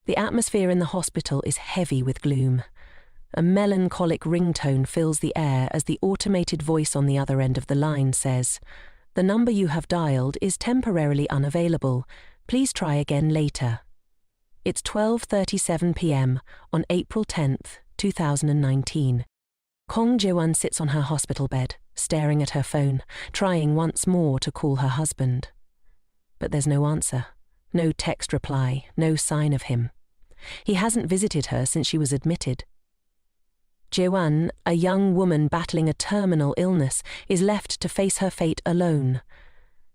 The atmosphere in the hospital is heavy with gloom. A melancholic ringtone fills the air as the automated voice on the other end of the line says, "The number you have dialed is temporarily unavailable. Please try again later." It's 12:37 p.m. on April 10th, 2019. Kong Jae-won sits on her hospital bed, staring at her phone, trying once more to call her husband. But there's no answer, no text reply, no sign of him. He hasn't visited her since she was admitted. Jae-won, a young woman battling a terminal illness, is left to face her fate alone.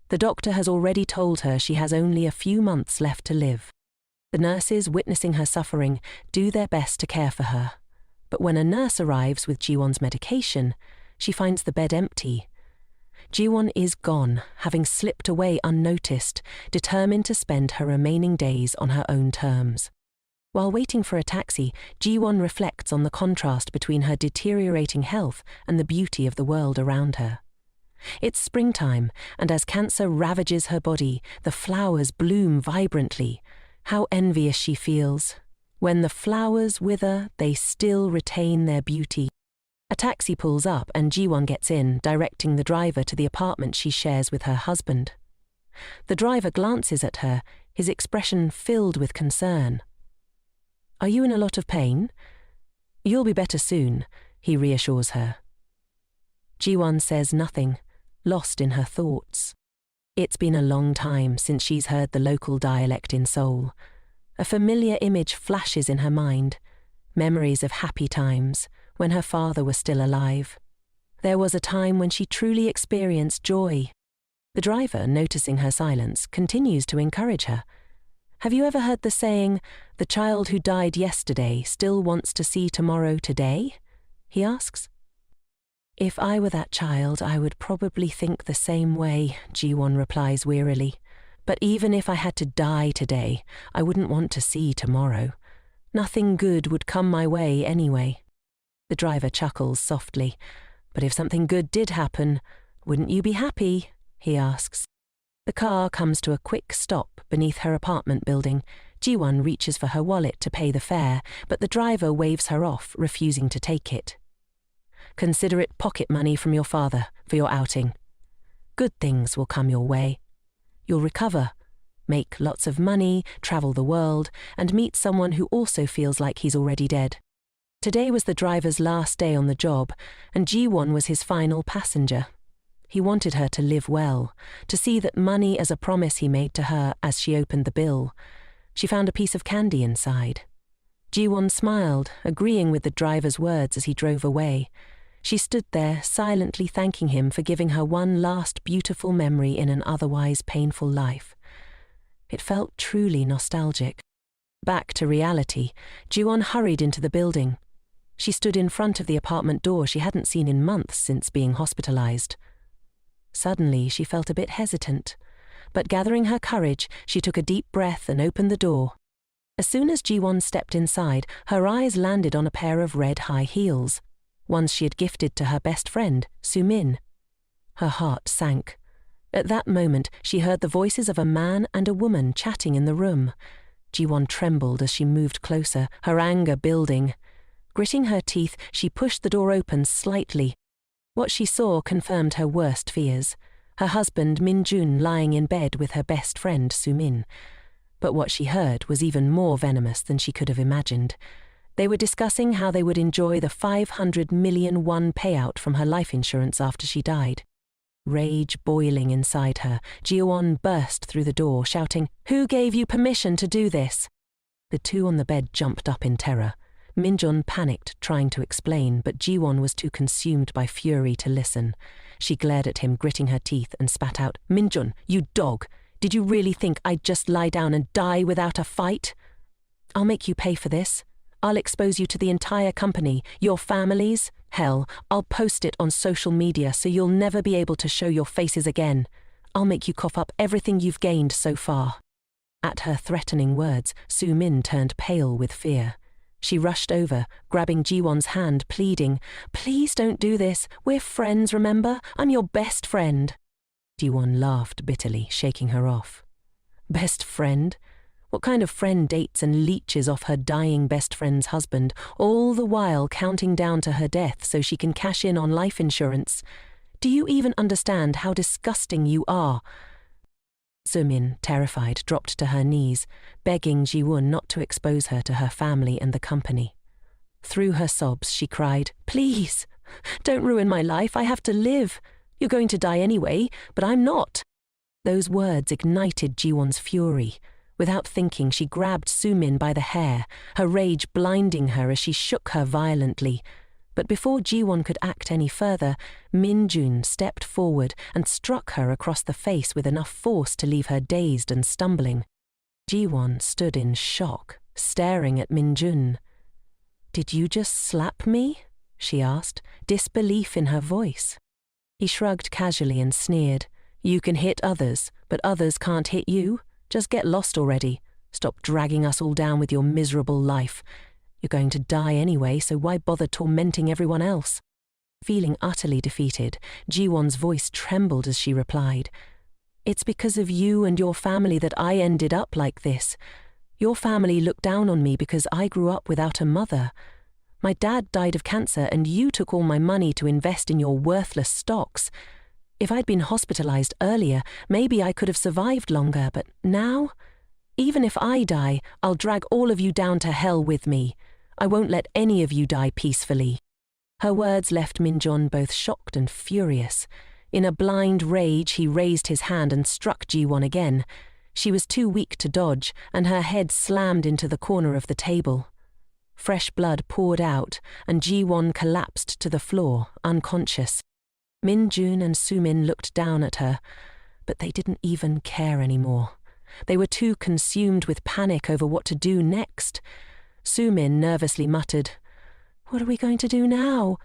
The doctor has already told her she has only a few months left to live. The nurses, witnessing her suffering, do their best to care for her. But when a nurse arrives with Ji-won's medication, she finds the bed empty. Ji-won is gone, having slipped away unnoticed, determined to spend her remaining days on her own terms. While waiting for a taxi, Ji-won reflects on the contrast between her deteriorating health and the beauty of the world around her. It's springtime, and as cancer ravages her body, the flowers bloom vibrantly. How envious she feels. When the flowers wither, they still retain their beauty. A taxi pulls up and Ji-won gets in, directing the driver to the apartment she shares with her husband. The driver glances at her, his expression filled with concern. "Are you in a lot of pain?" "You'll be better soon," he reassures her. Ji-won says nothing, lost in her thoughts. It's been a long time since she's heard the local dialect in Seoul. A familiar image flashes in her mind, memories of happy times, when her father was still alive. There was a time when she truly experienced joy. The driver, noticing her silence, continues to encourage her. "Have you ever heard the saying, 'The child who died yesterday still wants to see tomorrow today'?" he asks. "If I were that child, I would probably think the same way," Ji-won replies wearily. "But even if I had to die today, I wouldn't want to see tomorrow. Nothing good would come my way anyway." The driver chuckles softly. "But if something good did happen, wouldn't you be happy?" he asks. The car comes to a quick stop beneath her apartment building. Ji-won reaches for her wallet to pay the fare, but the driver waves her off, refusing to take it. "Consider it pocket money from your father for your outing. Good things will come your way. You'll recover, make lots of money, travel the world, and meet someone who also feels like he's already dead." Today was the driver's last day on the job, and Ji-won was his final passenger. He wanted her to live well, to see that money as a promise he made to her as she opened the bill. She found a piece of candy inside. Ji-won smiled, agreeing with the driver's words as he drove away. She stood there, silently thanking him for giving her one last beautiful memory in an otherwise painful life. It felt truly nostalgic. Back to reality, Ji-won hurried into the building. She stood in front of the apartment door she hadn't seen in months since being hospitalized. Suddenly, she felt a bit hesitant, but gathering her courage, she took a deep breath and opened the door. As soon as Ji-won stepped inside, her eyes landed on a pair of red high heels, ones she had gifted to her best friend, Soo-min. Her heart sank. At that moment, she heard the voices of a man and a woman chatting in the room. Ji-won trembled as she moved closer, her anger building. Gritting her teeth, she pushed the door open slightly. What she saw confirmed her worst fears. Her husband, Min-jun, lying in bed with her best friend, Soo-min. But what she heard was even more venomous than she could have imagined. They were discussing how they would enjoy the 500 million won payout from her life insurance after she died. Rage boiling inside her, Ji-won burst through the door, shouting, "Who gave you permission to do this?" The two on the bed jumped up in terror. Min-jun panicked, trying to explain, but Ji-won was too consumed by fury to listen. She glared at him, gritting her teeth, and spat out, "Min-jun, you dog! Did you really think I'd just lie down and die without a fight? I'll make you pay for this. I'll expose you to the entire company, your families. Hell, I'll post it on social media so you'll never be able to show your faces again. I'll make you cough up everything you've gained so far." At her threatening words, Soo-min turned pale with fear. She rushed over, grabbing Ji-won's hand, pleading, "Please don't do this. We're friends, remember? I'm your best friend." Ji-won laughed bitterly, shaking her off. "Best friend? What kind of friend dates and leeches off her dying best friend's husband, all the while counting down to her death so she can cash in on life insurance? Do you even understand how disgusting you are? Sumin, terrified, dropped to her knees, begging Jiwon not to expose her to her family and the company. Through her sobs, she cried, "Please, don't ruin my life. I have to live. You're going to die anyway, but I'm not." Those words ignited Jiwon's fury. Without thinking, she grabbed Sumin by the hair, her rage blinding her as she shook her violently. But before Jiwon could act any further, Minjun stepped forward and struck her across the face with enough force to leave her dazed and stumbling. Jiwon stood in shock, staring at Minjun. "Did you just slap me?" she asked, disbelief in her voice. He shrugged casually and sneered. "You can hit others, but others can't hit you. Just get lost already. Stop dragging us all down with your miserable life. You're going to die anyway, so why bother tormenting everyone else?" Feeling utterly defeated, Jiwon's voice trembled as she replied, "It's because of you and your family that I ended up like this. Your family looked down on me because I grew up without a mother. My dad died of cancer and you took all my money to invest in your worthless stocks. If I'd been hospitalized earlier, maybe I could have survived longer, but now? Even if I die, I'll drag all of you down to hell with me. I won't let any of you die peacefully." Her words left Minjun both shocked and furious. In a blind rage, he raised his hand and struck Jiwon again. She was too weak to dodge, and her head slammed into the corner of the table. Fresh blood poured out, and Jiwon collapsed to the floor, unconscious. Minjun and Sumin looked down at her, but they didn't even care anymore. They were too consumed with panic over what to do next. Sumin nervously muttered, "What are we going to do now?"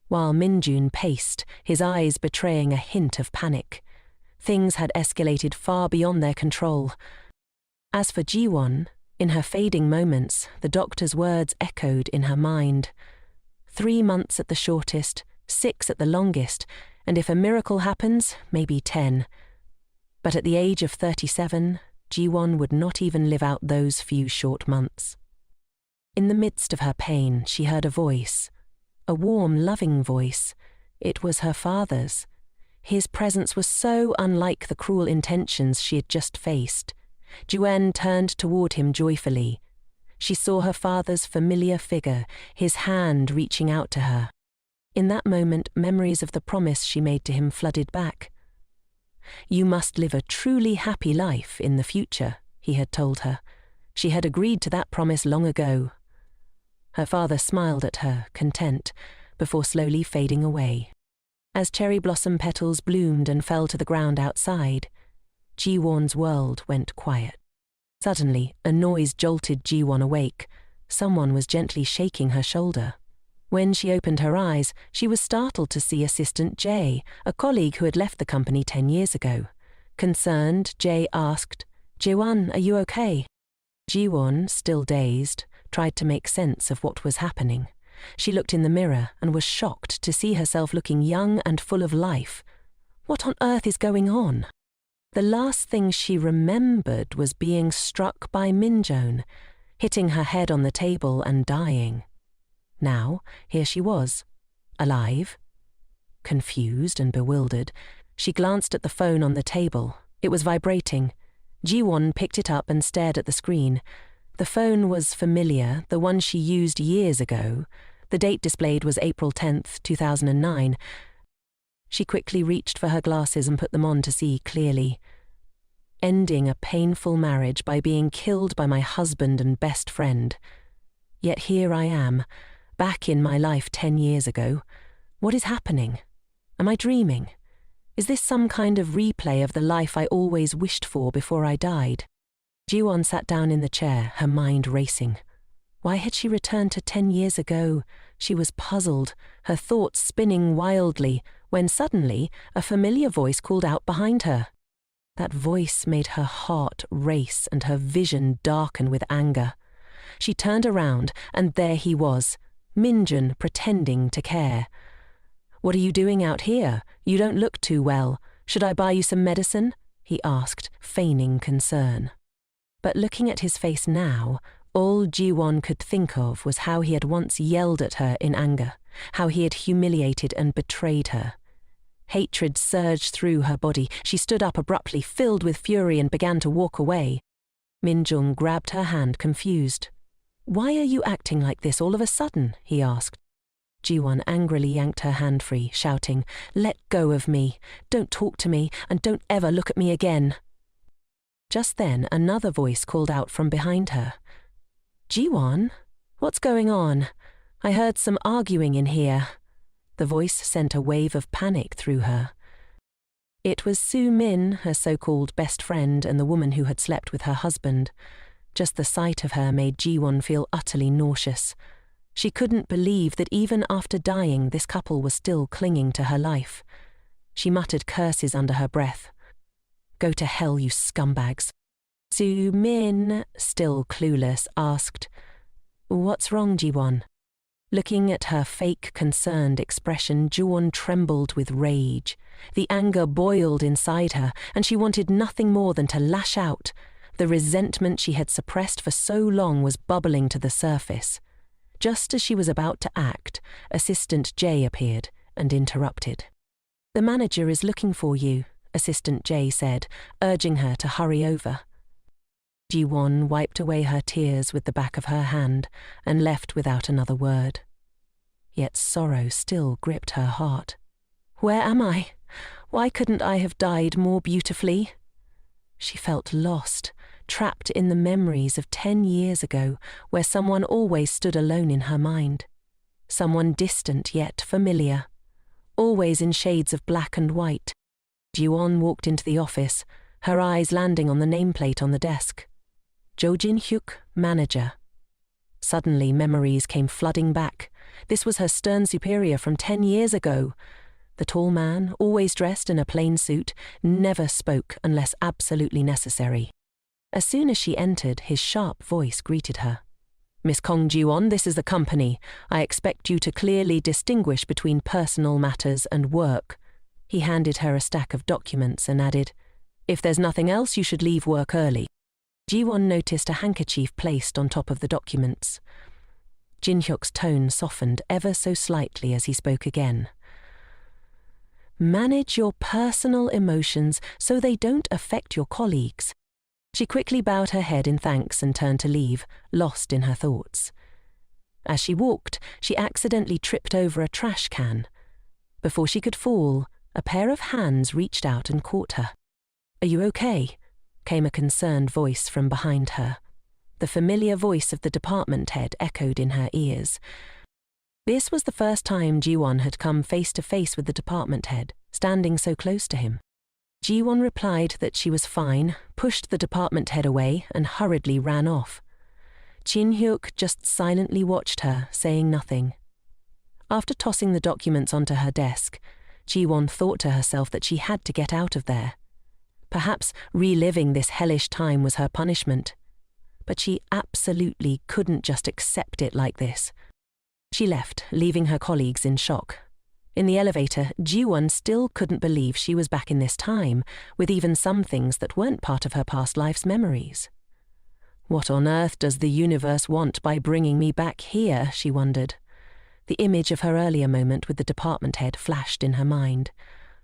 while Minjun paced, his eyes betraying a hint of panic. Things had escalated far beyond their control. As for Jiwon, in her fading moments, the doctor's words echoed in her mind. 3 months at the shortest, 6 at the longest, and if a miracle happens, maybe 10. But at the age of 37, Jiwon would not even live out those few short months. In the midst of her pain, she heard a voice. A warm, loving voice. It was her father's. His presence was so unlike the cruel intentions she had just faced. Juen turned toward him joyfully. She saw her father's familiar figure, his hand reaching out to her. In that moment, memories of the promise she made to him flooded back. "You must live a truly happy life in the future," he had told her. She had agreed to that promise long ago. Her father smiled at her, content, before slowly fading away. As cherry blossom petals bloomed and fell to the ground outside, Jiwon's world went quiet. Suddenly, a noise jolted Jiwon awake. Someone was gently shaking her shoulder. When she opened her eyes, she was startled to see Assistant Jay, a colleague who had left the company 10 years ago. Concerned, Jay asked, "Jiwon, are you okay?" Jiwon, still dazed, tried to make sense of what was happening. She looked in the mirror and was shocked to see herself looking young and full of life. What on earth is going on? The last thing she remembered was being struck by Minjun, hitting her head on the table and dying. Now, here she was, alive. Confused and bewildered, she glanced at the phone on the table. It was vibrating. Jiwon picked it up and stared at the screen. The phone was familiar, the one she used years ago. The date displayed was April 10th, 2009. She quickly reached for her glasses and put them on to see clearly. Ending a painful marriage by being killed by my husband and best friend. Yet here I am, back in my life 10 years ago. What is happening? Am I dreaming? Is this some kind of replay of the life I always wished for before I died? Jiwon sat down in the chair, her mind racing. Why had she returned to 10 years ago? She was puzzled, her thoughts spinning wildly, when suddenly a familiar voice called out behind her. That voice made her heart race and her vision darken with anger. She turned around, and there he was, Minjun pretending to care. "What are you doing out here? You don't look too well. Should I buy you some medicine?" he asked, feigning concern. But looking at his face now, all Ji-won could think of was how he had once yelled at her in anger, how he had humiliated and betrayed her. Hatred surged through her body. She stood up abruptly, filled with fury, and began to walk away. Min-jung grabbed her hand, confused. "Why are you acting like this all of a sudden?" he asked. Ji-won angrily yanked her hand free, shouting, "Let go of me! Don't talk to me, and don't ever look at me again!" Just then, another voice called out from behind her. "Ji-won? What's going on? I heard some arguing in here." The voice sent a wave of panic through her. It was Su-min, her so-called best friend and the woman who had slept with her husband. Just the sight of her made Ji-won feel utterly nauseous. She couldn't believe that even after dying, this couple was still clinging to her life. She muttered curses under her breath. "Go to hell, you scumbags." Su-min, still clueless, asked, "What's wrong, Ji-won?" Looking at her fake, concerned expression, Ji-won trembled with rage. The anger boiled inside her, and she wanted nothing more than to lash out. The resentment she had suppressed for so long was bubbling to the surface. Just as she was about to act, Assistant J appeared and interrupted. "The manager is looking for you," Assistant J said, urging her to hurry over. Ji-won wiped away her tears with the back of her hand and left without another word. Yet sorrow still gripped her heart. "Where am I? Why couldn't I have died more beautifully?" She felt lost, trapped in the memories of 10 years ago, where someone always stood alone in her mind. Someone distant yet familiar, always in shades of black and white. Ji-won walked into the office, her eyes landing on the nameplate on the desk. Jo Jin-hyuk, manager. Suddenly memories came flooding back. This was her stern superior from 10 years ago. The tall man, always dressed in a plain suit, never spoke unless absolutely necessary. As soon as she entered, his sharp voice greeted her. "Miss Kong Ji-won, this is the company. I expect you to clearly distinguish between personal matters and work." He handed her a stack of documents and added, "If there's nothing else, you should leave work early." Ji-won noticed a handkerchief placed on top of the documents. Jin-hyuk's tone softened ever so slightly as he spoke again. "Manage your personal emotions so they don't affect your colleagues." She quickly bowed her head in thanks and turned to leave, lost in her thoughts. As she walked, she accidentally tripped over a trash can. Before she could fall, a pair of hands reached out and caught her. "Are you okay?" came a concerned voice from behind her. The familiar voice of the department head echoed in her ears. This was the first time Ji-won had come face to face with the department head, standing so close to him. Ji-won replied that she was fine, pushed the department head away, and hurriedly ran off. Jin-hyuk just silently watched her, saying nothing. After tossing the documents onto her desk, Ji-won thought to herself that she had to get out of there. Perhaps reliving this hellish time was her punishment. But she absolutely couldn't just accept it like this. She left, leaving her colleagues in shock. In the elevator, Ji-won still couldn't believe she was back in this time, with even some things that weren't part of her past life's memories. What on earth does the universe want by bringing me back here, she wondered. The image of her earlier moment with the department head flashed in her mind.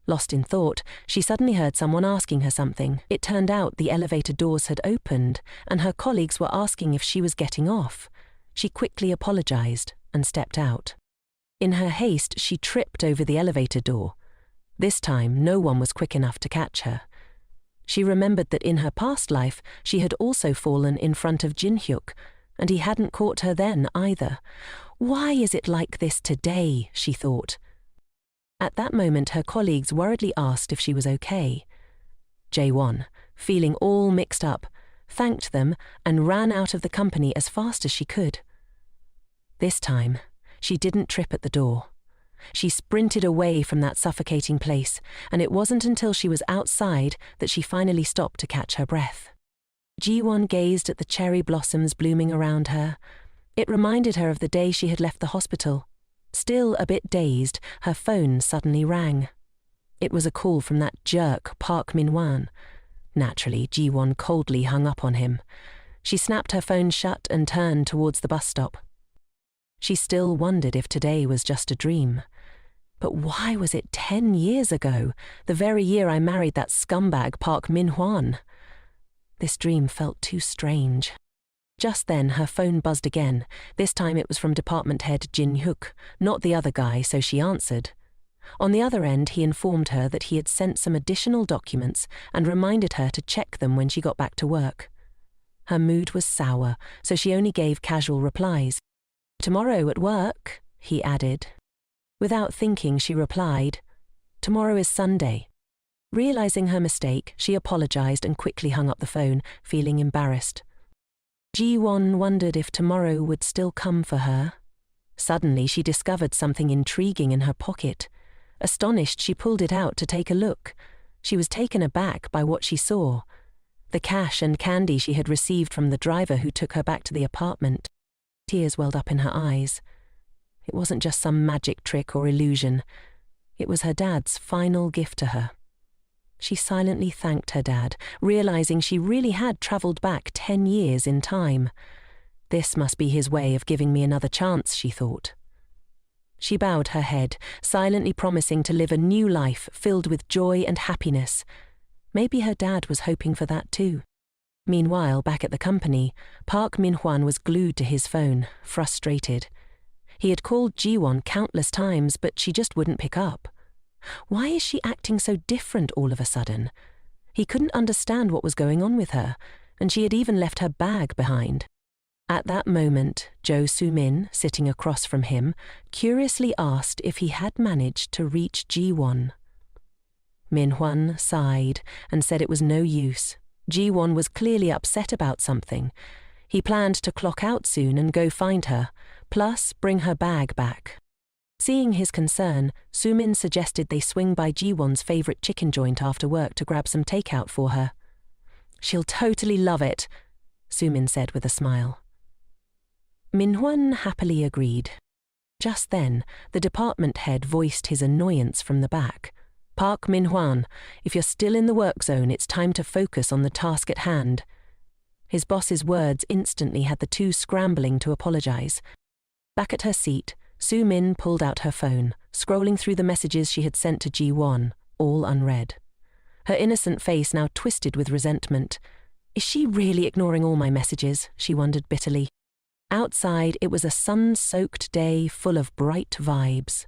Lost in thought, she suddenly heard someone asking her something. It turned out the elevator doors had opened, and her colleagues were asking if she was getting off. She quickly apologized and stepped out. In her haste, she tripped over the elevator door. This time, no one was quick enough to catch her. She remembered that in her past life, she had also fallen in front of Jin-hyuk, and he hadn't caught her then either. Why is it like this today, she thought. At that moment, her colleagues worriedly asked if she was okay. Jae-won, feeling all mixed up, thanked them and ran out of the company as fast as she could. This time, she didn't trip at the door. She sprinted away from that suffocating place, and it wasn't until she was outside that she finally stopped to catch her breath. Ji-won gazed at the cherry blossoms blooming around her. It reminded her of the day she had left the hospital. Still a bit dazed, her phone suddenly rang. It was a call from that jerk Park Min-wan. Naturally, Ji-won coldly hung up on him. She snapped her phone shut and turned towards the bus stop. She still wondered if today was just a dream. But why was it 10 years ago, the very year I married that scumbag Park Min-hwan? This dream felt too strange. Just then, her phone buzzed again. This time it was from department head Jin Hyuk, not the other guy, so she answered. On the other end, he informed her that he had sent some additional documents and reminded her to check them when she got back to work. Her mood was sour, so she only gave casual replies. "Tomorrow at work," he added. Without thinking, she replied, "Tomorrow is Sunday." Realizing her mistake, she apologized and quickly hung up the phone, feeling embarrassed. Ji-won wondered if tomorrow would still come for her. Suddenly, she discovered something intriguing in her pocket. Astonished, she pulled it out to take a look. She was taken aback by what she saw. The cash and candy she had received from the driver who took her back to the apartment. Tears welled up in her eyes. It wasn't just some magic trick or illusion. It was her dad's final gift to her. She silently thanked her dad, realizing she really had travelled back 10 years in time. This must be his way of giving me another chance, she thought. She bowed her head, silently promising to live a new life filled with joy and happiness. Maybe her dad was hoping for that too. Meanwhile, back at the company, Park Min-hwan was glued to his phone, frustrated. He had called Ji-won countless times, but she just wouldn't pick up. Why is she acting so different all of a sudden? He couldn't understand what was going on with her, and she had even left her bag behind. At that moment, Jo Soo-min, sitting across from him, curiously asked if he had managed to reach Ji-won. Min-hwan sighed and said it was no use. Ji-won was clearly upset about something. He planned to clock out soon and go find her, plus bring her bag back. Seeing his concern, Soo-min suggested they swing by Ji-won's favourite chicken joint after work to grab some takeout for her. "She'll totally love it," Soo-min said with a smile. Min-hwan happily agreed. Just then, the department head voiced his annoyance from the back. "Park Min-hwan, if you're still in the work zone, it's time to focus on the task at hand." His boss's words instantly had the two scrambling to apologize. Back at her seat, Soo-min pulled out her phone, scrolling through the messages she had sent to Ji-won, all unread. Her innocent face now twisted with resentment. Is she really ignoring all my messages? She wondered bitterly. Outside, it was a sun-soaked day full of bright vibes.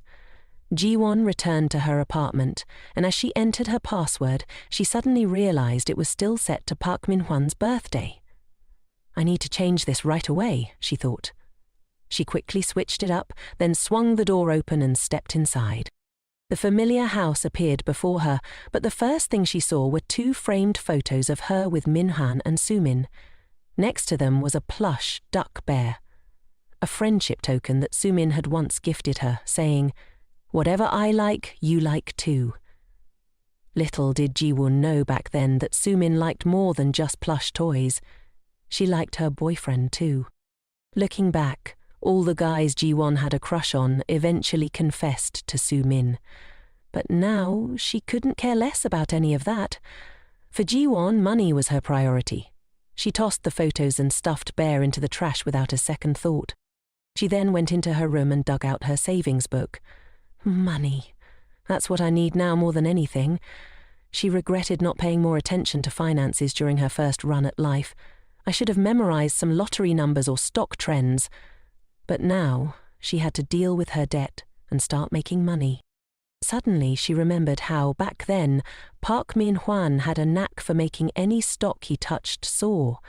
Ji-won returned to her apartment, and as she entered her password, she suddenly realized it was still set to Park Min-hwan's birthday. "I need to change this right away," she thought. She quickly switched it up, then swung the door open and stepped inside. The familiar house appeared before her, but the first thing she saw were two framed photos of her with Min-han and Soo-min. Next to them was a plush duck bear, a friendship token that Soo-min had once gifted her, saying, "Whatever I like, you like too." Little did Ji-won know back then that Soo-min liked more than just plush toys. She liked her boyfriend too. Looking back, all the guys Ji-won had a crush on eventually confessed to Soo-min. But now she couldn't care less about any of that. For Ji-won, money was her priority. She tossed the photos and stuffed bear into the trash without a second thought. She then went into her room and dug out her savings book. Money. That's what I need now more than anything. She regretted not paying more attention to finances during her first run at life. I should have memorized some lottery numbers or stock trends. But now she had to deal with her debt and start making money. Suddenly she remembered how, back then, Park Min-hwan had a knack for making any stock he touched soar.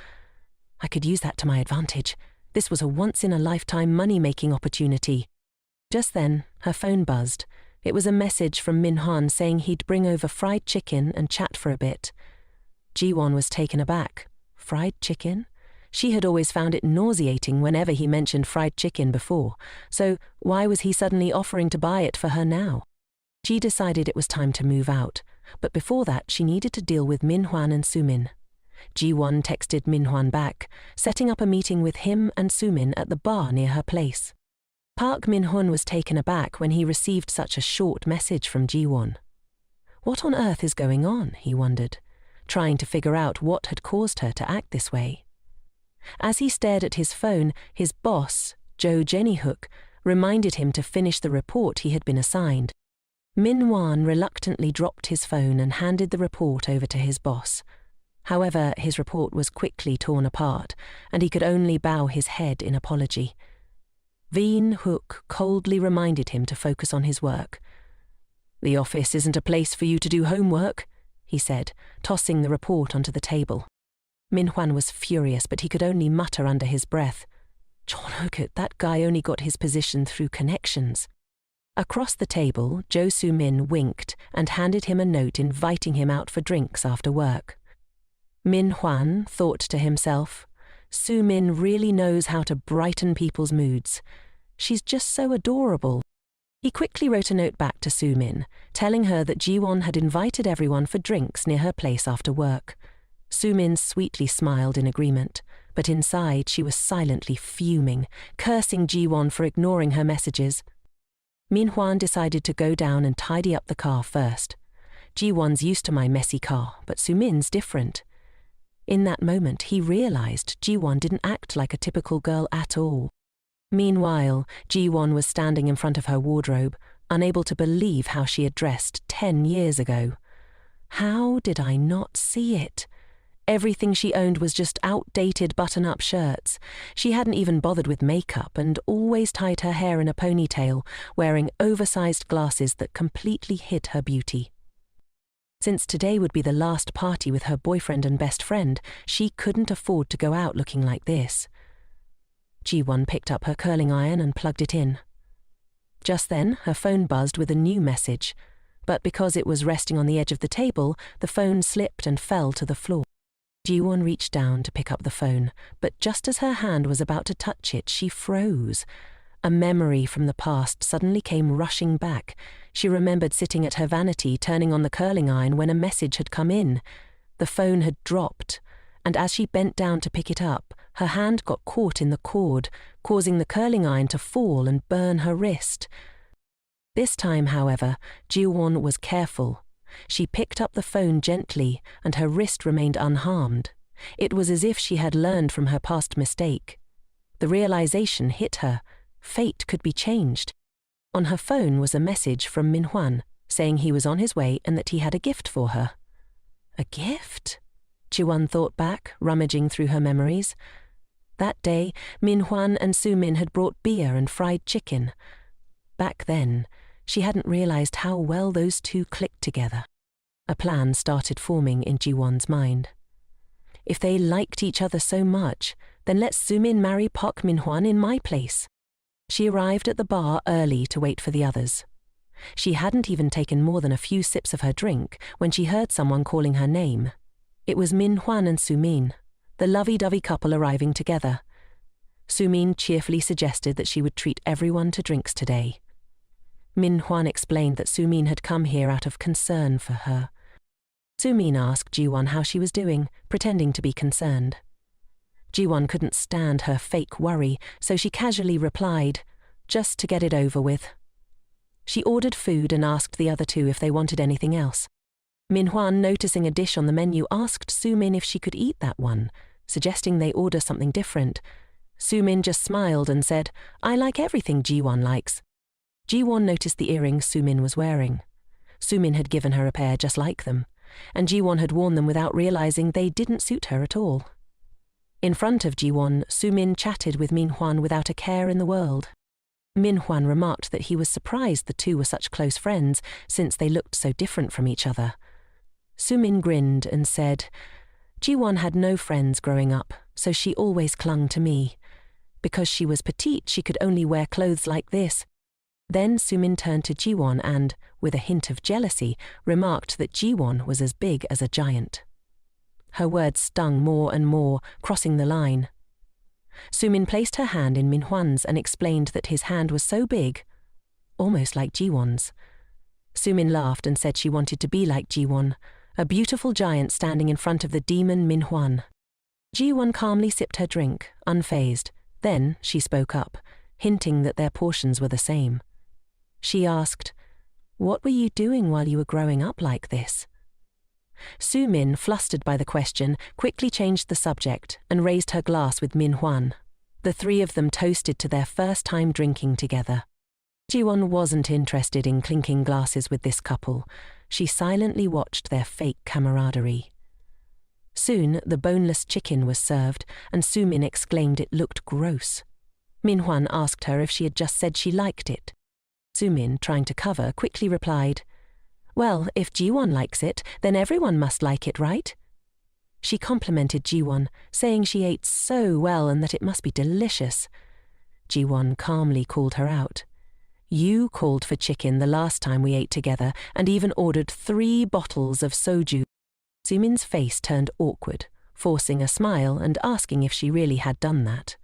I could use that to my advantage. This was a once-in-a-lifetime money-making opportunity. Just then, her phone buzzed. It was a message from Min-hwan saying he'd bring over fried chicken and chat for a bit. Ji-won was taken aback. Fried chicken? She had always found it nauseating whenever he mentioned fried chicken before, so why was he suddenly offering to buy it for her now? She decided it was time to move out, but before that she needed to deal with Min-hwan and Soo-min. Ji-won texted Min-hwan back, setting up a meeting with him and Soo-min at the bar near her place. Park Min-hwan was taken aback when he received such a short message from Ji-won. What on earth is going on, he wondered. trying to figure out what had caused her to act this way. As he stared at his phone, his boss, Joe Jennyhook, reminded him to finish the report he had been assigned. Min-hwan reluctantly dropped his phone and handed the report over to his boss. However, his report was quickly torn apart, and he could only bow his head in apology. Veen Hook coldly reminded him to focus on his work. "The office isn't a place for you to do homework," he said, tossing the report onto the table. Min-hwan was furious, but he could only mutter under his breath, "Chonokut, that guy only got his position through connections." Across the table, Jo Soo-min winked and handed him a note inviting him out for drinks after work. Min-hwan thought to himself, Soo-min really knows how to brighten people's moods. She's just so adorable. He quickly wrote a note back to Soo-min, telling her that Ji-won had invited everyone for drinks near her place after work. Soo-min sweetly smiled in agreement, but inside she was silently fuming, cursing Ji-won for ignoring her messages. Min-hwan decided to go down and tidy up the car first. Ji-won's used to my messy car, but Soo-min's different. In that moment, he realized Ji-won didn't act like a typical girl at all. Meanwhile, Ji-won was standing in front of her wardrobe, unable to believe how she had dressed 10 years ago. How did I not see it? Everything she owned was just outdated button-up shirts. She hadn't even bothered with makeup and always tied her hair in a ponytail, wearing oversized glasses that completely hid her beauty. Since today would be the last party with her boyfriend and best friend, she couldn't afford to go out looking like this. Ji-won picked up her curling iron and plugged it in. Just then, her phone buzzed with a new message, but because it was resting on the edge of the table, the phone slipped and fell to the floor. Ji-won reached down to pick up the phone, but just as her hand was about to touch it, she froze. A memory from the past suddenly came rushing back. She remembered sitting at her vanity, turning on the curling iron when a message had come in. The phone had dropped, and as she bent down to pick it up, her hand got caught in the cord, causing the curling iron to fall and burn her wrist. This time, however, Ji-won was careful. She picked up the phone gently, and her wrist remained unharmed. It was as if she had learned from her past mistake. The realization hit her. Fate could be changed. On her phone was a message from Min-hwan, saying he was on his way and that he had a gift for her. A gift? Ji-won thought back, rummaging through her memories. That day, Min-hwan and Soo-min had brought beer and fried chicken. Back then, she hadn't realized how well those two clicked together. A plan started forming in Ji-won's mind. If they liked each other so much, then let Soo-min marry Park Min-hwan in my place. She arrived at the bar early to wait for the others. She hadn't even taken more than a few sips of her drink when she heard someone calling her name. It was Min-hwan and Soo-min, the lovey-dovey couple arriving together. Soo-min cheerfully suggested that she would treat everyone to drinks today. Min-hwan explained that Soo-min had come here out of concern for her. Soo-min asked Ji-won how she was doing, pretending to be concerned. Ji-won couldn't stand her fake worry, so she casually replied, "Just to get it over with." She ordered food and asked the other two if they wanted anything else. Min-hwan, noticing a dish on the menu, asked Soo-min if she could eat that one, suggesting they order something different. Soo-min just smiled and said, "I like everything Ji-won likes." Ji-won noticed the earrings Soo-min was wearing. Soo-min had given her a pair just like them, and Ji-won had worn them without realizing they didn't suit her at all. In front of Ji-won, Soo-min chatted with Min-hwan without a care in the world. Min-hwan remarked that he was surprised the two were such close friends, since they looked so different from each other. Soo-min grinned and said, "Ji-won had no friends growing up, so she always clung to me. Because she was petite, she could only wear clothes like this." Then Soo-min turned to Ji-won and, with a hint of jealousy, remarked that Ji-won was as big as a giant. Her words stung more and more, crossing the line. Soo-min placed her hand in Min-hwan's and explained that his hand was so big, almost like Ji-won's. Soo-min laughed and said she wanted to be like Ji-won, a beautiful giant standing in front of the demon Min-hwan. Ji-won calmly sipped her drink, unfazed. Then she spoke up, hinting that their portions were the same. She asked, "What were you doing while you were growing up like this?" Su-min, flustered by the question, quickly changed the subject and raised her glass with Min-hwan. The three of them toasted to their first time drinking together. Ji-won wasn't interested in clinking glasses with this couple. She silently watched their fake camaraderie. Soon, the boneless chicken was served, and Su-min exclaimed it looked gross. Min-hwan asked her if she had just said she liked it. Su-min, trying to cover, quickly replied, "Well, if Ji-won likes it, then everyone must like it, right?" She complimented Ji-won, saying she ate so well and that it must be delicious. Ji-won calmly called her out. "You called for chicken the last time we ate together and even ordered 3 bottles of soju." Su-min's face turned awkward, forcing a smile and asking if she really had done that.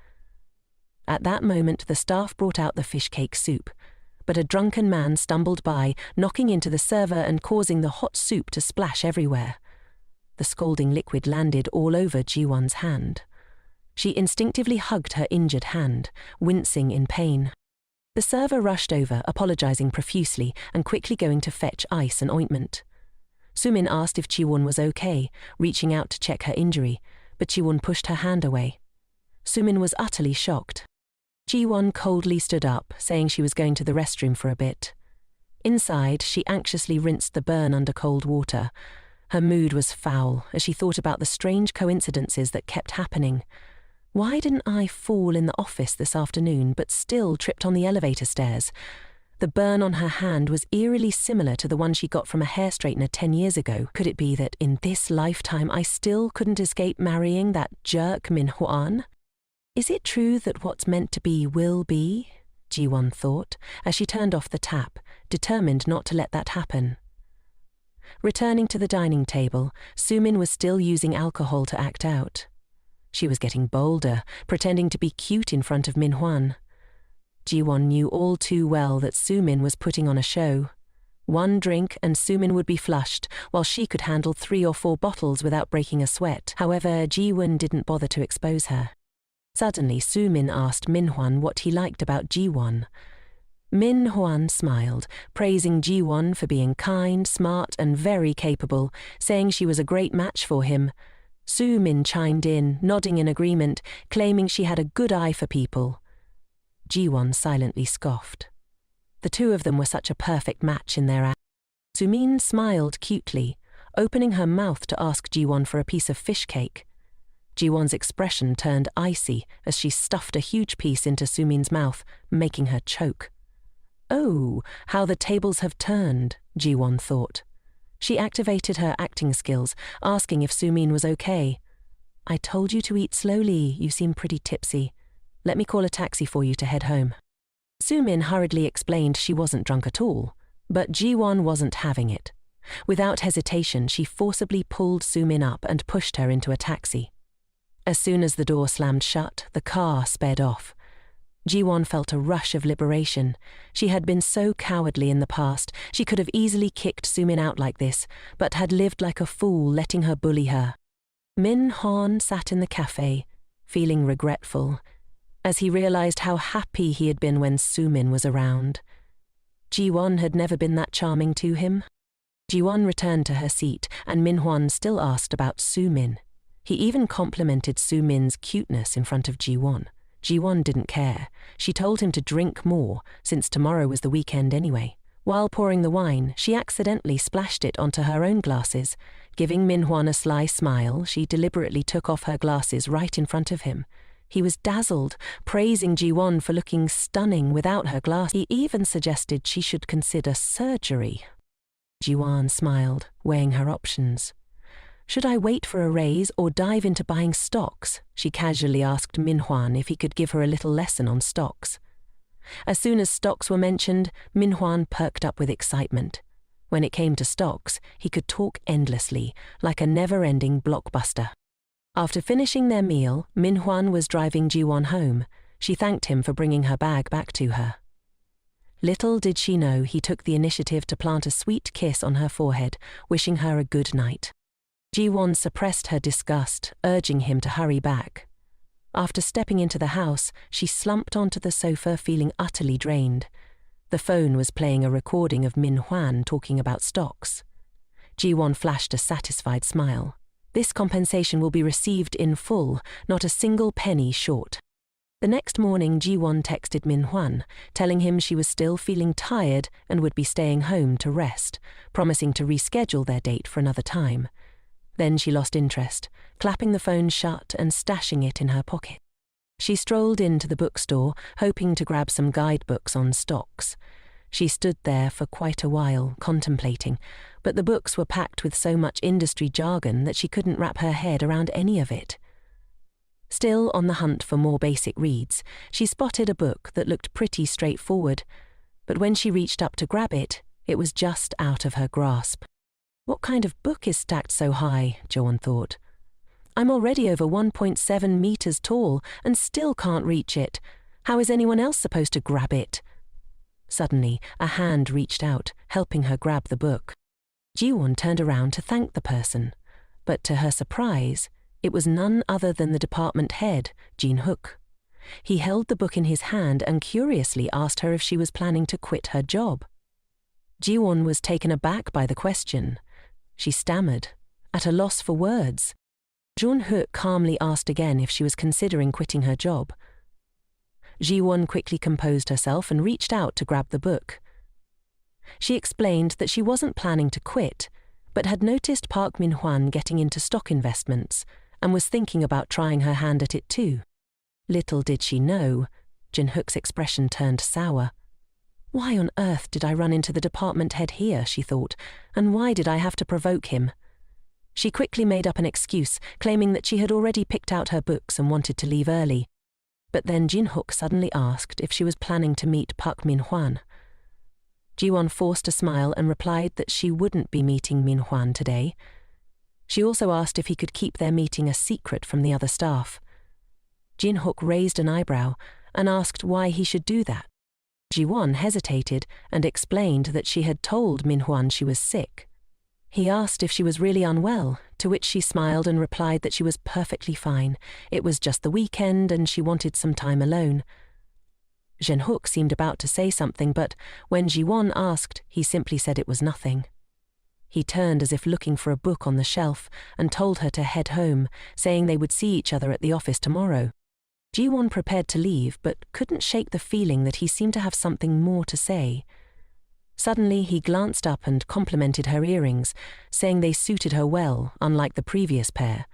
At that moment, the staff brought out the fish cake soup, but a drunken man stumbled by, knocking into the server and causing the hot soup to splash everywhere. The scalding liquid landed all over Ji-won's hand. She instinctively hugged her injured hand, wincing in pain. The server rushed over, apologizing profusely and quickly going to fetch ice and ointment. Su-min asked if Ji-won was okay, reaching out to check her injury, but Ji-won pushed her hand away. Su-min was utterly shocked. Ji-won coldly stood up, saying she was going to the restroom for a bit. Inside, she anxiously rinsed the burn under cold water. Her mood was foul as she thought about the strange coincidences that kept happening. Why didn't I fall in the office this afternoon but still tripped on the elevator stairs? The burn on her hand was eerily similar to the one she got from a hair straightener 10 years ago. Could it be that in this lifetime I still couldn't escape marrying that jerk Min-hwan? Is it true that what's meant to be will be? Ji-won thought, as she turned off the tap, determined not to let that happen. Returning to the dining table, Su-min was still using alcohol to act out. She was getting bolder, pretending to be cute in front of Min-hwan. Ji-won knew all too well that Su-min was putting on a show. 1 drink and Su-min would be flushed, while she could handle 3 or 4 bottles without breaking a sweat. However, Ji-won didn't bother to expose her. Suddenly, Su-min asked Min-hwan what he liked about Ji-won. Min-hwan smiled, praising Ji-won for being kind, smart, and very capable, saying she was a great match for him. Su-min chimed in, nodding in agreement, claiming she had a good eye for people. Ji-won silently scoffed. The two of them were such a perfect match in their eyes. Su-min smiled cutely, opening her mouth to ask Ji-won for a piece of fish cake. Ji-won's expression turned icy as she stuffed a huge piece into Su-min's mouth, making her choke. Oh, how the tables have turned, Ji-won thought. She activated her acting skills, asking if Su-min was okay. "I told you to eat slowly, you seem pretty tipsy. Let me call a taxi for you to head home." Su-min hurriedly explained she wasn't drunk at all, but Ji-won wasn't having it. Without hesitation, she forcibly pulled Su-min up and pushed her into a taxi. As soon as the door slammed shut, the car sped off. Ji-won felt a rush of liberation. She had been so cowardly in the past, she could have easily kicked Su-min out like this, but had lived like a fool letting her bully her. Min-hwan sat in the cafe, feeling regretful, as he realized how happy he had been when Su-min was around. Ji-won had never been that charming to him. Ji-won returned to her seat, and Min-hwan still asked about Su-min. He even complimented Su-min's cuteness in front of Ji-won. Ji-won didn't care. She told him to drink more, since tomorrow was the weekend anyway. While pouring the wine, she accidentally splashed it onto her own glasses. Giving Min-hwan a sly smile, she deliberately took off her glasses right in front of him. He was dazzled, praising Ji-won for looking stunning without her glass. He even suggested she should consider surgery. Ji-won smiled, weighing her options. "Should I wait for a raise or dive into buying stocks?" She casually asked Min-hwan if he could give her a little lesson on stocks. As soon as stocks were mentioned, Min-hwan perked up with excitement. When it came to stocks, he could talk endlessly, like a never-ending blockbuster. After finishing their meal, Min-hwan was driving Ji-won home. She thanked him for bringing her bag back to her. Little did she know he took the initiative to plant a sweet kiss on her forehead, wishing her a good night. Ji-won suppressed her disgust, urging him to hurry back. After stepping into the house, she slumped onto the sofa feeling utterly drained. The phone was playing a recording of Min-hwan talking about stocks. Ji-won flashed a satisfied smile. This compensation will be received in full, not a single penny short. The next morning, Ji-won texted Minhwan, telling him she was still feeling tired and would be staying home to rest, promising to reschedule their date for another time. Then she lost interest, clapping the phone shut and stashing it in her pocket. She strolled into the bookstore, hoping to grab some guidebooks on stocks. She stood there for quite a while, contemplating, but the books were packed with so much industry jargon that she couldn't wrap her head around any of it. Still on the hunt for more basic reads, she spotted a book that looked pretty straightforward, but when she reached up to grab it, it was just out of her grasp. What kind of book is stacked so high, Ji-won thought. I'm already over 1.7 meters tall and still can't reach it. How is anyone else supposed to grab it? Suddenly, a hand reached out, helping her grab the book. Ji-won turned around to thank the person, but to her surprise, it was none other than the department head, Jin-hook. He held the book in his hand and curiously asked her if she was planning to quit her job. Ji-won was taken aback by the question. She stammered, at a loss for words. Jin-hook calmly asked again if she was considering quitting her job. Ji-won quickly composed herself and reached out to grab the book. She explained that she wasn't planning to quit, but had noticed Park Min-hwan getting into stock investments and was thinking about trying her hand at it too. Little did she know, Jin-hook's expression turned sour. Why on earth did I run into the department head here, she thought, and why did I have to provoke him? She quickly made up an excuse, claiming that she had already picked out her books and wanted to leave early. But then Jin-hook suddenly asked if she was planning to meet Park Min-hwan. Ji-won forced a smile and replied that she wouldn't be meeting Min-hwan today. She also asked if he could keep their meeting a secret from the other staff. Jin-hook raised an eyebrow and asked why he should do that. Ji-won hesitated and explained that she had told Min-hwan she was sick. He asked if she was really unwell, to which she smiled and replied that she was perfectly fine. It was just the weekend and she wanted some time alone. Jin-hook seemed about to say something, but when Ji-won asked, he simply said it was nothing. He turned as if looking for a book on the shelf and told her to head home, saying they would see each other at the office tomorrow. Ji-won prepared to leave, but couldn't shake the feeling that he seemed to have something more to say. Suddenly, he glanced up and complimented her earrings, saying they suited her well, unlike the previous pair.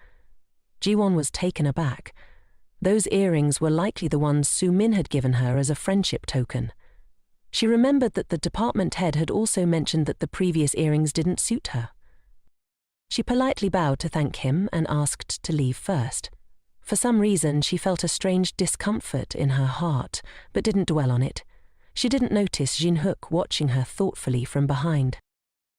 Ji-won was taken aback. Those earrings were likely the ones Soo-min had given her as a friendship token. She remembered that the department head had also mentioned that the previous earrings didn't suit her. She politely bowed to thank him and asked to leave first. For some reason, she felt a strange discomfort in her heart, but didn't dwell on it. She didn't notice Jin-hook watching her thoughtfully from behind.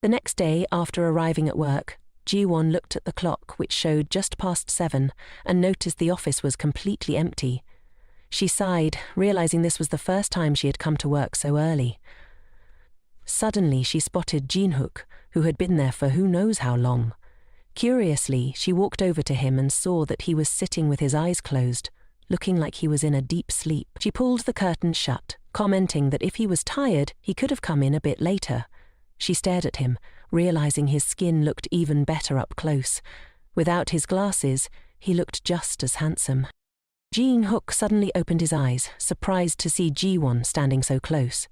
The next day, after arriving at work, Ji-won looked at the clock, which showed just past 7, and noticed the office was completely empty. She sighed, realizing this was the first time she had come to work so early. Suddenly, she spotted Jin-hook, who had been there for who knows how long. Curiously, she walked over to him and saw that he was sitting with his eyes closed, looking like he was in a deep sleep. She pulled the curtain shut, commenting that if he was tired, he could have come in a bit later. She stared at him, realizing his skin looked even better up close. Without his glasses, he looked just as handsome. Jin-hook suddenly opened his eyes, surprised to see Ji-won standing so close.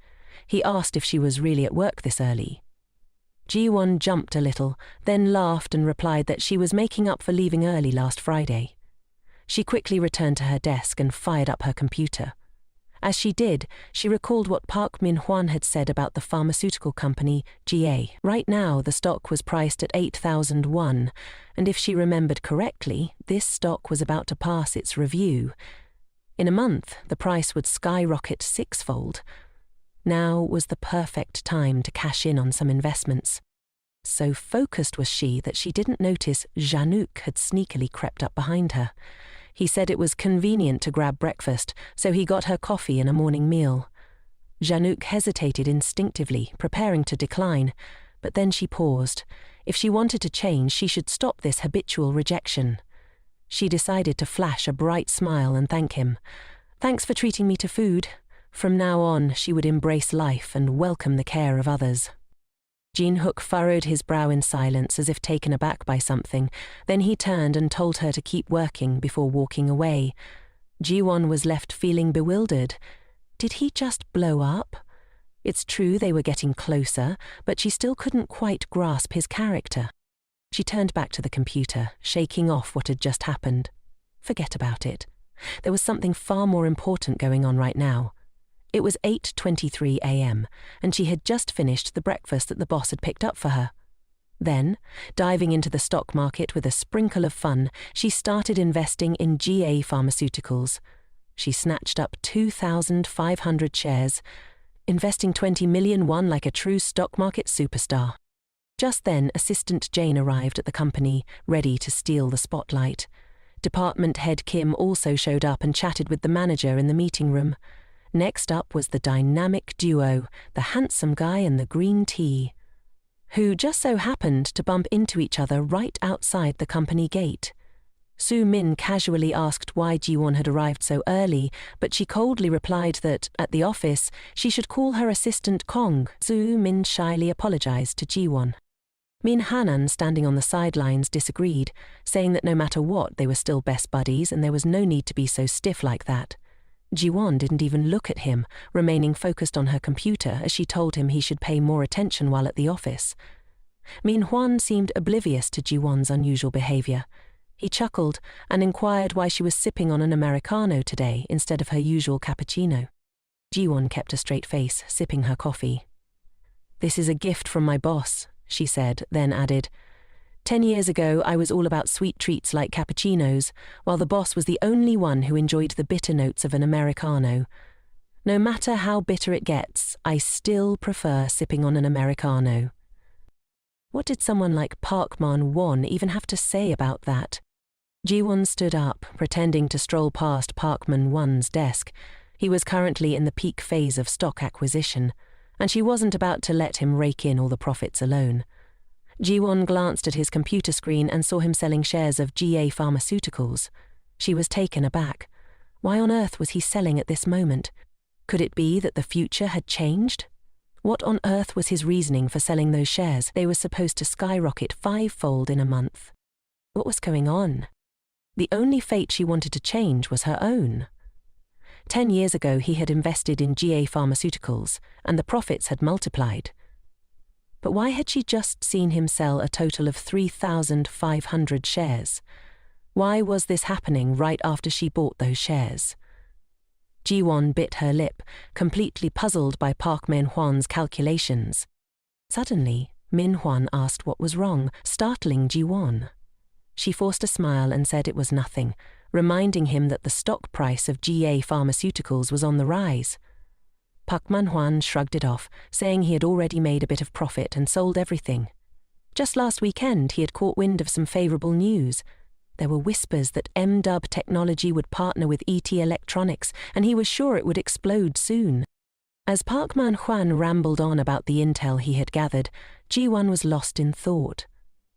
He asked if she was really at work this early. Ji-won jumped a little, then laughed and replied that she was making up for leaving early last Friday. She quickly returned to her desk and fired up her computer. As she did, she recalled what Park Min-hwan had said about the pharmaceutical company, GA. Right now, the stock was priced at 8,001, and if she remembered correctly, this stock was about to pass its review. In a month, the price would skyrocket 6-fold. Now was the perfect time to cash in on some investments. So focused was she that she didn't notice Janook had sneakily crept up behind her. He said it was convenient to grab breakfast, so he got her coffee and a morning meal. Janook hesitated instinctively, preparing to decline, but then she paused. If she wanted to change, she should stop this habitual rejection. She decided to flash a bright smile and thank him. Thanks for treating me to food. From now on, she would embrace life and welcome the care of others. Jin-hook furrowed his brow in silence as if taken aback by something. Then he turned and told her to keep working before walking away. Ji-won was left feeling bewildered. Did he just blow up? It's true they were getting closer, but she still couldn't quite grasp his character. She turned back to the computer, shaking off what had just happened. Forget about it. There was something far more important going on right now. It was 8:23 a.m., and she had just finished the breakfast that the boss had picked up for her. Then, diving into the stock market with a sprinkle of fun, she started investing in GA Pharmaceuticals. She snatched up 2,500 shares, investing 20 million won like a true stock market superstar. Just then, Assistant Jane arrived at the company, ready to steal the spotlight. Department head Kim also showed up and chatted with the manager in the meeting room. Next up was the dynamic duo, the handsome guy and the green tea, who just so happened to bump into each other right outside the company gate. Soo-min casually asked why Ji-won had arrived so early, but she coldly replied that, at the office, she should call her assistant Kong. Soo-min shyly apologized to Ji-won. Min Hanan, standing on the sidelines, disagreed, saying that no matter what, they were still best buddies and there was no need to be so stiff like that. Ji-won didn't even look at him, remaining focused on her computer as she told him he should pay more attention while at the office. Min-hwan seemed oblivious to Ji-won's unusual behavior. He chuckled and inquired why she was sipping on an Americano today instead of her usual cappuccino. Ji-won kept a straight face, sipping her coffee. "This is a gift from my boss," she said, then added, 10 years ago, I was all about sweet treats like cappuccinos, while the boss was the only one who enjoyed the bitter notes of an Americano. No matter how bitter it gets, I still prefer sipping on an Americano." What did someone like Park Man-won even have to say about that? Ji-won stood up, pretending to stroll past Park Man-won's desk. He was currently in the peak phase of stock acquisition, and she wasn't about to let him rake in all the profits alone. Ji-won glanced at his computer screen and saw him selling shares of GA Pharmaceuticals. She was taken aback. Why on earth was he selling at this moment? Could it be that the future had changed? What on earth was his reasoning for selling those shares? They were supposed to skyrocket 5-fold in a month. What was going on? The only fate she wanted to change was her own. 10 years ago he had invested in GA Pharmaceuticals, and the profits had multiplied. But why had she just seen him sell a total of 3,500 shares? Why was this happening right after she bought those shares? Ji-won bit her lip, completely puzzled by Park Min-hwan's calculations. Suddenly, Min-hwan asked what was wrong, startling Ji-won. She forced a smile and said it was nothing, reminding him that the stock price of GA Pharmaceuticals was on the rise. Park Man-hwan shrugged it off, saying he had already made a bit of profit and sold everything. Just last weekend he had caught wind of some favourable news. There were whispers that M-Dub Technology would partner with ET Electronics, and he was sure it would explode soon. As Park Man-hwan rambled on about the intel he had gathered, Ji-won was lost in thought.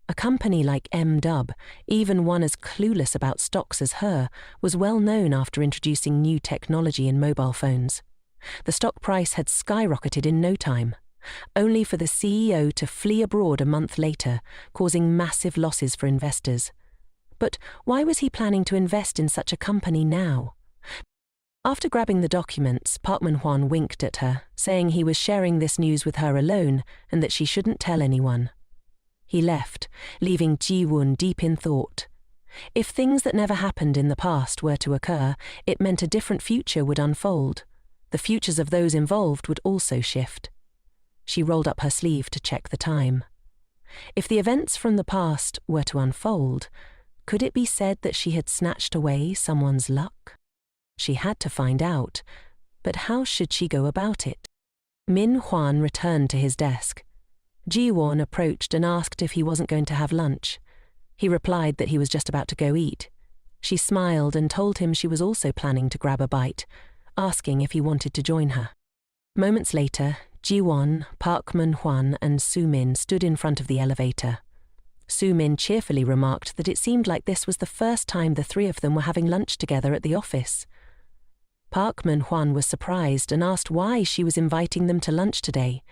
A company like M-Dub, even one as clueless about stocks as her, was well known after introducing new technology in mobile phones. The stock price had skyrocketed in no time, only for the CEO to flee abroad a month later, causing massive losses for investors. But why was he planning to invest in such a company now? After grabbing the documents, Park Man-hwan winked at her, saying he was sharing this news with her alone and that she shouldn't tell anyone. He left, leaving Ji-won deep in thought. If things that never happened in the past were to occur, it meant a different future would unfold. The futures of those involved would also shift. She rolled up her sleeve to check the time. If the events from the past were to unfold, could it be said that she had snatched away someone's luck? She had to find out, but how should she go about it? Min-hwan returned to his desk. Ji-won approached and asked if he wasn't going to have lunch. He replied that he was just about to go eat. She smiled and told him she was also planning to grab a bite, asking if he wanted to join her. Moments later, Ji-won, Park Man-hwan and Soo-min stood in front of the elevator. Soo-min cheerfully remarked that it seemed like this was the first time the three of them were having lunch together at the office. Park Man-hwan was surprised and asked why she was inviting them to lunch today.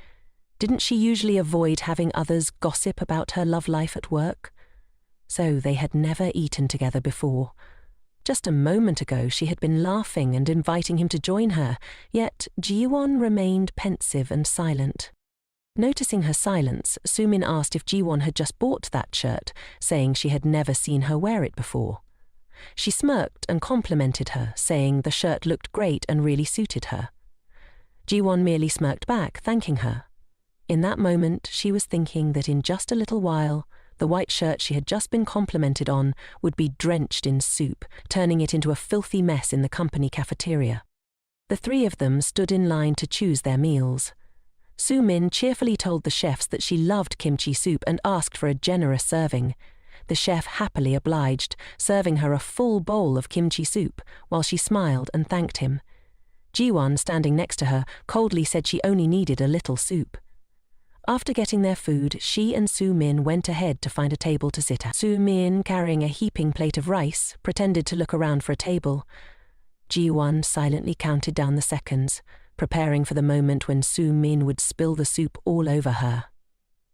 Didn't she usually avoid having others gossip about her love life at work? So they had never eaten together before. Just a moment ago she had been laughing and inviting him to join her, yet Ji-won remained pensive and silent. Noticing her silence, Soo-min asked if Ji-won had just bought that shirt, saying she had never seen her wear it before. She smirked and complimented her, saying the shirt looked great and really suited her. Ji-won merely smirked back, thanking her. In that moment, she was thinking that in just a little while, the white shirt she had just been complimented on would be drenched in soup, turning it into a filthy mess in the company cafeteria. The three of them stood in line to choose their meals. Soo-min cheerfully told the chefs that she loved kimchi soup and asked for a generous serving. The chef happily obliged, serving her a full bowl of kimchi soup, while she smiled and thanked him. Ji-won, standing next to her, coldly said she only needed a little soup. After getting their food, she and Soo-min went ahead to find a table to sit at. Soo-min, carrying a heaping plate of rice, pretended to look around for a table. Ji-won silently counted down the seconds, preparing for the moment when Soo-min would spill the soup all over her.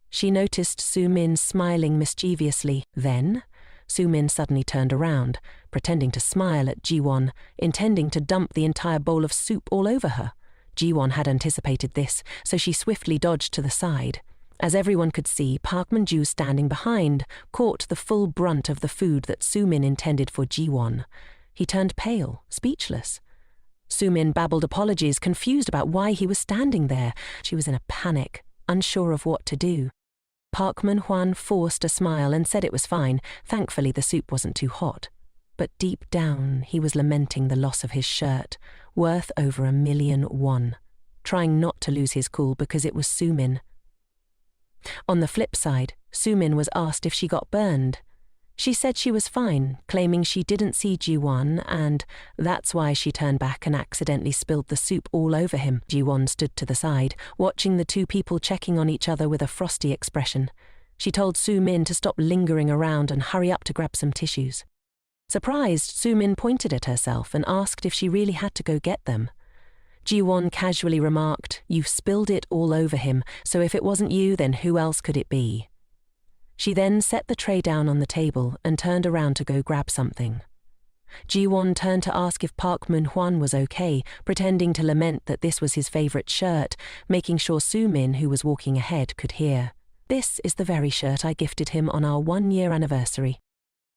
She noticed Soo-min smiling mischievously. Then, Soo-min suddenly turned around, pretending to smile at Ji-won, intending to dump the entire bowl of soup all over her. Ji-won had anticipated this, so she swiftly dodged to the side. As everyone could see, Park Min-ju, standing behind, caught the full brunt of the food that Soo-min intended for Ji-won. He turned pale, speechless. Soo-min babbled apologies, confused about why he was standing there. She was in a panic, unsure of what to do. Park Min-hwan forced a smile and said it was fine. Thankfully, the soup wasn't too hot. But deep down, he was lamenting the loss of his shirt, worth over 1,000,000 won, trying not to lose his cool because it was Soo-min. On the flip side, Soo-min was asked if she got burned. She said she was fine, claiming she didn't see Ji-won, and that's why she turned back and accidentally spilled the soup all over him. Ji-won stood to the side, watching the two people checking on each other with a frosty expression. She told Soo-min to stop lingering around and hurry up to grab some tissues. Surprised, Soo-min pointed at herself and asked if she really had to go get them. Ji-won casually remarked, "You've spilled it all over him, so if it wasn't you, then who else could it be?" She then set the tray down on the table and turned around to go grab something. Ji-won turned to ask if Park Min-hwan was okay, pretending to lament that this was his favorite shirt, making sure Soo-min, who was walking ahead, could hear. "This is the very shirt I gifted him on our 1-year anniversary."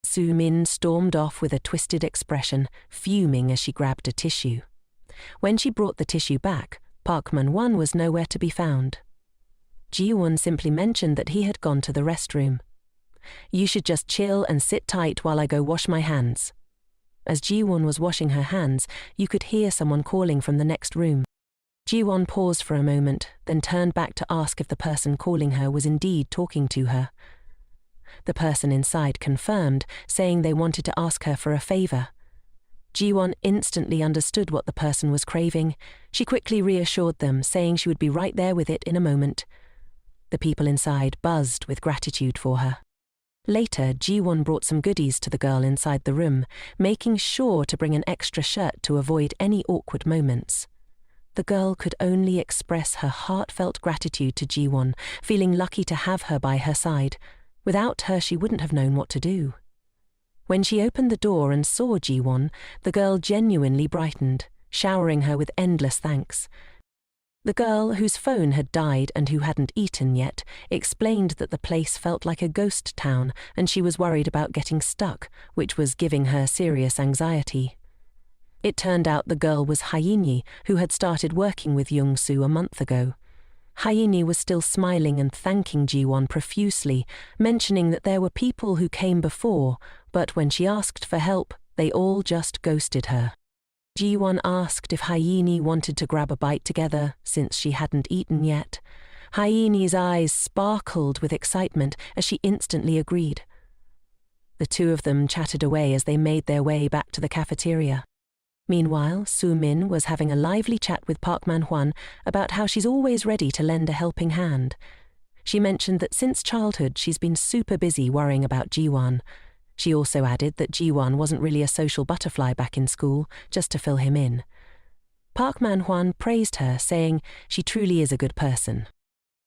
Soo-min stormed off with a twisted expression, fuming as she grabbed a tissue. When she brought the tissue back, Park Min-hwan was nowhere to be found. Ji-won simply mentioned that he had gone to the restroom. "You should just chill and sit tight while I go wash my hands." As Ji-won was washing her hands, you could hear someone calling from the next room. Ji-won paused for a moment, then turned back to ask if the person calling her was indeed talking to her. The person inside confirmed, saying they wanted to ask her for a favor. Ji-won instantly understood what the person was craving. She quickly reassured them, saying she would be right there with it in a moment. The people inside buzzed with gratitude for her. Later, Ji-won brought some goodies to the girl inside the room, making sure to bring an extra shirt to avoid any awkward moments. The girl could only express her heartfelt gratitude to Ji-won, feeling lucky to have her by her side. Without her, she wouldn't have known what to do. When she opened the door and saw Ji-won, the girl genuinely brightened, showering her with endless thanks. The girl, whose phone had died and who hadn't eaten yet, explained that the place felt like a ghost town and she was worried about getting stuck, which was giving her serious anxiety. It turned out the girl was Hyeni, who had started working with Young-soo a month ago. Hyeni was still smiling and thanking Ji-won profusely, mentioning that there were people who came before, but when she asked for help, they all just ghosted her. Ji-won asked if Hyeni wanted to grab a bite together, since she hadn't eaten yet. Hyeni's eyes sparkled with excitement as she instantly agreed. The two of them chatted away as they made their way back to the cafeteria. Meanwhile, Soo-min was having a lively chat with Park Man-hwan about how she's always ready to lend a helping hand. She mentioned that since childhood she's been super busy worrying about Ji-won. She also added that Ji-won wasn't really a social butterfly back in school, just to fill him in. Park Man-hwan praised her, saying she truly is a good person.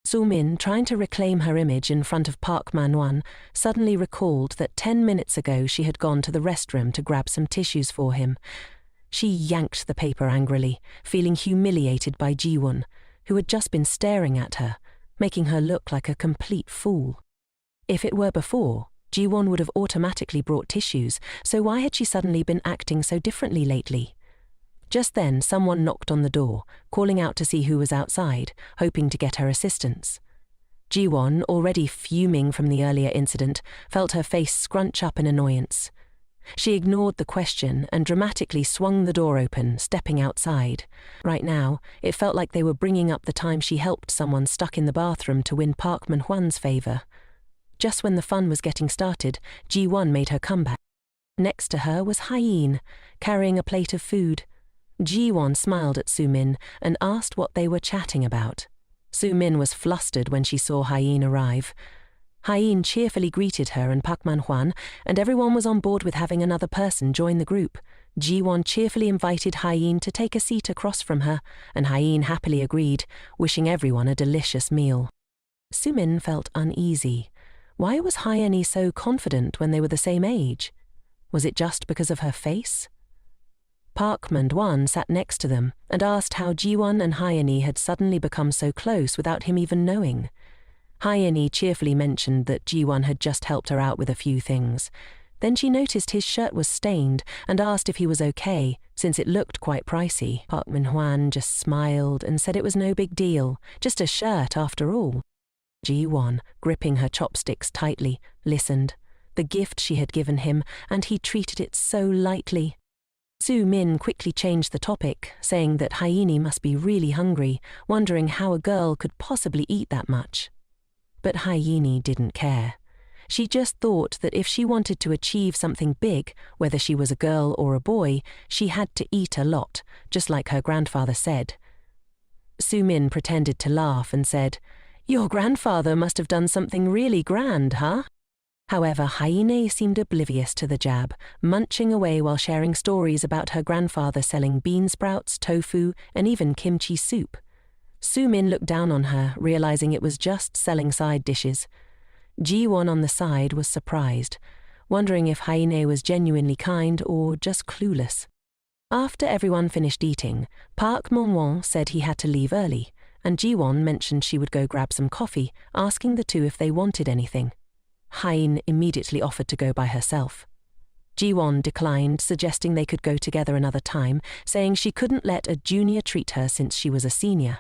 Soo-min, trying to reclaim her image in front of Park Man-won, suddenly recalled that 10 minutes ago she had gone to the restroom to grab some tissues for him. She yanked the paper angrily, feeling humiliated by Ji-won, who had just been staring at her, making her look like a complete fool. If it were before, Ji-won would have automatically brought tissues, so why had she suddenly been acting so differently lately? Just then, someone knocked on the door, calling out to see who was outside, hoping to get her assistance. Ji-won, already fuming from the earlier incident, felt her face scrunch up in annoyance. She ignored the question and dramatically swung the door open, stepping outside. Right now, it felt like they were bringing up the time she helped someone stuck in the bathroom to win Park Man-hwan's favor. Just when the fun was getting started, Ji-won made her comeback. Next to her was Hyeen, carrying a plate of food. Ji-won smiled at Soo-min and asked what they were chatting about. Soo-min was flustered when she saw Hyeen arrive. Hyeen cheerfully greeted her and Park Man-hwan, and everyone was on board with having another person join the group. Ji-won cheerfully invited Hyeen to take a seat across from her, and Hyeen happily agreed, wishing everyone a delicious meal. Soo-min felt uneasy. Why was Hyeen so confident when they were the same age? Was it just because of her face? Park Man-hwan sat next to them and asked how Ji-won and Hyeen had suddenly become so close without him even knowing. Hyeen cheerfully mentioned that Ji-won had just helped her out with a few things. Then she noticed his shirt was stained and asked if he was okay, since it looked quite pricey. Park Man-hwan just smiled and said it was no big deal, just a shirt after all. Ji-won, gripping her chopsticks tightly, listened. The gift she had given him, and he treated it so lightly. Soo-min quickly changed the topic, saying that Hyeen must be really hungry, wondering how a girl could possibly eat that much. But Hyeen didn't care. She just thought that if she wanted to achieve something big, whether she was a girl or a boy, she had to eat a lot, just like her grandfather said. Soo-min pretended to laugh and said, "Your grandfather must have done something really grand, huh?" However, Hyeen seemed oblivious to the jab, munching away while sharing stories about her grandfather selling bean sprouts, tofu, and even kimchi soup. Soo-min looked down on her, realizing it was just selling side dishes. Ji-won on the side was surprised, wondering if Hyeen was genuinely kind or just clueless. After everyone finished eating, Park Man-won said he had to leave early, and Ji-won mentioned she would go grab some coffee, asking the two if they wanted anything. Hyeen immediately offered to go by herself. Ji-won declined, suggesting they could go together another time, saying she couldn't let a junior treat her since she was a senior.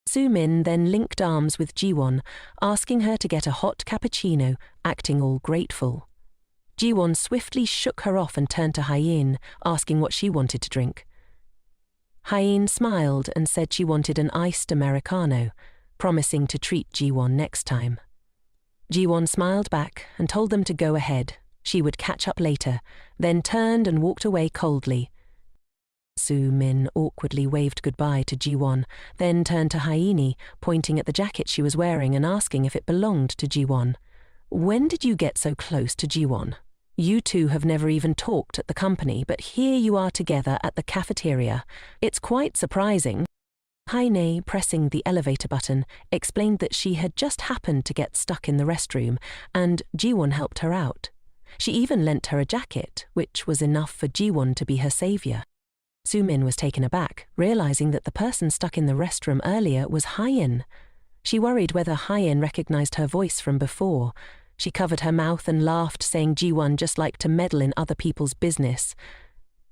Soo-min then linked arms with Ji-won, asking her to get a hot cappuccino, acting all grateful. Ji-won swiftly shook her off and turned to Hyeen, asking what she wanted to drink. Hyeen smiled and said she wanted an iced Americano, promising to treat Ji-won next time. Ji-won smiled back and told them to go ahead. She would catch up later, then turned and walked away coldly. Soo-min awkwardly waved goodbye to Ji-won, then turned to Hyeen, pointing at the jacket she was wearing and asking if it belonged to Ji-won. "When did you get so close to Ji-won? You two have never even talked at the company, but here you are together at the cafeteria. It's quite surprising." Hyeen, pressing the elevator button, explained that she had just happened to get stuck in the restroom, and Ji-won helped her out. She even lent her a jacket, which was enough for Ji-won to be her savior. Soo-min was taken aback, realizing that the person stuck in the restroom earlier was Hyeen. She worried whether Hyeen recognized her voice from before. She covered her mouth and laughed, saying Ji-won just liked to meddle in other people's business.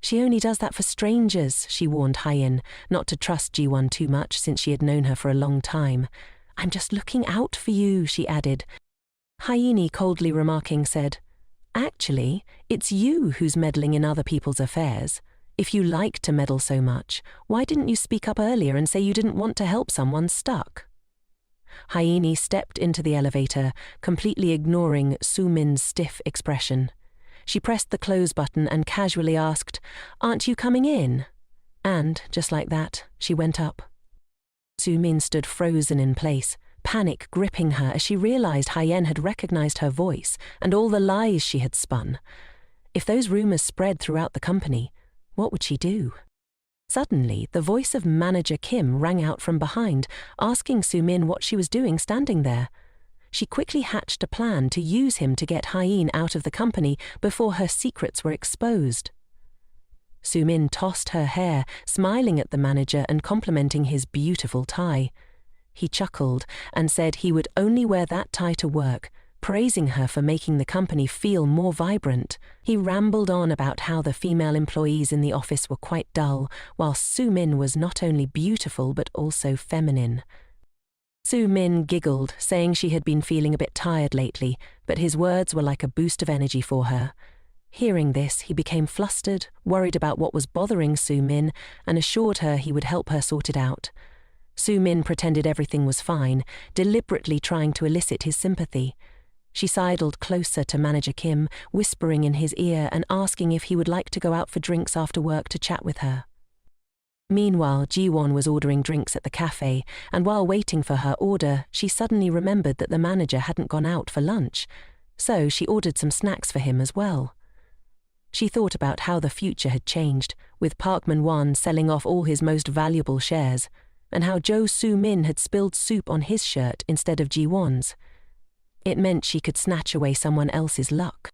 "She only does that for strangers," she warned Hyeen, not to trust Ji-won too much since she had known her for a long time. "I'm just looking out for you," she added. Hyeen, coldly remarking, said, "Actually, it's you who's meddling in other people's affairs. If you like to meddle so much, why didn't you speak up earlier and say you didn't want to help someone stuck?" Hyeen stepped into the elevator, completely ignoring Soo-min's stiff expression. She pressed the close button and casually asked, "Aren't you coming in?" And, just like that, she went up. Soo-min stood frozen in place, panic gripping her as she realized Hyeen had recognized her voice and all the lies she had spun. If those rumors spread throughout the company, what would she do? Suddenly, the voice of Manager Kim rang out from behind, asking Soo-min what she was doing standing there. She quickly hatched a plan to use him to get Hyeen out of the company before her secrets were exposed. Soo-min tossed her hair, smiling at the manager and complimenting his beautiful tie. He chuckled and said he would only wear that tie to work, praising her for making the company feel more vibrant. He rambled on about how the female employees in the office were quite dull, while Soo-min was not only beautiful but also feminine. Soo-min giggled, saying she had been feeling a bit tired lately, but his words were like a boost of energy for her. Hearing this, he became flustered, worried about what was bothering Soo-min, and assured her he would help her sort it out. Soo-min pretended everything was fine, deliberately trying to elicit his sympathy. She sidled closer to Manager Kim, whispering in his ear and asking if he would like to go out for drinks after work to chat with her. Meanwhile, Ji-won was ordering drinks at the cafe, and while waiting for her order, she suddenly remembered that the manager hadn't gone out for lunch, so she ordered some snacks for him as well. She thought about how the future had changed, with Park Man-won selling off all his most valuable shares, and how Jo Soo-min had spilled soup on his shirt instead of Ji-won's. It meant she could snatch away someone else's luck.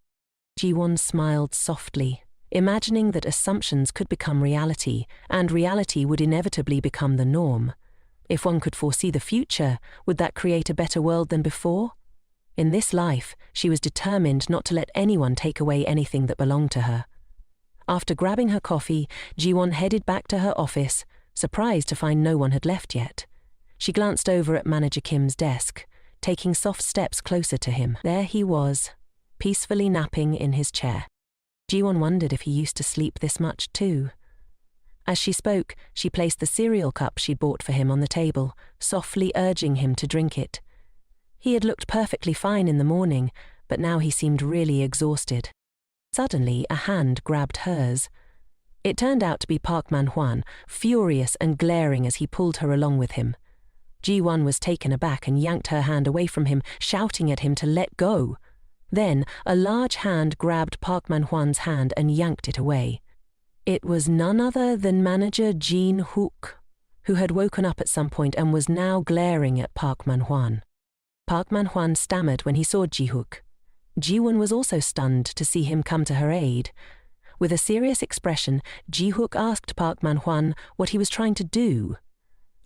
Ji-won smiled softly, imagining that assumptions could become reality, and reality would inevitably become the norm. If one could foresee the future, would that create a better world than before? In this life, she was determined not to let anyone take away anything that belonged to her. After grabbing her coffee, Ji-won headed back to her office, surprised to find no one had left yet. She glanced over at Manager Kim's desk, taking soft steps closer to him. There he was, peacefully napping in his chair. Ji-won wondered if he used to sleep this much too. As she spoke, she placed the cereal cup she'd bought for him on the table, softly urging him to drink it. He had looked perfectly fine in the morning, but now he seemed really exhausted. Suddenly, a hand grabbed hers. It turned out to be Park Man-hwan, furious and glaring as he pulled her along with him. Ji-won was taken aback and yanked her hand away from him, shouting at him to let go. Then, a large hand grabbed Park Man-hwan's hand and yanked it away. It was none other than manager Jin-hook, who had woken up at some point and was now glaring at Park Man-hwan. Park Man-hwan stammered when he saw Ji-hook. Ji-won was also stunned to see him come to her aid. With a serious expression, Ji-hook asked Park Man-hwan what he was trying to do.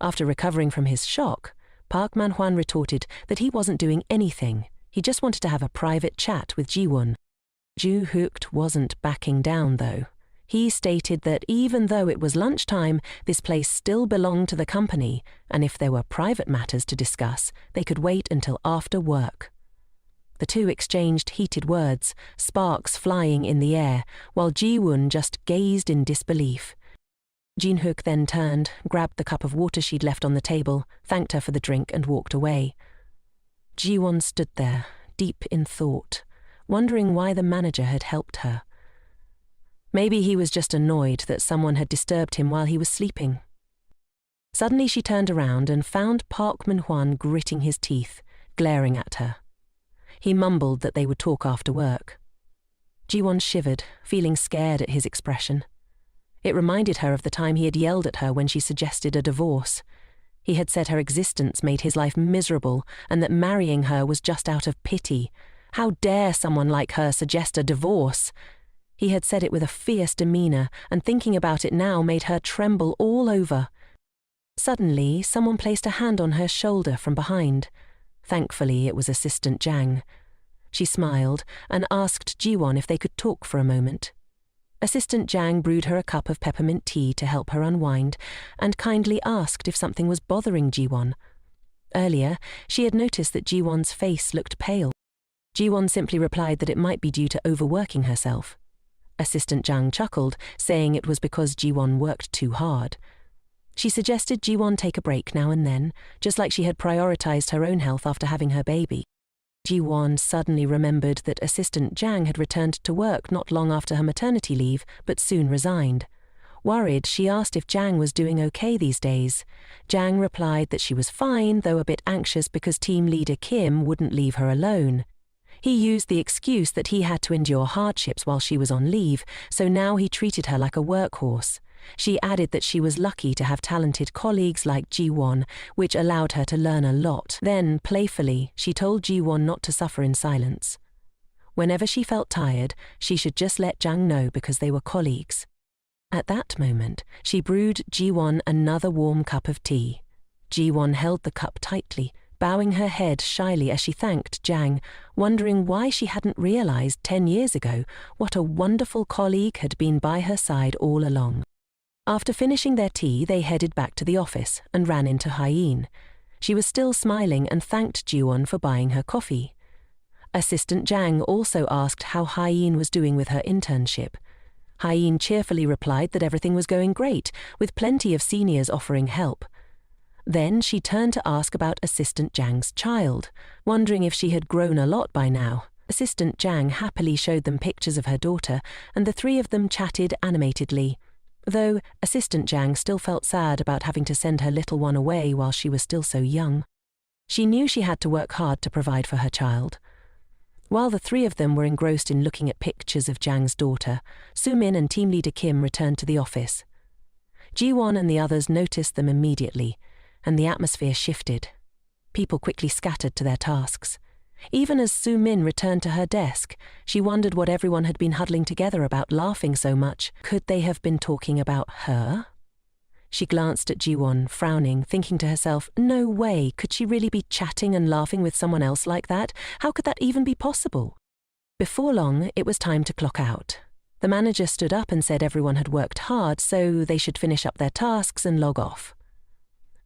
After recovering from his shock, Park Man-hwan retorted that he wasn't doing anything. He just wanted to have a private chat with Ji-won. Ji-hook wasn't backing down, though. He stated that even though it was lunchtime, this place still belonged to the company, and if there were private matters to discuss, they could wait until after work. The two exchanged heated words, sparks flying in the air, while Ji-won just gazed in disbelief. Jin-hook then turned, grabbed the cup of water she'd left on the table, thanked her for the drink and walked away. Ji-won stood there, deep in thought, wondering why the manager had helped her. Maybe he was just annoyed that someone had disturbed him while he was sleeping. Suddenly she turned around and found Park Man-hwan gritting his teeth, glaring at her. He mumbled that they would talk after work. Ji-won shivered, feeling scared at his expression. It reminded her of the time he had yelled at her when she suggested a divorce. He had said her existence made his life miserable and that marrying her was just out of pity. How dare someone like her suggest a divorce? He had said it with a fierce demeanor, and thinking about it now made her tremble all over. Suddenly, someone placed a hand on her shoulder from behind. Thankfully, it was Assistant Jang. She smiled and asked Ji-won if they could talk for a moment. Assistant Jang brewed her a cup of peppermint tea to help her unwind, and kindly asked if something was bothering Ji-won. Earlier, she had noticed that Ji-won's face looked pale. Ji-won simply replied that it might be due to overworking herself. Assistant Jang chuckled, saying it was because Ji-won worked too hard. She suggested Ji-won take a break now and then, just like she had prioritized her own health after having her baby. Ji-won suddenly remembered that Assistant Jang had returned to work not long after her maternity leave, but soon resigned. Worried, she asked if Jang was doing okay these days. Jang replied that she was fine, though a bit anxious because team leader Kim wouldn't leave her alone. He used the excuse that he had to endure hardships while she was on leave, so now he treated her like a workhorse. She added that she was lucky to have talented colleagues like Ji-won, which allowed her to learn a lot. Then, playfully, she told Ji-won not to suffer in silence. Whenever she felt tired, she should just let Jang know because they were colleagues. At that moment, she brewed Ji-won another warm cup of tea. Ji-won held the cup tightly, bowing her head shyly as she thanked Jang, wondering why she hadn't realized 10 years ago what a wonderful colleague had been by her side all along. After finishing their tea, they headed back to the office and ran into Hyeen. She was still smiling and thanked Ji-won for buying her coffee. Assistant Jang also asked how Hyeen was doing with her internship. Hyeen cheerfully replied that everything was going great, with plenty of seniors offering help. Then she turned to ask about Assistant Jang's child, wondering if she had grown a lot by now. Assistant Jang happily showed them pictures of her daughter, and the three of them chatted animatedly, though Assistant Jang still felt sad about having to send her little one away while she was still so young. She knew she had to work hard to provide for her child. While the three of them were engrossed in looking at pictures of Jang's daughter, Soo-min and team leader Kim returned to the office. Ji-won and the others noticed them immediately, and the atmosphere shifted. People quickly scattered to their tasks. Even as Soo-min returned to her desk, she wondered what everyone had been huddling together about, laughing so much. Could they have been talking about her? She glanced at Ji-won, frowning, thinking to herself, no way, could she really be chatting and laughing with someone else like that? How could that even be possible? Before long, it was time to clock out. The manager stood up and said everyone had worked hard, so they should finish up their tasks and log off.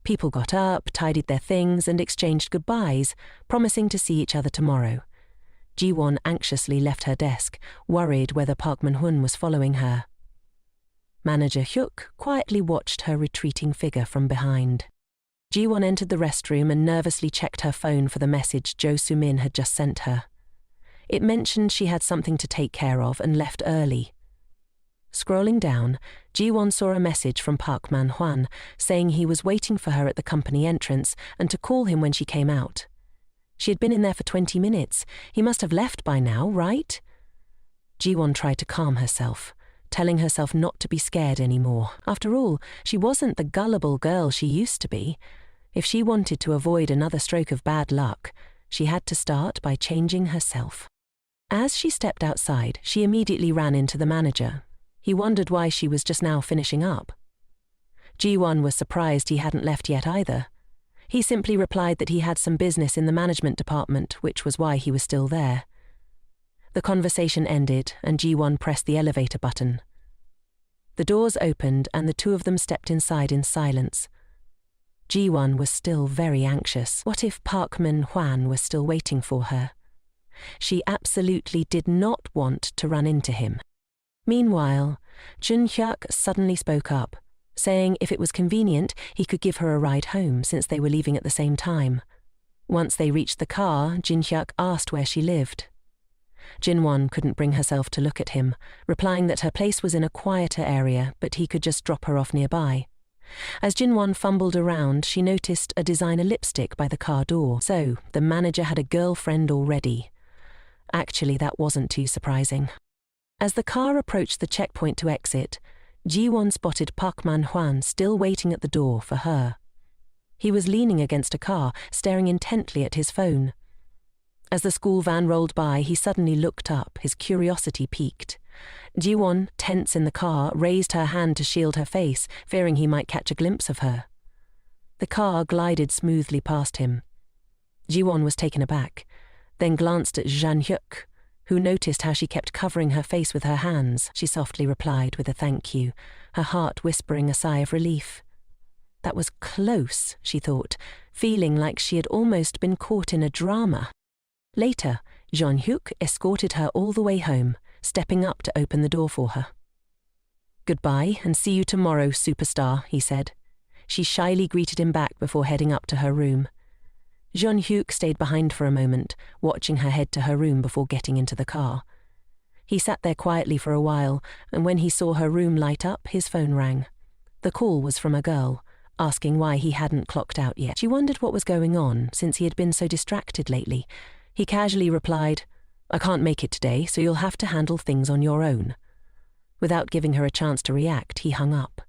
People got up, tidied their things, and exchanged goodbyes, promising to see each other tomorrow. Ji-won anxiously left her desk, worried whether Park Min-hun was following her. Manager Hyuk quietly watched her retreating figure from behind. Ji-won entered the restroom and nervously checked her phone for the message Jo Soo-min had just sent her. It mentioned she had something to take care of and left early. Scrolling down, Ji-won saw a message from Park Man-hwan saying he was waiting for her at the company entrance and to call him when she came out. She had been in there for 20 minutes. He must have left by now, right? Ji-won tried to calm herself, telling herself not to be scared anymore. After all, she wasn't the gullible girl she used to be. If she wanted to avoid another stroke of bad luck, she had to start by changing herself. As she stepped outside, she immediately ran into the manager. He wondered why she was just now finishing up. Ji-won was surprised he hadn't left yet either. He simply replied that he had some business in the management department, which was why he was still there. The conversation ended, and Ji-won pressed the elevator button. The doors opened, and the two of them stepped inside in silence. Ji-won was still very anxious. What if Park Min-hwan was still waiting for her? She absolutely did not want to run into him. Meanwhile, Jun-hyuk suddenly spoke up, saying if it was convenient, he could give her a ride home since they were leaving at the same time. Once they reached the car, Jin-hyuk asked where she lived. Jin-won couldn't bring herself to look at him, replying that her place was in a quieter area, but he could just drop her off nearby. As Jin-won fumbled around, she noticed a designer lipstick by the car door. So, the manager had a girlfriend already. Actually, that wasn't too surprising. As the car approached the checkpoint to exit, Ji-won spotted Park Man-hwan still waiting at the door for her. He was leaning against a car, staring intently at his phone. As the school van rolled by, he suddenly looked up, his curiosity piqued. Ji-won, tense in the car, raised her hand to shield her face, fearing he might catch a glimpse of her. The car glided smoothly past him. Ji-won was taken aback, then glanced at Jun-hyuk, who noticed how she kept covering her face with her hands. She softly replied with a thank you, her heart whispering a sigh of relief. That was close, she thought, feeling like she had almost been caught in a drama. Later, Jun-hyuk escorted her all the way home, stepping up to open the door for her. Goodbye and see you tomorrow, superstar, he said. She shyly greeted him back before heading up to her room. Jun-hyuk stayed behind for a moment, watching her head to her room before getting into the car. He sat there quietly for a while, and when he saw her room light up, his phone rang. The call was from a girl, asking why he hadn't clocked out yet. She wondered what was going on, since he had been so distracted lately. He casually replied, "I can't make it today, so you'll have to handle things on your own." Without giving her a chance to react, he hung up.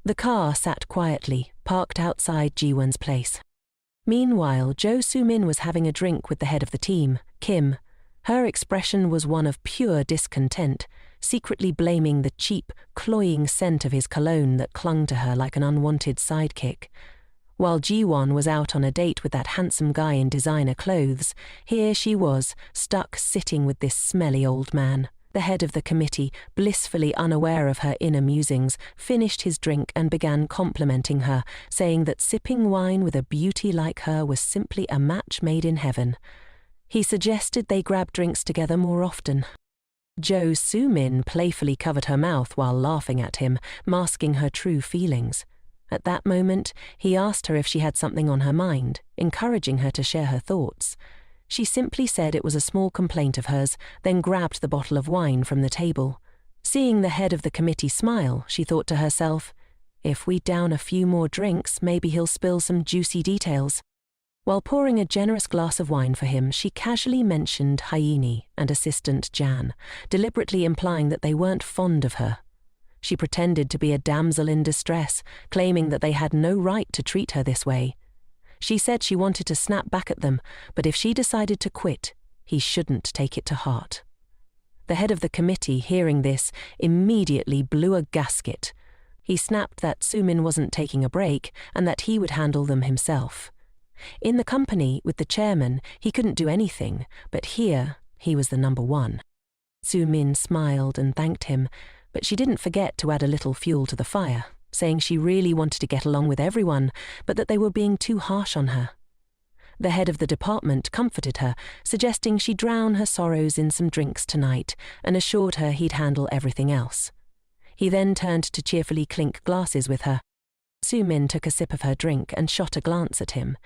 The car sat quietly, parked outside Ji-won's place. Meanwhile, Jo Soo-min was having a drink with the head of the team, Kim. Her expression was one of pure discontent, secretly blaming the cheap, cloying scent of his cologne that clung to her like an unwanted sidekick. While Ji-won was out on a date with that handsome guy in designer clothes, here she was, stuck sitting with this smelly old man. The head of the committee, blissfully unaware of her inner musings, finished his drink and began complimenting her, saying that sipping wine with a beauty like her was simply a match made in heaven. He suggested they grab drinks together more often. Jo Soo-min playfully covered her mouth while laughing at him, masking her true feelings. At that moment, he asked her if she had something on her mind, encouraging her to share her thoughts. She simply said it was a small complaint of hers, then grabbed the bottle of wine from the table. Seeing the head of the committee smile, she thought to herself, if we down a few more drinks, maybe he'll spill some juicy details. While pouring a generous glass of wine for him, she casually mentioned Hyeni and assistant Jan, deliberately implying that they weren't fond of her. She pretended to be a damsel in distress, claiming that they had no right to treat her this way. She said she wanted to snap back at them, but if she decided to quit, he shouldn't take it to heart. The head of the committee, hearing this, immediately blew a gasket. He snapped that Soo-min wasn't taking a break and that he would handle them himself. In the company, with the chairman, he couldn't do anything, but here, he was the number one. Soo-min smiled and thanked him, but she didn't forget to add a little fuel to the fire, saying she really wanted to get along with everyone, but that they were being too harsh on her. The head of the department comforted her, suggesting she drown her sorrows in some drinks tonight, and assured her he'd handle everything else. He then turned to cheerfully clink glasses with her. Soo-min took a sip of her drink and shot a glance at him.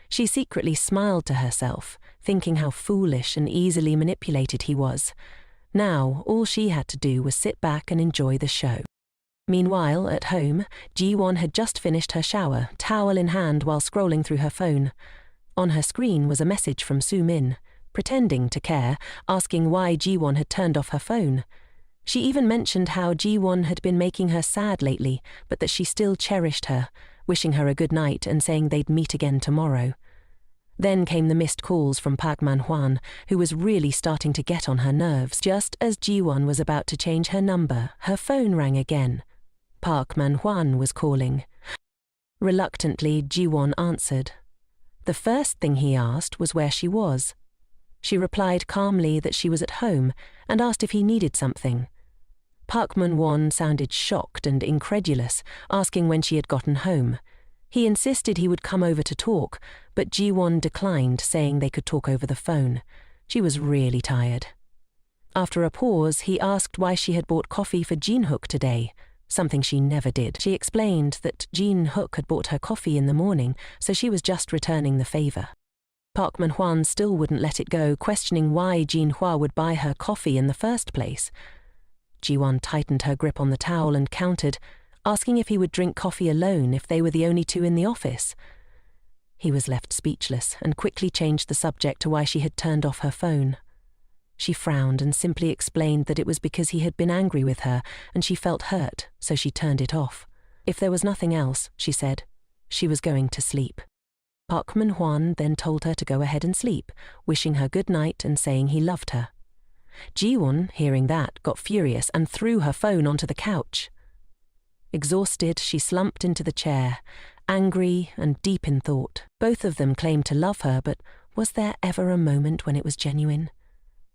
She secretly smiled to herself, thinking how foolish and easily manipulated he was. Now, all she had to do was sit back and enjoy the show. Meanwhile, at home, Ji-won had just finished her shower, towel in hand while scrolling through her phone. On her screen was a message from Soo-min, pretending to care, asking why Ji-won had turned off her phone. She even mentioned how Ji-won had been making her sad lately, but that she still cherished her, wishing her a good night and saying they'd meet again tomorrow. Then came the missed calls from Park Man-hwan, who was really starting to get on her nerves. Just as Ji-won was about to change her number, her phone rang again. Park Man-hwan was calling. Reluctantly, Ji-won answered. The first thing he asked was where she was. She replied calmly that she was at home and asked if he needed something. Park Man-hwan sounded shocked and incredulous, asking when she had gotten home. He insisted he would come over to talk, but Ji-won declined, saying they could talk over the phone. She was really tired. After a pause, he asked why she had bought coffee for Jin-hook today, something she never did. She explained that Jin-hook had bought her coffee in the morning, so she was just returning the favor. Park Man-hwan still wouldn't let it go, questioning why Jin-hwa would buy her coffee in the first place. Ji-won tightened her grip on the towel and countered, asking if he would drink coffee alone if they were the only two in the office. He was left speechless and quickly changed the subject to why she had turned off her phone. She frowned and simply explained that it was because he had been angry with her and she felt hurt, so she turned it off. If there was nothing else, she said, she was going to sleep. Park Man-hwan then told her to go ahead and sleep, wishing her good night and saying he loved her. Ji-won, hearing that, got furious and threw her phone onto the couch. Exhausted, she slumped into the chair, angry and deep in thought. Both of them claimed to love her, but was there ever a moment when it was genuine?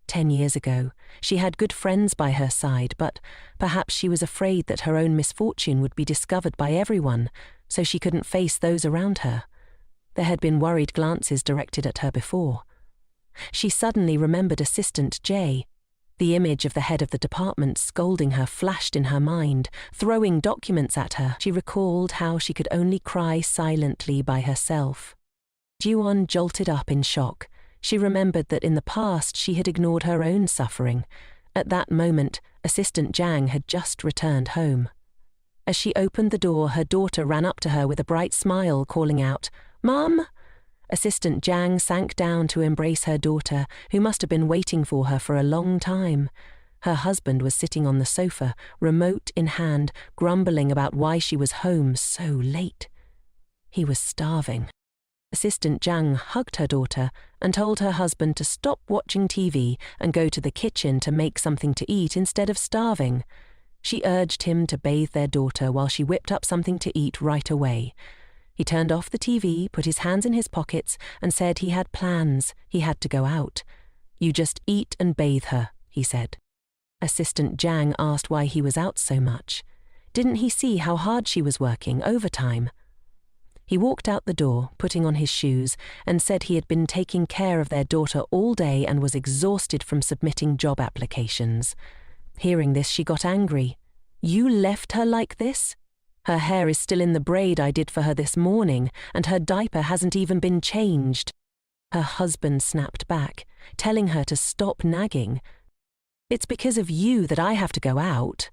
10 years ago, she had good friends by her side, but perhaps she was afraid that her own misfortune would be discovered by everyone, so she couldn't face those around her. There had been worried glances directed at her before. She suddenly remembered Assistant J. The image of the head of the department scolding her flashed in her mind, throwing documents at her. She recalled how she could only cry silently by herself. Ji-won jolted up in shock. She remembered that in the past she had ignored her own suffering. At that moment, Assistant Jang had just returned home. As she opened the door, her daughter ran up to her with a bright smile, calling out, "Mum!" Assistant Jang sank down to embrace her daughter, who must have been waiting for her for a long time. Her husband was sitting on the sofa, remote in hand, grumbling about why she was home so late. He was starving. Assistant Jang hugged her daughter and told her husband to stop watching TV and go to the kitchen to make something to eat instead of starving. She urged him to bathe their daughter while she whipped up something to eat right away. He turned off the TV, put his hands in his pockets, and said he had plans. He had to go out. "You just eat and bathe her," he said. Assistant Jang asked why he was out so much. Didn't he see how hard she was working overtime? He walked out the door, putting on his shoes, and said he had been taking care of their daughter all day and was exhausted from submitting job applications. Hearing this, she got angry. "You left her like this? Her hair is still in the braid I did for her this morning, and her diaper hasn't even been changed." Her husband snapped back, telling her to stop nagging. "It's because of you that I have to go out."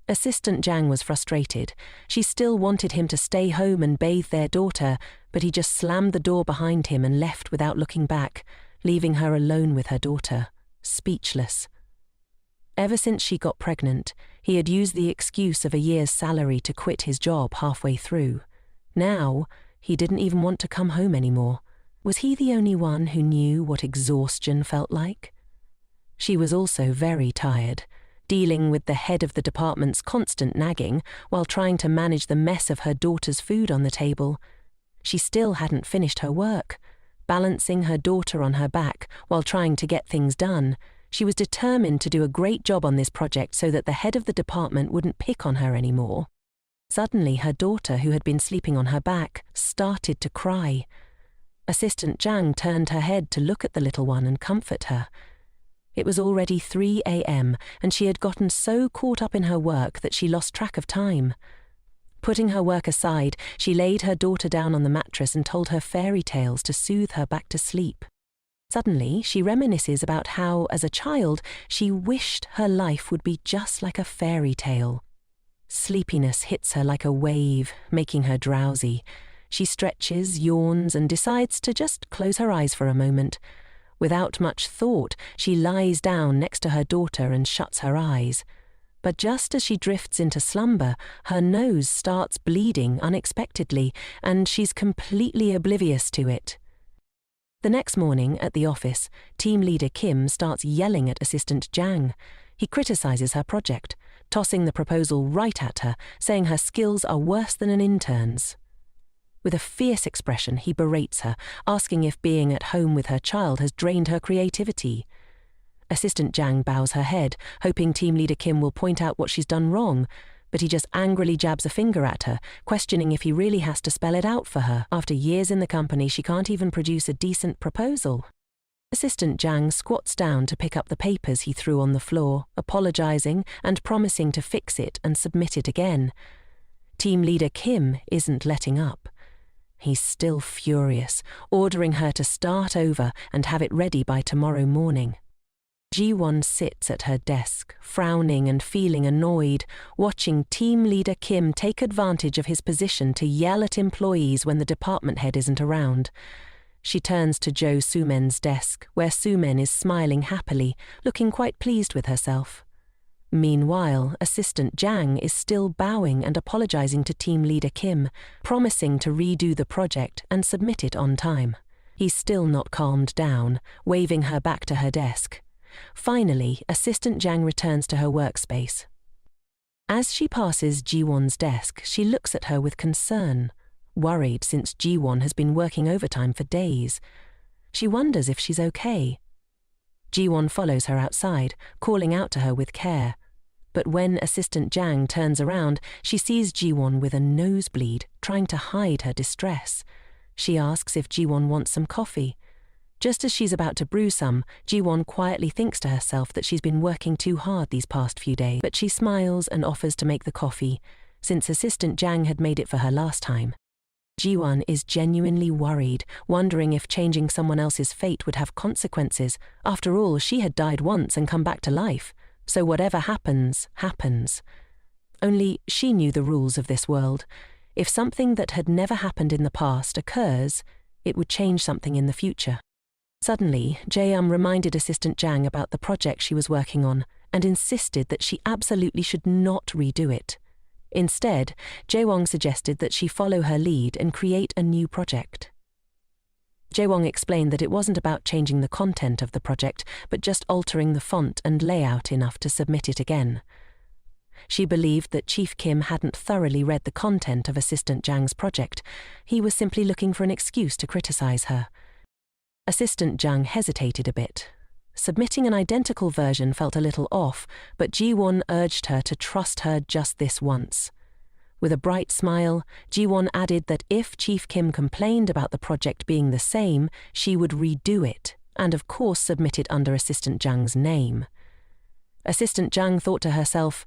Assistant Jang was frustrated. She still wanted him to stay home and bathe their daughter, but he just slammed the door behind him and left without looking back, leaving her alone with her daughter, speechless. Ever since she got pregnant, he had used the excuse of a year's salary to quit his job halfway through. Now, he didn't even want to come home anymore. Was he the only one who knew what exhaustion felt like? She was also very tired, dealing with the head of the department's constant nagging while trying to manage the mess of her daughter's food on the table. She still hadn't finished her work. Balancing her daughter on her back while trying to get things done, she was determined to do a great job on this project so that the head of the department wouldn't pick on her anymore. Suddenly, her daughter, who had been sleeping on her back, started to cry. Assistant Jang turned her head to look at the little one and comfort her. It was already 3 a.m., and she had gotten so caught up in her work that she lost track of time. Putting her work aside, she laid her daughter down on the mattress and told her fairy tales to soothe her back to sleep. Suddenly, she reminisces about how, as a child, she wished her life would be just like a fairy tale. Sleepiness hits her like a wave, making her drowsy. She stretches, yawns, and decides to just close her eyes for a moment. Without much thought, she lies down next to her daughter and shuts her eyes. But just as she drifts into slumber, her nose starts bleeding unexpectedly, and she's completely oblivious to it. The next morning, at the office, team leader Kim starts yelling at Assistant Jang. He criticizes her project, tossing the proposal right at her, saying her skills are worse than an intern's. With a fierce expression, he berates her, asking if being at home with her child has drained her creativity. Assistant Jang bows her head, hoping team leader Kim will point out what she's done wrong, but he just angrily jabs a finger at her, questioning if he really has to spell it out for her. After years in the company, she can't even produce a decent proposal. Assistant Jang squats down to pick up the papers he threw on the floor, apologizing and promising to fix it and submit it again. Team leader Kim isn't letting up. He's still furious, ordering her to start over and have it ready by tomorrow morning. Ji-won sits at her desk, frowning and feeling annoyed, watching team leader Kim take advantage of his position to yell at employees when the department head isn't around. She turns to Jo Sumen's desk, where Sumen is smiling happily, looking quite pleased with herself. Meanwhile, Assistant Jang is still bowing and apologizing to team leader Kim, promising to redo the project and submit it on time. He's still not calmed down, waving her back to her desk. Finally, Assistant Jang returns to her workspace. As she passes Ji-won's desk, she looks at her with concern, worried since Ji-won has been working overtime for days. She wonders if she's okay. Ji-won follows her outside, calling out to her with care. But when Assistant Jang turns around, she sees Ji-won with a nosebleed, trying to hide her distress. She asks if Ji-won wants some coffee. Just as she's about to brew some, Ji-won quietly thinks to herself that she's been working too hard these past few days, but she smiles and offers to make the coffee, since Assistant Jang had made it for her last time. Ji-won is genuinely worried, wondering if changing someone else's fate would have consequences. After all, she had died once and come back to life, so whatever happens, happens. Only she knew the rules of this world. If something that had never happened in the past occurs, it would change something in the future. Suddenly, Jae-um reminded Assistant Jang about the project she was working on, and insisted that she absolutely should not redo it. Instead, Jae-won suggested that she follow her lead and create a new project. Jae-won explained that it wasn't about changing the content of the project, but just altering the font and layout enough to submit it again. She believed that Chief Kim hadn't thoroughly read the content of Assistant Jang's project. He was simply looking for an excuse to criticize her. Assistant Jang hesitated a bit. Submitting an identical version felt a little off, but Ji-won urged her to trust her just this once. With a bright smile, Ji-won added that if Chief Kim complained about the project being the same, she would redo it, and of course submit it under Assistant Jang's name. Assistant Jang thought to herself,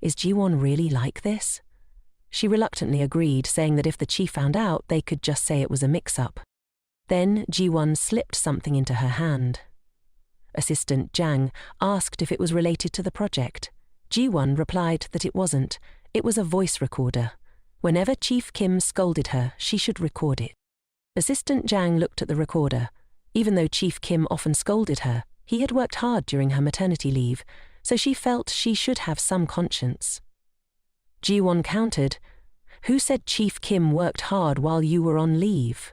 "Is Ji-won really like this?" She reluctantly agreed, saying that if the chief found out, they could just say it was a mix-up. Then Ji-won slipped something into her hand. Assistant Jang asked if it was related to the project. Ji-won replied that it wasn't. It was a voice recorder. Whenever Chief Kim scolded her, she should record it. Assistant Jang looked at the recorder. Even though Chief Kim often scolded her, he had worked hard during her maternity leave, so she felt she should have some conscience. Ji-won countered, "Who said Chief Kim worked hard while you were on leave?"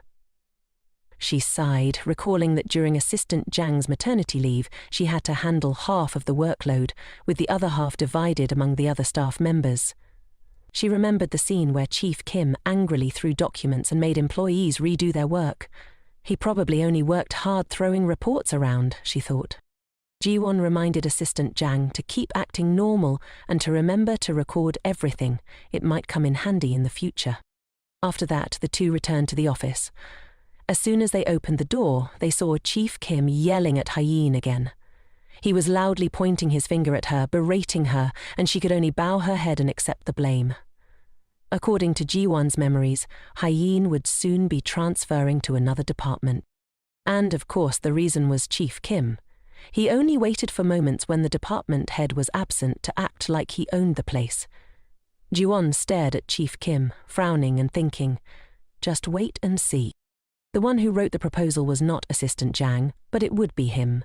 She sighed, recalling that during Assistant Jang's maternity leave, she had to handle half of the workload, with the other half divided among the other staff members. She remembered the scene where Chief Kim angrily threw documents and made employees redo their work. He probably only worked hard throwing reports around, she thought. Ji-won reminded Assistant Jang to keep acting normal and to remember to record everything. It might come in handy in the future. After that, the two returned to the office. As soon as they opened the door, they saw Chief Kim yelling at Hye-in again. He was loudly pointing his finger at her, berating her, and she could only bow her head and accept the blame. According to Ji-won's memories, Hye-in would soon be transferring to another department. And, of course, the reason was Chief Kim. He only waited for moments when the department head was absent to act like he owned the place. Ji-won stared at Chief Kim, frowning and thinking, "Just wait and see." The one who wrote the proposal was not Assistant Jang, but it would be him.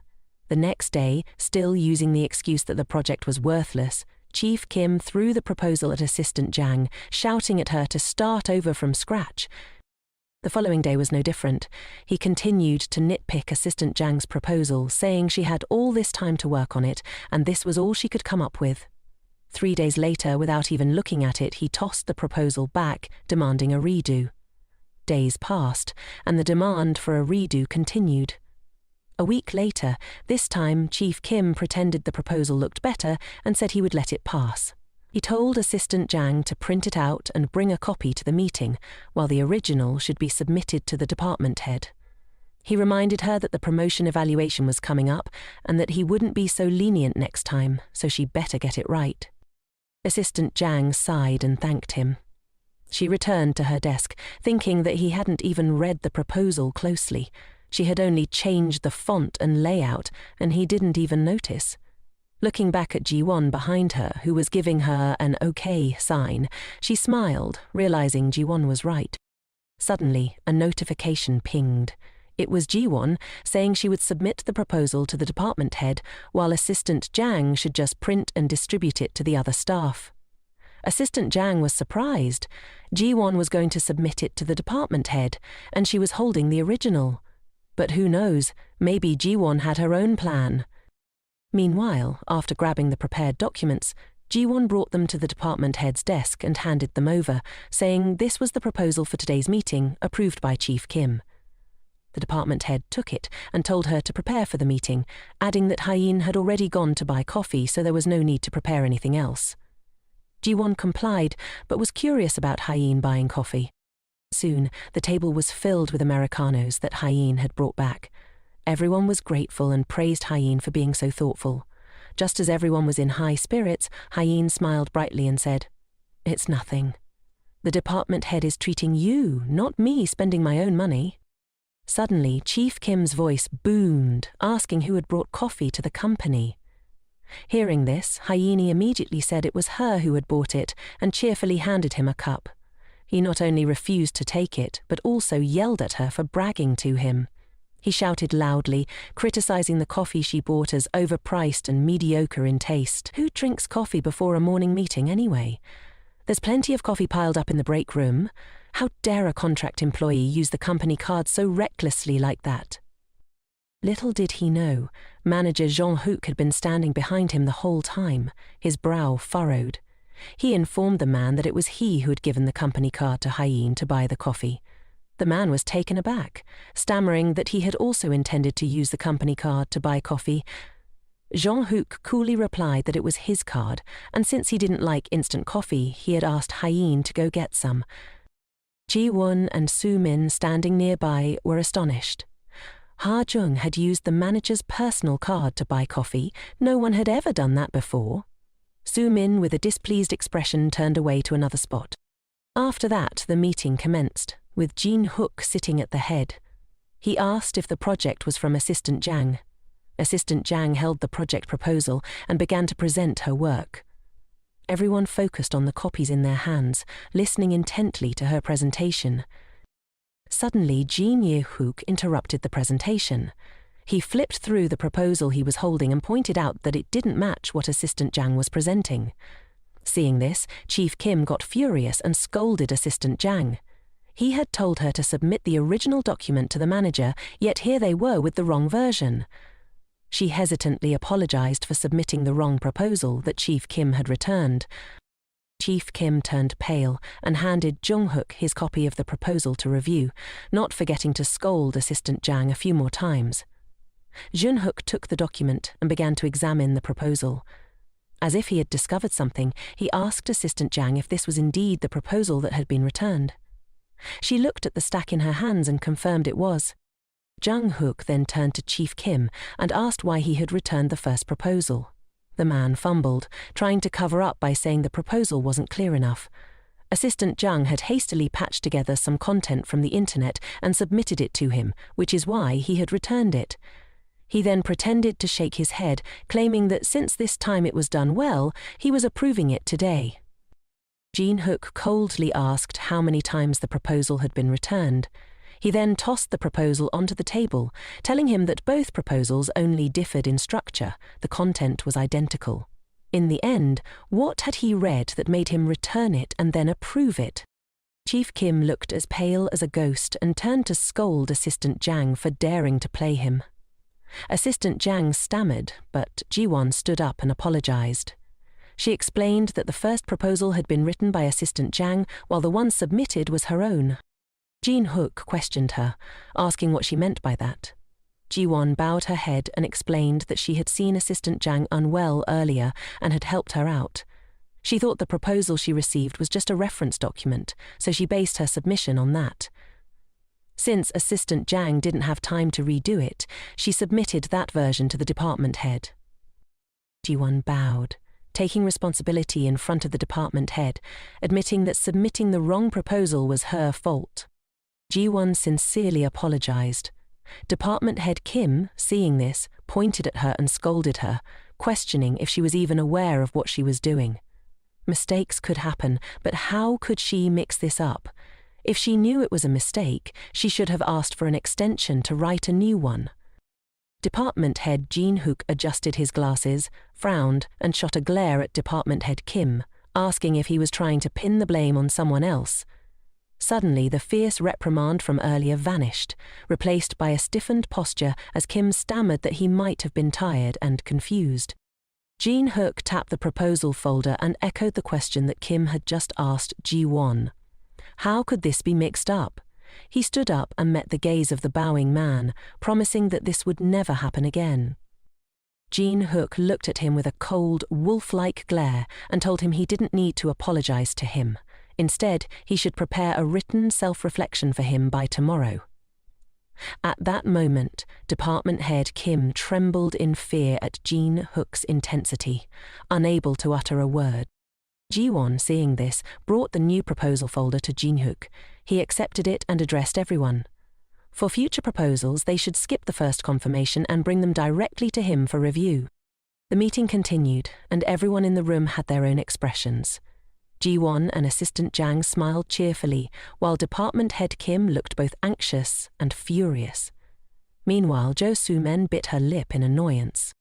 The next day, still using the excuse that the project was worthless, Chief Kim threw the proposal at Assistant Jang, shouting at her to start over from scratch. The following day was no different. He continued to nitpick Assistant Jang's proposal, saying she had all this time to work on it, and this was all she could come up with. 3 days later, without even looking at it, he tossed the proposal back, demanding a redo. Days passed, and the demand for a redo continued. A week later, this time Chief Kim pretended the proposal looked better and said he would let it pass. He told Assistant Jang to print it out and bring a copy to the meeting, while the original should be submitted to the department head. He reminded her that the promotion evaluation was coming up and that he wouldn't be so lenient next time, so she better get it right. Assistant Jang sighed and thanked him. She returned to her desk, thinking that he hadn't even read the proposal closely. She had only changed the font and layout, and he didn't even notice. Looking back at Ji-won behind her, who was giving her an okay sign, she smiled, realizing Ji-won was right. Suddenly, a notification pinged. It was Ji-won saying she would submit the proposal to the department head, while Assistant Jang should just print and distribute it to the other staff. Assistant Jang was surprised. Ji-won was going to submit it to the department head, and she was holding the original. But who knows, maybe Ji-won had her own plan. Meanwhile, after grabbing the prepared documents, Ji-won brought them to the department head's desk and handed them over, saying this was the proposal for today's meeting, approved by Chief Kim. The department head took it and told her to prepare for the meeting, adding that Hye-in had already gone to buy coffee, so there was no need to prepare anything else. Ji-won complied, but was curious about Hye-in buying coffee. Soon, the table was filled with Americanos that Hye-in had brought back. Everyone was grateful and praised Hye-in for being so thoughtful. Just as everyone was in high spirits, Hye-in smiled brightly and said, "It's nothing. The department head is treating you, not me spending my own money." Suddenly, Chief Kim's voice boomed, asking who had brought coffee to the company. Hearing this, Hye-in immediately said it was her who had bought it and cheerfully handed him a cup. He not only refused to take it, but also yelled at her for bragging to him. He shouted loudly, criticizing the coffee she bought as overpriced and mediocre in taste. Who drinks coffee before a morning meeting anyway? There's plenty of coffee piled up in the break room. How dare a contract employee use the company card so recklessly like that? Little did he know, manager Jean-Hook had been standing behind him the whole time, his brow furrowed. He informed the man that it was he who had given the company card to Hyene to buy the coffee. The man was taken aback, stammering that he had also intended to use the company card to buy coffee. Jean-Hook coolly replied that it was his card, and since he didn't like instant coffee, he had asked Hyene to go get some. Ji-won and Soo-min, standing nearby, were astonished. Ha-jung had used the manager's personal card to buy coffee. No one had ever done that before. Soo-min, with a displeased expression, turned away to another spot. After that, the meeting commenced, with Jin-hook sitting at the head. He asked if the project was from Assistant Jang. Assistant Jang held the project proposal and began to present her work. Everyone focused on the copies in their hands, listening intently to her presentation. Suddenly, Jin Ye-hook interrupted the presentation. He flipped through the proposal he was holding and pointed out that it didn't match what Assistant Jang was presenting. Seeing this, Chief Kim got furious and scolded Assistant Jang. He had told her to submit the original document to the manager, yet here they were with the wrong version. She hesitantly apologized for submitting the wrong proposal that Chief Kim had returned. Chief Kim turned pale and handed Jung-hook his copy of the proposal to review, not forgetting to scold Assistant Jang a few more times. Jun-hook took the document and began to examine the proposal. As if he had discovered something, he asked Assistant Jang if this was indeed the proposal that had been returned. She looked at the stack in her hands and confirmed it was. Jung-hook then turned to Chief Kim and asked why he had returned the first proposal. The man fumbled, trying to cover up by saying the proposal wasn't clear enough. Assistant Jung had hastily patched together some content from the internet and submitted it to him, which is why he had returned it. He then pretended to shake his head, claiming that since this time it was done well, he was approving it today. Jin-hook coldly asked how many times the proposal had been returned. He then tossed the proposal onto the table, telling him that both proposals only differed in structure. The content was identical. In the end, what had he read that made him return it and then approve it? Chief Kim looked as pale as a ghost and turned to scold Assistant Jang for daring to play him. Assistant Jang stammered, but Ji-won stood up and apologized. She explained that the first proposal had been written by Assistant Jang, while the one submitted was her own. Jin-hook questioned her, asking what she meant by that. Ji-won bowed her head and explained that she had seen Assistant Jang unwell earlier and had helped her out. She thought the proposal she received was just a reference document, so she based her submission on that. Since Assistant Jang didn't have time to redo it, she submitted that version to the department head. Ji-won bowed, taking responsibility in front of the department head, admitting that submitting the wrong proposal was her fault. Ji-won sincerely apologized. Department head Kim, seeing this, pointed at her and scolded her, questioning if she was even aware of what she was doing. Mistakes could happen, but how could she mix this up? If she knew it was a mistake, she should have asked for an extension to write a new one. Department head Jin-hook adjusted his glasses, frowned, and shot a glare at department head Kim, asking if he was trying to pin the blame on someone else. Suddenly, the fierce reprimand from earlier vanished, replaced by a stiffened posture as Kim stammered that he might have been tired and confused. Jin-hook tapped the proposal folder and echoed the question that Kim had just asked Ji-won. How could this be mixed up? He stood up and met the gaze of the bowing man, promising that this would never happen again. Jin-hook looked at him with a cold, wolf-like glare and told him he didn't need to apologize to him. Instead, he should prepare a written self-reflection for him by tomorrow. At that moment, department head Kim trembled in fear at Jin-hook's intensity, unable to utter a word. Ji-won, seeing this, brought the new proposal folder to Jin-hook. He accepted it and addressed everyone. For future proposals, they should skip the first confirmation and bring them directly to him for review. The meeting continued, and everyone in the room had their own expressions. Ji-won and Assistant Jang smiled cheerfully, while Department Head Kim looked both anxious and furious. Meanwhile, Jo Soo-men bit her lip in annoyance.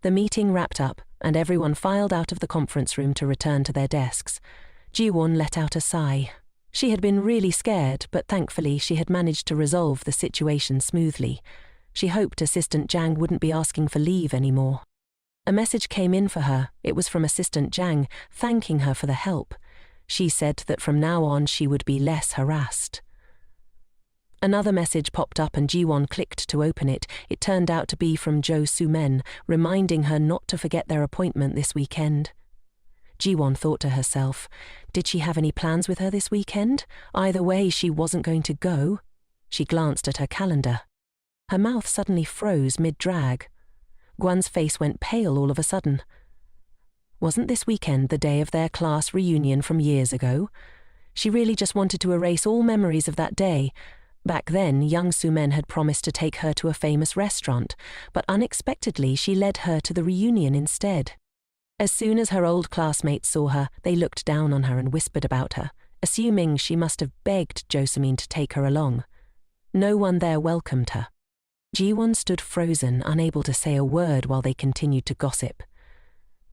The meeting wrapped up, and everyone filed out of the conference room to return to their desks. Ji-won let out a sigh. She had been really scared, but thankfully she had managed to resolve the situation smoothly. She hoped Assistant Jang wouldn't be asking for leave anymore. A message came in for her. It was from Assistant Jang, thanking her for the help. She said that from now on she would be less harassed. Another message popped up and Ji-won clicked to open it. It turned out to be from Jo Soo-men, reminding her not to forget their appointment this weekend. Ji-won thought to herself, did she have any plans with her this weekend? Either way, she wasn't going to go. She glanced at her calendar. Her mouth suddenly froze mid-drag. Gwan's face went pale all of a sudden. Wasn't this weekend the day of their class reunion from years ago? She really just wanted to erase all memories of that day. Back then, young Soo-men had promised to take her to a famous restaurant, but unexpectedly she led her to the reunion instead. As soon as her old classmates saw her, they looked down on her and whispered about her, assuming she must have begged Jo Soo-min to take her along. No one there welcomed her. Ji-won stood frozen, unable to say a word while they continued to gossip.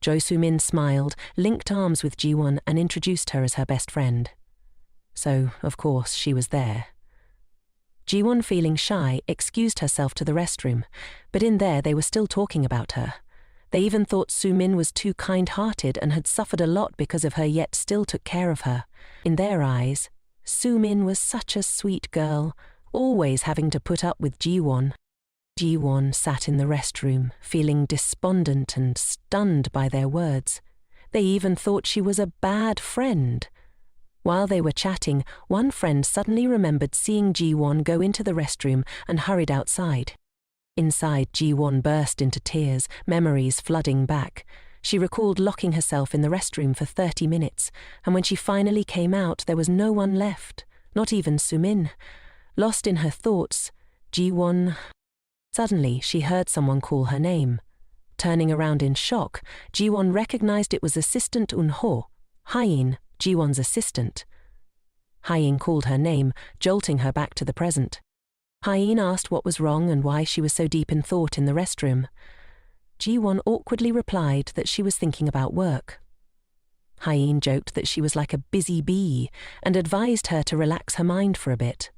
Jo Soo-min smiled, linked arms with Ji-won and introduced her as her best friend. So, of course, she was there. Ji-won, feeling shy, excused herself to the restroom, but in there they were still talking about her. They even thought Soo-min was too kind-hearted and had suffered a lot because of her, yet still took care of her. In their eyes, Soo-min was such a sweet girl, always having to put up with Ji-won. Ji-won sat in the restroom, feeling despondent and stunned by their words. They even thought she was a bad friend. While they were chatting, one friend suddenly remembered seeing Ji-won go into the restroom and hurried outside. Inside, Ji-won burst into tears, memories flooding back. She recalled locking herself in the restroom for 30 minutes, and when she finally came out, there was no one left, not even Soo-min. Lost in her thoughts, Ji-won... Suddenly, she heard someone call her name. Turning around in shock, Ji-won recognized it was Assistant Un-ho, Hae-in, Ji-won's assistant. Hae-in called her name, jolting her back to the present. Hae-in asked what was wrong and why she was so deep in thought in the restroom. Ji-won awkwardly replied that she was thinking about work. Hae-in joked that she was like a busy bee and advised her to relax her mind for a bit.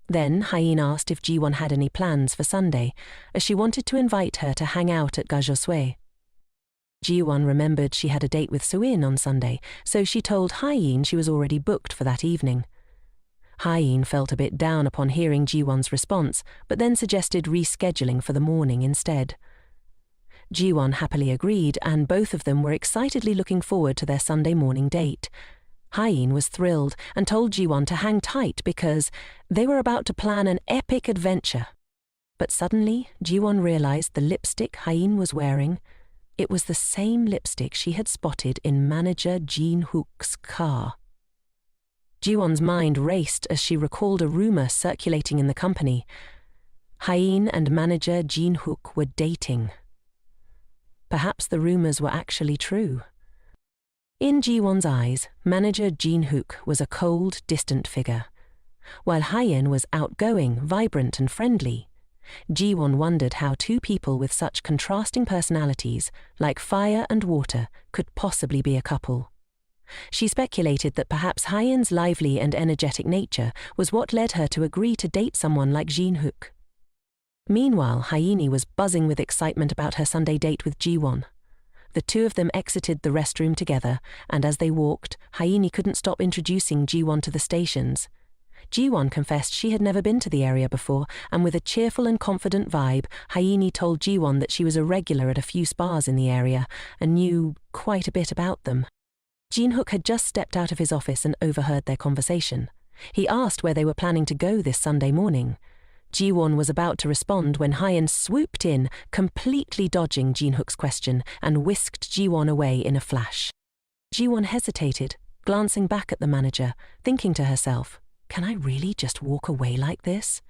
Then Hae-in asked if Ji-won had any plans for Sunday, as she wanted to invite her to hang out at Gajosue. Ji-won remembered she had a date with Soo-in on Sunday, so she told Hae-in she was already booked for that evening. Hae-in felt a bit down upon hearing Ji-won's response, but then suggested rescheduling for the morning instead. Ji-won happily agreed, and both of them were excitedly looking forward to their Sunday morning date. Hae-in was thrilled and told Ji-won to hang tight because they were about to plan an epic adventure. But suddenly, Ji-won realized the lipstick Hae-in was wearing. It was the same lipstick she had spotted in manager Jin-hook's car. Ji-won's mind raced as she recalled a rumor circulating in the company. Hae-in and manager Jin-hook were dating. Perhaps the rumors were actually true. In Ji-won's eyes, manager Jin-hook was a cold, distant figure, while Hae-in was outgoing, vibrant and friendly. Ji-won wondered how two people with such contrasting personalities, like fire and water, could possibly be a couple. She speculated that perhaps Hae-in's lively and energetic nature was what led her to agree to date someone like Jin-hook. Meanwhile, Hae-in was buzzing with excitement about her Sunday date with Ji-won. The two of them exited the restroom together, and as they walked, Hae-in couldn't stop introducing Ji-won to the stations. Ji-won confessed she had never been to the area before, and with a cheerful and confident vibe, Hae-in told Ji-won that she was a regular at a few spas in the area and knew quite a bit about them. Jin-hook had just stepped out of his office and overheard their conversation. He asked where they were planning to go this Sunday morning. Ji-won was about to respond when Hae-in swooped in, completely dodging Jin-hook's question, and whisked Ji-won away in a flash. Ji-won hesitated, glancing back at the manager, thinking to herself, can I really just walk away like this?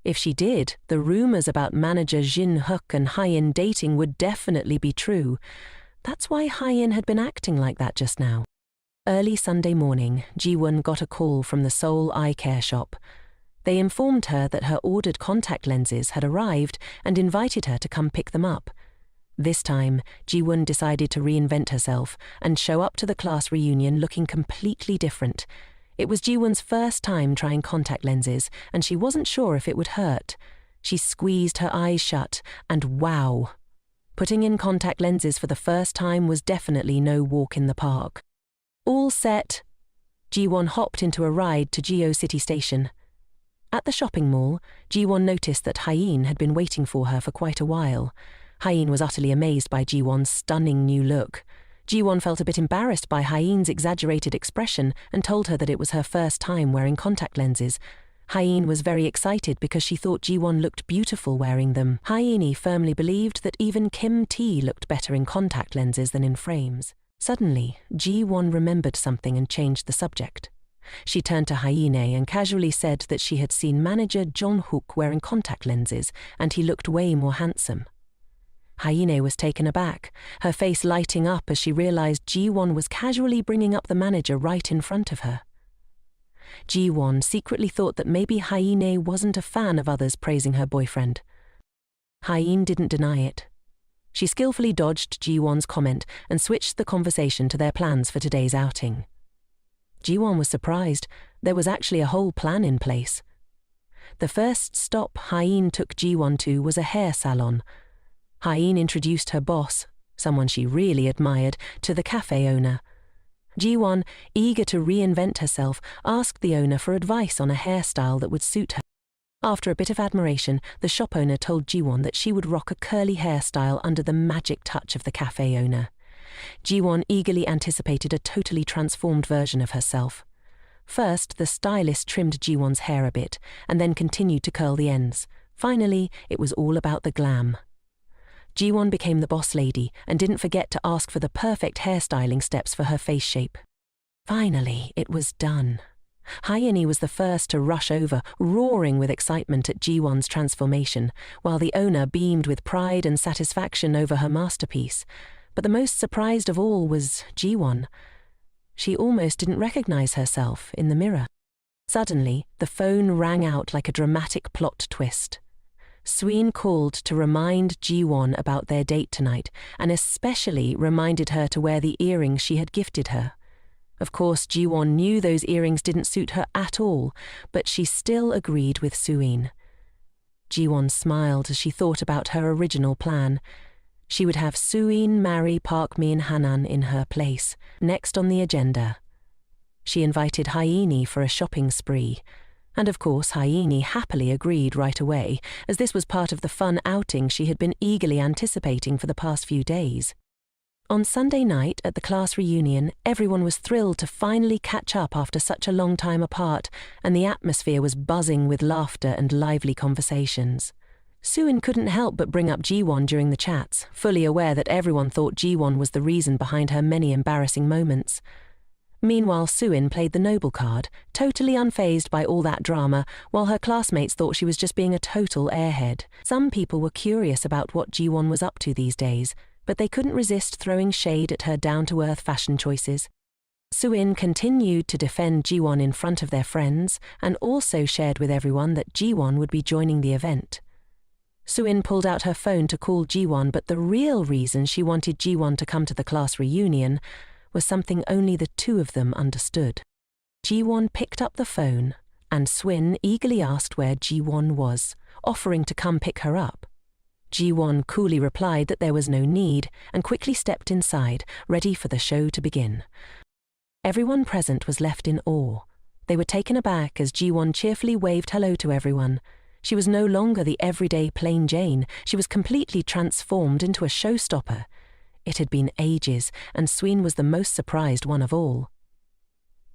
If she did, the rumors about manager Jin-hook and Hae-in dating would definitely be true. That's why Hae-in had been acting like that just now. Early Sunday morning, Ji-won got a call from the Seoul eye care shop. They informed her that her ordered contact lenses had arrived and invited her to come pick them up. This time, Ji-won decided to reinvent herself and show up to the class reunion looking completely different. It was Ji-won's first time trying contact lenses, and she wasn't sure if it would hurt. She squeezed her eyes shut, and wow! Putting in contact lenses for the first time was definitely no walk in the park. All set, Ji-won hopped into a ride to Geo City Station. At the shopping mall, Ji-won noticed that Hyeen had been waiting for her for quite a while. Hyeen was utterly amazed by Ji-won's stunning new look. Ji-won felt a bit embarrassed by Hyeen's exaggerated expression and told her that it was her first time wearing contact lenses. Hyeen was very excited because she thought Ji-won looked beautiful wearing them. Hyeen firmly believed that even Kim T looked better in contact lenses than in frames. Suddenly, Ji-won remembered something and changed the subject. She turned to Hyeen and casually said that she had seen manager Jong-hook wearing contact lenses, and he looked way more handsome. Hyeen was taken aback, her face lighting up as she realized Ji-won was casually bringing up the manager right in front of her. Ji-won secretly thought that maybe Hyeen wasn't a fan of others praising her boyfriend. Hyeen didn't deny it. She skillfully dodged Ji-won's comment and switched the conversation to their plans for today's outing. Ji-won was surprised. There was actually a whole plan in place. The first stop Hyeen took Ji-won to was a hair salon. Hyeen introduced her boss, someone she really admired, to the cafe owner. Ji-won, eager to reinvent herself, asked the owner for advice on a hairstyle that would suit her. After a bit of admiration, the shop owner told Ji-won that she would rock a curly hairstyle under the magic touch of the cafe owner. Ji-won eagerly anticipated a totally transformed version of herself. First, the stylist trimmed Ji-won's hair a bit, and then continued to curl the ends. Finally, it was all about the glam. Ji-won became the boss lady and didn't forget to ask for the perfect hairstyling steps for her face shape. Finally, it was done. Hyeen was the first to rush over, roaring with excitement at Ji-won's transformation, while the owner beamed with pride and satisfaction over her masterpiece. But the most surprised of all was Ji-won. She almost didn't recognize herself in the mirror. Suddenly, the phone rang out like a dramatic plot twist. Sween called to remind Ji-won about their date tonight, and especially reminded her to wear the earrings she had gifted her. Of course, Ji-won knew those earrings didn't suit her at all, but she still agreed with Sween. Ji-won smiled as she thought about her original plan. She would have Sween marry Park Min-hanan in her place, next on the agenda. She invited Hyeen for a shopping spree. And of course, Hyeen happily agreed right away, as this was part of the fun outing she had been eagerly anticipating for the past few days. On Sunday night at the class reunion, everyone was thrilled to finally catch up after such a long time apart, and the atmosphere was buzzing with laughter and lively conversations. Sween couldn't help but bring up Ji-won during the chats, fully aware that everyone thought Ji-won was the reason behind her many embarrassing moments. Meanwhile, Sween played the noble card, totally unfazed by all that drama, while her classmates thought she was just being a total airhead. Some people were curious about what Ji-won was up to these days, but they couldn't resist throwing shade at her down-to-earth fashion choices. Sween continued to defend Ji-won in front of their friends, and also shared with everyone that Ji-won would be joining the event. Sween pulled out her phone to call Ji-won, but the real reason she wanted Ji-won to come to the class reunion was something only the two of them understood. Ji-won picked up the phone, and Sween eagerly asked where Ji-won was, offering to come pick her up. Ji-won coolly replied that there was no need, and quickly stepped inside, ready for the show to begin. Everyone present was left in awe. They were taken aback as Ji-won cheerfully waved hello to everyone. She was no longer the everyday plain Jane. She was completely transformed into a showstopper. It had been ages, and Sween was the most surprised one of all.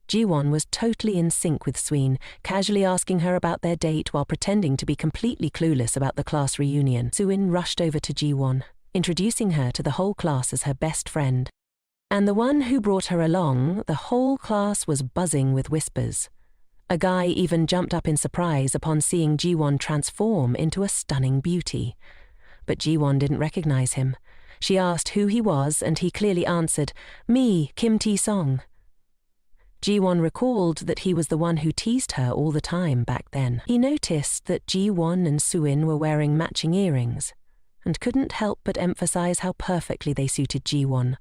Ji-won was totally in sync with Sween, casually asking her about their date while pretending to be completely clueless about the class reunion. Sween rushed over to Ji-won, introducing her to the whole class as her best friend. And the one who brought her along, the whole class was buzzing with whispers. A guy even jumped up in surprise upon seeing Ji-won transform into a stunning beauty. But Ji-won didn't recognize him. She asked who he was, and he clearly answered, "Me, Kim T-song." Ji-won recalled that he was the one who teased her all the time back then. He noticed that Ji-won and Soo-in were wearing matching earrings, and couldn't help but emphasize how perfectly they suited Ji-won,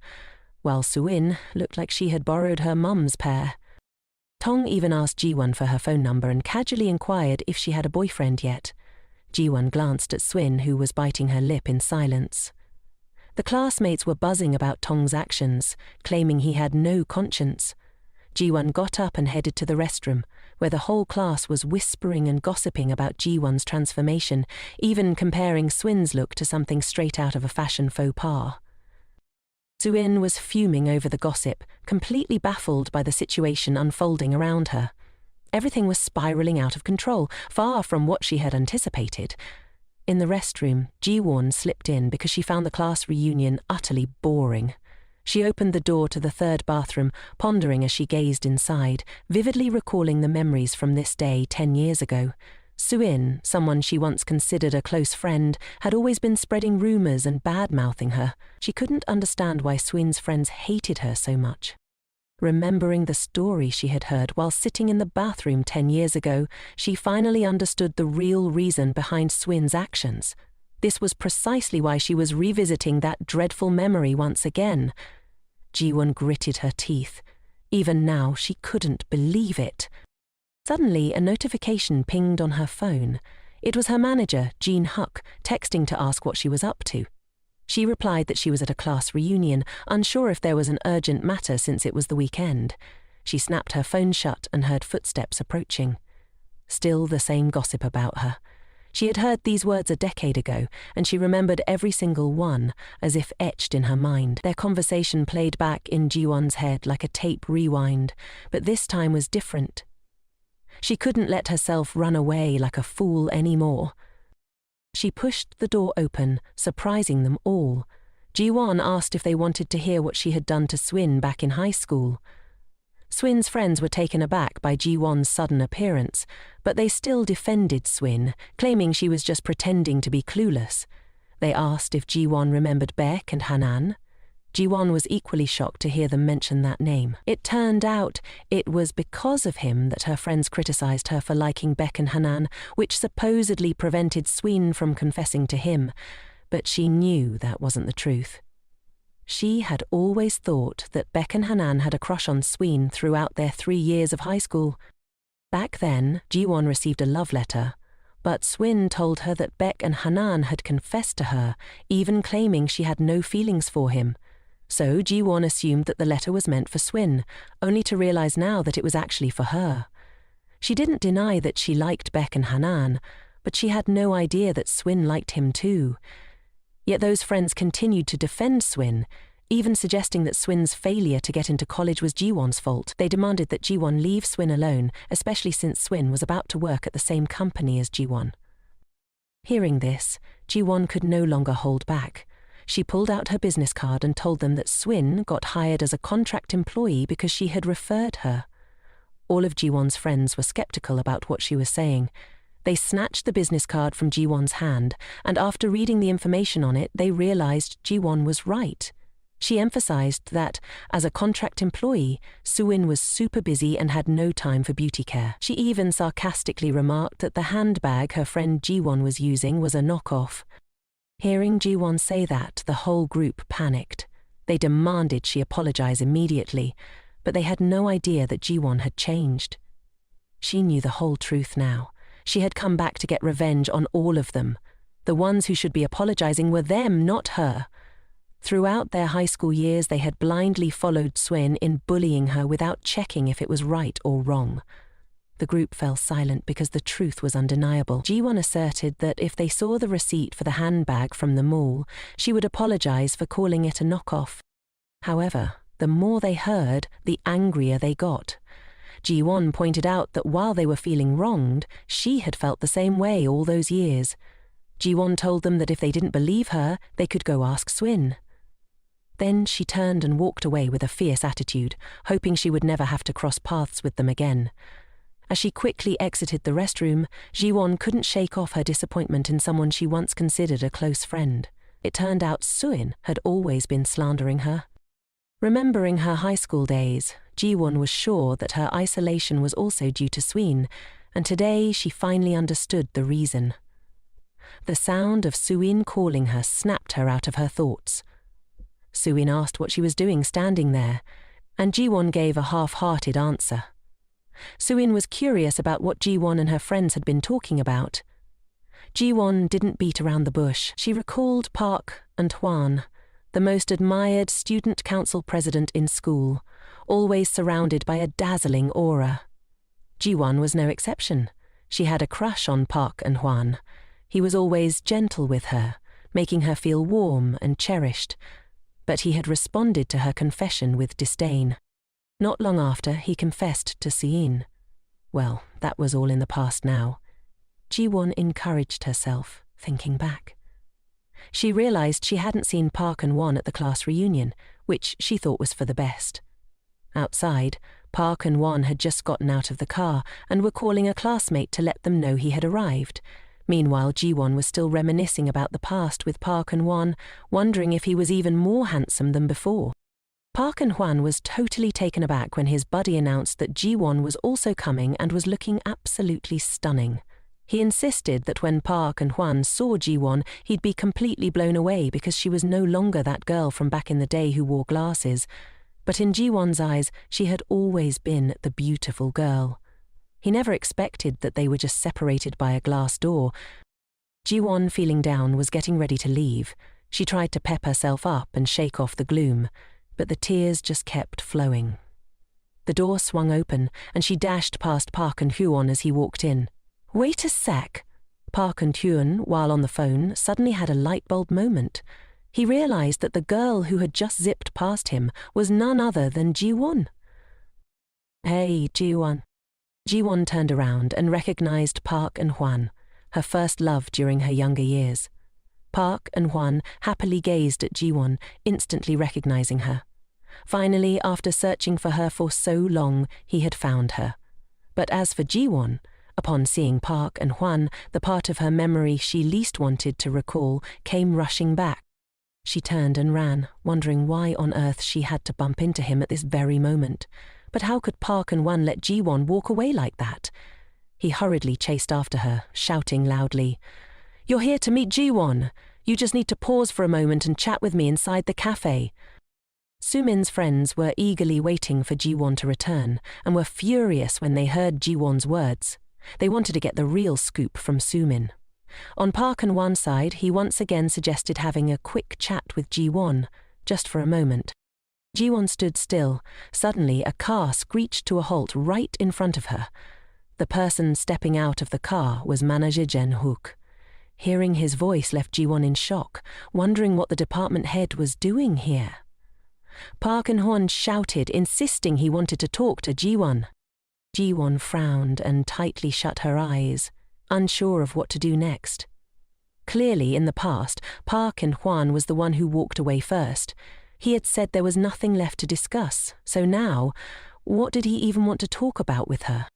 while Soo-in looked like she had borrowed her mum's pair. Tong even asked Ji-won for her phone number and casually inquired if she had a boyfriend yet. Ji-won glanced at Swin, who was biting her lip in silence. The classmates were buzzing about Tong's actions, claiming he had no conscience. Ji-won got up and headed to the restroom, where the whole class was whispering and gossiping about Ji-won's transformation, even comparing Swin's look to something straight out of a fashion faux pas. Soo-in was fuming over the gossip, completely baffled by the situation unfolding around her. Everything was spiraling out of control, far from what she had anticipated. In the restroom, Ji-won slipped in because she found the class reunion utterly boring. She opened the door to the third bathroom, pondering as she gazed inside, vividly recalling the memories from this day 10 years ago. Soo-in, someone she once considered a close friend, had always been spreading rumors and bad-mouthing her. She couldn't understand why Swin's friends hated her so much. Remembering the story she had heard while sitting in the bathroom 10 years ago, she finally understood the real reason behind Swin's actions. This was precisely why she was revisiting that dreadful memory once again. Ji-won gritted her teeth. Even now, she couldn't believe it. Suddenly, a notification pinged on her phone. It was her manager, Jean Huck, texting to ask what she was up to. She replied that she was at a class reunion, unsure if there was an urgent matter since it was the weekend. She snapped her phone shut and heard footsteps approaching. Still the same gossip about her. She had heard these words a decade ago, and she remembered every single one, as if etched in her mind. Their conversation played back in Ji-won's head like a tape rewind, but this time was different. She couldn't let herself run away like a fool anymore. She pushed the door open, surprising them all. Ji-won asked if they wanted to hear what she had done to Swin back in high school. Swin's friends were taken aback by Ji-won's sudden appearance, but they still defended Swin, claiming she was just pretending to be clueless. They asked if Ji-won remembered Baek and Hanan. Ji-won was equally shocked to hear them mention that name. It turned out it was because of him that her friends criticized her for liking Baek and Hanan, which supposedly prevented Swin from confessing to him, but she knew that wasn't the truth. She had always thought that Baek and Hanan had a crush on Swin throughout their 3 years of high school. Back then, Ji-won received a love letter, but Swin told her that Baek and Hanan had confessed to her, even claiming she had no feelings for him. So Ji-won assumed that the letter was meant for Swin, only to realize now that it was actually for her. She didn't deny that she liked Baek and Hanan, but she had no idea that Swin liked him too. Yet those friends continued to defend Swin, even suggesting that Swin's failure to get into college was Ji-won's fault. They demanded that Ji-won leave Swin alone, especially since Swin was about to work at the same company as Ji-won. Hearing this, Ji-won could no longer hold back. She pulled out her business card and told them that Swin got hired as a contract employee because she had referred her. All of Ji-won's friends were skeptical about what she was saying. They snatched the business card from Ji-won's hand, and after reading the information on it, they realized Ji-won was right. She emphasized that, as a contract employee, Soo-in was super busy and had no time for beauty care. She even sarcastically remarked that the handbag her friend Ji-won was using was a knockoff. Hearing Ji-won say that, the whole group panicked. They demanded she apologize immediately, but they had no idea that Ji-won had changed. She knew the whole truth now. She had come back to get revenge on all of them. The ones who should be apologizing were them, not her. Throughout their high school years, they had blindly followed Swin in bullying her without checking if it was right or wrong. The group fell silent because the truth was undeniable. Ji-won asserted that if they saw the receipt for the handbag from the mall, she would apologize for calling it a knockoff. However, the more they heard, the angrier they got. Ji-won pointed out that while they were feeling wronged, she had felt the same way all those years. Ji-won told them that if they didn't believe her, they could go ask Swin. Then she turned and walked away with a fierce attitude, hoping she would never have to cross paths with them again. As she quickly exited the restroom, Ji-won couldn't shake off her disappointment in someone she once considered a close friend. It turned out Soo-in had always been slandering her. Remembering her high school days, Ji-won was sure that her isolation was also due to Sween, and today she finally understood the reason. The sound of Sween calling her snapped her out of her thoughts. Sween asked what she was doing standing there, and Ji-won gave a half-hearted answer. Sween was curious about what Ji-won and her friends had been talking about. Ji-won didn't beat around the bush. She recalled Park and Hwan, the most admired student council president in school, always surrounded by a dazzling aura. Ji-won was no exception. She had a crush on Park and Hwan. He was always gentle with her, making her feel warm and cherished, but he had responded to her confession with disdain. Not long after, he confessed to Sein. Well, that was all in the past now. Ji-won encouraged herself, thinking back. She realized she hadn't seen Park and Hwan at the class reunion, which she thought was for the best. Outside, Park and Hwan had just gotten out of the car and were calling a classmate to let them know he had arrived. Meanwhile, Ji-won was still reminiscing about the past with Park and Hwan, wondering if he was even more handsome than before. Park and Hwan was totally taken aback when his buddy announced that Ji-won was also coming and was looking absolutely stunning. He insisted that when Park and Hwan saw Ji-won, he'd be completely blown away because she was no longer that girl from back in the day who wore glasses. But in Ji-won's eyes, she had always been the beautiful girl. He never expected that they were just separated by a glass door. Ji-won, feeling down, was getting ready to leave. She tried to pep herself up and shake off the gloom, but the tears just kept flowing. The door swung open, and she dashed past Park and Hwan as he walked in. Wait a sec. Park and Hwan, while on the phone, suddenly had a light bulb moment. He realized that the girl who had just zipped past him was none other than Ji-won. Hey, Ji-won. Ji-won turned around and recognized Park and Hwan, her first love during her younger years. Park and Hwan happily gazed at Ji-won, instantly recognizing her. Finally, after searching for her for so long, he had found her. But as for Ji-won, upon seeing Park and Hwan, the part of her memory she least wanted to recall came rushing back. She turned and ran, wondering why on earth she had to bump into him at this very moment. But how could Park and Hwan let Ji-won walk away like that? He hurriedly chased after her, shouting loudly, "You're here to meet Ji-won. You just need to pause for a moment and chat with me inside the cafe." Sumin's friends were eagerly waiting for Ji-won to return and were furious when they heard Ji-won's words. They wanted to get the real scoop from Sumin. On Park and Hwan's side, he once again suggested having a quick chat with Ji-won, just for a moment. Ji-won stood still. Suddenly, a car screeched to a halt right in front of her. The person stepping out of the car was manager Jin-hook. Hearing his voice left Ji-won in shock, wondering what the department head was doing here. Park and Hwan shouted, insisting he wanted to talk to Ji-won. Ji-won frowned and tightly shut her eyes, unsure of what to do next. Clearly, in the past, Park and Hwan was the one who walked away first. He had said there was nothing left to discuss, so now, what did he even want to talk about with her?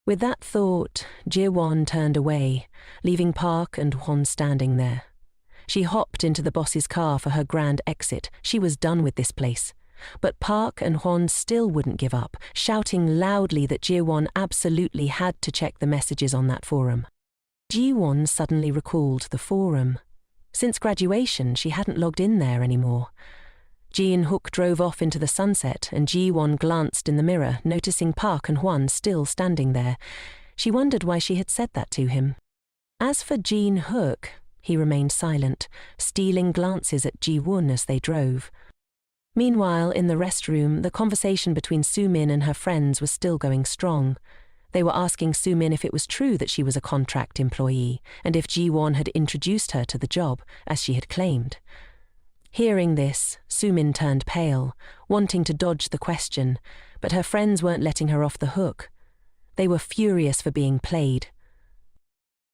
With that thought, Ji-won turned away, leaving Park and Hwan standing there. She hopped into the boss's car for her grand exit. She was done with this place. But Park and Hwan still wouldn't give up, shouting loudly that Ji-won absolutely had to check the messages on that forum. Ji-won suddenly recalled the forum. Since graduation, she hadn't logged in there anymore. Jin-hook drove off into the sunset, and Ji-won glanced in the mirror, noticing Park and Hwan still standing there. She wondered why she had said that to him. As for Jin-hook, he remained silent, stealing glances at Ji-won as they drove. Meanwhile, in the restroom, the conversation between Sumin and her friends was still going strong. They were asking Sumin if it was true that she was a contract employee, and if Ji-won had introduced her to the job, as she had claimed. Hearing this, Sumin turned pale, wanting to dodge the question, but her friends weren't letting her off the hook. They were furious for being played.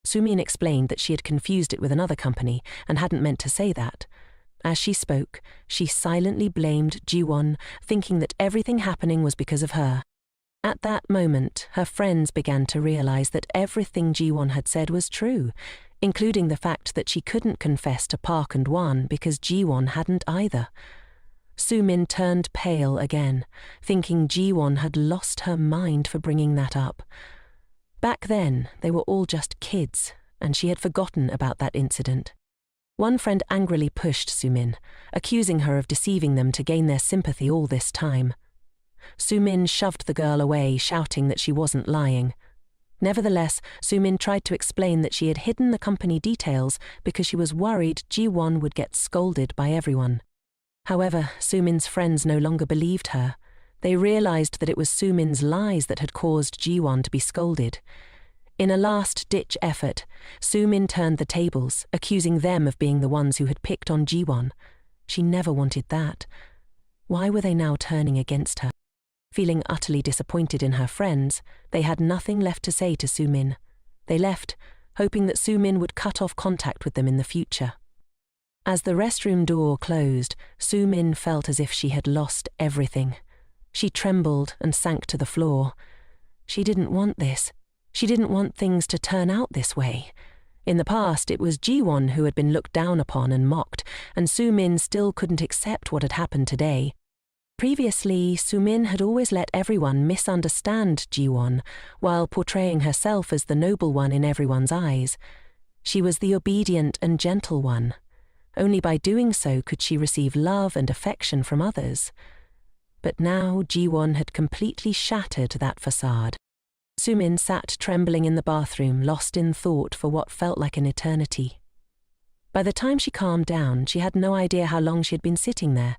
Sumin explained that she had confused it with another company and hadn't meant to say that. As she spoke, she silently blamed Ji-won, thinking that everything happening was because of her. At that moment, her friends began to realize that everything Ji-won had said was true, including the fact that she couldn't confess to Park and Hwan because Ji-won hadn't either. Sumin turned pale again, thinking Ji-won had lost her mind for bringing that up. Back then, they were all just kids, and she had forgotten about that incident. One friend angrily pushed Sumin, accusing her of deceiving them to gain their sympathy all this time. Sumin shoved the girl away, shouting that she wasn't lying. Nevertheless, Sumin tried to explain that she had hidden the company details because she was worried Ji-won would get scolded by everyone. However, Sumin's friends no longer believed her. They realized that it was Sumin's lies that had caused Ji-won to be scolded. In a last-ditch effort, Sumin turned the tables, accusing them of being the ones who had picked on Ji-won. She never wanted that. Why were they now turning against her? Feeling utterly disappointed in her friends, they had nothing left to say to Sumin. They left, hoping that Sumin would cut off contact with them in the future. As the restroom door closed, Sumin felt as if she had lost everything. She trembled and sank to the floor. She didn't want this. She didn't want things to turn out this way. In the past, it was Ji-won who had been looked down upon and mocked, and Sumin still couldn't accept what had happened today. Previously, Sumin had always let everyone misunderstand Ji-won, while portraying herself as the noble one in everyone's eyes. She was the obedient and gentle one. Only by doing so could she receive love and affection from others. But now Ji-won had completely shattered that facade. Sumin sat trembling in the bathroom, lost in thought for what felt like an eternity. By the time she calmed down, she had no idea how long she had been sitting there.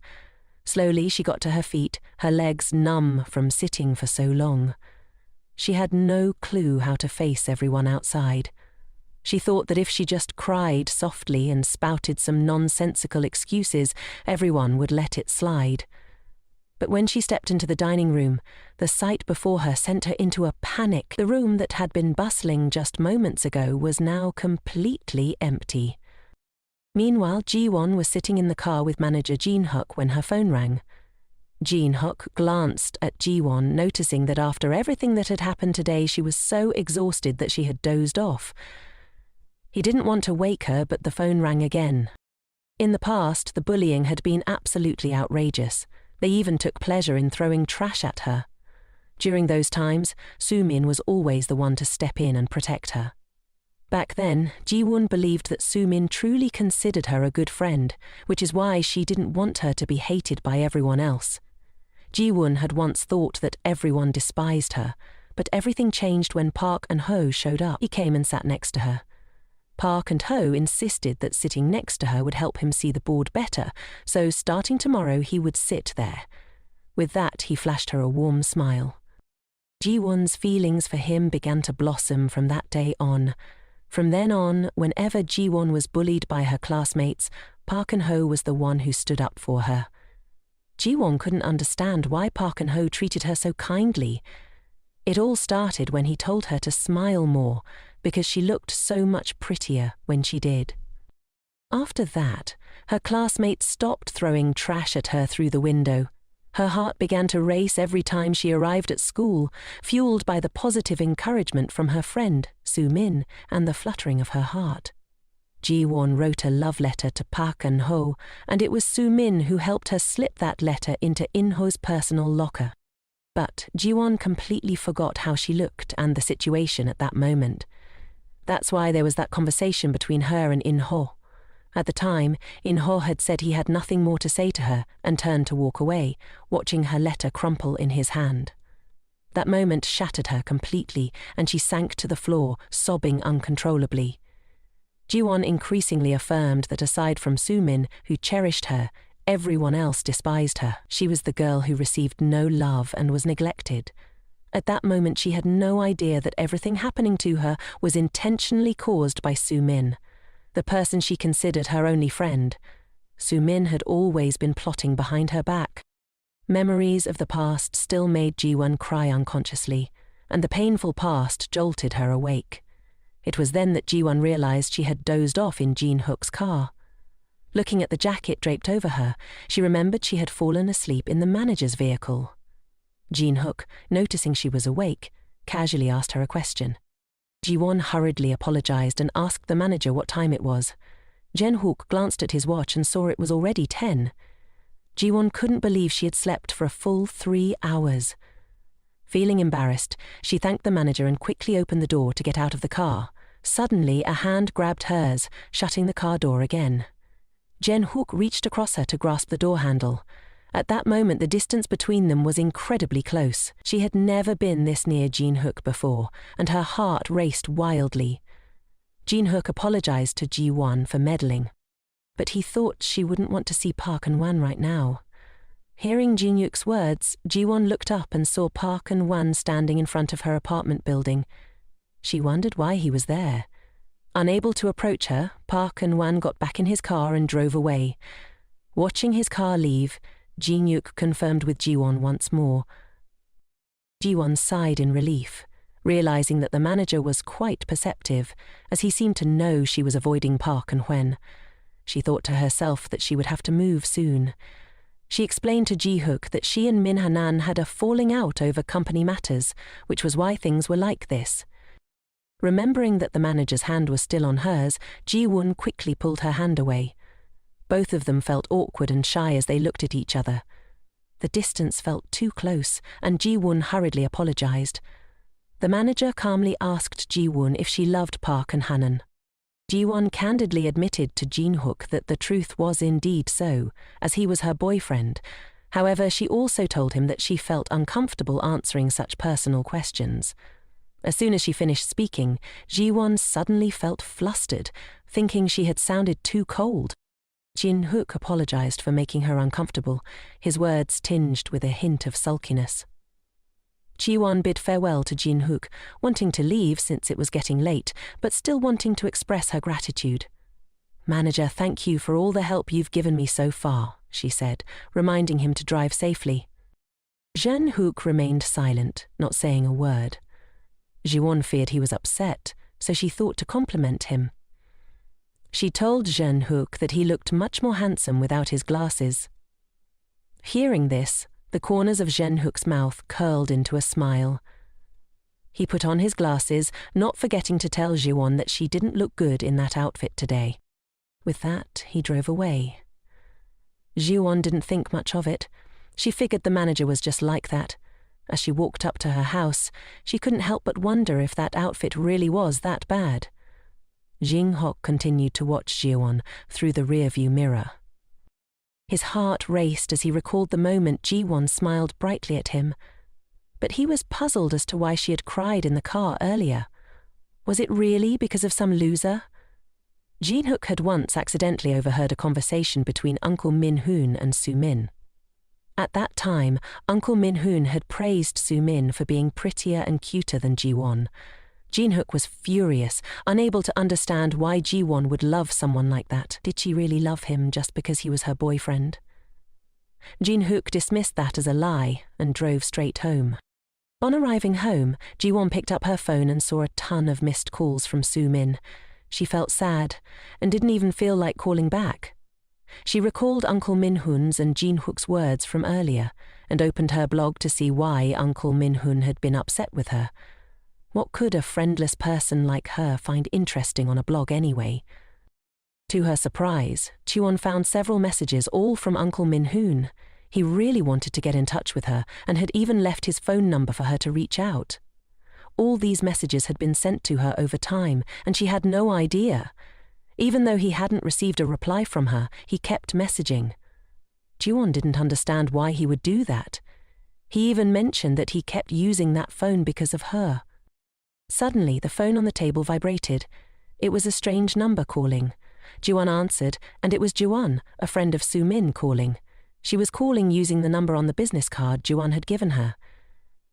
Slowly she got to her feet, her legs numb from sitting for so long. She had no clue how to face everyone outside. She thought that if she just cried softly and spouted some nonsensical excuses, everyone would let it slide. But when she stepped into the dining room, the sight before her sent her into a panic. The room that had been bustling just moments ago was now completely empty. Meanwhile, Ji-won was sitting in the car with manager Jin-hook when her phone rang. Jin-hook glanced at Ji-won, noticing that after everything that had happened today, she was so exhausted that she had dozed off. He didn't want to wake her, but the phone rang again. In the past, the bullying had been absolutely outrageous. They even took pleasure in throwing trash at her. During those times, Sumin was always the one to step in and protect her. Back then, Ji-won believed that Sumin truly considered her a good friend, which is why she didn't want her to be hated by everyone else. Ji-won had once thought that everyone despised her, but everything changed when Park and Ho showed up. He came and sat next to her. Park and Ho insisted that sitting next to her would help him see the board better, so starting tomorrow he would sit there. With that, he flashed her a warm smile. Ji-won's feelings for him began to blossom from that day on. From then on, whenever Ji-won was bullied by her classmates, Park and Ho was the one who stood up for her. Ji-won couldn't understand why Park and Ho treated her so kindly. It all started when he told her to smile more, because she looked so much prettier when she did. After that, her classmates stopped throwing trash at her through the window. Her heart began to race every time she arrived at school, fueled by the positive encouragement from her friend, Sumin, and the fluttering of her heart. Ji-won wrote a love letter to Park and Ho, and it was Sumin who helped her slip that letter into In-ho's personal locker. But Ji-won completely forgot how she looked and the situation at that moment. That's why there was that conversation between her and In-ho. At the time, In-ho had said he had nothing more to say to her and turned to walk away, watching her letter crumple in his hand. That moment shattered her completely, and she sank to the floor, sobbing uncontrollably. Ji-won increasingly affirmed that aside from Sumin, who cherished her, everyone else despised her. She was the girl who received no love and was neglected. At that moment, she had no idea that everything happening to her was intentionally caused by Sumin, the person she considered her only friend. Sumin had always been plotting behind her back. Memories of the past still made Ji-won cry unconsciously, and the painful past jolted her awake. It was then that Ji-won realized she had dozed off in Jin-hook's car. Looking at the jacket draped over her, she remembered she had fallen asleep in the manager's vehicle. Jin-hook, noticing she was awake, casually asked her a question. Ji-won hurriedly apologized and asked the manager what time it was. Jin-hook glanced at his watch and saw it was already 10. Jiwon couldn't believe she had slept for a full 3 hours. Feeling embarrassed, she thanked the manager and quickly opened the door to get out of the car. Suddenly, a hand grabbed hers, shutting the car door again. Jin-hook reached across her to grasp the door handle. At that moment, the distance between them was incredibly close. She had never been this near Jin-hook before, and her heart raced wildly. Jin-hook apologized to Ji-won for meddling, but he thought she wouldn't want to see Park and-wan right now. Hearing Jin-hook's words, Ji-won looked up and saw Park and-wan standing in front of her apartment building. She wondered why he was there. Unable to approach her, Park and-wan got back in his car and drove away. Watching his car leave, Jin-hook confirmed with Ji-won once more. Ji-won sighed in relief, realizing that the manager was quite perceptive, as he seemed to know she was avoiding Park and-wan. She thought to herself that she would have to move soon. She explained to Ji-hook that she and Min Hanan had a falling out over company matters, which was why things were like this. Remembering that the manager's hand was still on hers, Ji-won quickly pulled her hand away. Both of them felt awkward and shy as they looked at each other. The distance felt too close, and Ji-won hurriedly apologized. The manager calmly asked Ji-won if she loved Park and Hanan. Ji-won candidly admitted to Jin-hook that the truth was indeed so, as he was her boyfriend. However, she also told him that she felt uncomfortable answering such personal questions. As soon as she finished speaking, Ji-won suddenly felt flustered, thinking she had sounded too cold. Jin-hook apologized for making her uncomfortable, his words tinged with a hint of sulkiness. Ji-won bid farewell to Jin-hook, wanting to leave since it was getting late, but still wanting to express her gratitude. "Manager, thank you for all the help you've given me so far," she said, reminding him to drive safely. Jin-hook remained silent, not saying a word. Ji-won feared he was upset, so she thought to compliment him. She told Jin-hook that he looked much more handsome without his glasses. Hearing this, the corners of Jin-hook's mouth curled into a smile. He put on his glasses, not forgetting to tell Ji-won that she didn't look good in that outfit today. With that, he drove away. Ji-won didn't think much of it. She figured the manager was just like that. As she walked up to her house, she couldn't help but wonder if that outfit really was that bad. Jin-hook continued to watch Ji-won through the rearview mirror. His heart raced as he recalled the moment Ji-won smiled brightly at him. But he was puzzled as to why she had cried in the car earlier. Was it really because of some loser? Jin-hook had once accidentally overheard a conversation between Uncle Min-hoon and Soo-min. At that time, Uncle Min-hoon had praised Soo-min for being prettier and cuter than Ji-won. Jin-hook was furious, unable to understand why Ji-won would love someone like that. Did she really love him just because he was her boyfriend? Jin-hook dismissed that as a lie and drove straight home. On arriving home, Ji-won picked up her phone and saw a ton of missed calls from Soo-min. She felt sad and didn't even feel like calling back. She recalled Uncle Min-hoon's and Jin-hook's words from earlier and opened her blog to see why Uncle Min-hoon had been upset with her. What could a friendless person like her find interesting on a blog anyway? To her surprise, Ji-won found several messages, all from Uncle Min-hoon. He really wanted to get in touch with her and had even left his phone number for her to reach out. All these messages had been sent to her over time, and she had no idea. Even though he hadn't received a reply from her, he kept messaging. Ji-won didn't understand why he would do that. He even mentioned that he kept using that phone because of her. Suddenly, the phone on the table vibrated. It was a strange number calling. Ji-won answered, and it was Ji-won, a friend of Soo-min, calling. She was calling using the number on the business card Ji-won had given her.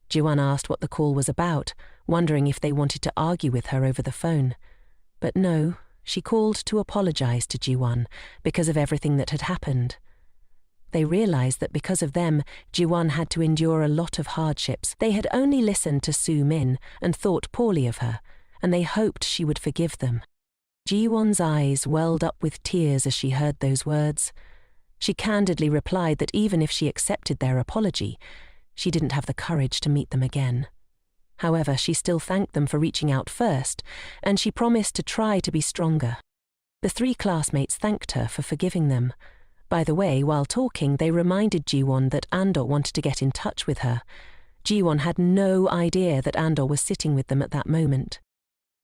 Ji-won asked what the call was about, wondering if they wanted to argue with her over the phone. But no, she called to apologize to Ji-won because of everything that had happened. They realized that because of them, Ji-won had to endure a lot of hardships. They had only listened to Soo-min and thought poorly of her, and they hoped she would forgive them. Ji-won's eyes welled up with tears as she heard those words. She candidly replied that even if she accepted their apology, she didn't have the courage to meet them again. However, she still thanked them for reaching out first, and she promised to try to be stronger. The 3 classmates thanked her for forgiving them. By the way, while talking, they reminded Jiwon that Andor wanted to get in touch with her. Jiwon had no idea that Andor was sitting with them at that moment.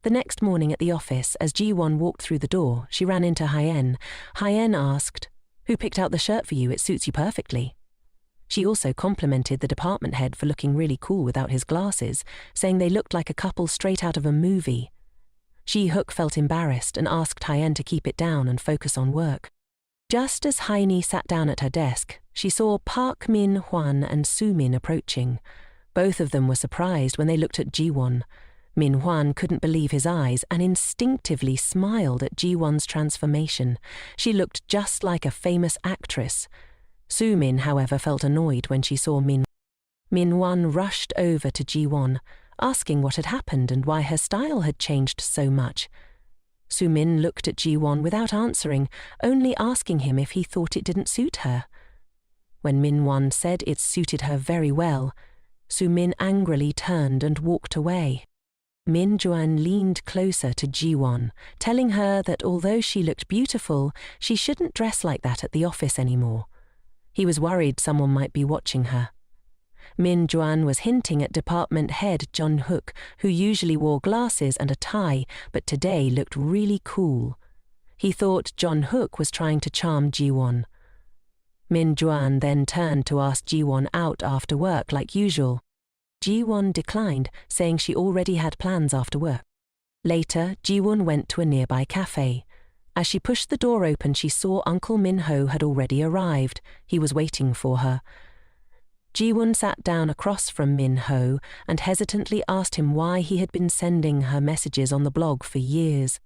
The next morning at the office, as Jiwon walked through the door, she ran into Hyen. Hyen asked, "Who picked out the shirt for you? It suits you perfectly." She also complimented the department head for looking really cool without his glasses, saying they looked like a couple straight out of a movie. Ji-hook felt embarrassed and asked Hyen to keep it down and focus on work. Just as Haini sat down at her desk, she saw Park Min-hwan and Soo-min approaching. Both of them were surprised when they looked at Ji-won. Min-hwan couldn't believe his eyes and instinctively smiled at Ji-won's transformation. She looked just like a famous actress. Soo-min, however, felt annoyed when she saw Min. Min-hwan rushed over to Ji-won, asking what had happened and why her style had changed so much. Soo-min looked at Ji-won without answering, only asking him if he thought it didn't suit her. When Min-hwan said it suited her very well, Soo-min angrily turned and walked away. Min-juan leaned closer to Ji-won, telling her that although she looked beautiful, she shouldn't dress like that at the office anymore. He was worried someone might be watching her. Min-juan was hinting at department head Jun-hook, who usually wore glasses and a tie, but today looked really cool. He thought Jun-hook was trying to charm Ji-won. Min-juan then turned to ask Ji-won out after work like usual. Ji-won declined, saying she already had plans after work. Later, Ji-won went to a nearby cafe. As she pushed the door open, she saw Uncle Min-ho had already arrived. He was waiting for her. Ji-won sat down across from Min-ho and hesitantly asked him why he had been sending her messages on the blog for years.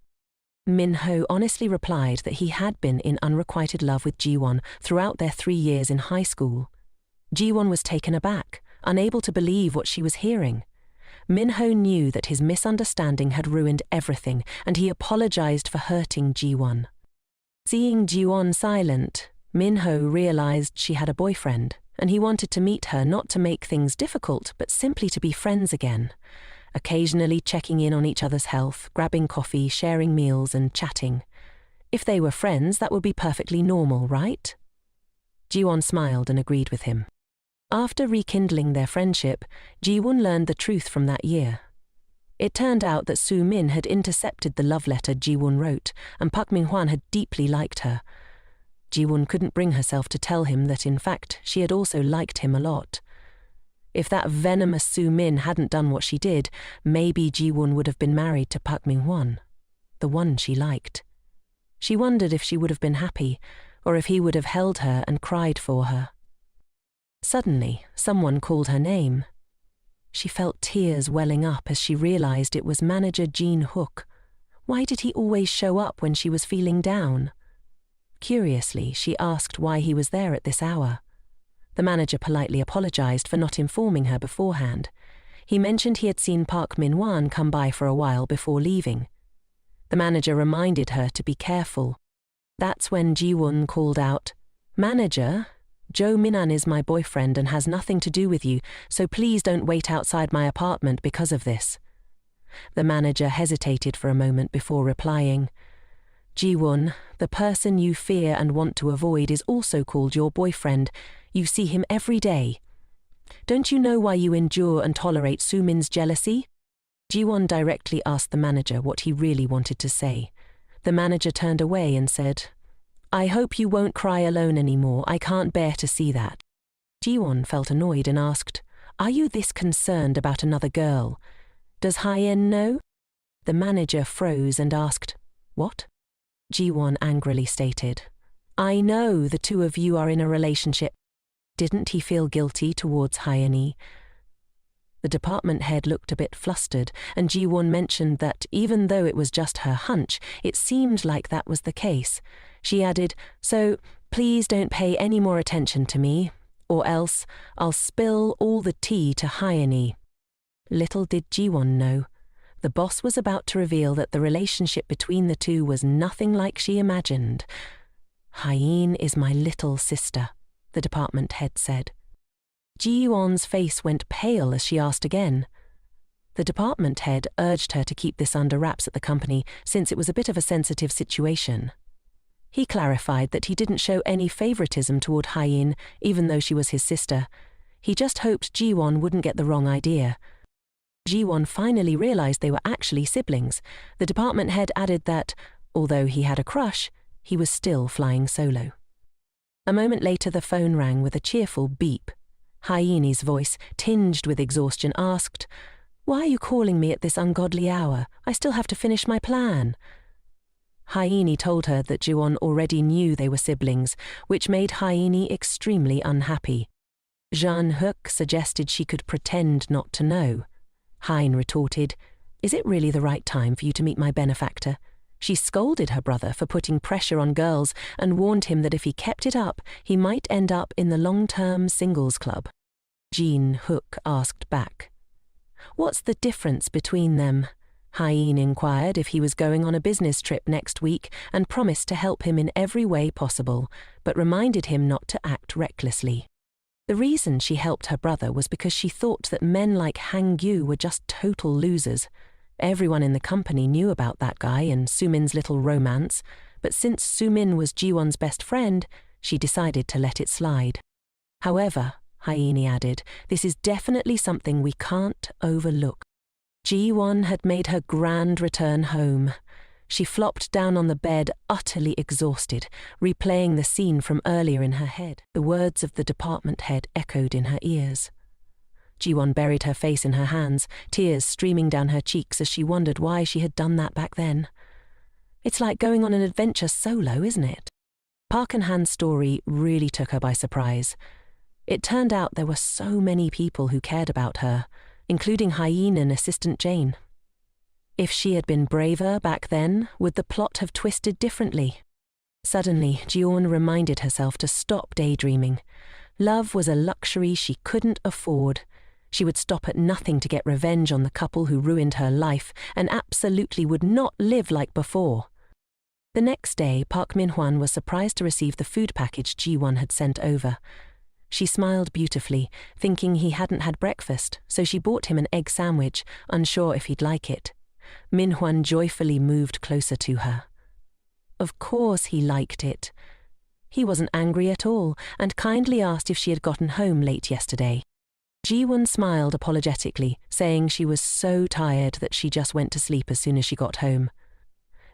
Min-ho honestly replied that he had been in unrequited love with Ji-won throughout their 3 years in high school. Ji-won was taken aback, unable to believe what she was hearing. Min-ho knew that his misunderstanding had ruined everything, and he apologized for hurting Ji-won. Seeing Ji-won silent, Min-ho realized she had a boyfriend, and he wanted to meet her not to make things difficult, but simply to be friends again, occasionally checking in on each other's health, grabbing coffee, sharing meals, and chatting. If they were friends, that would be perfectly normal, right? Ji-won smiled and agreed with him. After rekindling their friendship, Ji-won learned the truth from that year. It turned out that Soo-min had intercepted the love letter Ji-won wrote, and Park Min-hwan had deeply liked her. Ji-won couldn't bring herself to tell him that in fact she had also liked him a lot. If that venomous Soo-min hadn't done what she did, maybe Ji-won would have been married to Park Min-hwan, the one she liked. She wondered if she would have been happy, or if he would have held her and cried for her. Suddenly, someone called her name. She felt tears welling up as she realized it was manager Jin-hook. Why did he always show up when she was feeling down? Curiously, she asked why he was there at this hour. The manager politely apologized for not informing her beforehand. He mentioned he had seen Park Min-hwan come by for a while before leaving. The manager reminded her to be careful. That's when Ji-won called out, "Manager, Jo Minan is my boyfriend and has nothing to do with you, so please don't wait outside my apartment because of this." The manager hesitated for a moment before replying, "Ji-won, the person you fear and want to avoid is also called your boyfriend. You see him every day. Don't you know why you endure and tolerate Soo-min's jealousy?" Ji-won directly asked the manager what he really wanted to say. The manager turned away and said, "I hope you won't cry alone anymore. I can't bear to see that." Ji-won felt annoyed and asked, "Are you this concerned about another girl? Does Hyen know?" The manager froze and asked, "What?" Ji-won angrily stated, "I know the two of you are in a relationship." Didn't he feel guilty towards Hyeni? The department head looked a bit flustered, and Ji-won mentioned that even though it was just her hunch, it seemed like that was the case. She added, "So please don't pay any more attention to me, or else I'll spill all the tea to Hyeni." Little did Ji-won know, the boss was about to reveal that the relationship between the two was nothing like she imagined. "Hyen is my little sister," the department head said. Ji-won's face went pale as she asked again. The department head urged her to keep this under wraps at the company since it was a bit of a sensitive situation. He clarified that he didn't show any favoritism toward Hyein, even though she was his sister. He just hoped Jiwon wouldn't get the wrong idea. Jiwon finally realized they were actually siblings. The department head added that, although he had a crush, he was still flying solo. A moment later the phone rang with a cheerful beep. Hyeini's voice, tinged with exhaustion, asked, "Why are you calling me at this ungodly hour? I still have to finish my plan." Hyeini told her that Jiwon already knew they were siblings, which made Hyeini extremely unhappy. Jean-Hook suggested she could pretend not to know. Hein retorted, "Is it really the right time for you to meet my benefactor?" She scolded her brother for putting pressure on girls and warned him that if he kept it up, he might end up in the long-term singles club. Jean-Hook asked back, "What's the difference between them?" Hyein inquired if he was going on a business trip next week and promised to help him in every way possible, but reminded him not to act recklessly. The reason she helped her brother was because she thought that men like Hangyu were just total losers. Everyone in the company knew about that guy and Sumin's little romance, but since Sumin was Jiwon's best friend, she decided to let it slide. However, Hyeini added, this is definitely something we can't overlook. Jiwon had made her grand return home. She flopped down on the bed, utterly exhausted, replaying the scene from earlier in her head. The words of the department head echoed in her ears. Jiwon buried her face in her hands, tears streaming down her cheeks as she wondered why she had done that back then. It's like going on an adventure solo, isn't it? Park and Han's story really took her by surprise. It turned out there were so many people who cared about her, including Hyein and Assistant Jane. If she had been braver back then, would the plot have twisted differently? Suddenly, Jiwon reminded herself to stop daydreaming. Love was a luxury she couldn't afford. She would stop at nothing to get revenge on the couple who ruined her life and absolutely would not live like before. The next day, Park Min-hwan was surprised to receive the food package Jiwon had sent over. She smiled beautifully, thinking he hadn't had breakfast, so she bought him an egg sandwich, unsure if he'd like it. Min-hwan joyfully moved closer to her. Of course he liked it. He wasn't angry at all, and kindly asked if she had gotten home late yesterday. Jiwon smiled apologetically, saying she was so tired that she just went to sleep as soon as she got home.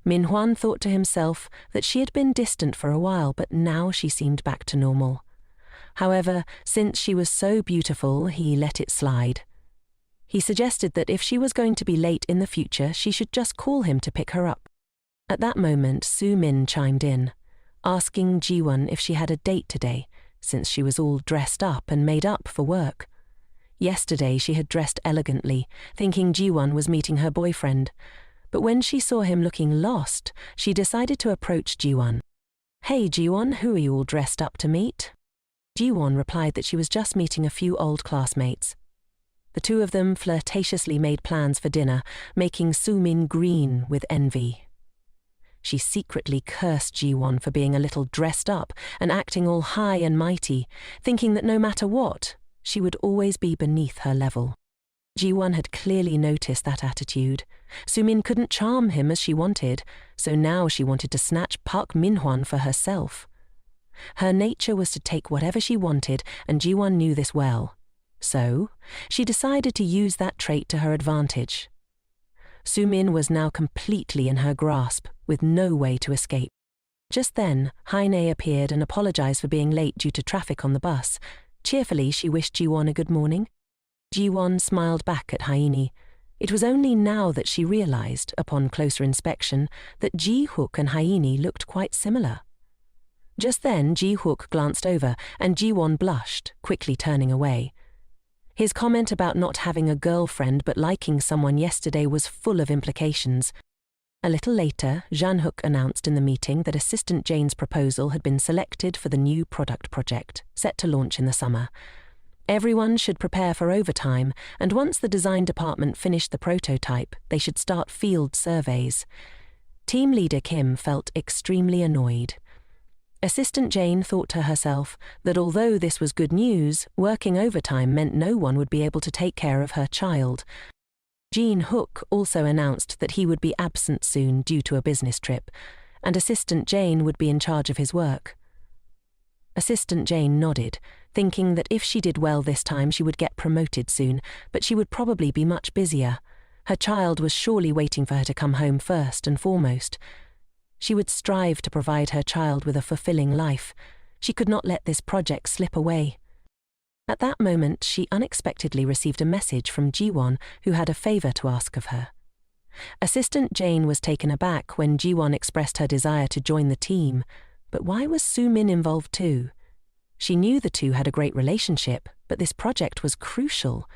Min-hwan thought to himself that she had been distant for a while, but now she seemed back to normal. However, since she was so beautiful, he let it slide. He suggested that if she was going to be late in the future, she should just call him to pick her up. At that moment, Su-min chimed in, asking Jiwon if she had a date today, since she was all dressed up and made up for work. Yesterday she had dressed elegantly, thinking Jiwon was meeting her boyfriend, but when she saw him looking lost, she decided to approach Jiwon. "Hey Jiwon, who are you all dressed up to meet?" Jiwon replied that she was just meeting a few old classmates. The two of them flirtatiously made plans for dinner, making Su-min green with envy. She secretly cursed Jiwon for being a little dressed up and acting all high and mighty, thinking that no matter what, she would always be beneath her level. Jiwon had clearly noticed that attitude. Su-min couldn't charm him as she wanted, so now she wanted to snatch Park Min-hwan for herself. Her nature was to take whatever she wanted, and Jiwon knew this well. So, she decided to use that trait to her advantage. Su-min was now completely in her grasp, with no way to escape. Just then, Haine appeared and apologized for being late due to traffic on the bus. Cheerfully, she wished Jiwon a good morning. Jiwon smiled back at Hyeini. It was only now that she realized, upon closer inspection, that Ji-hook and Hyeini looked quite similar. Just then, Ji-hook glanced over, and Jiwon blushed, quickly turning away. His comment about not having a girlfriend but liking someone yesterday was full of implications. A little later, Jean-hook announced in the meeting that Assistant Jane's proposal had been selected for the new product project, set to launch in the summer. Everyone should prepare for overtime, and once the design department finished the prototype, they should start field surveys. Team leader Kim felt extremely annoyed. Assistant Jane thought to herself that although this was good news, working overtime meant no one would be able to take care of her child. Jean-hook also announced that he would be absent soon due to a business trip, and Assistant Jane would be in charge of his work. Assistant Jane nodded, thinking that if she did well this time she would get promoted soon, but she would probably be much busier. Her child was surely waiting for her to come home first and foremost. She would strive to provide her child with a fulfilling life. She could not let this project slip away. At that moment, she unexpectedly received a message from Jiwon, who had a favor to ask of her. Assistant Jane was taken aback when Jiwon expressed her desire to join the team, but why was Soo-min involved too? She knew the two had a great relationship, but this project was crucial.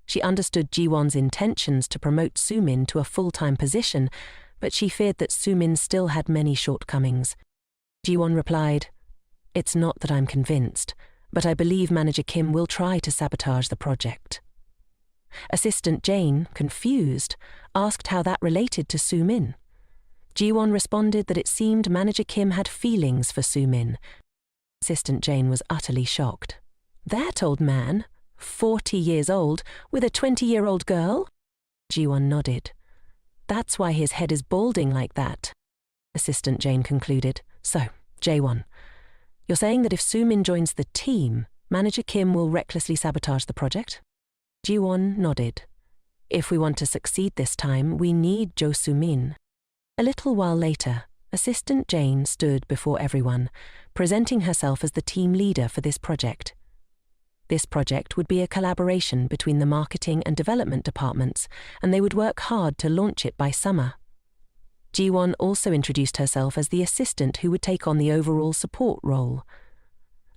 She understood Jiwon's intentions to promote Soo-min to a full-time position, but she feared that Soo-min still had many shortcomings. Jiwon replied, "It's not that I'm convinced, but I believe Manager Kim will try to sabotage the project." Assistant Jane, confused, asked how that related to Soo-min. Jiwon responded that it seemed Manager Kim had feelings for Soo-min. Assistant Jane was utterly shocked. That old man, 40 years old, with a 20-year-old girl? Jiwon nodded. That's why his head is balding like that. Assistant Jane concluded. So, Jaewon, you're saying that if Soo-min joins the team, Manager Kim will recklessly sabotage the project? Jiwon nodded. If we want to succeed this time, we need Jo Soo-min. A little while later, Assistant Jane stood before everyone, presenting herself as the team leader for this project. This project would be a collaboration between the marketing and development departments, and they would work hard to launch it by summer. Jiwon also introduced herself as the assistant who would take on the overall support role.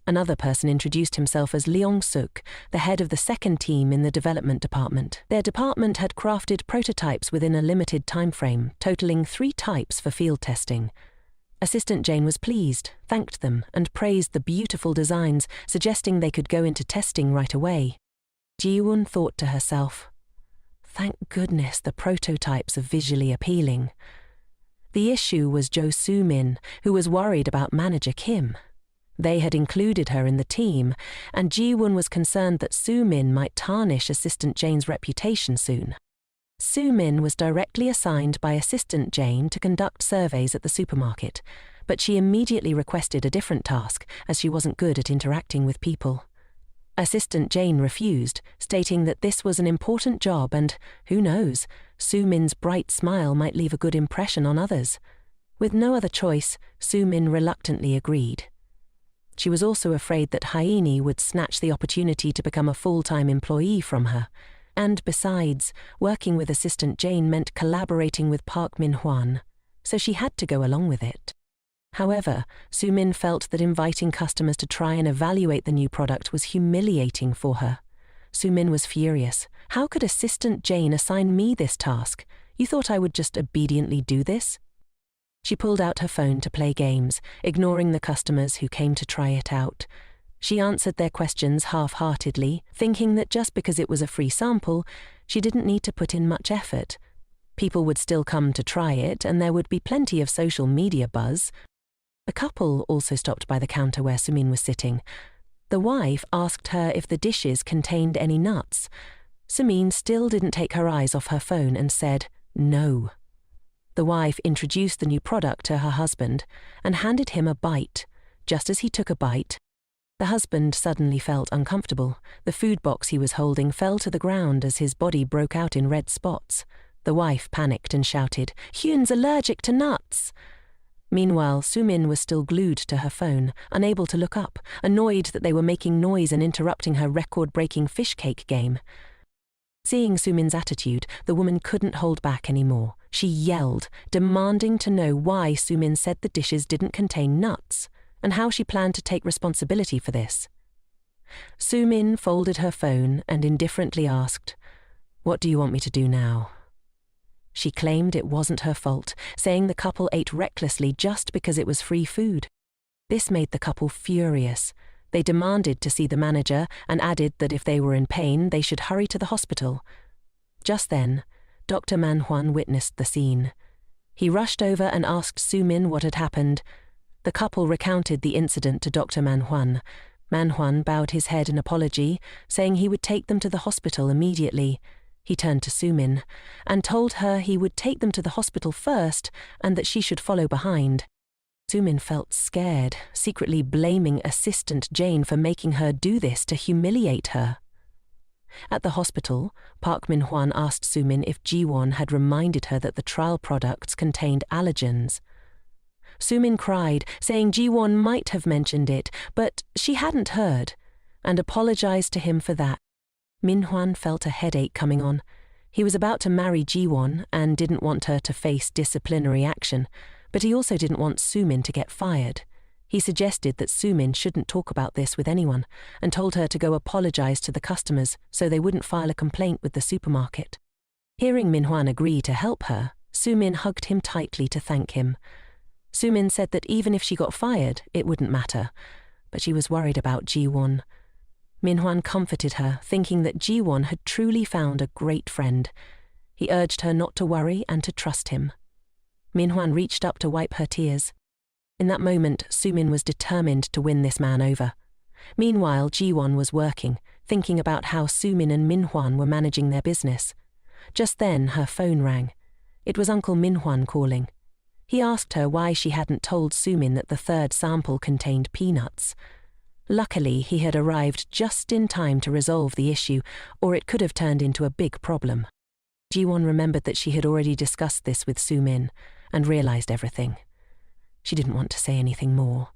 Another person introduced himself as Leong-suk, the head of the second team in the development department. Their department had crafted prototypes within a limited time frame, totaling 3 types for field testing. Assistant Jane was pleased, thanked them, and praised the beautiful designs, suggesting they could go into testing right away. Jiwon thought to herself, "Thank goodness the prototypes are visually appealing." The issue was Jo Soo-min, who was worried about Manager Kim. They had included her in the team, and Jiwon was concerned that Soo-min might tarnish Assistant Jane's reputation soon. Soo-min was directly assigned by Assistant Jane to conduct surveys at the supermarket, but she immediately requested a different task as she wasn't good at interacting with people. Assistant Jane refused, stating that this was an important job and, who knows, Soo-min's bright smile might leave a good impression on others. With no other choice, Soo-min reluctantly agreed. She was also afraid that Hyeni would snatch the opportunity to become a full-time employee from her. And besides, working with Assistant Jane meant collaborating with Park Min-hwan, so she had to go along with it. However, Soo-min felt that inviting customers to try and evaluate the new product was humiliating for her. Soo-min was furious. "How could Assistant Jane assign me this task? You thought I would just obediently do this?" She pulled out her phone to play games, ignoring the customers who came to try it out. She answered their questions half-heartedly, thinking that just because it was a free sample, she didn't need to put in much effort. People would still come to try it, and there would be plenty of social media buzz. A couple also stopped by the counter where Soo-min was sitting. The wife asked her if the dishes contained any nuts. Soo-min still didn't take her eyes off her phone and said, "No." The wife introduced the new product to her husband and handed him a bite. Just as he took a bite, the husband suddenly felt uncomfortable. The food box he was holding fell to the ground as his body broke out in red spots. The wife panicked and shouted, "Hyun's allergic to nuts!" Meanwhile, Soo-min was still glued to her phone, unable to look up, annoyed that they were making noise and interrupting her record-breaking fish cake game. Seeing Soo-min's attitude, the woman couldn't hold back anymore. She yelled, demanding to know why Soo-min said the dishes didn't contain nuts, and how she planned to take responsibility for this. Soo-min folded her phone and indifferently asked, "What do you want me to do now?" She claimed it wasn't her fault, saying the couple ate recklessly just because it was free food. This made the couple furious. They demanded to see the manager and added that if they were in pain, they should hurry to the hospital. Just then, Dr. Manhwan witnessed the scene. He rushed over and asked Soo-min what had happened. The couple recounted the incident to Dr. Manhwan. Manhwan bowed his head in apology, saying he would take them to the hospital immediately. He turned to Soo-min and told her he would take them to the hospital first and that she should follow behind. Sumin felt scared, secretly blaming Assistant Jane for making her do this to humiliate her. At the hospital, Park Min-hwan asked Sumin if Ji-won had reminded her that the trial products contained allergens. Sumin cried, saying Ji-won might have mentioned it, but she hadn't heard, and apologized to him for that. Min-hwan felt a headache coming on. He was about to marry Ji-won and didn't want her to face disciplinary action, but he also didn't want Sumin to get fired. He suggested that Sumin shouldn't talk about this with anyone and told her to go apologize to the customers so they wouldn't file a complaint with the supermarket. Hearing Min-hwan agree to help her, Sumin hugged him tightly to thank him. Sumin said that even if she got fired, it wouldn't matter, but she was worried about Ji-won. Min-hwan comforted her, thinking that Ji-won had truly found a great friend. He urged her not to worry and to trust him. Min-hwan reached up to wipe her tears. In that moment, Sumin was determined to win this man over. Meanwhile, Ji-won was working, thinking about how Sumin and Min-hwan were managing their business. Just then, her phone rang. It was Uncle Min-hwan calling. He asked her why she hadn't told Sumin that the third sample contained peanuts. Luckily, he had arrived just in time to resolve the issue, or it could have turned into a big problem. Ji-won remembered that she had already discussed this with Sumin, and realized everything. She didn't want to say anything more.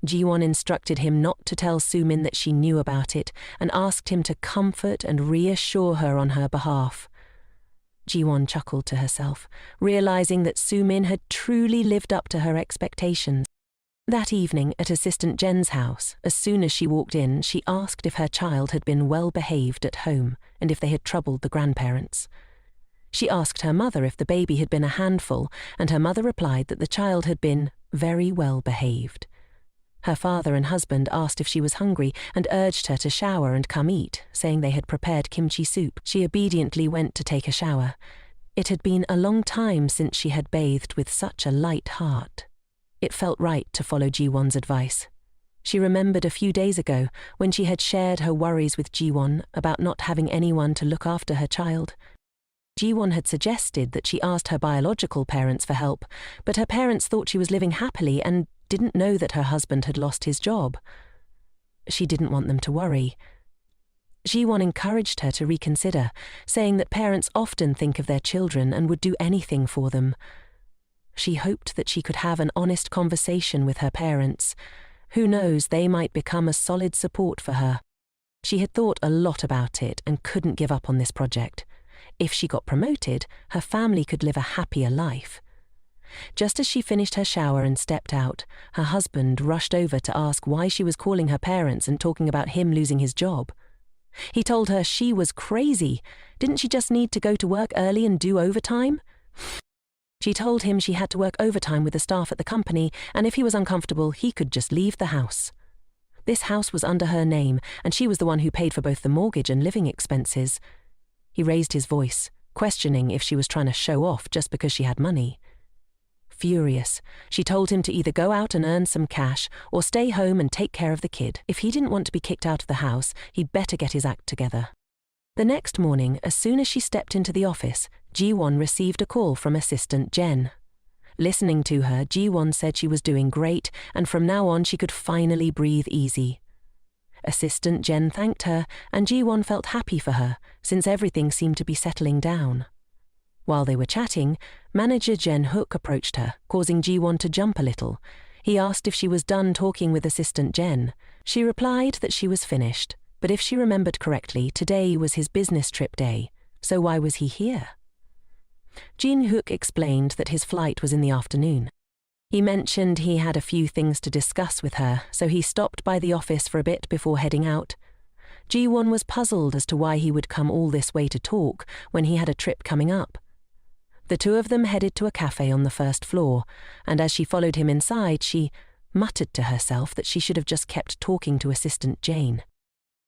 Ji-won instructed him not to tell Sumin that she knew about it, and asked him to comfort and reassure her on her behalf. Ji-won chuckled to herself, realizing that Sumin had truly lived up to her expectations. That evening at Assistant Jen's house, as soon as she walked in, she asked if her child had been well behaved at home and if they had troubled the grandparents. She asked her mother if the baby had been a handful, and her mother replied that the child had been very well behaved. Her father and husband asked if she was hungry and urged her to shower and come eat, saying they had prepared kimchi soup. She obediently went to take a shower. It had been a long time since she had bathed with such a light heart. It felt right to follow Ji-won's advice. She remembered a few days ago when she had shared her worries with Ji-won about not having anyone to look after her child. Ji-won had suggested that she asked her biological parents for help, but her parents thought she was living happily and didn't know that her husband had lost his job. She didn't want them to worry. Ji-won encouraged her to reconsider, saying that parents often think of their children and would do anything for them. She hoped that she could have an honest conversation with her parents. Who knows, they might become a solid support for her. She had thought a lot about it and couldn't give up on this project. If she got promoted, her family could live a happier life. Just as she finished her shower and stepped out, her husband rushed over to ask why she was calling her parents and talking about him losing his job. He told her she was crazy. Didn't she just need to go to work early and do overtime? She told him she had to work overtime with the staff at the company, and if he was uncomfortable, he could just leave the house. This house was under her name, and she was the one who paid for both the mortgage and living expenses. He raised his voice, questioning if she was trying to show off just because she had money. Furious, she told him to either go out and earn some cash or stay home and take care of the kid. If he didn't want to be kicked out of the house, he'd better get his act together. The next morning, as soon as she stepped into the office, Ji-won received a call from Assistant Jen. Listening to her, Ji-won said she was doing great, and from now on she could finally breathe easy. Assistant Jen thanked her, and Ji-won felt happy for her, since everything seemed to be settling down. While they were chatting, Manager Jen Hook approached her, causing Ji-won to jump a little. He asked if she was done talking with Assistant Jen. She replied that she was finished, but if she remembered correctly, today was his business trip day, so why was he here? Jin Hook explained that his flight was in the afternoon. He mentioned he had a few things to discuss with her, so he stopped by the office for a bit before heading out. Ji-won was puzzled as to why he would come all this way to talk when he had a trip coming up. The two of them headed to a cafe on the first floor, and as she followed him inside, she muttered to herself that she should have just kept talking to Assistant Jane.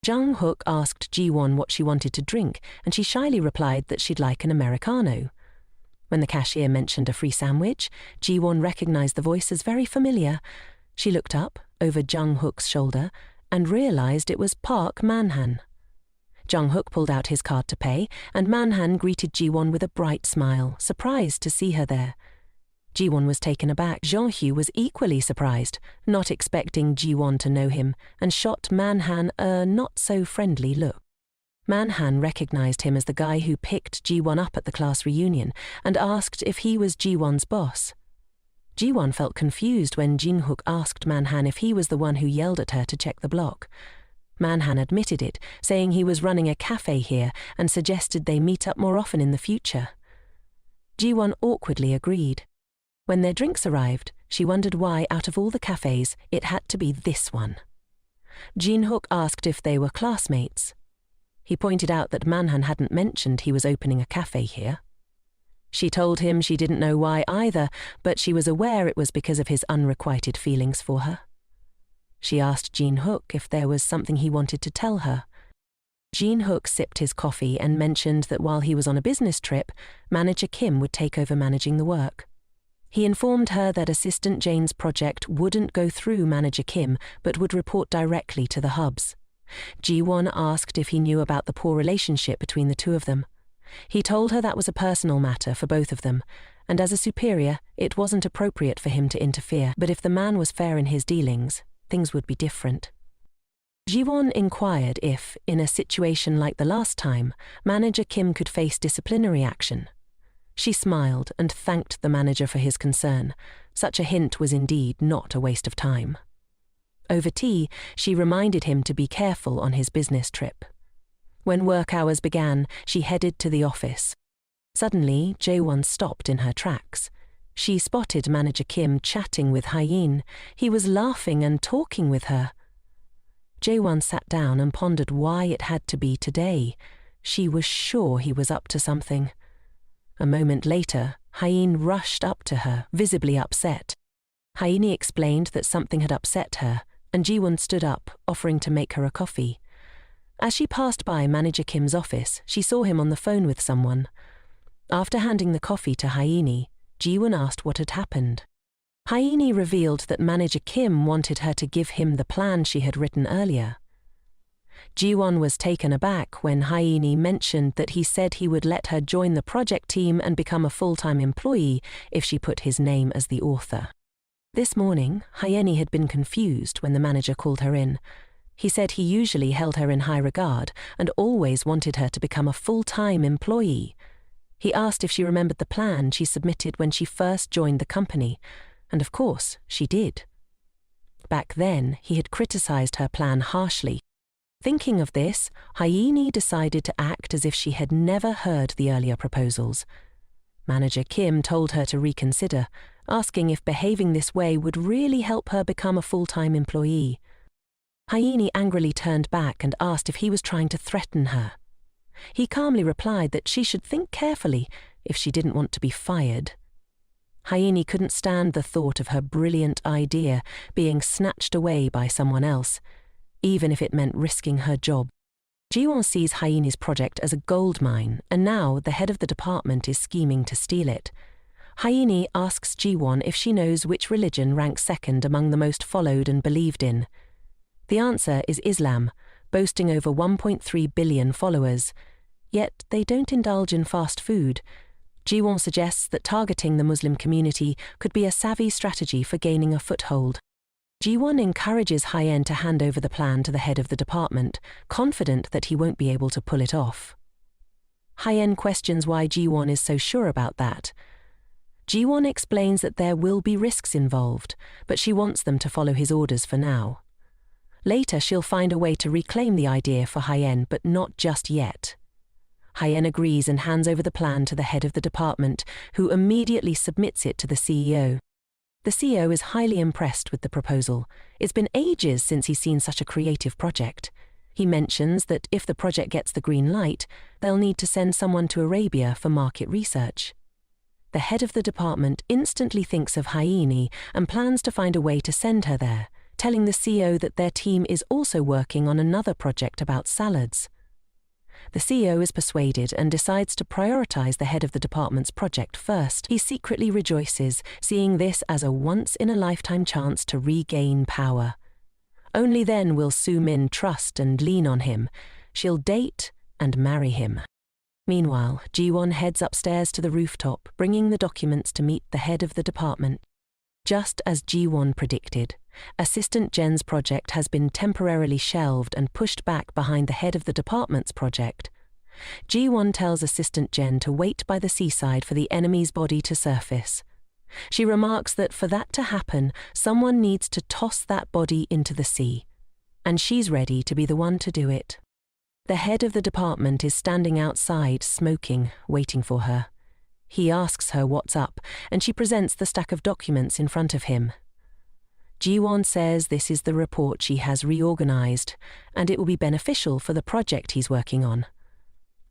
Jung Hook asked Ji-won what she wanted to drink, and she shyly replied that she'd like an Americano. When the cashier mentioned a free sandwich, Ji-won recognized the voice as very familiar. She looked up, over Jung Hook's shoulder, and realized it was Park Man-han. Jung Hook pulled out his card to pay, and Man-han greeted Ji-won with a bright smile, surprised to see her there. Ji-won was taken aback. Jeong-hyu was equally surprised, not expecting Ji-won to know him, and shot Man-han a not-so-friendly look. Man-han recognized him as the guy who picked Ji-won up at the class reunion and asked if he was Ji-won's boss. Ji-won felt confused when Jin-hook asked Man-han if he was the one who yelled at her to check the block. Man-han admitted it, saying he was running a cafe here and suggested they meet up more often in the future. Ji-won awkwardly agreed. When their drinks arrived, she wondered why, out of all the cafes, it had to be this one. Jin-hook asked if they were classmates. He pointed out that Man-han hadn't mentioned he was opening a cafe here. She told him she didn't know why either, but she was aware it was because of his unrequited feelings for her. She asked Jin-hook if there was something he wanted to tell her. Jin-hook sipped his coffee and mentioned that while he was on a business trip, Manager Kim would take over managing the work. He informed her that Assistant Jane's project wouldn't go through Manager Kim, but would report directly to the hubs. Ji-won asked if he knew about the poor relationship between the two of them. He told her that was a personal matter for both of them, and as a superior, it wasn't appropriate for him to interfere, but if the man was fair in his dealings, things would be different. Ji-won inquired if, in a situation like the last time, Manager Kim could face disciplinary action. She smiled and thanked the manager for his concern. Such a hint was indeed not a waste of time. Over tea, she reminded him to be careful on his business trip. When work hours began, she headed to the office. Suddenly, Jae-won stopped in her tracks. She spotted Manager Kim chatting with Hye-in. He was laughing and talking with her. Jae-won sat down and pondered why it had to be today. She was sure he was up to something. A moment later, Hye-in rushed up to her, visibly upset. Hye-in explained that something had upset her, and Ji-won stood up, offering to make her a coffee. As she passed by Manager Kim's office, she saw him on the phone with someone. After handing the coffee to Hye-in, Ji-won asked what had happened. Hye-in revealed that Manager Kim wanted her to give him the plan she had written earlier. Ji-won was taken aback when Hye-in mentioned that he said he would let her join the project team and become a full-time employee if she put his name as the author. This morning, Hye-in had been confused when the manager called her in. He said he usually held her in high regard and always wanted her to become a full-time employee. He asked if she remembered the plan she submitted when she first joined the company, and of course, she did. Back then, he had criticized her plan harshly. Thinking of this, Hye-in decided to act as if she had never heard the earlier proposals. Manager Kim told her to reconsider, asking if behaving this way would really help her become a full-time employee. Hye-in angrily turned back and asked if he was trying to threaten her. He calmly replied that she should think carefully if she didn't want to be fired. Hye-in couldn't stand the thought of her brilliant idea being snatched away by someone else, even if it meant risking her job. Ji-won sees Hye-in's project as a gold mine, and now the head of the department is scheming to steal it. Hye-in asks Ji-won if she knows which religion ranks second among the most followed and believed in. The answer is Islam, boasting over 1.3 billion followers. Yet they don't indulge in fast food. Ji-won suggests that targeting the Muslim community could be a savvy strategy for gaining a foothold. Ji-won encourages Hye-in to hand over the plan to the head of the department, confident that he won't be able to pull it off. Hye-in questions why Ji-won is so sure about that. Ji-won explains that there will be risks involved, but she wants them to follow his orders for now. Later, she'll find a way to reclaim the idea for Hye-in, but not just yet. Hye-in agrees and hands over the plan to the head of the department, who immediately submits it to the CEO. The CEO is highly impressed with the proposal. It's been ages since he's seen such a creative project. He mentions that if the project gets the green light, they'll need to send someone to Arabia for market research. The head of the department instantly thinks of Hye-in and plans to find a way to send her there, telling the CEO that their team is also working on another project about salads. The CEO is persuaded and decides to prioritize the head of the department's project first. He secretly rejoices, seeing this as a once-in-a-lifetime chance to regain power. Only then will Soo-min trust and lean on him. She'll date and marry him. Meanwhile, Ji-won heads upstairs to the rooftop, bringing the documents to meet the head of the department. Just as Ji-won predicted, Assistant Jen's project has been temporarily shelved and pushed back behind the head of the department's project. Ji-won tells Assistant Jen to wait by the seaside for the enemy's body to surface. She remarks that for that to happen, someone needs to toss that body into the sea, and she's ready to be the one to do it. The head of the department is standing outside, smoking, waiting for her. He asks her what's up, and she presents the stack of documents in front of him. Ji-won says this is the report she has reorganized, and it will be beneficial for the project he's working on.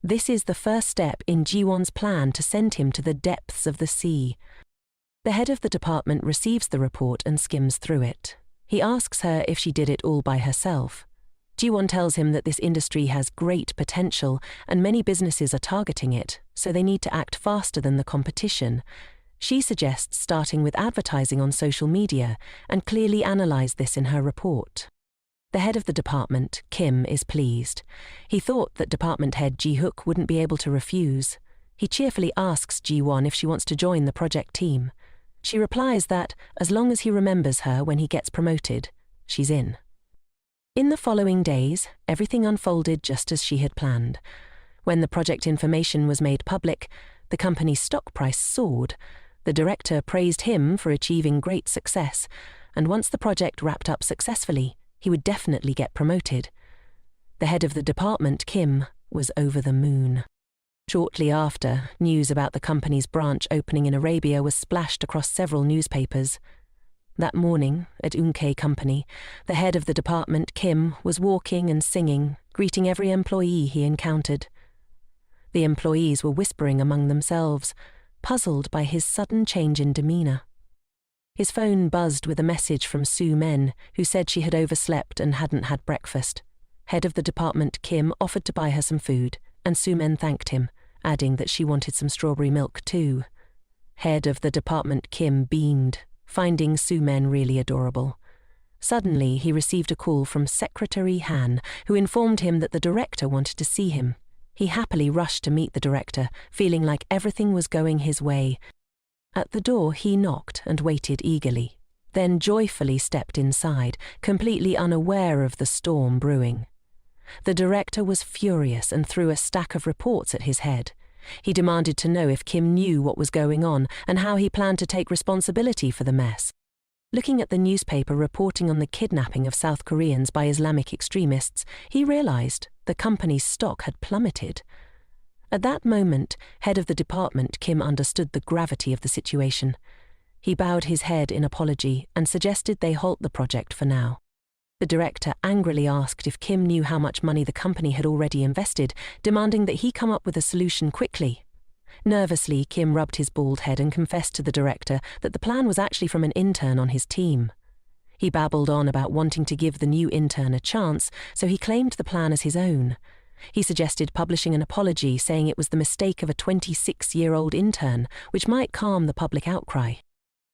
This is the first step in Ji-won's plan to send him to the depths of the sea. The head of the department receives the report and skims through it. He asks her if she did it all by herself. Ji-won tells him that this industry has great potential and many businesses are targeting it, so they need to act faster than the competition. She suggests starting with advertising on social media and clearly analyze this in her report. The head of the department, Kim, is pleased. He thought that department head Ji-hook wouldn't be able to refuse. He cheerfully asks Ji-won if she wants to join the project team. She replies that, as long as he remembers her when he gets promoted, she's in. In the following days, everything unfolded just as she had planned. When the project information was made public, the company's stock price soared. The director praised him for achieving great success, and once the project wrapped up successfully, he would definitely get promoted. The head of the department, Kim, was over the moon. Shortly after, news about the company's branch opening in Arabia was splashed across several newspapers. That morning, at Unkei Company, the head of the department, Kim, was walking and singing, greeting every employee he encountered. The employees were whispering among themselves, puzzled by his sudden change in demeanor. His phone buzzed with a message from Sue Men, who said she had overslept and hadn't had breakfast. Head of the department, Kim, offered to buy her some food, and Sue Men thanked him, adding that she wanted some strawberry milk too. Head of the department, Kim, beamed, finding Sue Men really adorable. Suddenly, he received a call from Secretary Han, who informed him that the director wanted to see him. He happily rushed to meet the director, feeling like everything was going his way. At the door, he knocked and waited eagerly, then joyfully stepped inside, completely unaware of the storm brewing. The director was furious and threw a stack of reports at his head. He demanded to know if Kim knew what was going on and how he planned to take responsibility for the mess. Looking at the newspaper reporting on the kidnapping of South Koreans by Islamic extremists, he realized the company's stock had plummeted. At that moment, head of the department, Kim, understood the gravity of the situation. He bowed his head in apology and suggested they halt the project for now. The director angrily asked if Kim knew how much money the company had already invested, demanding that he come up with a solution quickly. Nervously, Kim rubbed his bald head and confessed to the director that the plan was actually from an intern on his team. He babbled on about wanting to give the new intern a chance, so he claimed the plan as his own. He suggested publishing an apology saying it was the mistake of a 26-year-old intern, which might calm the public outcry.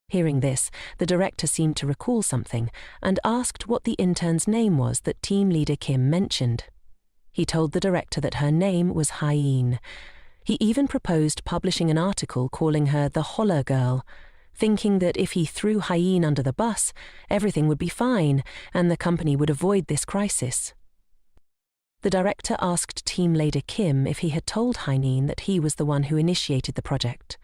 Hearing this, the director seemed to recall something and asked what the intern's name was that team leader Kim mentioned. He told the director that her name was Hyene. He even proposed publishing an article calling her the Holler Girl, thinking that if he threw Hyene under the bus, everything would be fine and the company would avoid this crisis. The director asked team leader Kim if he had told Hyene that he was the one who initiated the project.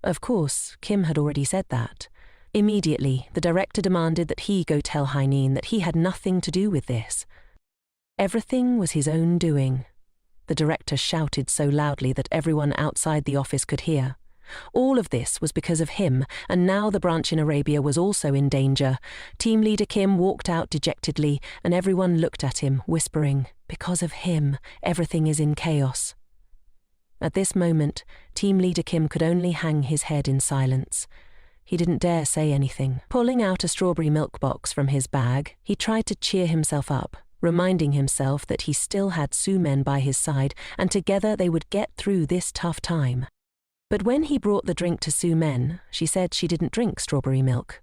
Of course, Kim had already said that. Immediately, the director demanded that he go tell Hyene that he had nothing to do with this. Everything was his own doing. The director shouted so loudly that everyone outside the office could hear. All of this was because of him, and now the branch in Arabia was also in danger. Team leader Kim walked out dejectedly, and everyone looked at him, whispering, "Because of him, everything is in chaos." At this moment, team leader Kim could only hang his head in silence. He didn't dare say anything. Pulling out a strawberry milk box from his bag, he tried to cheer himself up, reminding himself that he still had Sue Men by his side, and together they would get through this tough time. But when he brought the drink to Sue Men, she said she didn't drink strawberry milk.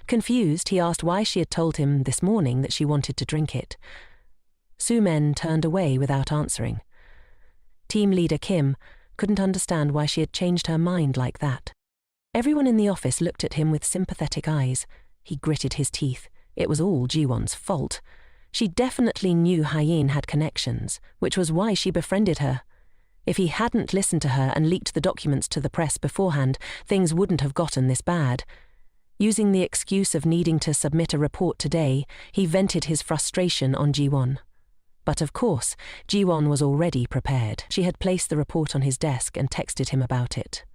Confused, he asked why she had told him this morning that she wanted to drink it. Sue Men turned away without answering. Team leader Kim couldn't understand why she had changed her mind like that. Everyone in the office looked at him with sympathetic eyes. He gritted his teeth. It was all Jiwon's fault. She definitely knew Hyein had connections, which was why she befriended her. If he hadn't listened to her and leaked the documents to the press beforehand, things wouldn't have gotten this bad. Using the excuse of needing to submit a report today, he vented his frustration on Jiwon. But of course, Jiwon was already prepared. She had placed the report on his desk and texted him about it.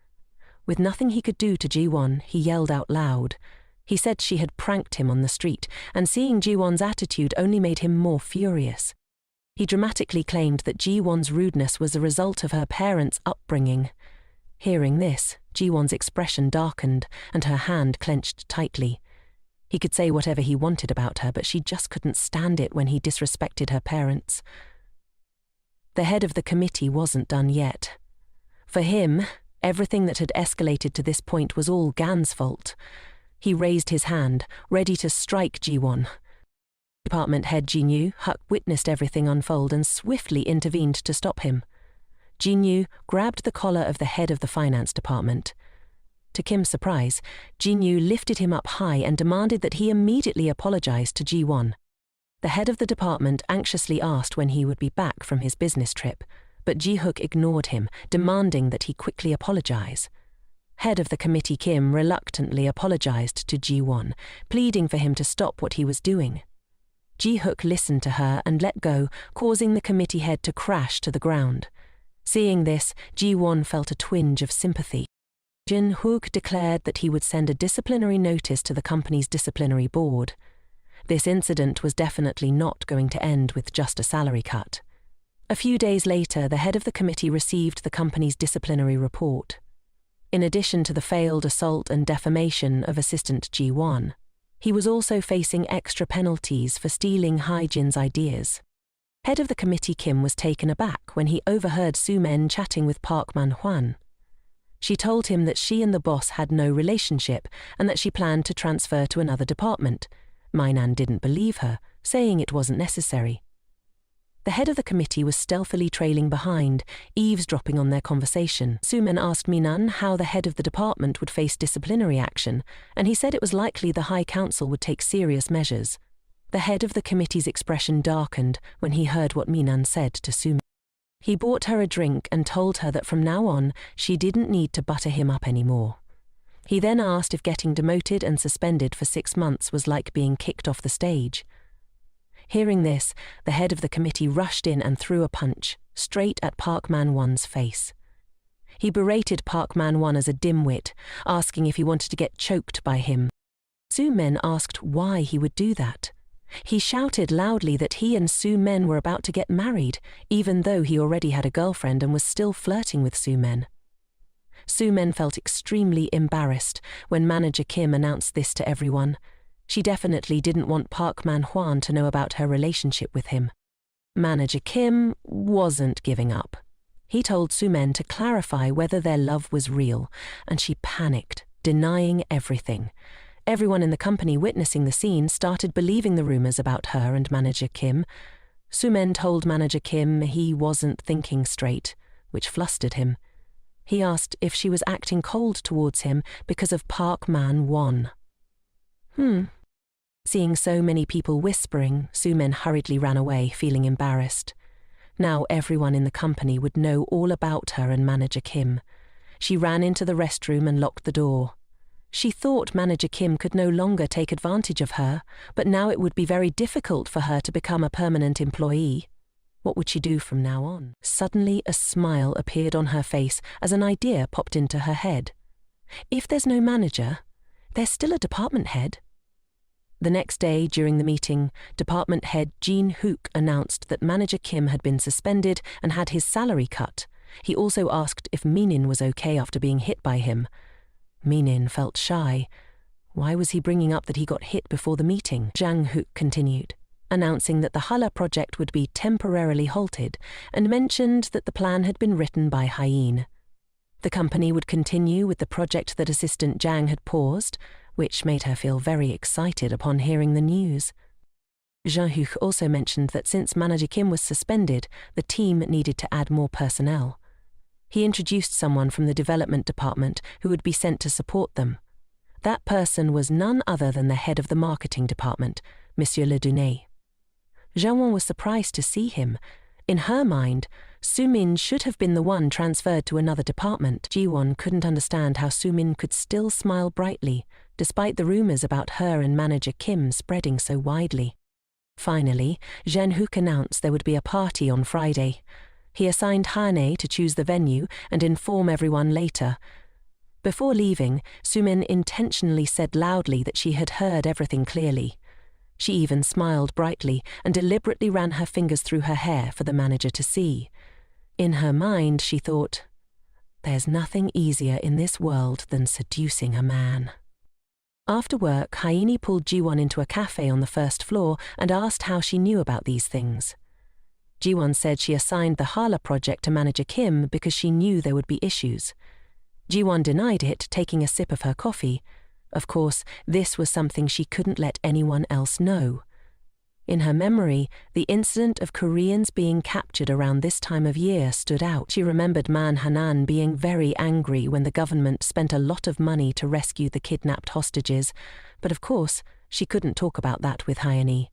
With nothing he could do to Jiwon, he yelled out loud. He said she had pranked him on the street, and seeing Jiwon's attitude only made him more furious. He dramatically claimed that Jiwon's rudeness was a result of her parents' upbringing. Hearing this, Jiwon's expression darkened and her hand clenched tightly. He could say whatever he wanted about her, but she just couldn't stand it when he disrespected her parents. The head of the committee wasn't done yet. For him, everything that had escalated to this point was all Gan's fault. He raised his hand, ready to strike Jiwon. Department head Jinyu Huk witnessed everything unfold and swiftly intervened to stop him. Jinyu grabbed the collar of the head of the finance department. To Kim's surprise, Jinyu lifted him up high and demanded that he immediately apologize to Jiwon. The head of the department anxiously asked when he would be back from his business trip, but Ji-hook ignored him, demanding that he quickly apologize. Head of the committee Kim reluctantly apologized to Jiwon, pleading for him to stop what he was doing. Ji-hook listened to her and let go, causing the committee head to crash to the ground. Seeing this, Jiwon felt a twinge of sympathy. Jin-hook declared that he would send a disciplinary notice to the company's disciplinary board. This incident was definitely not going to end with just a salary cut. A few days later, the head of the committee received the company's disciplinary report. In addition to the failed assault and defamation of assistant Ji-won, he was also facing extra penalties for stealing Hae-jin's ideas. Head of the committee Kim was taken aback when he overheard Soo-men chatting with Park Man-hwan. She told him that she and the boss had no relationship and that she planned to transfer to another department. Mainan didn't believe her, saying it wasn't necessary. The head of the committee was stealthily trailing behind, eavesdropping on their conversation. Soo-men asked Minan how the head of the department would face disciplinary action, and he said it was likely the High Council would take serious measures. The head of the committee's expression darkened when he heard what Minan said to Soo-men. He bought her a drink and told her that from now on, she didn't need to butter him up anymore. He then asked if getting demoted and suspended for 6 months was like being kicked off the stage. Hearing this, the head of the committee rushed in and threw a punch, straight at Park Man-won's face. He berated Park Man-won as a dimwit, asking if he wanted to get choked by him. Soo-men asked why he would do that. He shouted loudly that he and Soo-men were about to get married, even though he already had a girlfriend and was still flirting with Soo-men. Soo-men felt extremely embarrassed when manager Kim announced this to everyone. She definitely didn't want Park Man-hwan to know about her relationship with him. Manager Kim wasn't giving up. He told Soo-men to clarify whether their love was real, and she panicked, denying everything. Everyone in the company witnessing the scene started believing the rumors about her and manager Kim. Soo-men told manager Kim he wasn't thinking straight, which flustered him. He asked if she was acting cold towards him because of Park Man-won. Seeing so many people whispering, Soo-men hurriedly ran away, feeling embarrassed. Now everyone in the company would know all about her and manager Kim. She ran into the restroom and locked the door. She thought manager Kim could no longer take advantage of her, but now it would be very difficult for her to become a permanent employee. What would she do from now on? Suddenly a smile appeared on her face as an idea popped into her head. If there's no manager, there's still a department head. The next day, during the meeting, department head Jin-hook announced that manager Kim had been suspended and had his salary cut. He also asked if Minin was okay after being hit by him. Minin felt shy. Why was he bringing up that he got hit before the meeting? Jang-hook continued, announcing that the Hala project would be temporarily halted, and mentioned that the plan had been written by Hyein. The company would continue with the project that assistant Jang had paused, which made her feel very excited upon hearing the news. Jean-Huc also mentioned that since Manager Kim was suspended, the team needed to add more personnel. He introduced someone from the development department who would be sent to support them. That person was none other than the head of the marketing department, Monsieur Le Dunay. Jean-Won was surprised to see him. In her mind, Su-min should have been the one transferred to another department. Ji-won couldn't understand how Su-min could still smile brightly, despite the rumors about her and Manager Kim spreading so widely. Finally, Jean-Huc announced there would be a party on Friday. He assigned Hane to choose the venue and inform everyone later. Before leaving, Su-min intentionally said loudly that she had heard everything clearly. She even smiled brightly and deliberately ran her fingers through her hair for the manager to see. In her mind, she thought, "There's nothing easier in this world than seducing a man." After work, Haini pulled Ji-won into a cafe on the first floor and asked how she knew about these things. Ji-won said she assigned the Hala project to Manager Kim because she knew there would be issues. Ji-won denied it, taking a sip of her coffee. Of course, this was something she couldn't let anyone else know. In her memory, the incident of Koreans being captured around this time of year stood out. She remembered Man Hanan being very angry when the government spent a lot of money to rescue the kidnapped hostages, but of course, she couldn't talk about that with Hyani.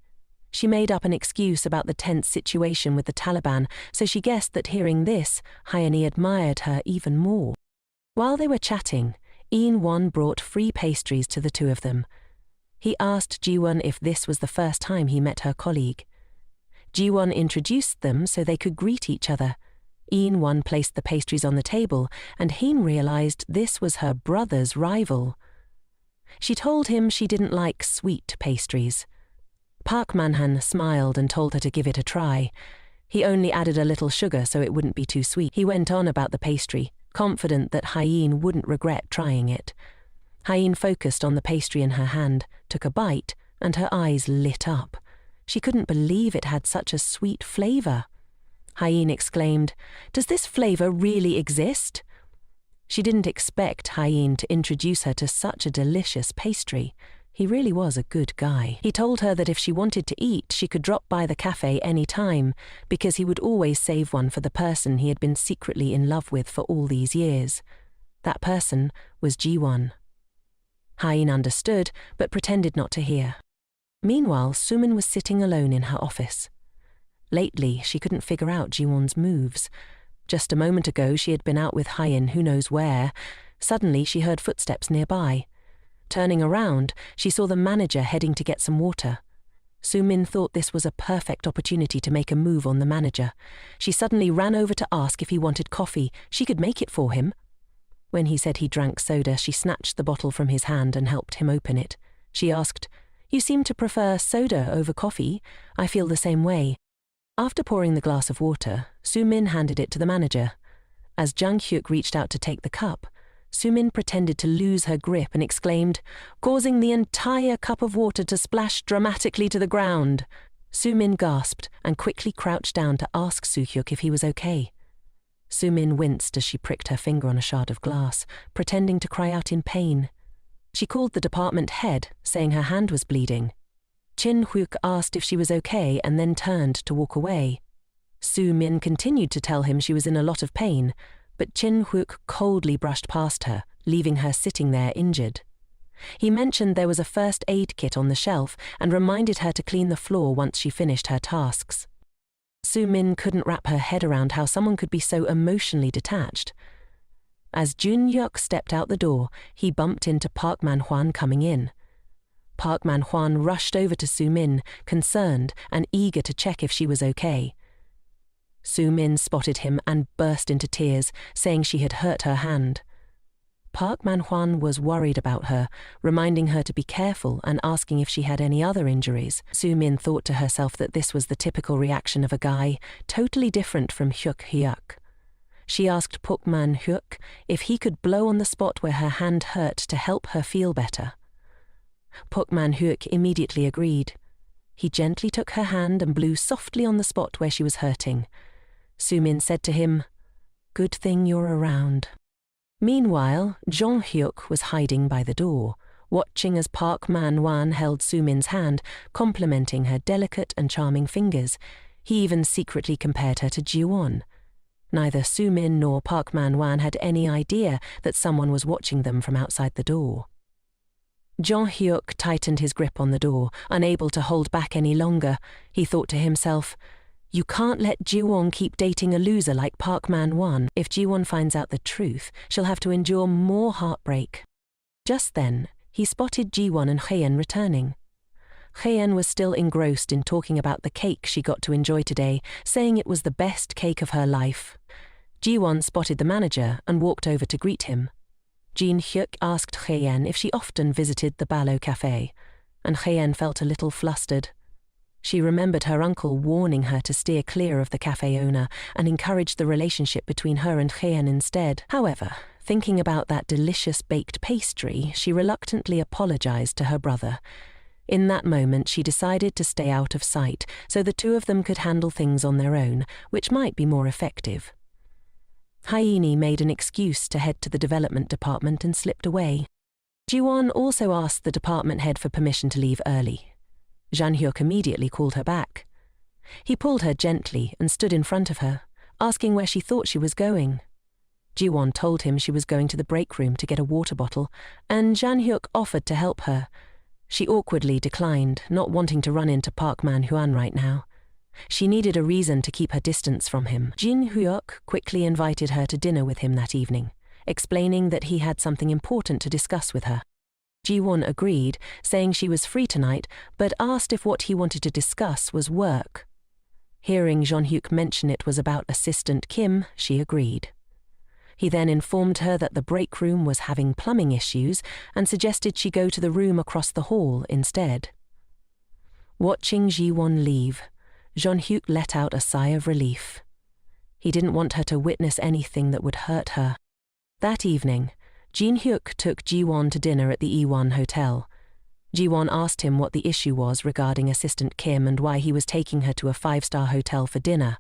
She made up an excuse about the tense situation with the Taliban, so she guessed that hearing this, Hyani admired her even more. While they were chatting, In-won brought free pastries to the two of them. He asked Ji-won if this was the first time he met her colleague. Ji-won introduced them so they could greet each other. In-won placed the pastries on the table, and Heen realized this was her brother's rival. She told him she didn't like sweet pastries. Park Man-han smiled and told her to give it a try. He only added a little sugar so it wouldn't be too sweet. He went on about the pastry, confident that Hyeen wouldn't regret trying it. Hyeen focused on the pastry in her hand, took a bite, and her eyes lit up. She couldn't believe it had such a sweet flavor. Hyeen exclaimed, "Does this flavor really exist?" She didn't expect Hyeen to introduce her to such a delicious pastry. He really was a good guy. He told her that if she wanted to eat, she could drop by the cafe any time, because he would always save one for the person he had been secretly in love with for all these years. That person was Ji-won. Hyeen understood, but pretended not to hear. Meanwhile, Su-min was sitting alone in her office. Lately, she couldn't figure out Ji-won's moves. Just a moment ago, she had been out with Hyeen who knows where. Suddenly, she heard footsteps nearby. Turning around, she saw the manager heading to get some water. Su-min thought this was a perfect opportunity to make a move on the manager. She suddenly ran over to ask if he wanted coffee. She could make it for him. When he said he drank soda, she snatched the bottle from his hand and helped him open it. She asked, "You seem to prefer soda over coffee. I feel the same way." After pouring the glass of water, Su-min handed it to the manager. As Jang-hyuk reached out to take the cup, Su-min pretended to lose her grip and exclaimed, causing the entire cup of water to splash dramatically to the ground. Su-min gasped and quickly crouched down to ask Soo-hyuk if he was okay. Su-min winced as she pricked her finger on a shard of glass, pretending to cry out in pain. She called the department head, saying her hand was bleeding. Chin-hyuk asked if she was okay and then turned to walk away. Su-min continued to tell him she was in a lot of pain, but Chin-hyuk coldly brushed past her, leaving her sitting there injured. He mentioned there was a first aid kit on the shelf and reminded her to clean the floor once she finished her tasks. Su-min couldn't wrap her head around how someone could be so emotionally detached. As Jun-hyuk stepped out the door, he bumped into Park Man-hwan coming in. Park Man-hwan rushed over to Su-min, concerned and eager to check if she was okay. Su-min spotted him and burst into tears, saying she had hurt her hand. Park Man-hwan was worried about her, reminding her to be careful and asking if she had any other injuries. Su-min thought to herself that this was the typical reaction of a guy, totally different from Hyuk-hyuk. She asked Park Man-hyuk if he could blow on the spot where her hand hurt to help her feel better. Park Man-hyuk immediately agreed. He gently took her hand and blew softly on the spot where she was hurting. Su-min said to him, "Good thing you're around." Meanwhile, Jong-hyuk was hiding by the door, watching as Park Man-hwan held Sumin's hand, complimenting her delicate and charming fingers. He even secretly compared her to Ji-won. Neither Sumin nor Park Man-hwan had any idea that someone was watching them from outside the door. Jong-hyuk tightened his grip on the door, unable to hold back any longer. He thought to himself, "You can't let Ji-won keep dating a loser like Park Man-hwan. If Ji-won finds out the truth, she'll have to endure more heartbreak." Just then, he spotted Ji-won and Hyeon returning. Hyeon was still engrossed in talking about the cake she got to enjoy today, saying it was the best cake of her life. Ji-won spotted the manager and walked over to greet him. Jin-hyuk asked Hyeon if she often visited the Balo Cafe, and Hyeon felt a little flustered. She remembered her uncle warning her to steer clear of the cafe owner and encouraged the relationship between her and Hyeon instead. However, thinking about that delicious baked pastry, she reluctantly apologized to her brother. In that moment, she decided to stay out of sight so the two of them could handle things on their own, which might be more effective. Hyeni made an excuse to head to the development department and slipped away. Ji-won also asked the department head for permission to leave early. Jang-hyuk immediately called her back. He pulled her gently and stood in front of her, asking where she thought she was going. Ji-won told him she was going to the break room to get a water bottle, and Jang-hyuk offered to help her. She awkwardly declined, not wanting to run into Park Man-hwan right now. She needed a reason to keep her distance from him. Jin-hyuk quickly invited her to dinner with him that evening, explaining that he had something important to discuss with her. Ji-won agreed, saying she was free tonight, but asked if what he wanted to discuss was work. Hearing Jong-hyuk mention it was about Assistant Kim, she agreed. He then informed her that the break room was having plumbing issues and suggested she go to the room across the hall instead. Watching Ji-won leave, Jong-hyuk let out a sigh of relief. He didn't want her to witness anything that would hurt her. That evening, Jin-hyuk took Ji-won to dinner at the E1 hotel. Ji-won asked him what the issue was regarding Assistant Kim and why he was taking her to a 5-star hotel for dinner.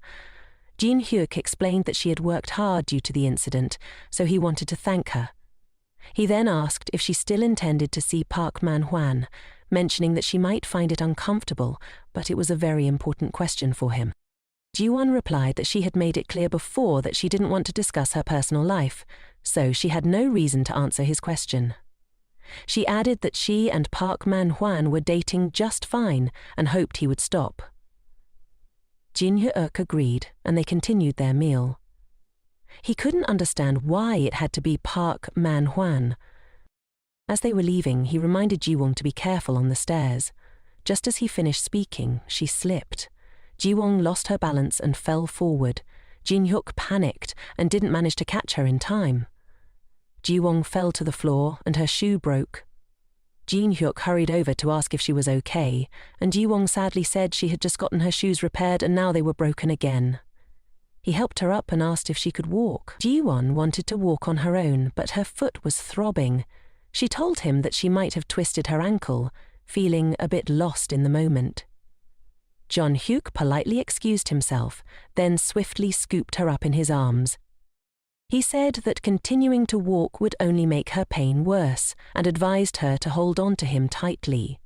Jin-hyuk explained that she had worked hard due to the incident, so he wanted to thank her. He then asked if she still intended to see Park Man-hwan, mentioning that she might find it uncomfortable, but it was a very important question for him. Ji-won replied that she had made it clear before that she didn't want to discuss her personal life, so she had no reason to answer his question. She added that she and Park Man-hwan were dating just fine and hoped he would stop. Jin-hyuk agreed, and they continued their meal. He couldn't understand why it had to be Park Man-hwan. As they were leaving, he reminded Ji-won to be careful on the stairs. Just as he finished speaking, she slipped. Ji-won lost her balance and fell forward. Jin-hyuk panicked and didn't manage to catch her in time. Ji-won fell to the floor and her shoe broke. Jin-hyuk hurried over to ask if she was okay, and Ji-won sadly said she had just gotten her shoes repaired and now they were broken again. He helped her up and asked if she could walk. Ji-won wanted to walk on her own, but her foot was throbbing. She told him that she might have twisted her ankle, feeling a bit lost in the moment. Jong-hyuk politely excused himself, then swiftly scooped her up in his arms. He said that continuing to walk would only make her pain worse, and advised her to hold on to him tightly.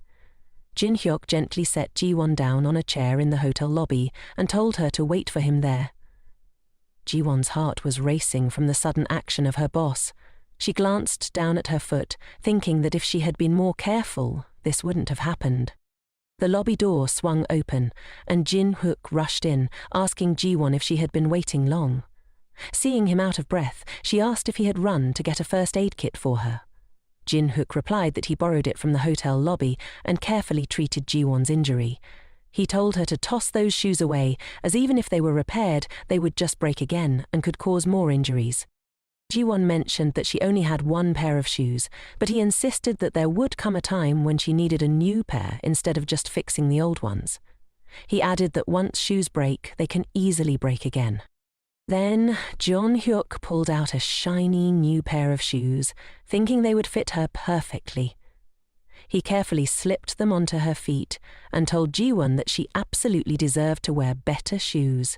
Jin-hyuk gently set Ji-won down on a chair in the hotel lobby and told her to wait for him there. Ji-won's heart was racing from the sudden action of her boss. She glanced down at her foot, thinking that if she had been more careful, this wouldn't have happened. The lobby door swung open, and Jin-hyuk rushed in, asking Ji-won if she had been waiting long. Seeing him out of breath, she asked if he had run to get a first aid kit for her. Jin-hyuk replied that he borrowed it from the hotel lobby and carefully treated Ji-won's injury. He told her to toss those shoes away, as even if they were repaired, they would just break again and could cause more injuries. Ji-won mentioned that she only had one pair of shoes, but he insisted that there would come a time when she needed a new pair instead of just fixing the old ones. He added that once shoes break, they can easily break again. Then Jong-hyuk pulled out a shiny new pair of shoes, thinking they would fit her perfectly. He carefully slipped them onto her feet and told Ji-won that she absolutely deserved to wear better shoes.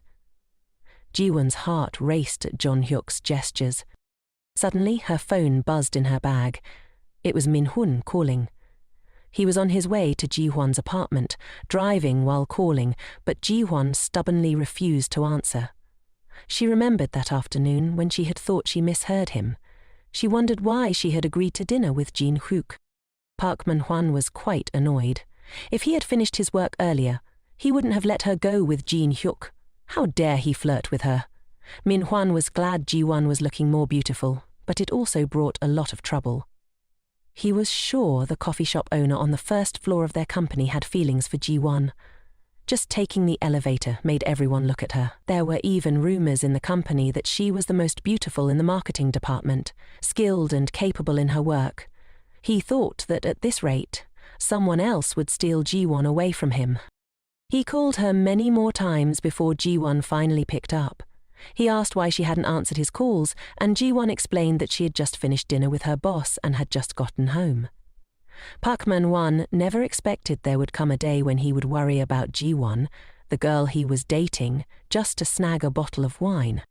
Ji-won's heart raced at Jong-hyuk's gestures. Suddenly, her phone buzzed in her bag. It was Min-hun calling. He was on his way to Ji-hwan's apartment, driving while calling, but Ji-hwan stubbornly refused to answer. She remembered that afternoon when she had thought she misheard him. She wondered why she had agreed to dinner with Jin-hyuk. Park Man-hwan was quite annoyed. If he had finished his work earlier, he wouldn't have let her go with Jin-hyuk. How dare he flirt with her? Min-hwan was glad Ji-won was looking more beautiful, but it also brought a lot of trouble. He was sure the coffee shop owner on the first floor of their company had feelings for Ji-won. Just taking the elevator made everyone look at her. There were even rumors in the company that she was the most beautiful in the marketing department, skilled and capable in her work. He thought that at this rate, someone else would steal Ji-won away from him. He called her many more times before Ji-won finally picked up. He asked why she hadn't answered his calls, and Ji-won explained that she had just finished dinner with her boss and had just gotten home. Park Man-hwan never expected there would come a day when he would worry about Ji-won, the girl he was dating, just to snag a bottle of wine.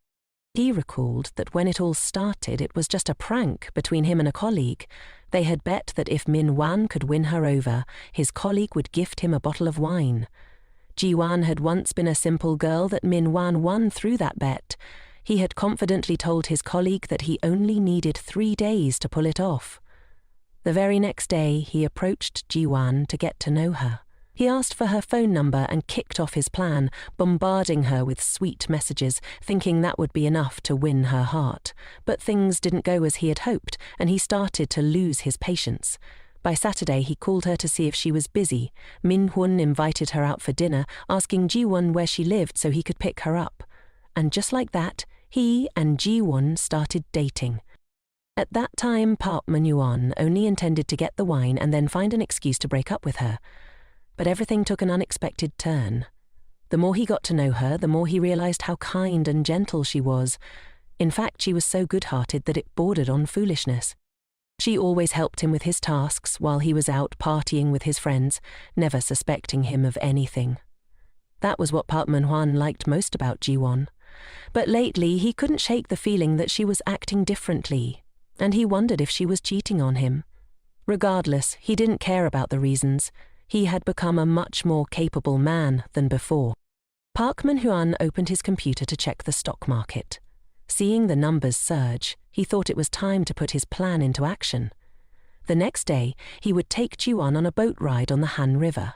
He recalled that when it all started, it was just a prank between him and a colleague. They had bet that if Min-hwan could win her over, his colleague would gift him a bottle of wine. Ji-won had once been a simple girl that Min-hwan won through that bet. He had confidently told his colleague that he only needed 3 days to pull it off. The very next day, he approached Ji-won to get to know her. He asked for her phone number and kicked off his plan, bombarding her with sweet messages, thinking that would be enough to win her heart. But things didn't go as he had hoped, and he started to lose his patience. By Saturday, he called her to see if she was busy. Min-hun invited her out for dinner, asking Ji-won where she lived so he could pick her up. And just like that, he and Ji-won started dating. At that time, Park Man-hwan only intended to get the wine and then find an excuse to break up with her. But everything took an unexpected turn. The more he got to know her, the more he realized how kind and gentle she was. In fact, she was so good-hearted that it bordered on foolishness. She always helped him with his tasks while he was out partying with his friends, never suspecting him of anything. That was what Park Man-hwan liked most about Ji-won. But lately, he couldn't shake the feeling that she was acting differently, and he wondered if she was cheating on him. Regardless, he didn't care about the reasons. He had become a much more capable man than before. Park Man-hwan opened his computer to check the stock market. Seeing the numbers surge, he thought it was time to put his plan into action. The next day, he would take Ji-won on a boat ride on the Han River.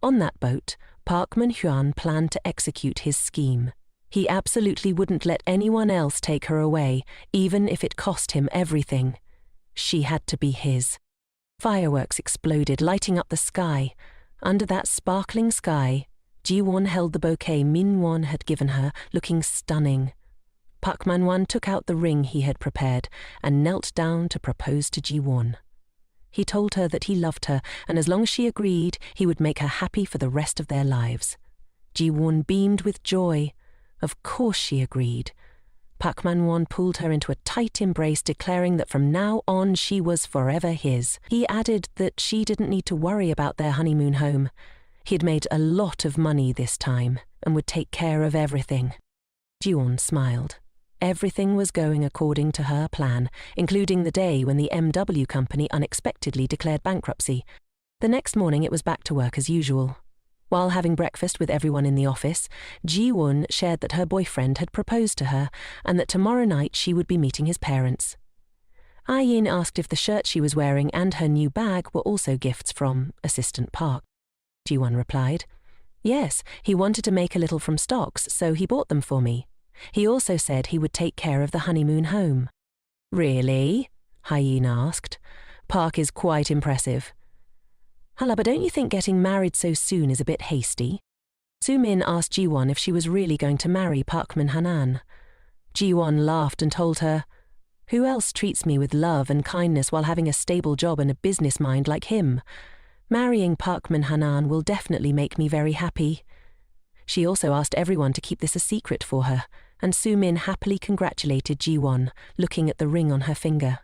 On that boat, Park Man-hwan planned to execute his scheme. He absolutely wouldn't let anyone else take her away, even if it cost him everything. She had to be his. Fireworks exploded, lighting up the sky. Under that sparkling sky, Ji-won held the bouquet Min-won had given her, looking stunning. Park Man-hwan took out the ring he had prepared and knelt down to propose to Ji-won. He told her that he loved her, and as long as she agreed, he would make her happy for the rest of their lives. Ji-won beamed with joy. Of course she agreed. Park Man-hwan pulled her into a tight embrace, declaring that from now on she was forever his. He added that she didn't need to worry about their honeymoon home. He'd made a lot of money this time and would take care of everything. Ji-won smiled. Everything was going according to her plan, including the day when the MW company unexpectedly declared bankruptcy. The next morning it was back to work as usual. While having breakfast with everyone in the office, Ji-won shared that her boyfriend had proposed to her and that tomorrow night she would be meeting his parents. Ah-yin asked if the shirt she was wearing and her new bag were also gifts from Assistant Park. Ji-won replied, "Yes, he wanted to make a little from stocks, so he bought them for me. He also said he would take care of the honeymoon home." "Really?" Ah-yin asked. "Park is quite impressive." "Hala, but don't you think getting married so soon is a bit hasty?" Soo-min asked Ji-won if she was really going to marry Park Man-hanan. Ji-won laughed and told her, "Who else treats me with love and kindness while having a stable job and a business mind like him? Marrying Park Man-hanan will definitely make me very happy." She also asked everyone to keep this a secret for her, and Soo-min happily congratulated Ji-won, looking at the ring on her finger.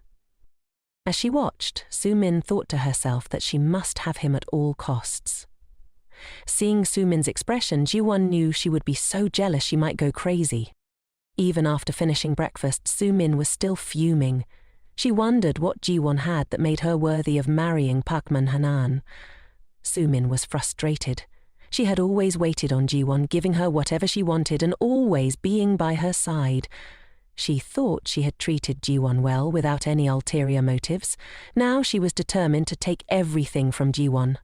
As she watched, Soo-min thought to herself that she must have him at all costs. Seeing Soo-min's expression, Ji-won knew she would be so jealous she might go crazy. Even after finishing breakfast, Soo-min was still fuming. She wondered what Ji-won had that made her worthy of marrying Park Man-hanan. Soo-min was frustrated. She had always waited on Ji-won, giving her whatever she wanted and always being by her side. She thought she had treated Ji-won well without any ulterior motives. Now she was determined to take everything from Ji-won.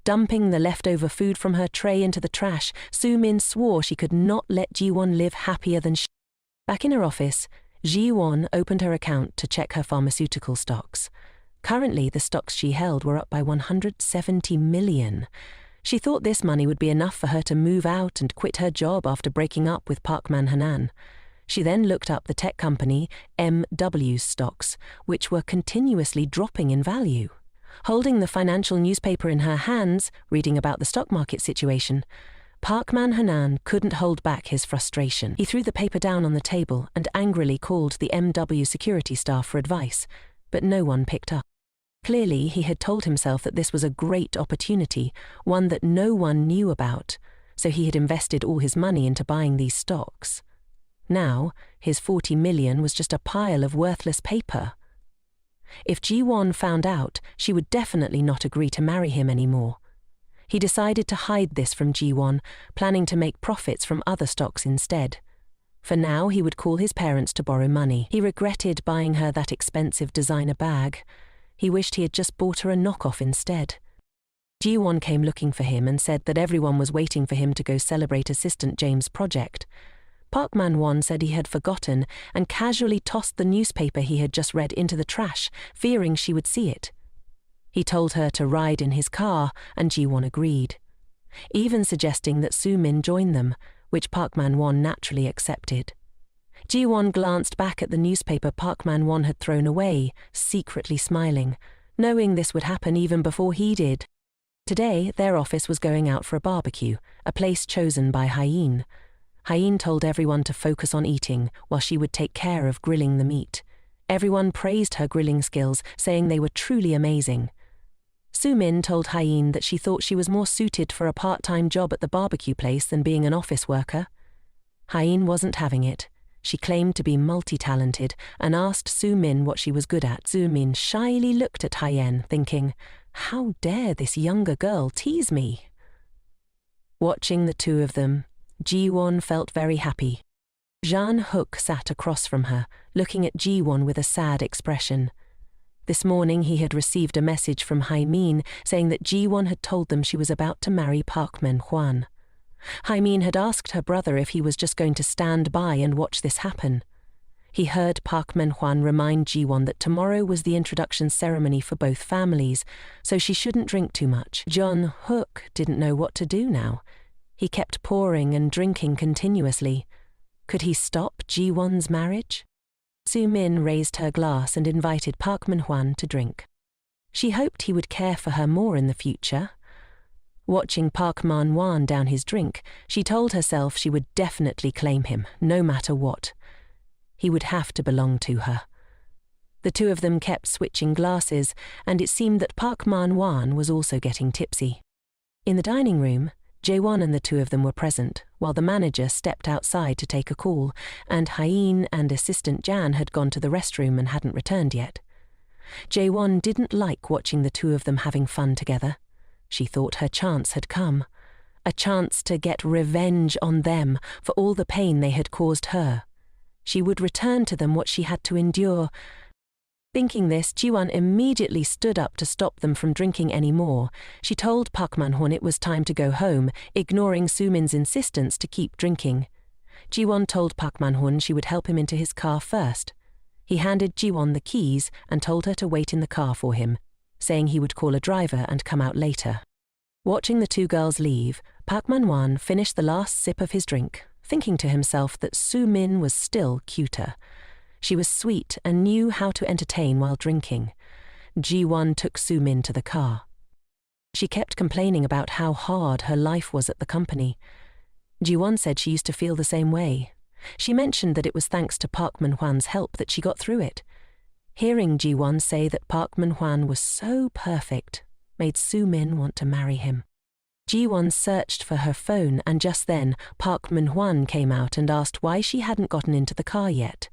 Dumping the leftover food from her tray into the trash, Soo-min swore she could not let Ji-won live happier than she. Back in her office, Ji-won opened her account to check her pharmaceutical stocks. Currently, the stocks she held were up by 170 million. She thought this money would be enough for her to move out and quit her job after breaking up with Park Man-hanan. She then looked up the tech company MW's stocks, which were continuously dropping in value. Holding the financial newspaper in her hands, reading about the stock market situation, Park Man-hanan couldn't hold back his frustration. He threw the paper down on the table and angrily called the MW security staff for advice, but no one picked up. Clearly, he had told himself that this was a great opportunity, one that no one knew about, so he had invested all his money into buying these stocks. Now, his 40 million was just a pile of worthless paper. If Ji-won found out, she would definitely not agree to marry him anymore. He decided to hide this from Ji-won, planning to make profits from other stocks instead. For now, he would call his parents to borrow money. He regretted buying her that expensive designer bag. He wished he had just bought her a knockoff instead. Ji-won came looking for him and said that everyone was waiting for him to go celebrate Assistant James' project. Park Man-won said he had forgotten and casually tossed the newspaper he had just read into the trash, fearing she would see it. He told her to ride in his car, and Ji-won agreed, even suggesting that Soo-min join them, which Park Man-won naturally accepted. Ji-won glanced back at the newspaper Park Man-won had thrown away, secretly smiling, knowing this would happen even before he did. Today, their office was going out for a barbecue, a place chosen by Hyeen. Hyeen told everyone to focus on eating, while she would take care of grilling the meat. Everyone praised her grilling skills, saying they were truly amazing. Soo-min told Hyeen that she thought she was more suited for a part-time job at the barbecue place than being an office worker. Hyeen wasn't having it. She claimed to be multi-talented and asked Soo-min what she was good at. Soo-min shyly looked at Hyeen, thinking, "How dare this younger girl tease me?" Watching the two of them, Ji-won felt very happy. Jang-hook sat across from her, looking at Ji-won with a sad expression. This morning he had received a message from Hyeen saying that Ji-won had told them she was about to marry Park Man-hwan. Hyeen had asked her brother if he was just going to stand by and watch this happen. He heard Park Man-hwan remind Ji-won that tomorrow was the introduction ceremony for both families, so she shouldn't drink too much. Jang-hook didn't know what to do now. He kept pouring and drinking continuously. Could he stop Ji-won's marriage? Soo-min raised her glass and invited Park Man-hwan to drink. She hoped he would care for her more in the future. Watching Park Man-hwan down his drink, she told herself she would definitely claim him, no matter what. He would have to belong to her. The two of them kept switching glasses, and it seemed that Park Man-hwan was also getting tipsy. In the dining room, Jae-won and the two of them were present, while the manager stepped outside to take a call, and Hyeen and Assistant Jan had gone to the restroom and hadn't returned yet. Jae-won didn't like watching the two of them having fun together. She thought her chance had come, a chance to get revenge on them for all the pain they had caused her. She would return to them what she had to endure. Thinking this, Ji-won immediately stood up to stop them from drinking any more. She told Park Man-hwan it was time to go home, ignoring Soo-min's insistence to keep drinking. Ji-won told Park Man-hwan she would help him into his car first. He handed Ji-won the keys and told her to wait in the car for him, saying he would call a driver and come out later. Watching the two girls leave, Park Man-hwan finished the last sip of his drink, thinking to himself that Soo-min was still cuter. She was sweet and knew how to entertain while drinking. Ji-won took Soo-min to the car. She kept complaining about how hard her life was at the company. Ji-won said she used to feel the same way. She mentioned that it was thanks to Park Man-hwan's help that she got through it. Hearing Ji-won say that Park Man-hwan was so perfect made Soo-min want to marry him. Ji-won searched for her phone, and just then Park Man-hwan came out and asked why she hadn't gotten into the car yet.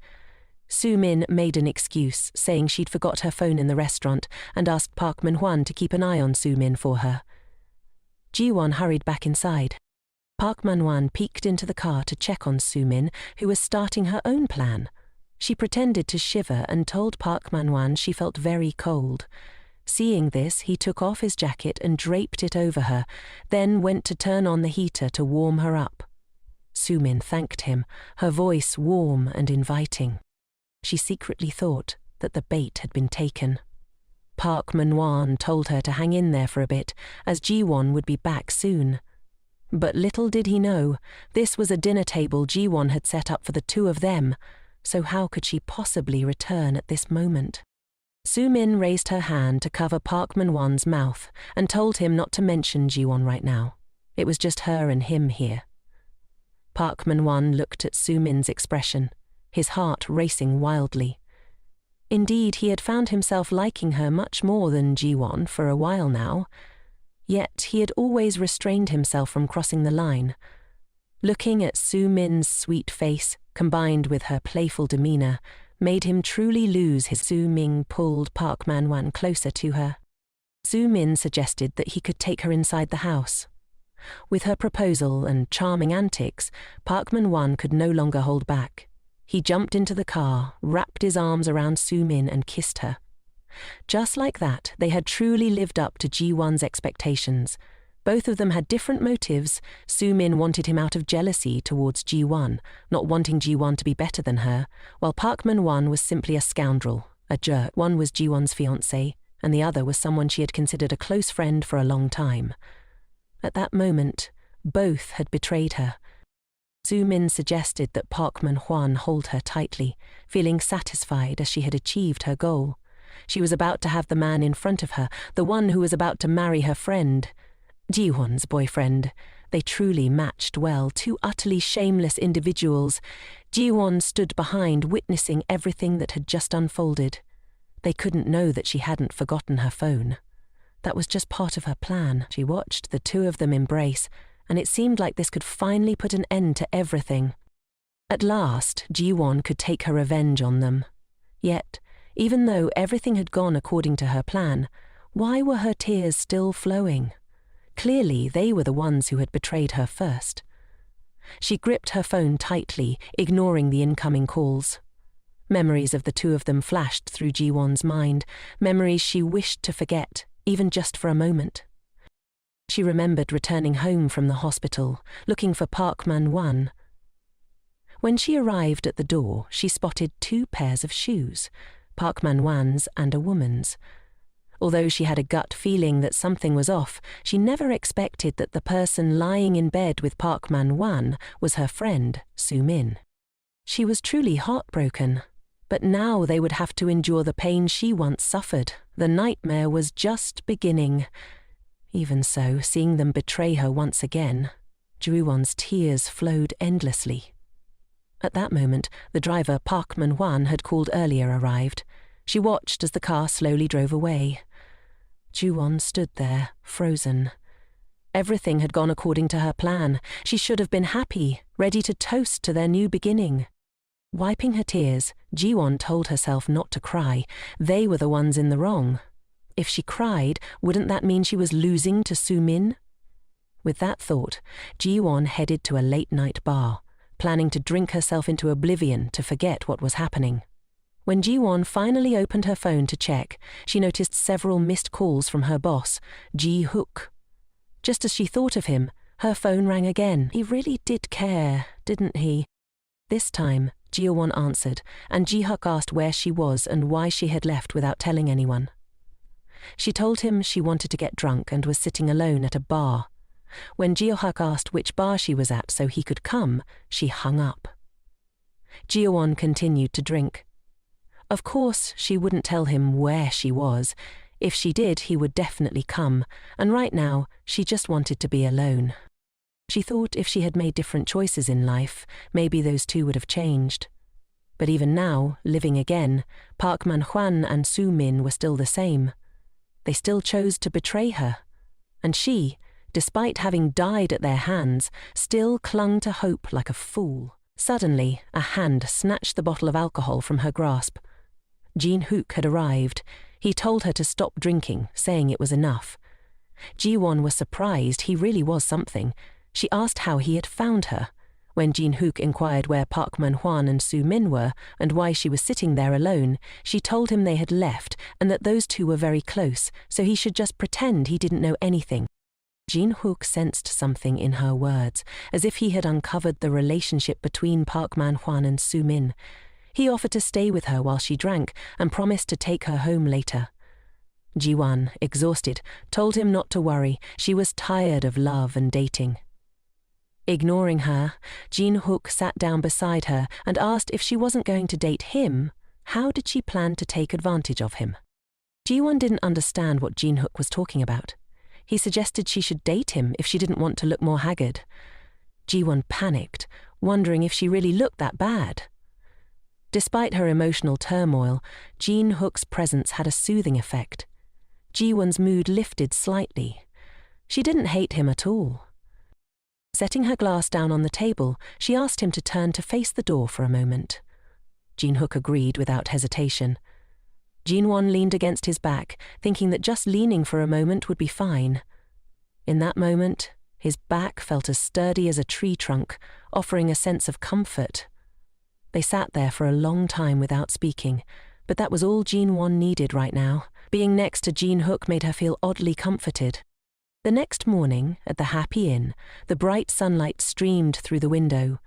Su-min made an excuse, saying she'd forgot her phone in the restaurant and asked Park Man-hwan to keep an eye on Su-min for her. Ji-won hurried back inside. Park Man-hwan peeked into the car to check on Su-min, who was starting her own plan. She pretended to shiver and told Park Man-hwan she felt very cold. Seeing this, he took off his jacket and draped it over her, then went to turn on the heater to warm her up. Su-min thanked him, her voice warm and inviting. She secretly thought that the bait had been taken. Park Man-hwan told her to hang in there for a bit, as Ji-won would be back soon. But little did he know, this was a dinner table Ji-won had set up for the two of them, so how could she possibly return at this moment? Su-min raised her hand to cover Park Man-hwan's mouth and told him not to mention Ji-won right now. It was just her and him here. Park Man-hwan looked at Su-min's expression, his heart racing wildly. Indeed, he had found himself liking her much more than Ji-won for a while now. Yet he had always restrained himself from crossing the line. Looking at Su-min's sweet face, combined with her playful demeanor, made him truly lose his. Su-min pulled Park Man-hwan closer to her. Su-min suggested that he could take her inside the house. With her proposal and charming antics, Park Man-hwan could no longer hold back. He jumped into the car, wrapped his arms around Su-min and kissed her. Just like that, they had truly lived up to Ji-won's expectations. Both of them had different motives. Su-min wanted him out of jealousy towards Ji-won, not wanting Ji-won to be better than her, while Park Man-hwan was simply a scoundrel, a jerk. One was Ji-won's fiancé, and the other was someone she had considered a close friend for a long time. At that moment, both had betrayed her. Su-min suggested that Park Man-hwan hold her tightly, feeling satisfied as she had achieved her goal. She was about to have the man in front of her, the one who was about to marry her friend, Ji-won's boyfriend. They truly matched well, two utterly shameless individuals. Ji-won stood behind, witnessing everything that had just unfolded. They couldn't know that she hadn't forgotten her phone. That was just part of her plan. She watched the two of them embrace, and it seemed like this could finally put an end to everything. At last, Ji-won could take her revenge on them. Yet, even though everything had gone according to her plan, why were her tears still flowing? Clearly, they were the ones who had betrayed her first. She gripped her phone tightly, ignoring the incoming calls. Memories of the two of them flashed through Ji-won's mind, memories she wished to forget, even just for a moment. She remembered returning home from the hospital, looking for Park Man-hwan. When she arrived at the door, she spotted two pairs of shoes, Park Man-hwan's and a woman's. Although she had a gut feeling that something was off, she never expected that the person lying in bed with Park Man-hwan was her friend, Su-min. She was truly heartbroken, but now they would have to endure the pain she once suffered. The nightmare was just beginning. Even so, seeing them betray her once again, Ji-won's tears flowed endlessly. At that moment, the driver Park Man-hwan had called earlier arrived. She watched as the car slowly drove away. Ji-won stood there, frozen. Everything had gone according to her plan. She should have been happy, ready to toast to their new beginning. Wiping her tears, Ji-won told herself not to cry. They were the ones in the wrong. If she cried, wouldn't that mean she was losing to Su-min? With that thought, Ji-won headed to a late-night bar, planning to drink herself into oblivion to forget what was happening. When Ji-won finally opened her phone to check, she noticed several missed calls from her boss, Ji-hook. Just as she thought of him, her phone rang again. He really did care, didn't he? This time, Ji-won answered, and Ji-hook asked where she was and why she had left without telling anyone. She told him she wanted to get drunk and was sitting alone at a bar. When Ji-hook asked which bar she was at so he could come, she hung up. Ji-won continued to drink. Of course, she wouldn't tell him where she was. If she did, he would definitely come, and right now, she just wanted to be alone. She thought if she had made different choices in life, maybe those two would have changed. But even now, living again, Park Man-hwan and Su-min were still the same. They still chose to betray her. And she, despite having died at their hands, still clung to hope like a fool. Suddenly, a hand snatched the bottle of alcohol from her grasp. Jin-hook had arrived. He told her to stop drinking, saying it was enough. Ji-won was surprised. He really was something. She asked how he had found her. When Jin-hook inquired where Park Man-hwan and Soo-min were and why she was sitting there alone, she told him they had left and that those two were very close, so he should just pretend he didn't know anything. Jin-hook sensed something in her words, as if he had uncovered the relationship between Park Man-hwan and Soo-min. He offered to stay with her while she drank and promised to take her home later. Ji-won, exhausted, told him not to worry. She was tired of love and dating. Ignoring her, Jin-hook sat down beside her and asked if she wasn't going to date him, how did she plan to take advantage of him? Ji-won didn't understand what Jin-hook was talking about. He suggested she should date him if she didn't want to look more haggard. Ji-won panicked, wondering if she really looked that bad. Despite her emotional turmoil, Jin-hook's presence had a soothing effect. Ji-won's mood lifted slightly. She didn't hate him at all. Setting her glass down on the table, she asked him to turn to face the door for a moment. Jin-hook agreed without hesitation. Jin-won leaned against his back, thinking that just leaning for a moment would be fine. In that moment, his back felt as sturdy as a tree trunk, offering a sense of comfort. They sat there for a long time without speaking, but that was all Jin-won needed right now. Being next to Jin-hook made her feel oddly comforted. The next morning, at the Happy Inn, the bright sunlight streamed through the window.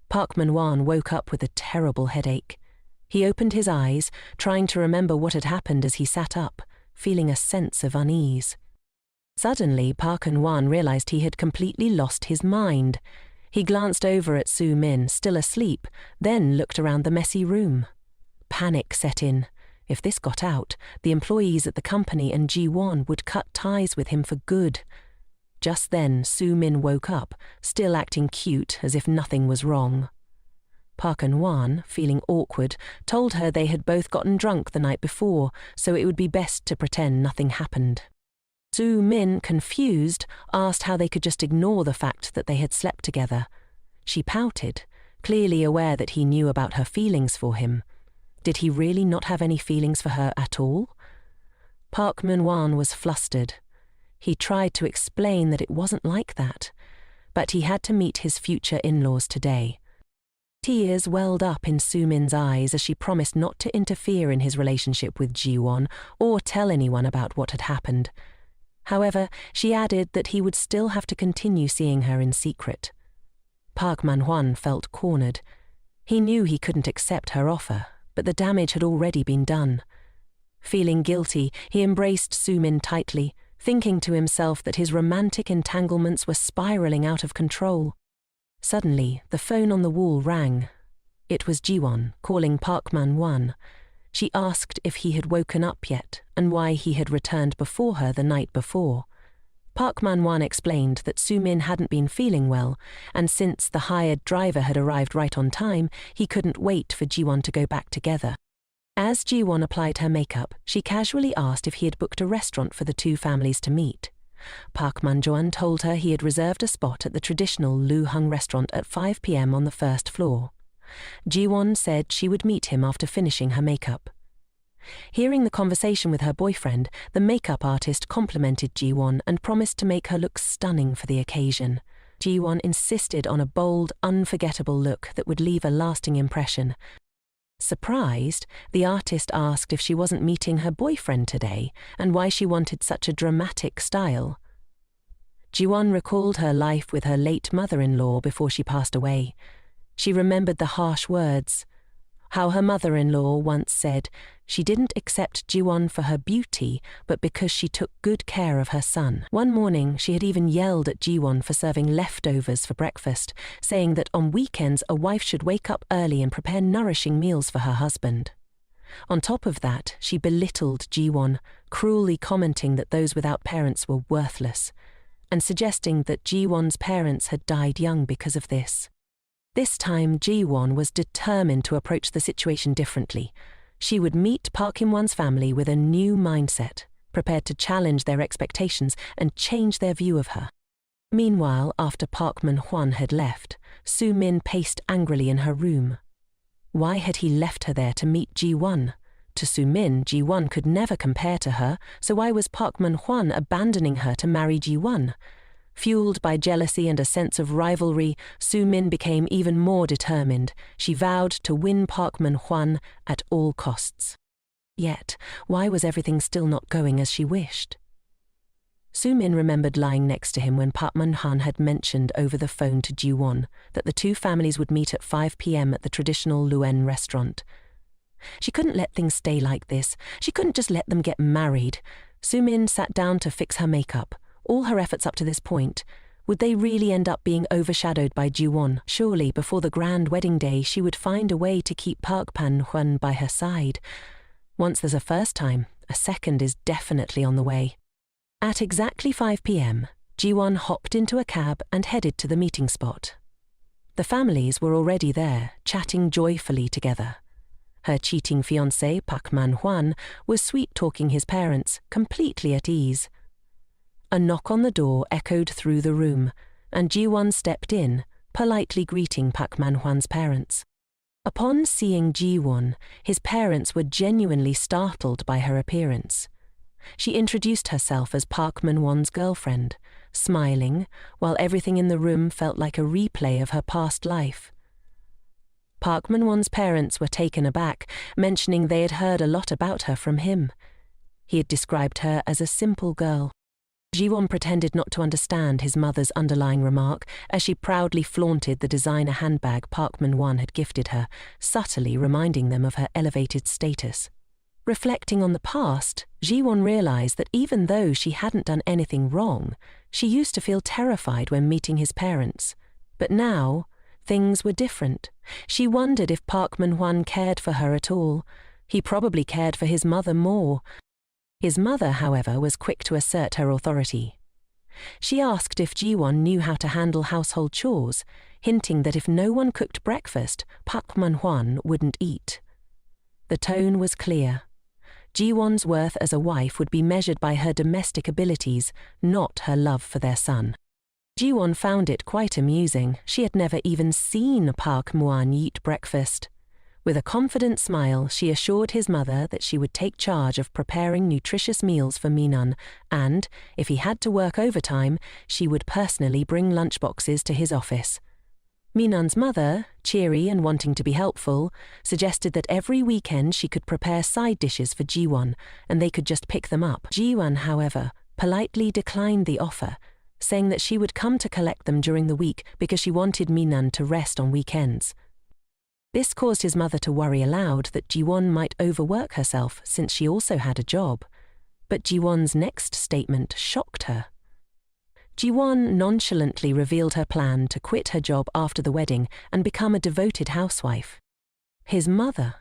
Park Man-hwan woke up with a terrible headache. He opened his eyes, trying to remember what had happened as he sat up, feeling a sense of unease. Suddenly, Park Man-hwan realized he had completely lost his mind. He glanced over at Soo-min, still asleep, then looked around the messy room. Panic set in. If this got out, the employees at the company and Ji-won would cut ties with him for good. Just then, Soo-min woke up, still acting cute, as if nothing was wrong. Park Man-hwan, feeling awkward, told her they had both gotten drunk the night before, so it would be best to pretend nothing happened. Soo-min, confused, asked how they could just ignore the fact that they had slept together. She pouted, clearly aware that he knew about her feelings for him. Did he really not have any feelings for her at all? Park Man-hwan was flustered. He tried to explain that it wasn't like that, but he had to meet his future in-laws today. Tears welled up in Soo-min's eyes as she promised not to interfere in his relationship with Ji-won or tell anyone about what had happened. However, she added that he would still have to continue seeing her in secret. Park Man-hwan felt cornered. He knew he couldn't accept her offer, but the damage had already been done. Feeling guilty, he embraced Soo-min tightly, thinking to himself that his romantic entanglements were spiraling out of control. Suddenly, the phone on the wall rang. It was Ji-won calling Park Man-hwan. She asked if he had woken up yet and why he had returned before her the night before. Park Man-hwan explained that Soo-min hadn't been feeling well, and since the hired driver had arrived right on time, he couldn't wait for Ji-won to go back together. As Ji-won applied her makeup, she casually asked if he had booked a restaurant for the two families to meet. Park Man-hwan told her he had reserved a spot at the traditional Lu-hung restaurant at 5 p.m. on the first floor. Ji-won said she would meet him after finishing her makeup. Hearing the conversation with her boyfriend, the makeup artist complimented Ji-won and promised to make her look stunning for the occasion. Ji-won insisted on a bold, unforgettable look that would leave a lasting impression. Surprised, the artist asked if she wasn't meeting her boyfriend today and why she wanted such a dramatic style. Ji-won recalled her life with her late mother-in-law before she passed away. She remembered the harsh words. How her mother-in-law once said she didn't accept Ji-won for her beauty, but because she took good care of her son. One morning, she had even yelled at Ji-won for serving leftovers for breakfast, saying that on weekends a wife should wake up early and prepare nourishing meals for her husband. On top of that, she belittled Ji-won, cruelly commenting that those without parents were worthless, and suggesting that Ji-won's parents had died young because of this. This time, Ji-won was determined to approach the situation differently. She would meet Park In-won's family with a new mindset, prepared to challenge their expectations and change their view of her. Meanwhile, after Park Man-hwan had left, Su-min paced angrily in her room. Why had he left her there to meet Ji-won? To Su-min, Ji-won could never compare to her, so why was Park Man-hwan abandoning her to marry Ji-won? Fueled by jealousy and a sense of rivalry, Su-min became even more determined. She vowed to win Park Man-hwan at all costs. Yet, why was everything still not going as she wished? Su-min remembered lying next to him when Park Man-hwan had mentioned over the phone to Ji-won that the two families would meet at 5 p.m. at the traditional Luen restaurant. She couldn't let things stay like this. She couldn't just let them get married. Su-min sat down to fix her makeup. All her efforts up to this point, would they really end up being overshadowed by Ji-won? Surely, before the grand wedding day, she would find a way to keep Park Man-hwan by her side. Once there's a first time, a second is definitely on the way. At exactly 5 p.m., Ji-won hopped into a cab and headed to the meeting spot. The families were already there, chatting joyfully together. Her cheating fiancé, Park Man-hwan, was sweet-talking his parents, completely at ease. A knock on the door echoed through the room, and Ji-won stepped in, politely greeting Park Man-hwan's parents. Upon seeing Ji-won, his parents were genuinely startled by her appearance. She introduced herself as Park Man-hwan's girlfriend, smiling, while everything in the room felt like a replay of her past life. Park Man-hwan's parents were taken aback, mentioning they had heard a lot about her from him. He had described her as a simple girl. Ji-won pretended not to understand his mother's underlying remark as she proudly flaunted the designer handbag Park Man-hwan had gifted her, subtly reminding them of her elevated status. Reflecting on the past, Ji-won realized that even though she hadn't done anything wrong, she used to feel terrified when meeting his parents. But now, things were different. She wondered if Park Man-hwan cared for her at all. He probably cared for his mother more. His mother, however, was quick to assert her authority. She asked if Ji-won knew how to handle household chores, hinting that if no one cooked breakfast, Park Man-hwan wouldn't eat. The tone was clear. Ji-won's worth as a wife would be measured by her domestic abilities, not her love for their son. Ji-won found it quite amusing. She had never even seen Park Man-hwan eat breakfast. With a confident smile, she assured his mother that she would take charge of preparing nutritious meals for Minan, and, if he had to work overtime, she would personally bring lunchboxes to his office. Minan's mother, cheery and wanting to be helpful, suggested that every weekend she could prepare side dishes for Ji-won, and they could just pick them up. Ji-won, however, politely declined the offer, saying that she would come to collect them during the week because she wanted Minan to rest on weekends. This caused his mother to worry aloud that Ji-won might overwork herself since she also had a job. But Ji-won's next statement shocked her. Ji-won nonchalantly revealed her plan to quit her job after the wedding and become a devoted housewife. His mother,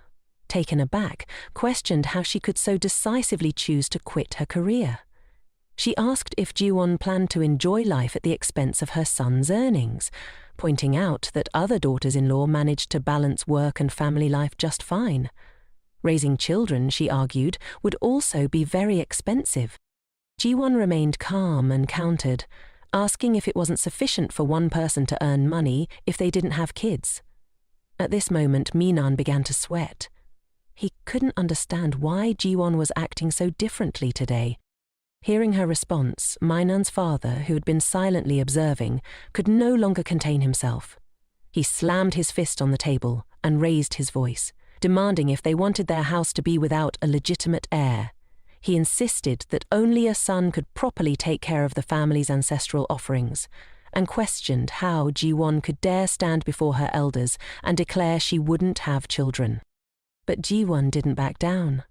taken aback, questioned how she could so decisively choose to quit her career. She asked if Ji-won planned to enjoy life at the expense of her son's earnings, pointing out that other daughters-in-law managed to balance work and family life just fine. Raising children, she argued, would also be very expensive. Ji-won remained calm and countered, asking if it wasn't sufficient for one person to earn money if they didn't have kids. At this moment, Minan began to sweat. He couldn't understand why Ji-won was acting so differently today. Hearing her response, Minan's father, who had been silently observing, could no longer contain himself. He slammed his fist on the table and raised his voice, demanding if they wanted their house to be without a legitimate heir. He insisted that only a son could properly take care of the family's ancestral offerings, and questioned how Ji-won could dare stand before her elders and declare she wouldn't have children. But Ji-won didn't back down.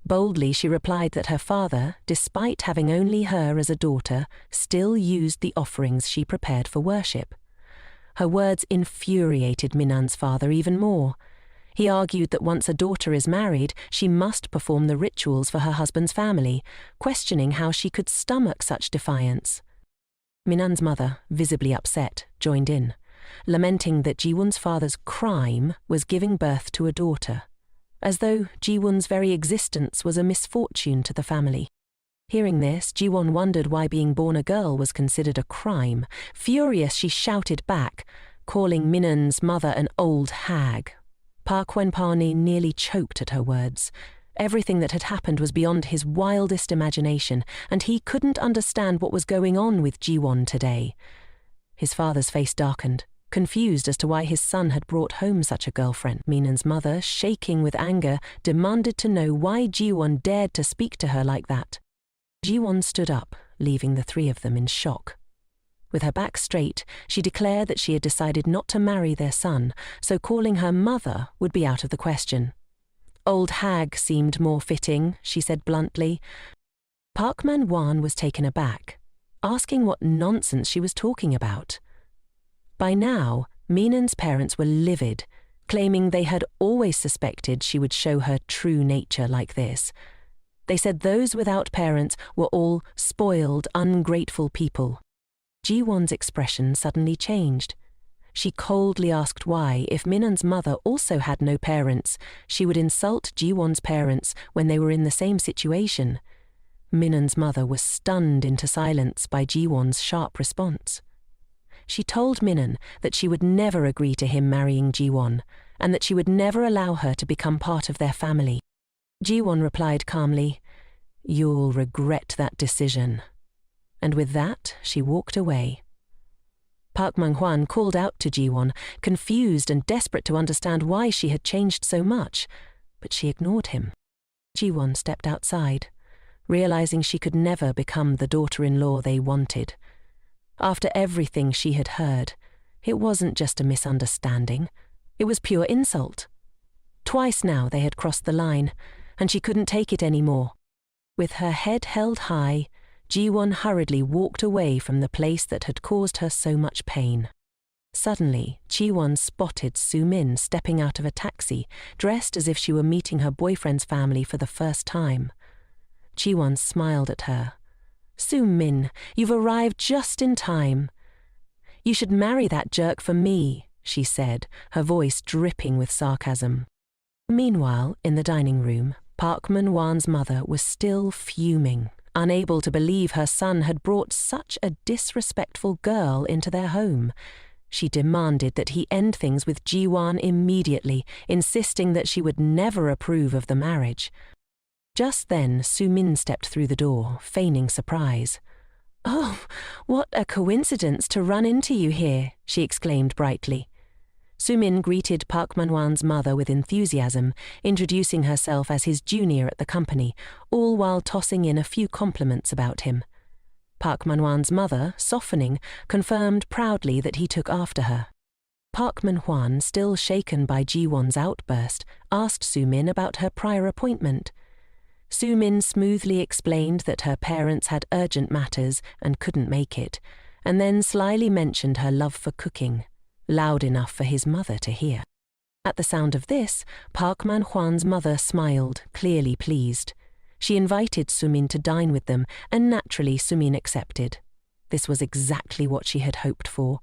Boldly, she replied that her father, despite having only her as a daughter, still used the offerings she prepared for worship. Her words infuriated Minan's father even more. He argued that once a daughter is married, she must perform the rituals for her husband's family, questioning how she could stomach such defiance. Minan's mother, visibly upset, joined in, lamenting that Ji-won's father's crime was giving birth to a daughter, as though Ji-won's very existence was a misfortune to the family. Hearing this, Ji-won wondered why being born a girl was considered a crime. Furious, she shouted back, calling Minan's mother an old hag. Park Wenpani nearly choked at her words. Everything that had happened was beyond his wildest imagination, and he couldn't understand what was going on with Jiwon today. His father's face darkened, confused as to why his son had brought home such a girlfriend. Minan's mother, shaking with anger, demanded to know why Jiwon dared to speak to her like that. Jiwon stood up, leaving the three of them in shock. With her back straight, she declared that she had decided not to marry their son, so calling her mother would be out of the question. Old hag seemed more fitting, she said bluntly. Park Man-hwan was taken aback, asking what nonsense she was talking about. By now, Minan's parents were livid, claiming they had always suspected she would show her true nature like this. They said those without parents were all spoiled, ungrateful people. Jiwon's expression suddenly changed. She coldly asked why, if Minan's mother also had no parents, she would insult Jiwon's parents when they were in the same situation. Minan's mother was stunned into silence by Jiwon's sharp response. She told Minan that she would never agree to him marrying Jiwon, and that she would never allow her to become part of their family. Jiwon replied calmly, "You'll regret that decision." And with that, she walked away. Park Man-hwan called out to Jiwon, confused and desperate to understand why she had changed so much, but she ignored him. Jiwon stepped outside, realizing she could never become the daughter-in-law they wanted. After everything she had heard, it wasn't just a misunderstanding, it was pure insult. Twice now they had crossed the line, and she couldn't take it anymore. With her head held high, Jiwon hurriedly walked away from the place that had caused her so much pain. Suddenly, Jiwon spotted Sumin stepping out of a taxi, dressed as if she were meeting her boyfriend's family for the first time. Jiwon smiled at her. "Sumin, you've arrived just in time. You should marry that jerk for me," she said, her voice dripping with sarcasm. Meanwhile, in the dining room, Park Man-hwan's mother was still fuming, unable to believe her son had brought such a disrespectful girl into their home. She demanded that he end things with Jiwon immediately, insisting that she would never approve of the marriage. Just then, Sumin stepped through the door, feigning surprise. "Oh, what a coincidence to run into you here," she exclaimed brightly. Sumin greeted Park Man-hwan's mother with enthusiasm, introducing herself as his junior at the company, all while tossing in a few compliments about him. Park Man-hwan's mother, softening, confirmed proudly that he took after her. Park Man-hwan, still shaken by Jiwon's outburst, asked Sumin about her prior appointment. Sumin smoothly explained that her parents had urgent matters and couldn't make it, and then slyly mentioned her love for cooking, loud enough for his mother to hear. At the sound of this, Park Man-hwan's mother smiled, clearly pleased. She invited Sumin to dine with them, and naturally Sumin accepted. This was exactly what she had hoped for.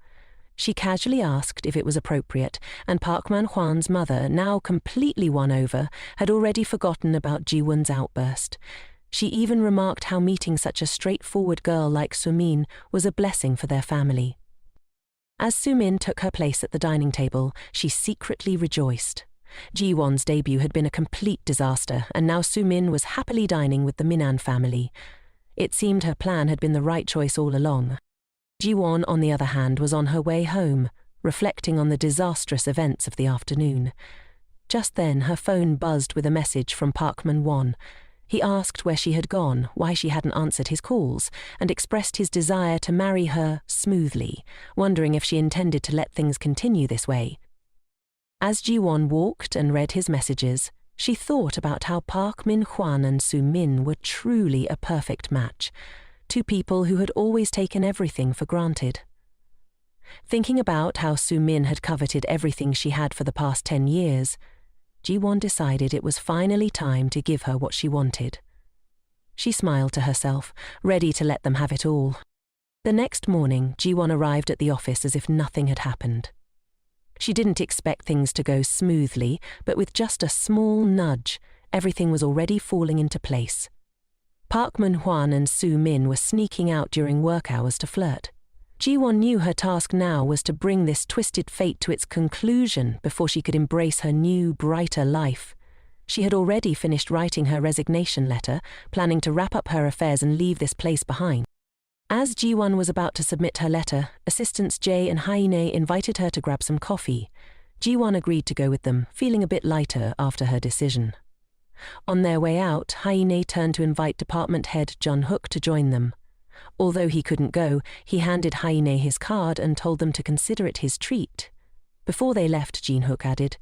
She casually asked if it was appropriate, and Park Man-hwan's mother, now completely won over, had already forgotten about Jiwon's outburst. She even remarked how meeting such a straightforward girl like Sumin was a blessing for their family. As Sumin took her place at the dining table, she secretly rejoiced. Jiwon's debut had been a complete disaster, and now Sumin was happily dining with the Minan family. It seemed her plan had been the right choice all along. Jiwon, on the other hand, was on her way home, reflecting on the disastrous events of the afternoon. Just then, her phone buzzed with a message from Park Man-hwan. He asked where she had gone, why she hadn't answered his calls, and expressed his desire to marry her smoothly, wondering if she intended to let things continue this way. As Jiwon walked and read his messages, she thought about how Park Min-hwan and Sumin were truly a perfect match, two people who had always taken everything for granted. Thinking about how Sumin had coveted everything she had for the past 10 years, Jiwon decided it was finally time to give her what she wanted. She smiled to herself, ready to let them have it all. The next morning, Jiwon arrived at the office as if nothing had happened. She didn't expect things to go smoothly, but with just a small nudge, everything was already falling into place. Park Man-hwan and Sumin were sneaking out during work hours to flirt. Ji-won knew her task now was to bring this twisted fate to its conclusion before she could embrace her new, brighter life. She had already finished writing her resignation letter, planning to wrap up her affairs and leave this place behind. As Ji-won was about to submit her letter, assistants Jae and Haine invited her to grab some coffee. Ji-won agreed to go with them, feeling a bit lighter after her decision. On their way out, Haine turned to invite department head Jun-hook to join them. Although he couldn't go, he handed Haine his card and told them to consider it his treat. Before they left, Jin-hook added,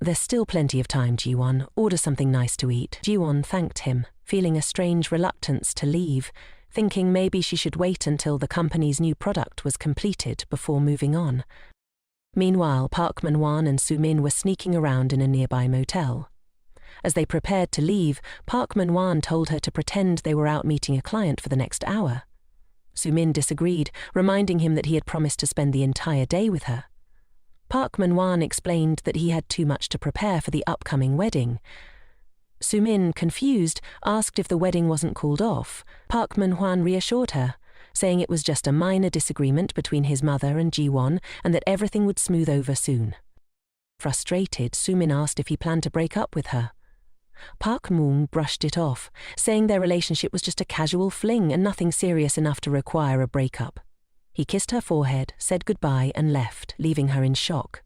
"There's still plenty of time, Ji-won. Order something nice to eat." Ji-won thanked him, feeling a strange reluctance to leave, thinking maybe she should wait until the company's new product was completed before moving on. Meanwhile, Park Man-won and Soo-min were sneaking around in a nearby motel. As they prepared to leave, Park Man-won told her to pretend they were out meeting a client for the next hour. Soo-min disagreed, reminding him that he had promised to spend the entire day with her. Park Man-won explained that he had too much to prepare for the upcoming wedding. Soo-min, confused, asked if the wedding wasn't called off. Park Man-won reassured her, saying it was just a minor disagreement between his mother and Ji-won and that everything would smooth over soon. Frustrated, Soo-min asked if he planned to break up with her. Park Moon brushed it off, saying their relationship was just a casual fling and nothing serious enough to require a breakup. He kissed her forehead, said goodbye and left, leaving her in shock.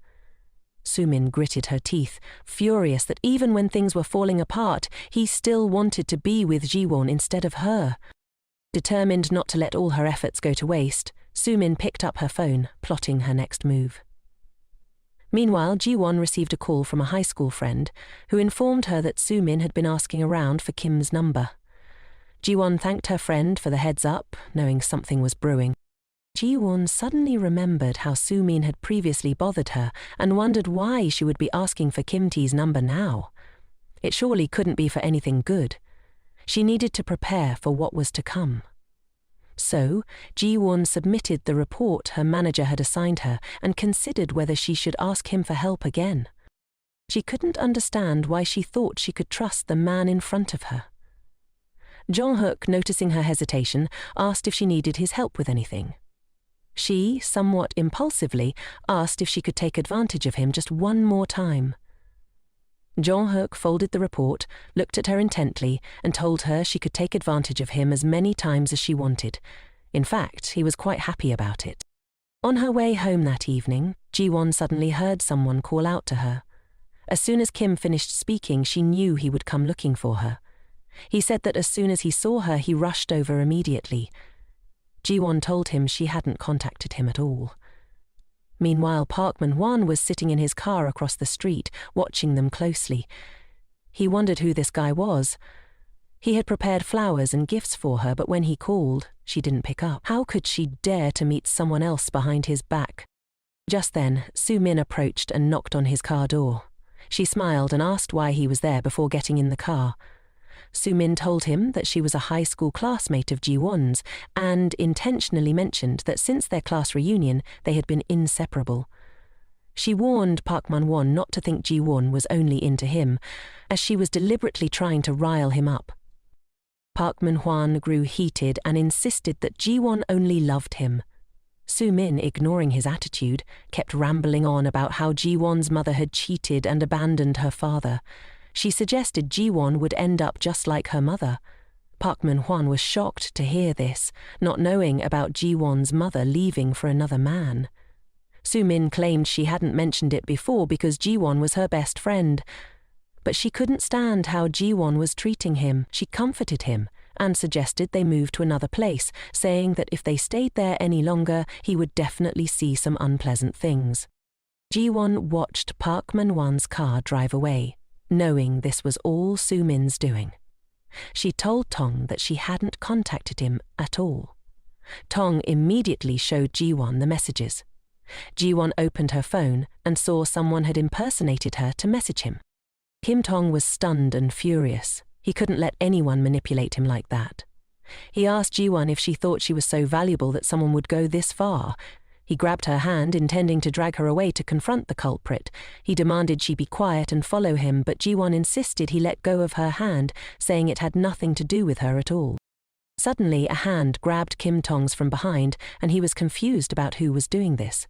Soo-min gritted her teeth, furious that even when things were falling apart, he still wanted to be with Ji-won instead of her. Determined not to let all her efforts go to waste, Soo-min picked up her phone, plotting her next move. Meanwhile, Ji-won received a call from a high school friend, who informed her that Soo-min had been asking around for Kim's number. Ji-won thanked her friend for the heads up, knowing something was brewing. Ji-won suddenly remembered how Soo-min had previously bothered her and wondered why she would be asking for Kim Tae's number now. It surely couldn't be for anything good. She needed to prepare for what was to come. So, Ji-won submitted the report her manager had assigned her and considered whether she should ask him for help again. She couldn't understand why she thought she could trust the man in front of her. Jung-hook, noticing her hesitation, asked if she needed his help with anything. She, somewhat impulsively, asked if she could take advantage of him just one more time. Jung-hook folded the report, looked at her intently, and told her she could take advantage of him as many times as she wanted. In fact, he was quite happy about it. On her way home that evening, Ji-won suddenly heard someone call out to her. As soon as Kim finished speaking, she knew he would come looking for her. He said that as soon as he saw her, he rushed over immediately. Ji-won told him she hadn't contacted him at all. Meanwhile, Park Man-won was sitting in his car across the street, watching them closely. He wondered who this guy was. He had prepared flowers and gifts for her, but when he called, she didn't pick up. How could she dare to meet someone else behind his back? Just then, Soo-min approached and knocked on his car door. She smiled and asked why he was there before getting in the car. Soo-min told him that she was a high school classmate of Ji-won's and intentionally mentioned that since their class reunion, they had been inseparable. She warned Park Man-won not to think Ji-won was only into him, as she was deliberately trying to rile him up. Park Man-won grew heated and insisted that Ji-won only loved him. Soo-min, ignoring his attitude, kept rambling on about how Ji-won's mother had cheated and abandoned her father. She suggested Ji-won would end up just like her mother. Park Man-won was shocked to hear this, not knowing about Ji-won's mother leaving for another man. Soo-min claimed she hadn't mentioned it before because Ji-won was her best friend. But she couldn't stand how Ji-won was treating him. She comforted him and suggested they move to another place, saying that if they stayed there any longer, he would definitely see some unpleasant things. Ji-won watched Park Man-won's car drive away, knowing this was all Soo-min's doing. She told Tong that she hadn't contacted him at all. Tong immediately showed Ji-won the messages. Ji-won opened her phone and saw someone had impersonated her to message him. Kim Tong was stunned and furious. He couldn't let anyone manipulate him like that. He asked Ji-won if she thought she was so valuable that someone would go this far. He grabbed her hand, intending to drag her away to confront the culprit. He demanded she be quiet and follow him, but Ji-won insisted he let go of her hand, saying it had nothing to do with her at all. Suddenly, a hand grabbed Kim Tong's from behind, and he was confused about who was doing this.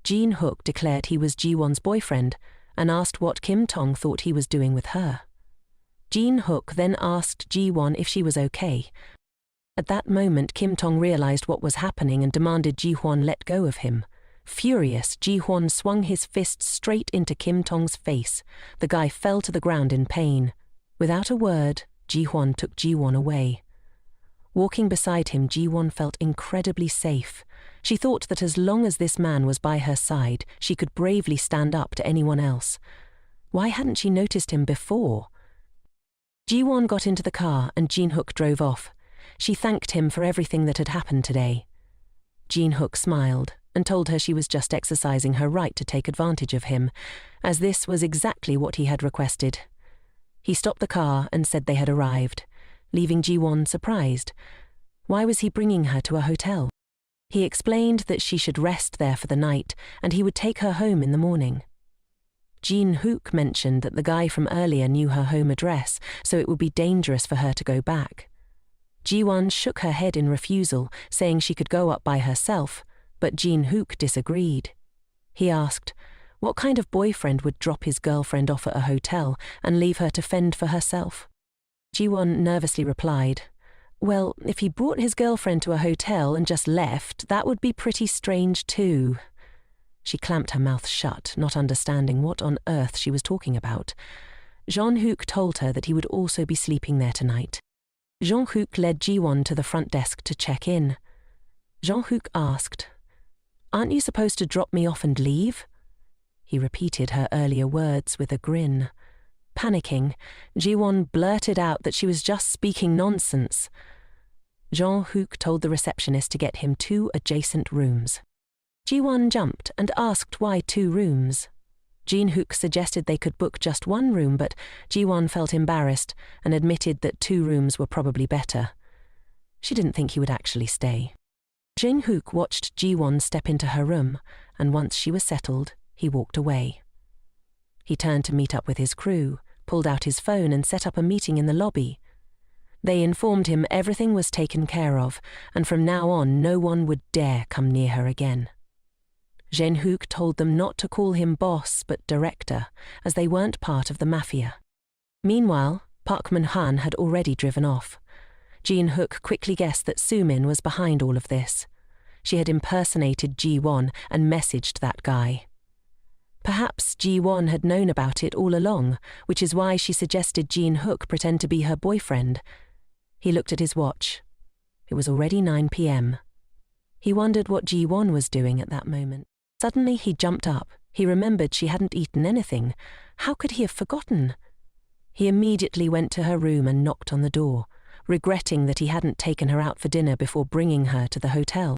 Jin Hook declared he was Ji-won's boyfriend and asked what Kim Tong thought he was doing with her. Jin Hook then asked Ji-won if she was okay. At that moment, Kim Tong realized what was happening and demanded Ji-won let go of him. Furious, Ji-won swung his fist straight into Kim Tong's face. The guy fell to the ground in pain. Without a word, Ji-won took Ji-won away. Walking beside him, Ji-won felt incredibly safe. She thought that as long as this man was by her side, she could bravely stand up to anyone else. Why hadn't she noticed him before? Ji-won got into the car and Jin Hook drove off. She thanked him for everything that had happened today. Jin Hook smiled and told her she was just exercising her right to take advantage of him, as this was exactly what he had requested. He stopped the car and said they had arrived, leaving Ji-won surprised. Why was he bringing her to a hotel? He explained that she should rest there for the night and he would take her home in the morning. Jin Hook mentioned that the guy from earlier knew her home address, so it would be dangerous for her to go back. Ji-won shook her head in refusal, saying she could go up by herself, but Jin Hook disagreed. He asked, what kind of boyfriend would drop his girlfriend off at a hotel and leave her to fend for herself? Ji-won nervously replied, well, if he brought his girlfriend to a hotel and just left, that would be pretty strange too. She clamped her mouth shut, not understanding what on earth she was talking about. Jin Hook told her that he would also be sleeping there tonight. Jin Hook led Ji-won to the front desk to check in. Jin Hook asked, aren't you supposed to drop me off and leave? He repeated her earlier words with a grin. Panicking, Ji-won blurted out that she was just speaking nonsense. Jin Hook told the receptionist to get him 2 adjacent rooms. Ji-won jumped and asked why 2 rooms. Jin Hook suggested they could book just 1 room, but Ji-won felt embarrassed and admitted that 2 rooms were probably better. She didn't think he would actually stay. Jin Hook watched Ji-won step into her room, and once she was settled, he walked away. He turned to meet up with his crew, pulled out his phone and set up a meeting in the lobby. They informed him everything was taken care of, and from now on no one would dare come near her again. Jin Hook told them not to call him boss but director, as they weren't part of the mafia. Meanwhile, Park Man-han had already driven off. Jin Hook quickly guessed that Soo-min was behind all of this. She had impersonated Ji-won and messaged that guy. Perhaps Ji-won had known about it all along, which is why she suggested Jin Hook pretend to be her boyfriend. He looked at his watch. It was already 9 p.m. He wondered what Ji-won was doing at that moment. Suddenly he jumped up. He remembered she hadn't eaten anything. How could he have forgotten? He immediately went to her room and knocked on the door, regretting that he hadn't taken her out for dinner before bringing her to the hotel.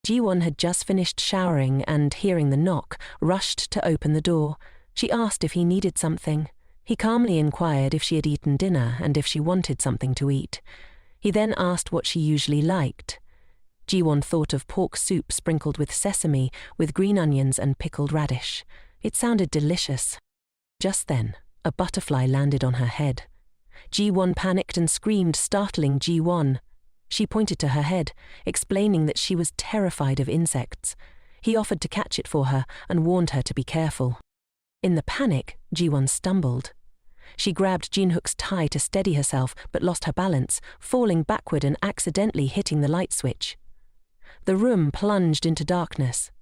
Ji-won had just finished showering and, hearing the knock, rushed to open the door. She asked if he needed something. He calmly inquired if she had eaten dinner and if she wanted something to eat. He then asked what she usually liked. Ji-won thought of pork soup sprinkled with sesame, with green onions and pickled radish. It sounded delicious. Just then, a butterfly landed on her head. Ji-won panicked and screamed, startling Ji-won. She pointed to her head, explaining that she was terrified of insects. He offered to catch it for her and warned her to be careful. In the panic, Ji-won stumbled. She grabbed Jin Hook's tie to steady herself but lost her balance, falling backward and accidentally hitting the light switch. The room plunged into darkness.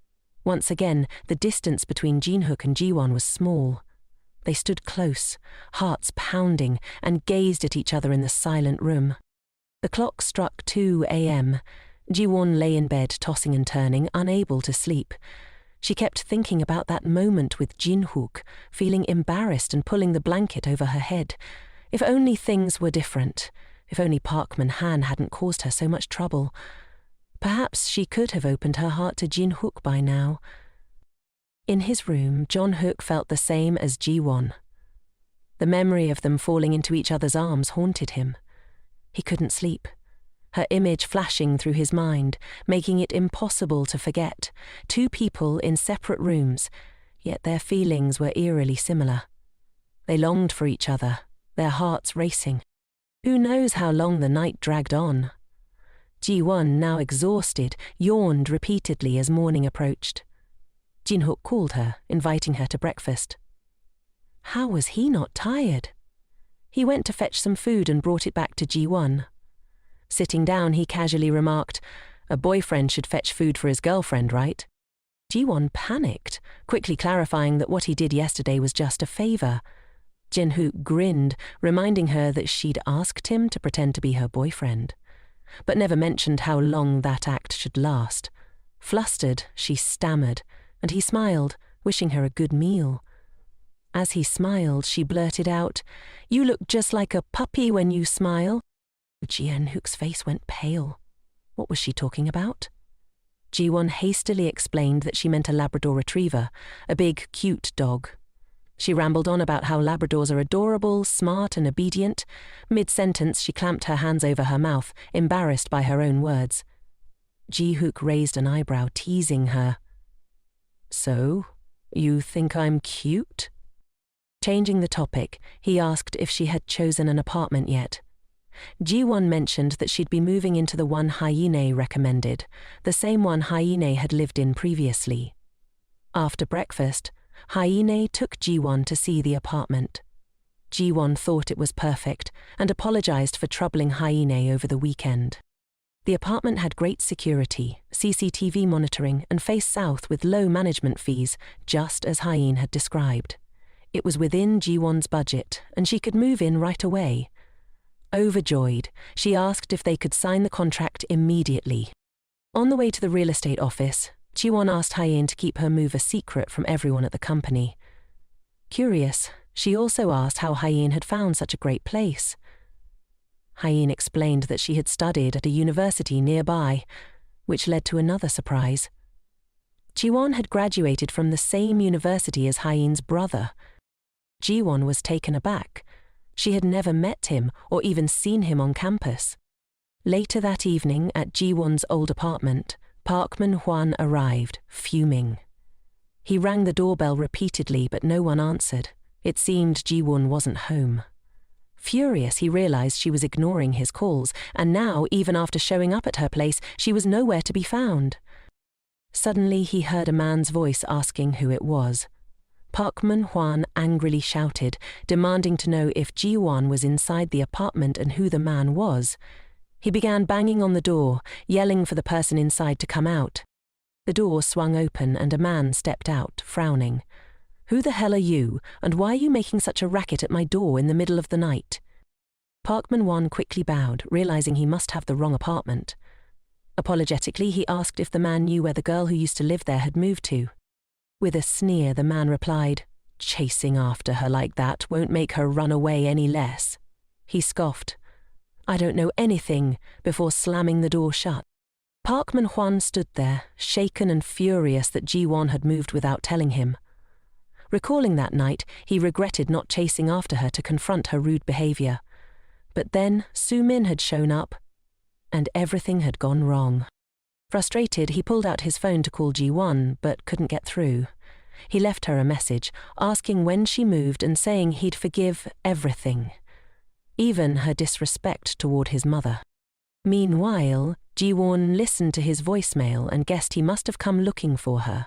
Once again, the distance between Jin Hook and Ji-won was small. They stood close, hearts pounding, and gazed at each other in the silent room. The clock struck 2 a.m. Ji-won lay in bed, tossing and turning, unable to sleep. She kept thinking about that moment with Jin Hook, feeling embarrassed and pulling the blanket over her head. If only things were different. If only Park Man-han hadn't caused her so much trouble. Perhaps she could have opened her heart to Jin Hook by now. In his room, Jin Hook felt the same as Ji-won. The memory of them falling into each other's arms haunted him. He couldn't sleep. Her image flashing through his mind, making it impossible to forget. 2 people in separate rooms, yet their feelings were eerily similar. They longed for each other, their hearts racing. Who knows how long the night dragged on? Ji-won, now exhausted, yawned repeatedly as morning approached. Jin-hook called her, inviting her to breakfast. How was he not tired? He went to fetch some food and brought it back to Ji-won. Sitting down, he casually remarked, "A boyfriend should fetch food for his girlfriend, right?" Ji-won panicked, quickly clarifying that what he did yesterday was just a favor. Jin-hook grinned, reminding her that she'd asked him to pretend to be her boyfriend, but never mentioned how long that act should last. Flustered, she stammered, and he smiled, wishing her a good meal. As he smiled, she blurted out, "You look just like a puppy when you smile." Jin-hook's face went pale. What was she talking about? Ji-won hastily explained that she meant a Labrador retriever, a big, cute dog. She rambled on about how Labradors are adorable, smart and obedient. Mid-sentence, she clamped her hands over her mouth, embarrassed by her own words. Ji-hook raised an eyebrow, teasing her. "So, you think I'm cute?" Changing the topic, he asked if she had chosen an apartment yet. Ji-won mentioned that she'd be moving into the one Hyene recommended, the same one Hyene had lived in previously. After breakfast, Hyene took Ji-won to see the apartment. Ji-won thought it was perfect and apologized for troubling Hyene over the weekend. The apartment had great security, CCTV monitoring, and faced south with low management fees, just as Hyene had described. It was within Ji-won's budget, and she could move in right away. Overjoyed, she asked if they could sign the contract immediately. On the way to the real estate office, Ji-won asked Hyene to keep her move a secret from everyone at the company. Curious, she also asked how Hyene had found such a great place. Hyene explained that she had studied at a university nearby, which led to another surprise. Ji-won had graduated from the same university as Hyene's brother. Ji-won was taken aback. She had never met him or even seen him on campus. Later that evening, at Ji-won's old apartment, Park Man-hwan arrived, fuming. He rang the doorbell repeatedly, but no one answered. It seemed Ji-won wasn't home. Furious, he realized she was ignoring his calls, and now, even after showing up at her place, she was nowhere to be found. Suddenly, he heard a man's voice asking who it was. Park Man-hwan angrily shouted, demanding to know if Ji-won was inside the apartment and who the man was. He began banging on the door, yelling for the person inside to come out. The door swung open and a man stepped out, frowning. "Who the hell are you, and why are you making such a racket at my door in the middle of the night?" Park Man-hwan quickly bowed, realizing he must have the wrong apartment. Apologetically, he asked if the man knew where the girl who used to live there had moved to. With a sneer, the man replied, "Chasing after her like that won't make her run away any less." He scoffed, "I don't know anything," before slamming the door shut. Park Man-hwan stood there, shaken and furious that Ji-won had moved without telling him. Recalling that night, he regretted not chasing after her to confront her rude behavior. But then Soo-min had shown up, and everything had gone wrong. Frustrated, he pulled out his phone to call Ji-won, but couldn't get through. He left her a message, asking when she moved and saying he'd forgive everything, even her disrespect toward his mother. Meanwhile, Ji-won listened to his voicemail and guessed he must have come looking for her.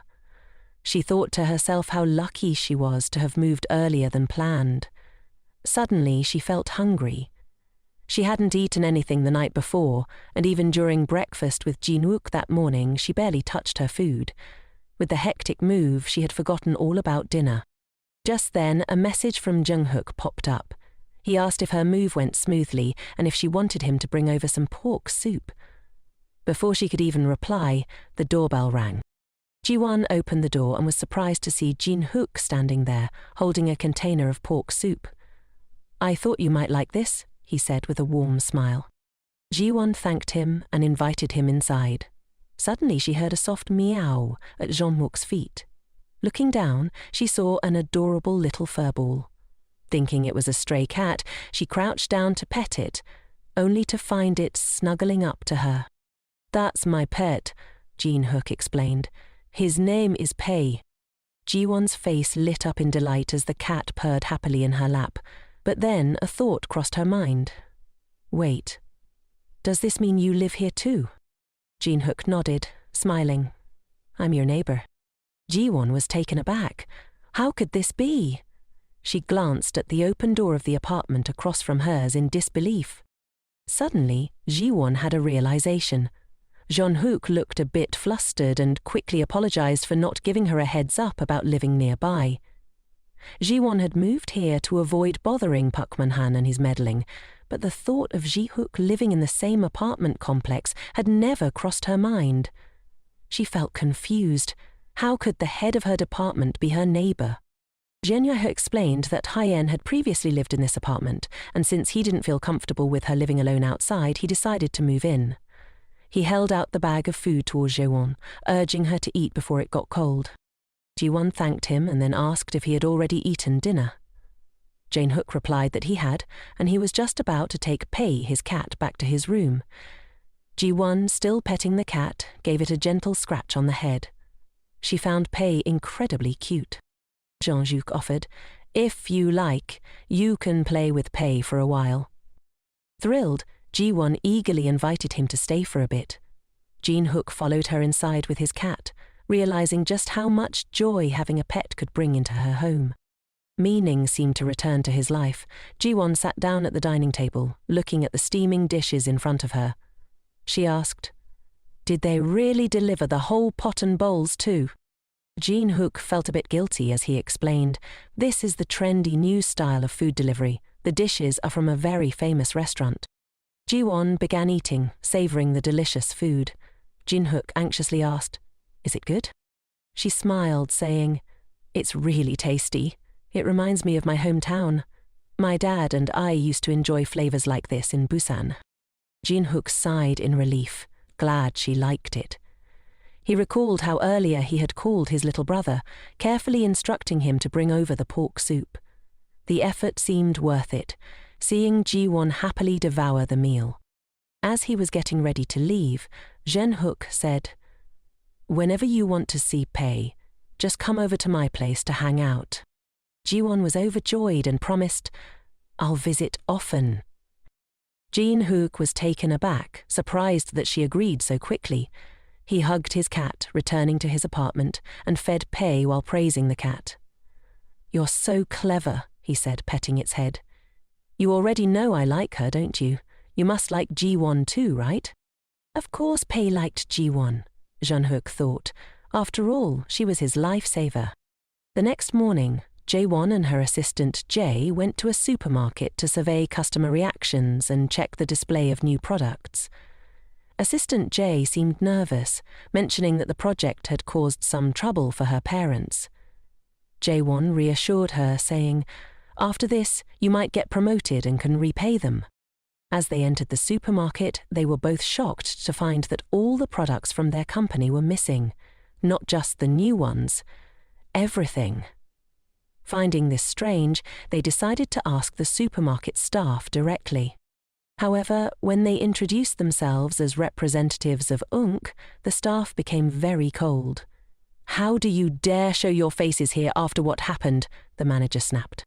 She thought to herself how lucky she was to have moved earlier than planned. Suddenly, she felt hungry. She hadn't eaten anything the night before, and even during breakfast with Jin-wook that morning, she barely touched her food. With the hectic move, she had forgotten all about dinner. Just then, a message from Jung-hook popped up. He asked if her move went smoothly and if she wanted him to bring over some pork soup. Before she could even reply, the doorbell rang. Ji-won opened the door and was surprised to see Jin-hook standing there, holding a container of pork soup. "I thought you might like this," he said with a warm smile. Ji-won thanked him and invited him inside. Suddenly she heard a soft meow at Jeon-mook's feet. Looking down, she saw an adorable little furball. Thinking it was a stray cat, she crouched down to pet it, only to find it snuggling up to her. "That's my pet," Jin-hook explained. "His name is Pei." Ji-won's face lit up in delight as the cat purred happily in her lap. But then a thought crossed her mind. Wait, Does this mean you live here too? Jin-hook nodded, smiling. I'm your neighbor. Ji-won was taken aback. How could this be? She glanced at the open door of the apartment across from hers in disbelief. Suddenly, Ji-won had a realization. Jin-hook looked a bit flustered and quickly apologized for not giving her a heads up about living nearby. Ji-won had moved here to avoid bothering Park Man-han and his meddling, but the thought of Ji-hook living in the same apartment complex had never crossed her mind. She felt confused. How could the head of her department be her neighbor? Jin-hook explained that Hyen had previously lived in this apartment, and since he didn't feel comfortable with her living alone outside, he decided to move in. He held out the bag of food towards Ji-won, urging her to eat before it got cold. Ji-won thanked him and then asked if he had already eaten dinner. Jin-hook replied that he had, and he was just about to take Pei, his cat, back to his room. Ji-won, still petting the cat, gave it a gentle scratch on the head. She found Pei incredibly cute. Jin-hook offered, if you like, you can play with Pei for a while. Thrilled, Ji-won eagerly invited him to stay for a bit. Jin-hook followed her inside with his cat, realizing just how much joy having a pet could bring into her home. Meaning seemed to return to his life. Ji-won sat down at the dining table, looking at the steaming dishes in front of her. She asked, did they really deliver the whole pot and bowls too? Jin-hook felt a bit guilty as he explained, this is the trendy new style of food delivery. The dishes are from a very famous restaurant. Ji-won began eating, savoring the delicious food. Jin-hook anxiously asked, is it good? She smiled, saying, it's really tasty. It reminds me of my hometown. My dad and I used to enjoy flavors like this in Busan. Jin-hook sighed in relief, glad she liked it. He recalled how earlier he had called his little brother, carefully instructing him to bring over the pork soup. The effort seemed worth it, seeing Ji-won happily devour the meal. As he was getting ready to leave, Jin-hook said, whenever you want to see Pei, just come over to my place to hang out. Ji-won was overjoyed and promised, I'll visit often. Jin-hook was taken aback, surprised that she agreed so quickly. He hugged his cat, returning to his apartment, and fed Pei while praising the cat. You're so clever, he said, petting its head. You already know I like her, don't you? You must like Ji-won too, right? Of course Pei liked Ji-won, Jin-hook thought. After all, she was his lifesaver. The next morning, Jae-won and her assistant Jae went to a supermarket to survey customer reactions and check the display of new products. Assistant Jae seemed nervous, mentioning that the project had caused some trouble for her parents. Jae-won reassured her, saying, after this, you might get promoted and can repay them. As they entered the supermarket, they were both shocked to find that all the products from their company were missing, not just the new ones, everything. Finding this strange, they decided to ask the supermarket staff directly. However, when they introduced themselves as representatives of UNC, the staff became very cold. How do you dare show your faces here after what happened? The manager snapped.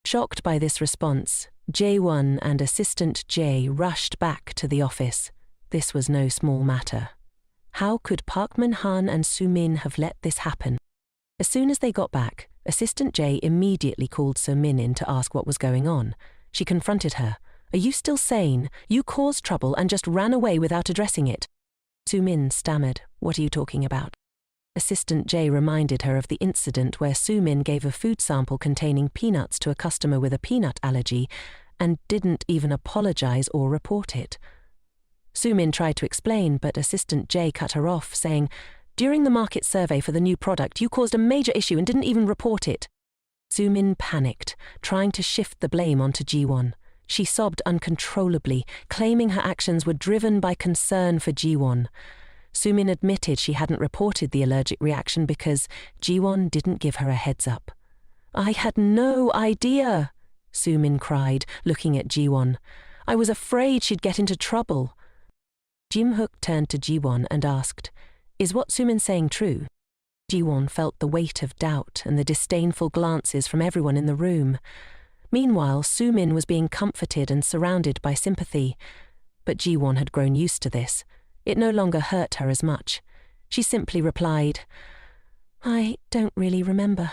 Shocked by this response, Jae-won and assistant Jae rushed back to the office. This was no small matter. How could Park Man-han and Soo-min have let this happen? As soon as they got back, Assistant Jae immediately called Soo-min in to ask what was going on. She confronted her. Are you still sane? You caused trouble and just ran away without addressing it. Soo-min stammered. What are you talking about? Assistant Jae reminded her of the incident where Soo-min gave a food sample containing peanuts to a customer with a peanut allergy and didn't even apologize or report it. Soo-min tried to explain, but Assistant Jae cut her off, saying, during the market survey for the new product, you caused a major issue and didn't even report it. Soo-min panicked, trying to shift the blame onto Ji-won. She sobbed uncontrollably, claiming her actions were driven by concern for Ji-won. Soo-min admitted she hadn't reported the allergic reaction because Ji-won didn't give her a heads up. I had no idea, Soo-min cried, looking at Ji-won. I was afraid she'd get into trouble. Jin-hook turned to Ji-won and asked, is what Soo-min saying true? Ji-won felt the weight of doubt and the disdainful glances from everyone in the room. Meanwhile, Soo-min was being comforted and surrounded by sympathy. but Ji-won had grown used to this. It no longer hurt her as much. She simply replied, "I don't really remember."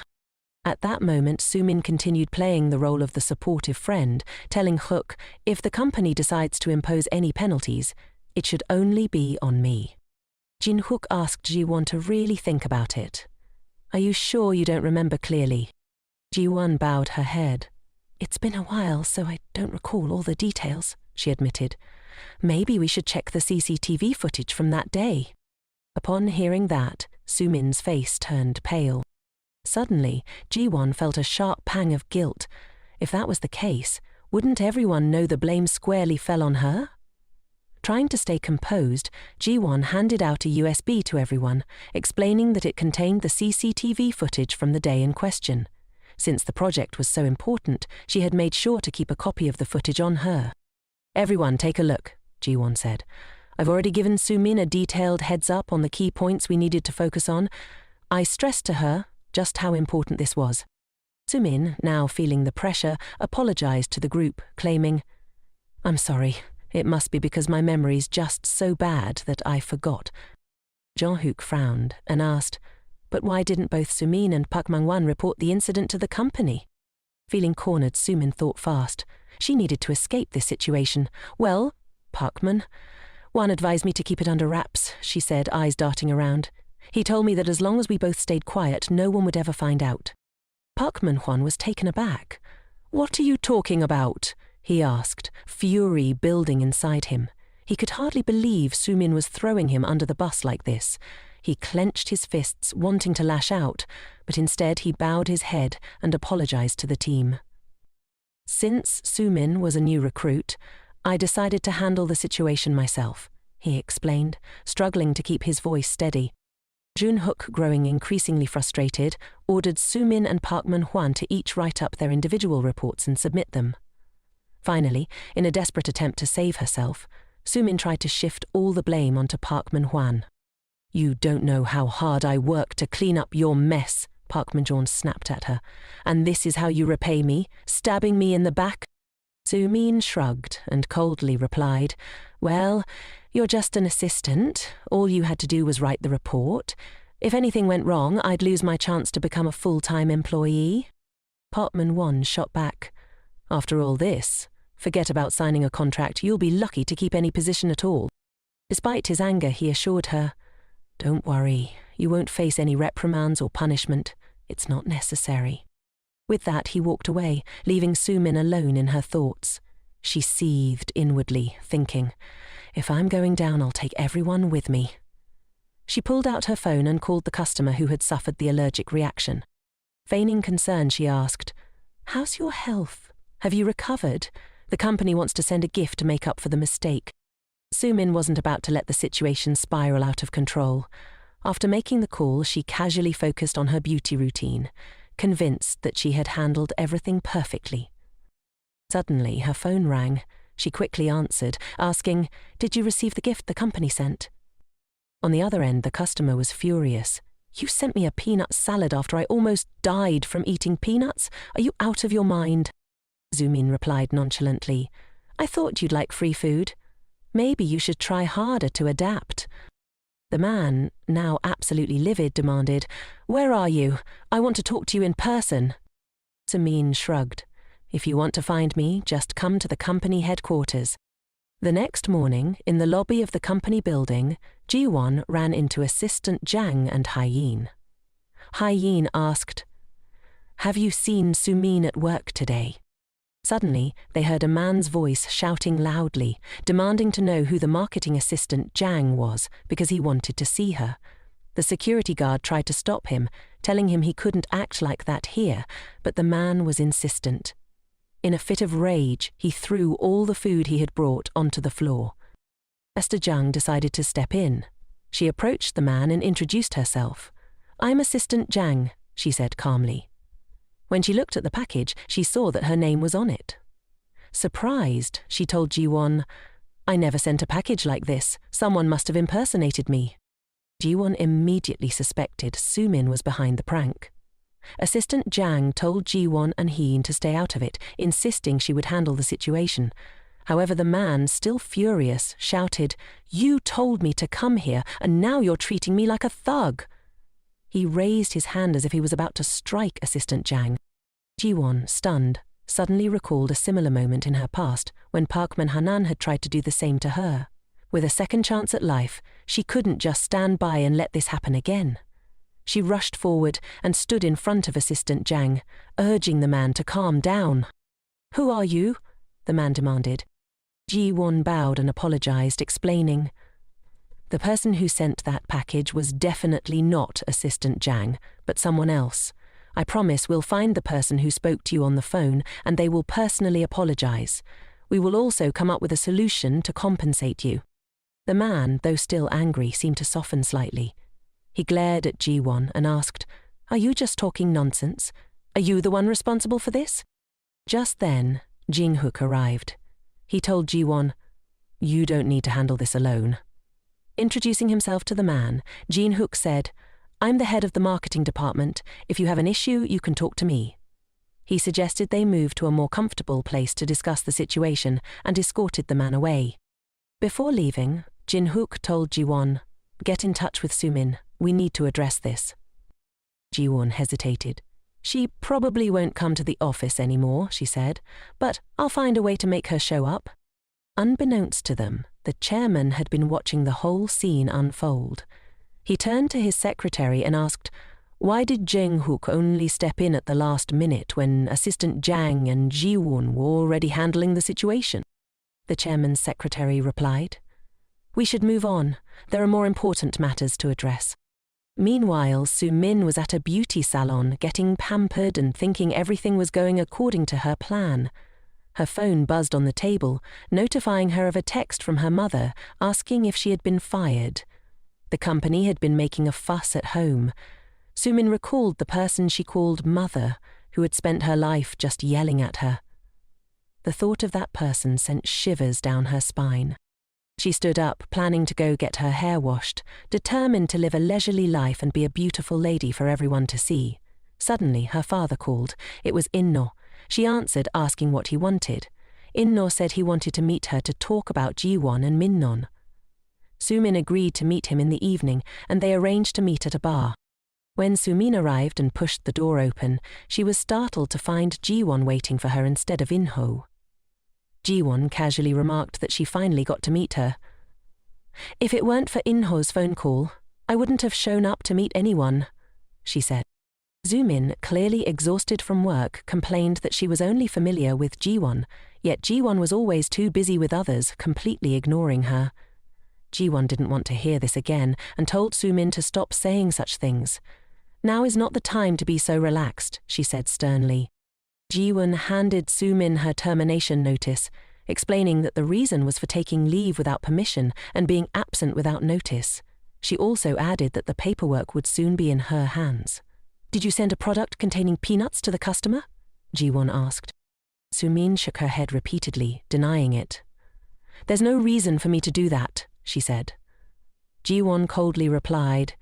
At that moment, Soo-min continued playing the role of the supportive friend, telling Hook, if the company decides to impose any penalties, it should only be on me. Jin-hook asked Ji-won to really think about it. "Are you sure you don't remember clearly?" Ji-won bowed her head. "It's been a while, so I don't recall all the details," she admitted. "Maybe we should check the CCTV footage from that day." Upon hearing that, Soo-min's face turned pale. Suddenly, Ji-won felt a sharp pang of guilt. If that was the case, wouldn't everyone know the blame squarely fell on her? Trying to stay composed, Ji-won handed out a USB to everyone, explaining that it contained the CCTV footage from the day in question. Since the project was so important, she had made sure to keep a copy of the footage on her. "Everyone, take a look," Ji-won said. "I've already given Soo-min a detailed heads-up on the key points we needed to focus on. I stressed to her just how important this was." Soo-min, now feeling the pressure, apologized to the group, claiming, "I'm sorry. It must be because my memory's just so bad that I forgot." Jong-hook frowned and asked, "But why didn't both Soo-min and Park Mang-wan report the incident to the company?" Feeling cornered, Soo-min thought fast. She needed to escape this situation. "Well, Park-man-wan advised me to keep it under wraps," she said, eyes darting around. "He told me that as long as we both stayed quiet, no one would ever find out." Park Man-hwan was taken aback. "What are you talking about?" he asked, fury building inside him. He could hardly believe Soo-min was throwing him under the bus like this. He clenched his fists, wanting to lash out, but instead he bowed his head and apologized to the team. "Since Soo-min was a new recruit, I decided to handle the situation myself," he explained, struggling to keep his voice steady. Jun-hook, growing increasingly frustrated, ordered Soo-min and Park Man-hwan to each write up their individual reports and submit them. Finally, in a desperate attempt to save herself, Soo-min tried to shift all the blame onto Park Man-hwan. "You don't know how hard I work to clean up your mess," Park Man-hwan snapped at her. "And this is how you repay me, stabbing me in the back?" Soo-min shrugged and coldly replied, "Well, you're just an assistant. All you had to do was write the report. If anything went wrong, I'd lose my chance to become a full-time employee." Park Man-hwan shot back, "After all this, forget about signing a contract. You'll be lucky to keep any position at all." Despite his anger, he assured her, "Don't worry, you won't face any reprimands or punishment. It's not necessary." With that, he walked away, leaving Soo-min alone in her thoughts. She seethed inwardly, thinking, "If I'm going down, I'll take everyone with me." She pulled out her phone and called the customer who had suffered the allergic reaction. Feigning concern, she asked, "How's your health? Have you recovered? The company wants to send a gift to make up for the mistake." Soo-min wasn't about to let the situation spiral out of control. After making the call, she casually focused on her beauty routine, convinced that she had handled everything perfectly. Suddenly, her phone rang. She quickly answered, asking, "Did you receive the gift the company sent?" On the other end, the customer was furious. "You sent me a peanut salad after I almost died from eating peanuts? Are you out of your mind?" Soo-min replied nonchalantly, "I thought you'd like free food. Maybe you should try harder to adapt." The man, now absolutely livid, demanded, "Where are you? I want to talk to you in person." Soo-min shrugged. "If you want to find me, just come to the company headquarters." The next morning, in the lobby of the company building, Ji-won ran into Assistant Jang and Hye-in. Hye-in asked, "Have you seen Soo-min at work today?" Suddenly, they heard a man's voice shouting loudly, demanding to know who the marketing assistant Jang was because he wanted to see her. The security guard tried to stop him, telling him he couldn't act like that here, but the man was insistent. In a fit of rage, he threw all the food he had brought onto the floor. Esther Jung decided to step in. She approached the man and introduced herself. "I'm Assistant Jang," she said calmly. When she looked at the package, she saw that her name was on it. Surprised, she told Ji-won, "I never sent a package like this. Someone must have impersonated me." Ji-won immediately suspected Soo-min was behind the prank. Assistant Jang told Ji-won and Hee-in to stay out of it, insisting she would handle the situation. However, the man, still furious, shouted, "You told me to come here, and now you're treating me like a thug." He raised his hand as if he was about to strike Assistant Jang. Jiwon, stunned, suddenly recalled a similar moment in her past when Park Man-hanan had tried to do the same to her. With a second chance at life, she couldn't just stand by and let this happen again. She rushed forward and stood in front of Assistant Jang, urging the man to calm down. "Who are you?" the man demanded. Ji-won bowed and apologized, explaining, "The person who sent that package was definitely not Assistant Jang, but someone else. I promise we'll find the person who spoke to you on the phone and they will personally apologize. We will also come up with a solution to compensate you." The man, though still angry, seemed to soften slightly. He glared at Ji-won and asked, "Are you just talking nonsense? Are you the one responsible for this?" Just then, Jin-hook arrived. He told Ji-won, "You don't need to handle this alone." Introducing himself to the man, Jin-hook said, "I'm the head of the marketing department. If you have an issue, you can talk to me." He suggested they move to a more comfortable place to discuss the situation and escorted the man away. Before leaving, Jin-hook told Ji-won, "Get in touch with Sumin. We need to address this." Ji-won hesitated. "She probably won't come to the office anymore," she said, "but I'll find a way to make her show up." Unbeknownst to them, the chairman had been watching the whole scene unfold. He turned to his secretary and asked, "Why did Jin-hook only step in at the last minute when Assistant Jang and Ji-won were already handling the situation?" The chairman's secretary replied, "We should move on. There are more important matters to address." Meanwhile, Su-min was at a beauty salon getting pampered and thinking everything was going according to her plan. Her phone buzzed on the table, notifying her of a text from her mother asking if she had been fired. The company had been making a fuss at home. Su-min recalled the person she called Mother, who had spent her life just yelling at her. The thought of that person sent shivers down her spine. She stood up, planning to go get her hair washed, determined to live a leisurely life and be a beautiful lady for everyone to see. Suddenly, her father called. It was Inno. She answered, asking what he wanted. Inno said he wanted to meet her to talk about Ji-won and Minnon. Su-min agreed to meet him in the evening, and they arranged to meet at a bar. When Su-min arrived and pushed the door open, she was startled to find Ji-won waiting for her instead of Inho. Ji-won casually remarked that she finally got to meet her. "If it weren't for Inho's phone call, I wouldn't have shown up to meet anyone," she said. Su-min, clearly exhausted from work, complained that she was only familiar with Ji-won, yet Ji-won was always too busy with others, completely ignoring her. Ji-won didn't want to hear this again and told Su-min to stop saying such things. "Now is not the time to be so relaxed," she said sternly. Ji-won handed Su-min her termination notice, explaining that the reason was for taking leave without permission and being absent without notice. She also added that the paperwork would soon be in her hands. "Did you send a product containing peanuts to the customer?" Ji-won asked. Su-min shook her head repeatedly, denying it. "There's no reason for me to do that," she said. Ji-won coldly replied,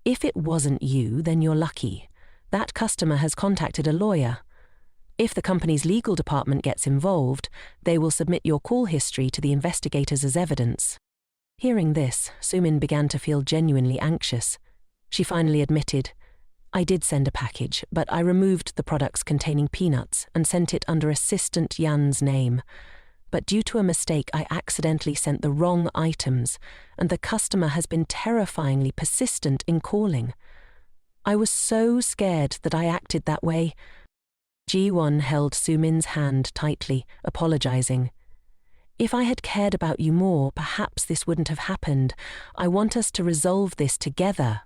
"If it wasn't you, then you're lucky. That customer has contacted a lawyer. If the company's legal department gets involved, they will submit your call history to the investigators as evidence." Hearing this, Su-min began to feel genuinely anxious. She finally admitted, "I did send a package, but I removed the products containing peanuts and sent it under Assistant Yan's name. But due to a mistake, I accidentally sent the wrong items, and the customer has been terrifyingly persistent in calling. I was so scared that I acted that way." Ji-won held Su-min's hand tightly, apologizing. "If I had cared about you more, perhaps this wouldn't have happened. I want us to resolve this together."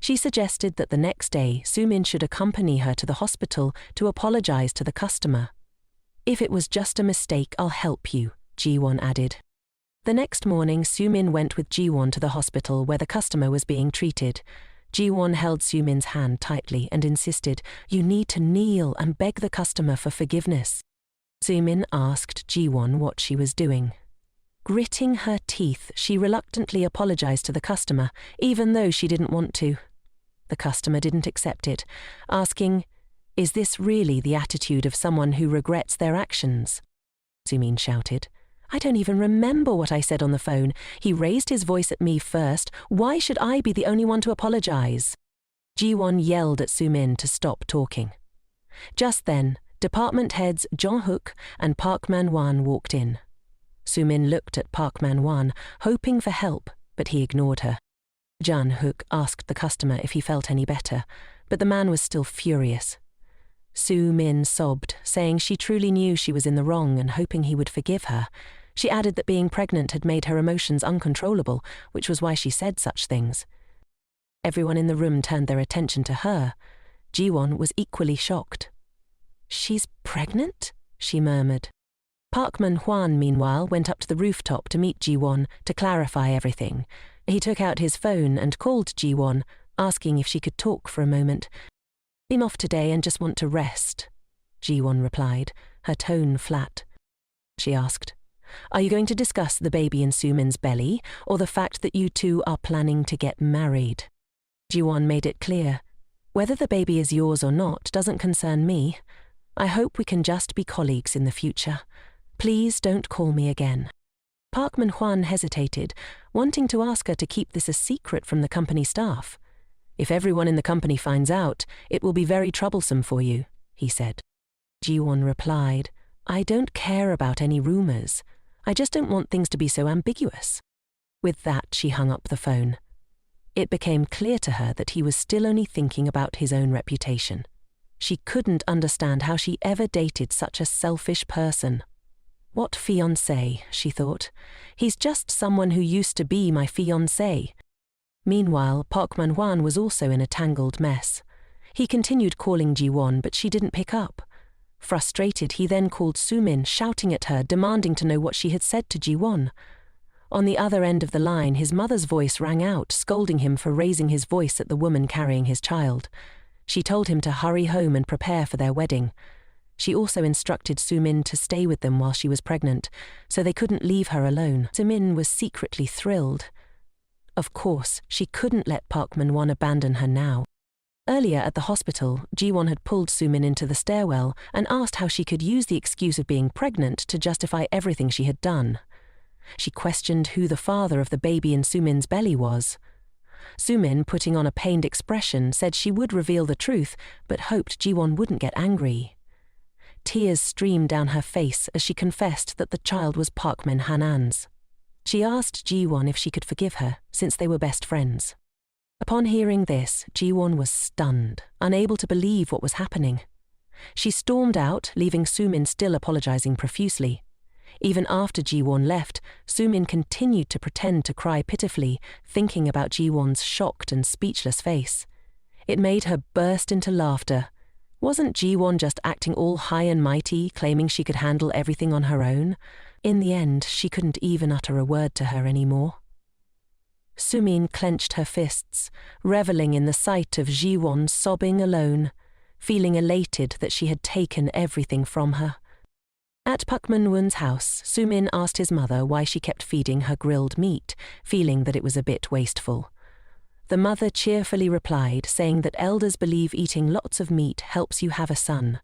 She suggested that the next day, Su-min should accompany her to the hospital to apologize to the customer. "If it was just a mistake, I'll help you," Ji-won added. The next morning, Su-min went with Ji-won to the hospital where the customer was being treated. Ji-won held Su-min's hand tightly and insisted, "You need to kneel and beg the customer for forgiveness." Su-min asked Ji-won what she was doing. Gritting her teeth, she reluctantly apologized to the customer, even though she didn't want to. The customer didn't accept it, asking, "Is this really the attitude of someone who regrets their actions?" Sumin shouted. I don't even remember what I said on the phone. He raised his voice at me first. Why should I be the only one to apologize? Ji-won yelled at Sumin to stop talking. Just then, department heads Jong-hook and Park Man-wan walked in. Sumin looked at Park Man-wan, hoping for help, but he ignored her. Jang-hook asked the customer if he felt any better, but the man was still furious. Sumin sobbed, saying she truly knew she was in the wrong and hoping he would forgive her. She added that being pregnant had made her emotions uncontrollable, which was why she said such things. Everyone in the room turned their attention to her. Ji-won was equally shocked. She's pregnant? She murmured. Park Man-hwan, meanwhile, went up to the rooftop to meet Ji-won to clarify everything. He took out his phone and called Ji-won, asking if she could talk for a moment. I'm off today and just want to rest, Ji-won replied, her tone flat. She asked, are you going to discuss the baby in Sumin's belly, or the fact that you two are planning to get married? Ji-won made it clear. Whether the baby is yours or not doesn't concern me. I hope we can just be colleagues in the future. Please don't call me again. Park Man-hwan hesitated, wanting to ask her to keep this a secret from the company staff. If everyone in the company finds out, it will be very troublesome for you, he said. Ji-won replied, I don't care about any rumors. I just don't want things to be so ambiguous. With that, she hung up the phone. It became clear to her that he was still only thinking about his own reputation. She couldn't understand how she ever dated such a selfish person. What fiancé, she thought. He's just someone who used to be my fiancé. Meanwhile, Park Man-hwan was also in a tangled mess. He continued calling Ji-won, but she didn't pick up. Frustrated, he then called Sumin, shouting at her, demanding to know what she had said to Ji-won. On the other end of the line, his mother's voice rang out, scolding him for raising his voice at the woman carrying his child. She told him to hurry home and prepare for their wedding. She also instructed Sumin to stay with them while she was pregnant, so they couldn't leave her alone. Sumin was secretly thrilled. Of course, she couldn't let Park Man-hwan abandon her now. Earlier at the hospital, Ji-won had pulled Sumin into the stairwell and asked how she could use the excuse of being pregnant to justify everything she had done. She questioned who the father of the baby in Sumin's belly was. Sumin, putting on a pained expression, said she would reveal the truth, but hoped Ji-won wouldn't get angry. Tears streamed down her face as she confessed that the child was Park Man-hanan's. She asked Ji-won if she could forgive her, since they were best friends. Upon hearing this, Ji-won was stunned, unable to believe what was happening. She stormed out, leaving Sumin still apologizing profusely. Even after Ji-won left, Sumin continued to pretend to cry pitifully, thinking about Ji-won's shocked and speechless face. It made her burst into laughter. Wasn't Ji-won just acting all high and mighty, claiming she could handle everything on her own? In the end, she couldn't even utter a word to her anymore. Sumin clenched her fists, reveling in the sight of Ji-won sobbing alone, feeling elated that she had taken everything from her. At Park Man-hwan's house, Sumin asked his mother why she kept feeding her grilled meat, feeling that it was a bit wasteful. The mother cheerfully replied, saying that elders believe eating lots of meat helps you have a son.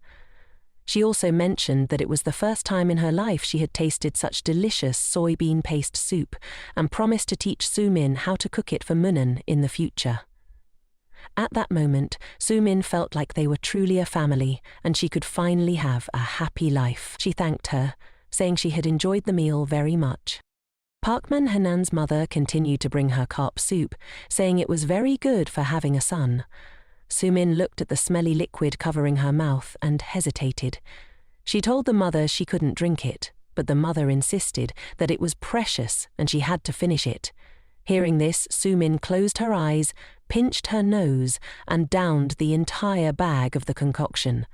She also mentioned that it was the first time in her life she had tasted such delicious soybean paste soup and promised to teach Sumin how to cook it for Munan in the future. At that moment, Sumin felt like they were truly a family and she could finally have a happy life. She thanked her, saying she had enjoyed the meal very much. Park Man-hanan's mother continued to bring her carp soup, saying it was very good for having a son. Sumin looked at the smelly liquid covering her mouth and hesitated. She told the mother she couldn't drink it, but the mother insisted that it was precious and she had to finish it. Hearing this, Sumin closed her eyes, pinched her nose, and downed the entire bag of the concoction.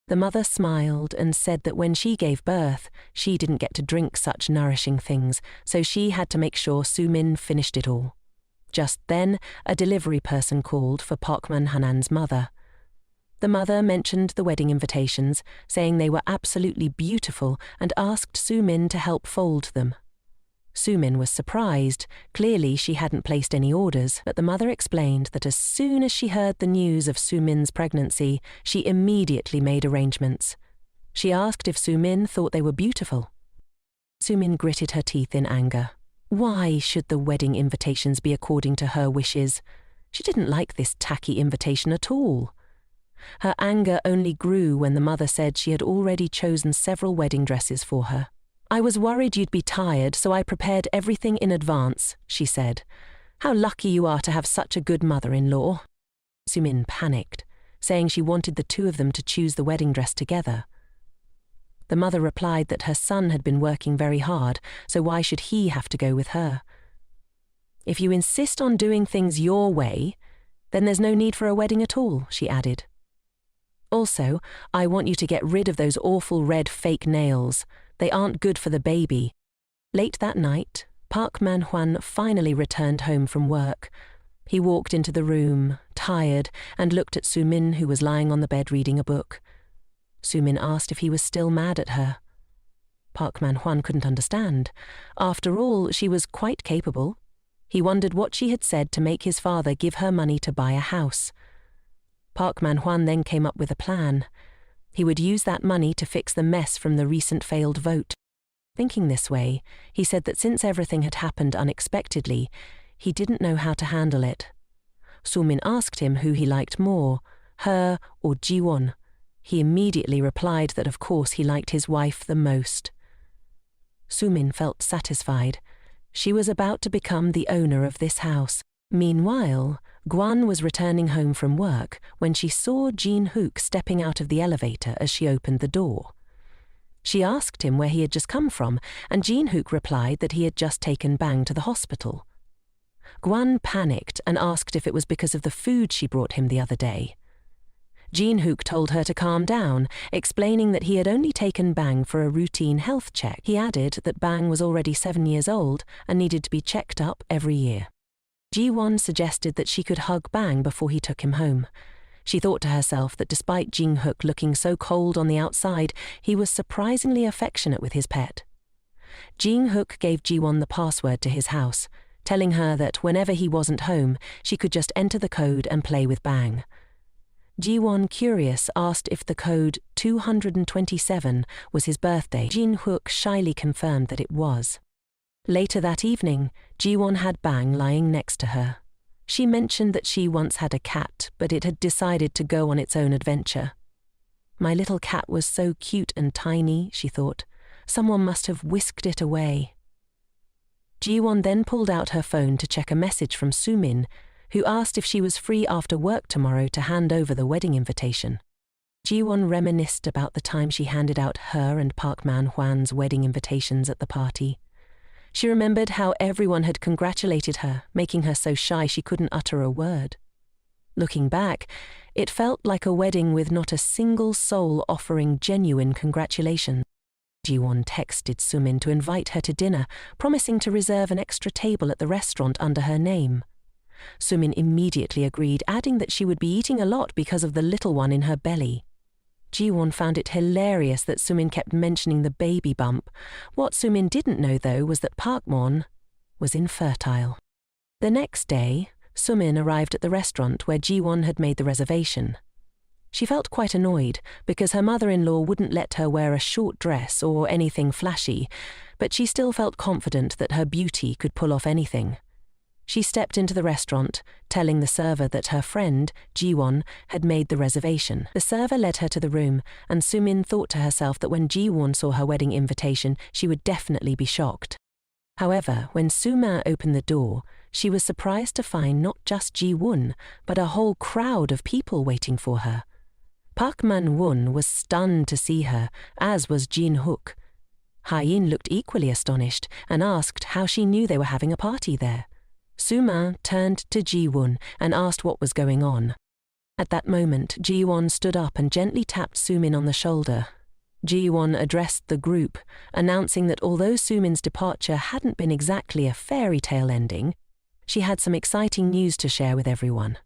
The mother smiled and said that when she gave birth, she didn't get to drink such nourishing things, so she had to make sure Sumin finished it all. Just then, a delivery person called for Park Man-hanan's mother. The mother mentioned the wedding invitations, saying they were absolutely beautiful, and asked Sumin to help fold them. Sumin was surprised. Clearly she hadn't placed any orders, but the mother explained that as soon as she heard the news of Sumin's pregnancy, she immediately made arrangements. She asked if Sumin thought they were beautiful. Sumin gritted her teeth in anger. Why should the wedding invitations be according to her wishes? She didn't like this tacky invitation at all. Her anger only grew when the mother said she had already chosen several wedding dresses for her. I was worried you'd be tired, so I prepared everything in advance, she said. How lucky you are to have such a good mother-in-law. Sumin panicked, saying she wanted the two of them to choose the wedding dress together. The mother replied that her son had been working very hard, so why should he have to go with her? If you insist on doing things your way, then there's no need for a wedding at all, she added. Also, I want you to get rid of those awful red fake nails. They aren't good for the baby. Late that night, Park Man-hwan finally returned home from work. He walked into the room, tired, and looked at Sumin, who was lying on the bed reading a book. Sumin asked if he was still mad at her. Park Man-hwan couldn't understand. After all, she was quite capable. He wondered what she had said to make his father give her money to buy a house. Park Man-hwan then came up with a plan. He would use that money to fix the mess from the recent failed vote. Thinking this way, he said that since everything had happened unexpectedly, he didn't know how to handle it. Sumin asked him who he liked more, her or Ji-won. He immediately replied that of course he liked his wife the most. Sumin felt satisfied. She was about to become the owner of this house. Meanwhile, Gwan was returning home from work when she saw Jin-hook stepping out of the elevator as she opened the door. She asked him where he had just come from, and Jin-hook replied that he had just taken Bang to the hospital. Gwan panicked and asked if it was because of the food she brought him the other day. Jin-hook told her to calm down, explaining that he had only taken Bang for a routine health check. He added that Bang was already 7 years old and needed to be checked up every year. Ji-won suggested that she could hug Bang before he took him home. She thought to herself that despite Jin-hook looking so cold on the outside, he was surprisingly affectionate with his pet. Jin-hook gave Ji-won the password to his house, telling her that whenever he wasn't home, she could just enter the code and play with Bang. Ji-won, curious, asked if the code 227 was his birthday. Jin-hook shyly confirmed that it was. Later that evening, Ji-won had Bang lying next to her. She mentioned that she once had a cat, but it had decided to go on its own adventure. My little cat was so cute and tiny, she thought. Someone must have whisked it away. Ji-won then pulled out her phone to check a message from Sumin, who asked if she was free after work tomorrow to hand over the wedding invitation. Ji-won reminisced about the time she handed out her and Park Man-hwan's wedding invitations at the party. She remembered how everyone had congratulated her, making her so shy she couldn't utter a word. Looking back, it felt like a wedding with not a single soul offering genuine congratulations. Ji-won texted Sumin to invite her to dinner, promising to reserve an extra table at the restaurant under her name. Sumin immediately agreed, adding that she would be eating a lot because of the little one in her belly. Ji-won found it hilarious that Sumin kept mentioning the baby bump. What Sumin didn't know, though, was that Park-mon was infertile. The next day, Sumin arrived at the restaurant where Ji-won had made the reservation. She felt quite annoyed because her mother-in-law wouldn't let her wear a short dress or anything flashy, but she still felt confident that her beauty could pull off anything. She stepped into the restaurant, telling the server that her friend, Ji-won, had made the reservation. The server led her to the room, and Sumin thought to herself that when Ji-won saw her wedding invitation, she would definitely be shocked. However, when Sumin opened the door, she was surprised to find not just Ji-won, but a whole crowd of people waiting for her. Park Man-won was stunned to see her, as was Jin-hook. Ha-in looked equally astonished and asked how she knew they were having a party there. Sumin turned to Ji-won and asked what was going on. At that moment, Ji-won stood up and gently tapped Sumin on the shoulder. Ji-won addressed the group, announcing that although Sumin's departure hadn't been exactly a fairy tale ending, she had some exciting news to share with everyone.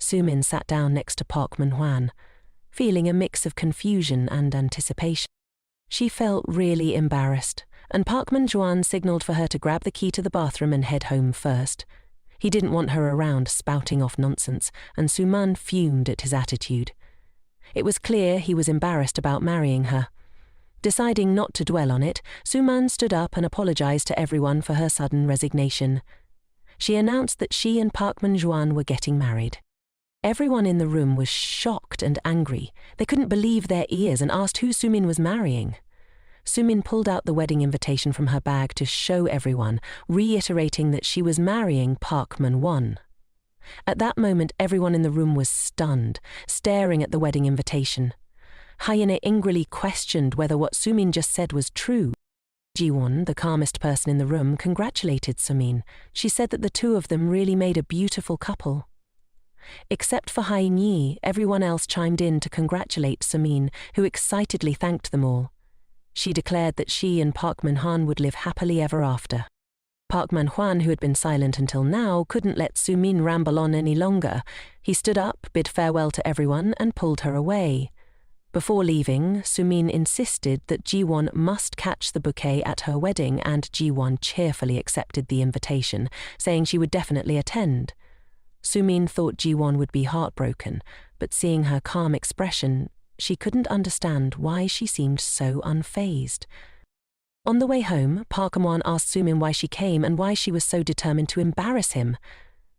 Sumin sat down next to Park Man-hwan, feeling a mix of confusion and anticipation. She felt really embarrassed, and Park Man-hwan signaled for her to grab the key to the bathroom and head home first. He didn't want her around spouting off nonsense, and Sumin fumed at his attitude. It was clear he was embarrassed about marrying her. Deciding not to dwell on it, Suman stood up and apologized to everyone for her sudden resignation. She announced that she and Park Man-juan were getting married. Everyone in the room was shocked and angry. They couldn't believe their ears and asked who Sumin was marrying. Sumin pulled out the wedding invitation from her bag to show everyone, reiterating that she was marrying Park Man-won. At that moment, everyone in the room was stunned, staring at the wedding invitation. Hyena angrily questioned whether what Sumin just said was true. Ji-won, the calmest person in the room, congratulated Sumin. She said that the two of them really made a beautiful couple. Except for Hai-Nyi, everyone else chimed in to congratulate Sumin, who excitedly thanked them all. She declared that she and Park Man-han would live happily ever after. Park Man-hwan, who had been silent until now, couldn't let Sumin ramble on any longer. He stood up, bid farewell to everyone, and pulled her away. Before leaving, Sumin insisted that Ji-won must catch the bouquet at her wedding, and Ji-won cheerfully accepted the invitation, saying she would definitely attend. Sumin thought Ji-won would be heartbroken, but seeing her calm expression, she couldn't understand why she seemed so unfazed. On the way home, Park Man-won asked Sumin why she came and why she was so determined to embarrass him.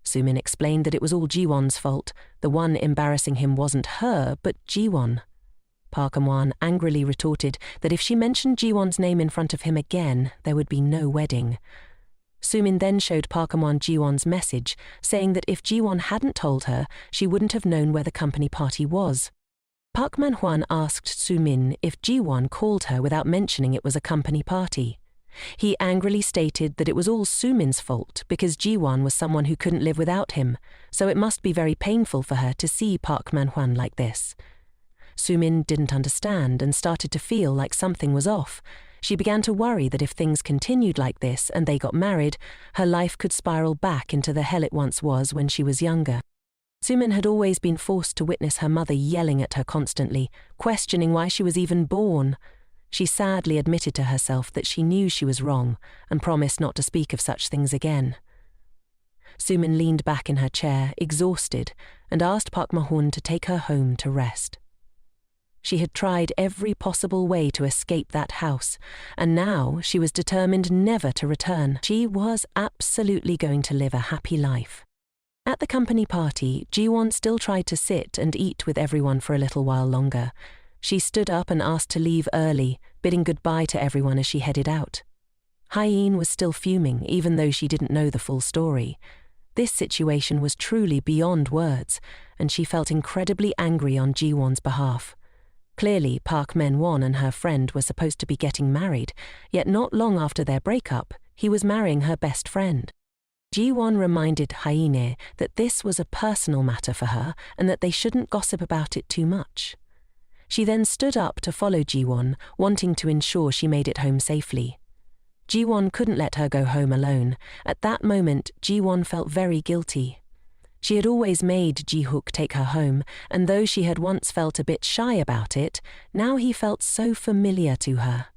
Sumin explained that it was all Ji-won's fault. The one embarrassing him wasn't her, but Ji-won. Park Man-won angrily retorted that if she mentioned Ji-won's name in front of him again, there would be no wedding. Sumin then showed Park Man-won Ji-won's message, saying that if Ji-won hadn't told her, she wouldn't have known where the company party was. Park Man-hwan asked Sumin if Ji-won called her without mentioning it was a company party. He angrily stated that it was all Sumin's fault because Ji-won was someone who couldn't live without him, so it must be very painful for her to see Park Man-hwan like this. Sumin didn't understand and started to feel like something was off. She began to worry that if things continued like this and they got married, her life could spiral back into the hell it once was when she was younger. Sumin had always been forced to witness her mother yelling at her constantly, questioning why she was even born. She sadly admitted to herself that she knew she was wrong and promised not to speak of such things again. Sumin leaned back in her chair, exhausted, and asked Park Man-hwan to take her home to rest. She had tried every possible way to escape that house, and now she was determined never to return. She was absolutely going to live a happy life. At the company party, Ji-won still tried to sit and eat with everyone for a little while longer. She stood up and asked to leave early, bidding goodbye to everyone as she headed out. Hye-in was still fuming, even though she didn't know the full story. This situation was truly beyond words, and she felt incredibly angry on Ji-won's behalf. Clearly, Park Man-won and her friend were supposed to be getting married, yet not long after their breakup, he was marrying her best friend. Ji-won reminded Hye-in that this was a personal matter for her and that they shouldn't gossip about it too much. She then stood up to follow Ji-won, wanting to ensure she made it home safely. Ji-won couldn't let her go home alone. At that moment, Ji-won felt very guilty. She had always made Ji-hook take her home, and though she had once felt a bit shy about it, now he felt so familiar to her.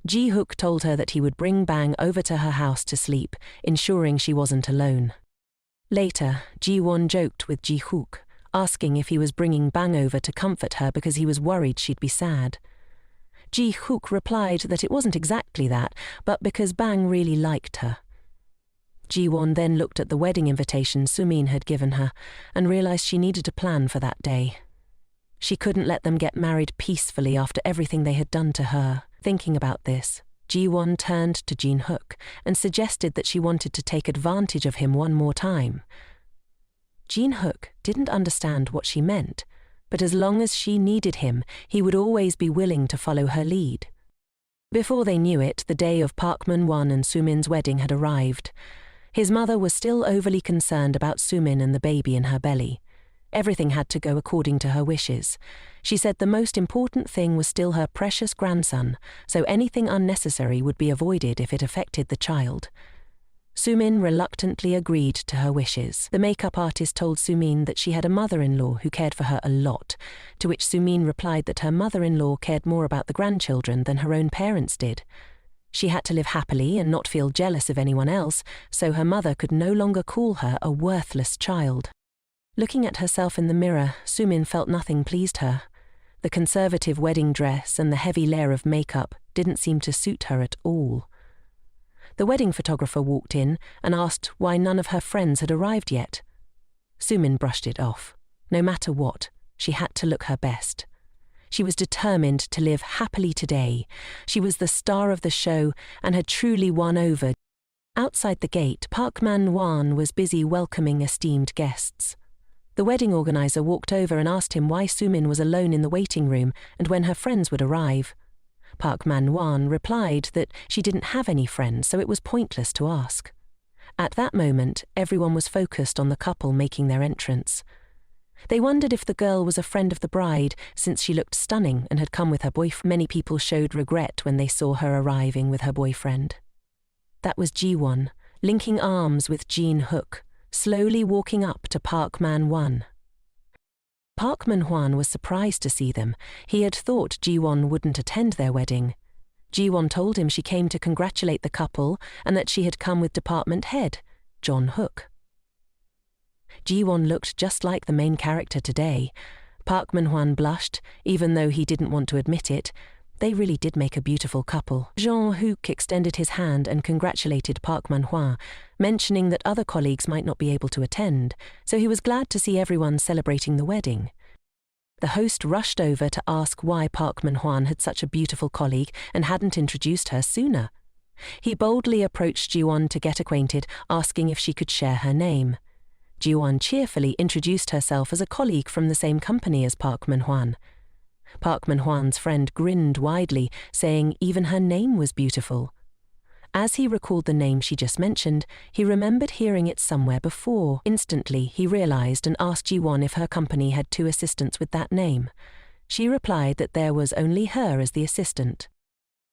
Ji-hook told her that he would bring Bang over to her house to sleep, ensuring she wasn't alone. Later, Ji-won joked with Ji-hook, asking if he was bringing Bang over to comfort her because he was worried she'd be sad. Ji-hook replied that it wasn't exactly that, but because Bang really liked her. Ji-won then looked at the wedding invitation Sumin had given her and realized she needed a plan for that day. She couldn't let them get married peacefully after everything they had done to her. Thinking about this, Ji-won turned to Jin-hook and suggested that she wanted to take advantage of him one more time. Jin-hook didn't understand what she meant, but as long as she needed him, he would always be willing to follow her lead. Before they knew it, the day of Park Man-won and Sumin's wedding had arrived. His mother was still overly concerned about Sumin and the baby in her belly. Everything had to go according to her wishes. She said the most important thing was still her precious grandson, so anything unnecessary would be avoided if it affected the child. Sumin reluctantly agreed to her wishes. The makeup artist told Sumin that she had a mother-in-law who cared for her a lot, to which Sumin replied that her mother-in-law cared more about the grandchildren than her own parents did. She had to live happily and not feel jealous of anyone else, so her mother could no longer call her a worthless child. Looking at herself in the mirror, Sumin felt nothing pleased her. The conservative wedding dress and the heavy layer of makeup didn't seem to suit her at all. The wedding photographer walked in and asked why none of her friends had arrived yet. Sumin brushed it off. No matter what, she had to look her best. She was determined to live happily today. She was the star of the show and had truly won over. Outside the gate, Park Man-hwan was busy welcoming esteemed guests. The wedding organizer walked over and asked him why Sumin was alone in the waiting room and when her friends would arrive. Park Man-hwan replied that she didn't have any friends, so it was pointless to ask. At that moment, everyone was focused on the couple making their entrance. They wondered if the girl was a friend of the bride, since she looked stunning and had come with her boyfriend. Many people showed regret when they saw her arriving with her boyfriend. That was Ji-won, linking arms with Jin-hook, slowly walking up to Park Man-hwan. Park Man-hwan was surprised to see them. He had thought Ji-won wouldn't attend their wedding. Ji-won told him she came to congratulate the couple and that she had come with department head, John Hook. Ji-won looked just like the main character today. Park Man-hwan blushed, even though he didn't want to admit it. They really did make a beautiful couple. John Hook extended his hand and congratulated Park Man-hwa, mentioning that other colleagues might not be able to attend, so he was glad to see everyone celebrating the wedding. The host rushed over to ask why Park Man-hwan had such a beautiful colleague and hadn't introduced her sooner. He boldly approached Ji-won to get acquainted, asking if she could share her name. Ji-won cheerfully introduced herself as a colleague from the same company as Park Man-hwan. Park Man-hwan's friend grinned widely, saying even her name was beautiful. As he recalled the name she just mentioned, he remembered hearing it somewhere before. Instantly, he realized and asked Ji-won if her company had 2 assistants with that name. She replied that there was only her as the assistant.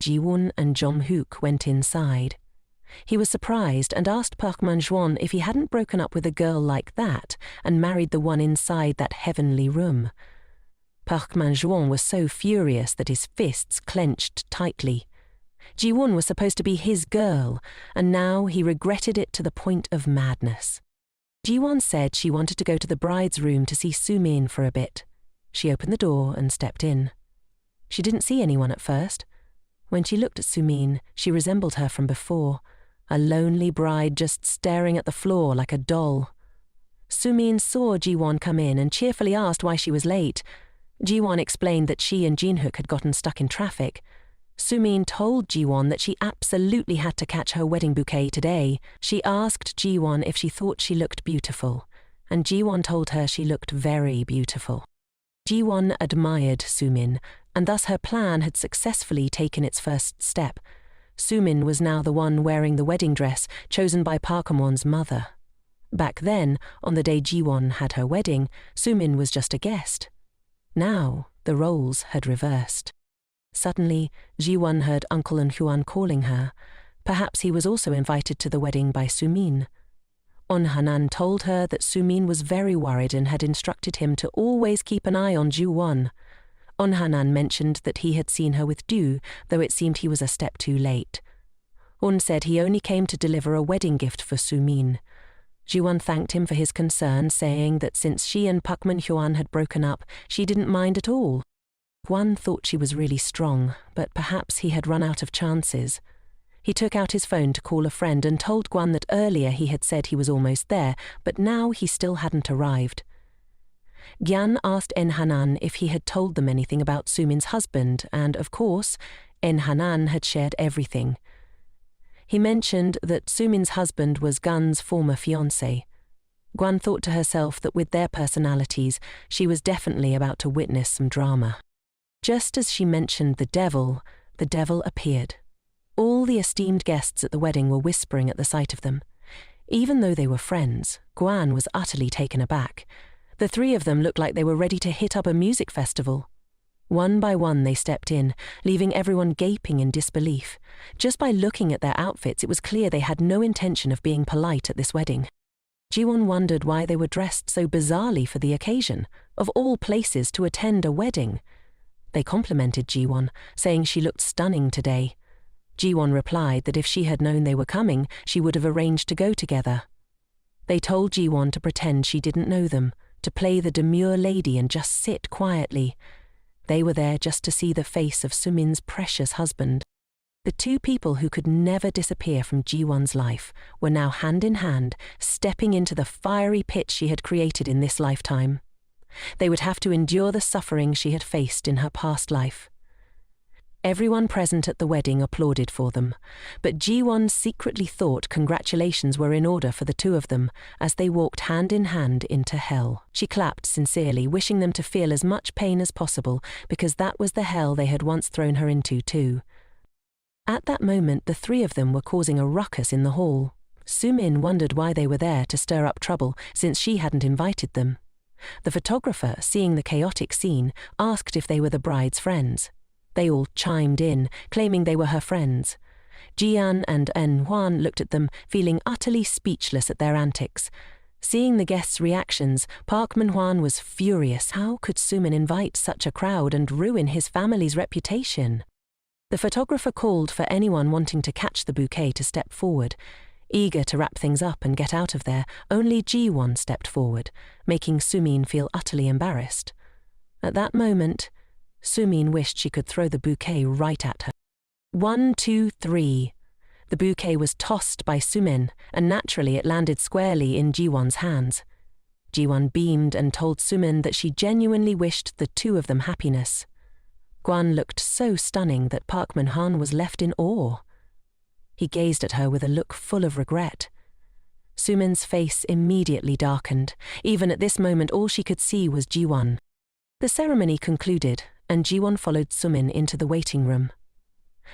Ji-won and Jong Hook went inside. He was surprised and asked Park Man-hwan if he hadn't broken up with a girl like that and married the one inside that heavenly room. Park Man-hwan was so furious that his fists clenched tightly. Ji-won was supposed to be his girl, and now he regretted it to the point of madness. Ji-won said she wanted to go to the bride's room to see Sumin for a bit. She opened the door and stepped in. She didn't see anyone at first. When she looked at Sumin, she resembled her from before, a lonely bride just staring at the floor like a doll. Sumin saw Ji-won come in and cheerfully asked why she was late. Ji-won explained that she and Jin-hook had gotten stuck in traffic. Sumin told Ji-won that she absolutely had to catch her wedding bouquet today. She asked Ji-won if she thought she looked beautiful, and Ji-won told her she looked very beautiful. Ji-won admired Sumin, and thus her plan had successfully taken its first step. Sumin was now the one wearing the wedding dress chosen by Park Man-hwan's mother. Back then, on the day Ji-won had her wedding, Sumin was just a guest. Now, the roles had reversed. Suddenly, Ji-won heard Uncle En-hwan calling her. Perhaps he was also invited to the wedding by Sumin. On-hanan told her that Sumin was very worried and had instructed him to always keep an eye on Ju-won. On-hanan mentioned that he had seen her with Du, though it seemed he was a step too late. On said he only came to deliver a wedding gift for Sumin. Ji-won thanked him for his concern, saying that since she and Park Man-hwan had broken up, she didn't mind at all. Gwan thought she was really strong, but perhaps he had run out of chances. He took out his phone to call a friend and told Gwan that earlier he had said he was almost there, but now he still hadn't arrived. Gyan asked En-hanan if he had told them anything about Sumin's husband, and, of course, En-hanan had shared everything. He mentioned that Sumin's husband was Gun's former fiancé. Gwan thought to herself that with their personalities, she was definitely about to witness some drama. Just as she mentioned the devil appeared. All the esteemed guests at the wedding were whispering at the sight of them. Even though they were friends, Gwan was utterly taken aback. The 3 of them looked like they were ready to hit up a music festival. One by one they stepped in, leaving everyone gaping in disbelief. Just by looking at their outfits, it was clear they had no intention of being polite at this wedding. Ji-won wondered why they were dressed so bizarrely for the occasion, of all places to attend a wedding. They complimented Ji-won, saying she looked stunning today. Ji-won replied that if she had known they were coming, she would have arranged to go together. They told Ji-won to pretend she didn't know them, to play the demure lady and just sit quietly. They were there just to see the face of Sumin's precious husband. The two people who could never disappear from Ji-won's life were now hand in hand, stepping into the fiery pit she had created in this lifetime. They would have to endure the suffering she had faced in her past life. Everyone present at the wedding applauded for them, but Ji-won secretly thought congratulations were in order for the two of them as they walked hand in hand into hell. She clapped sincerely, wishing them to feel as much pain as possible, because that was the hell they had once thrown her into too. At that moment, the three of them were causing a ruckus in the hall. Sumin wondered why they were there to stir up trouble, since she hadn't invited them. The photographer, seeing the chaotic scene, asked if they were the bride's friends. They all chimed in, claiming they were her friends. Jian and En-hwan looked at them, feeling utterly speechless at their antics. Seeing the guests' reactions, Park Man-hwan was furious. How could Sumin invite such a crowd and ruin his family's reputation? The photographer called for anyone wanting to catch the bouquet to step forward. Eager to wrap things up and get out of there, only Ji-won stepped forward, making Sumin feel utterly embarrassed. At that moment, Sumin wished she could throw the bouquet right at her. 1, 2, 3. The bouquet was tossed by Sumin, and naturally it landed squarely in Ji-won's hands. Ji-won beamed and told Sumin that she genuinely wished the two of them happiness. Gwan looked so stunning that Park Man-hwan was left in awe. He gazed at her with a look full of regret. Sumin's face immediately darkened. Even at this moment, all she could see was Ji-won. The ceremony concluded, and Ji-won followed Sumin into the waiting room.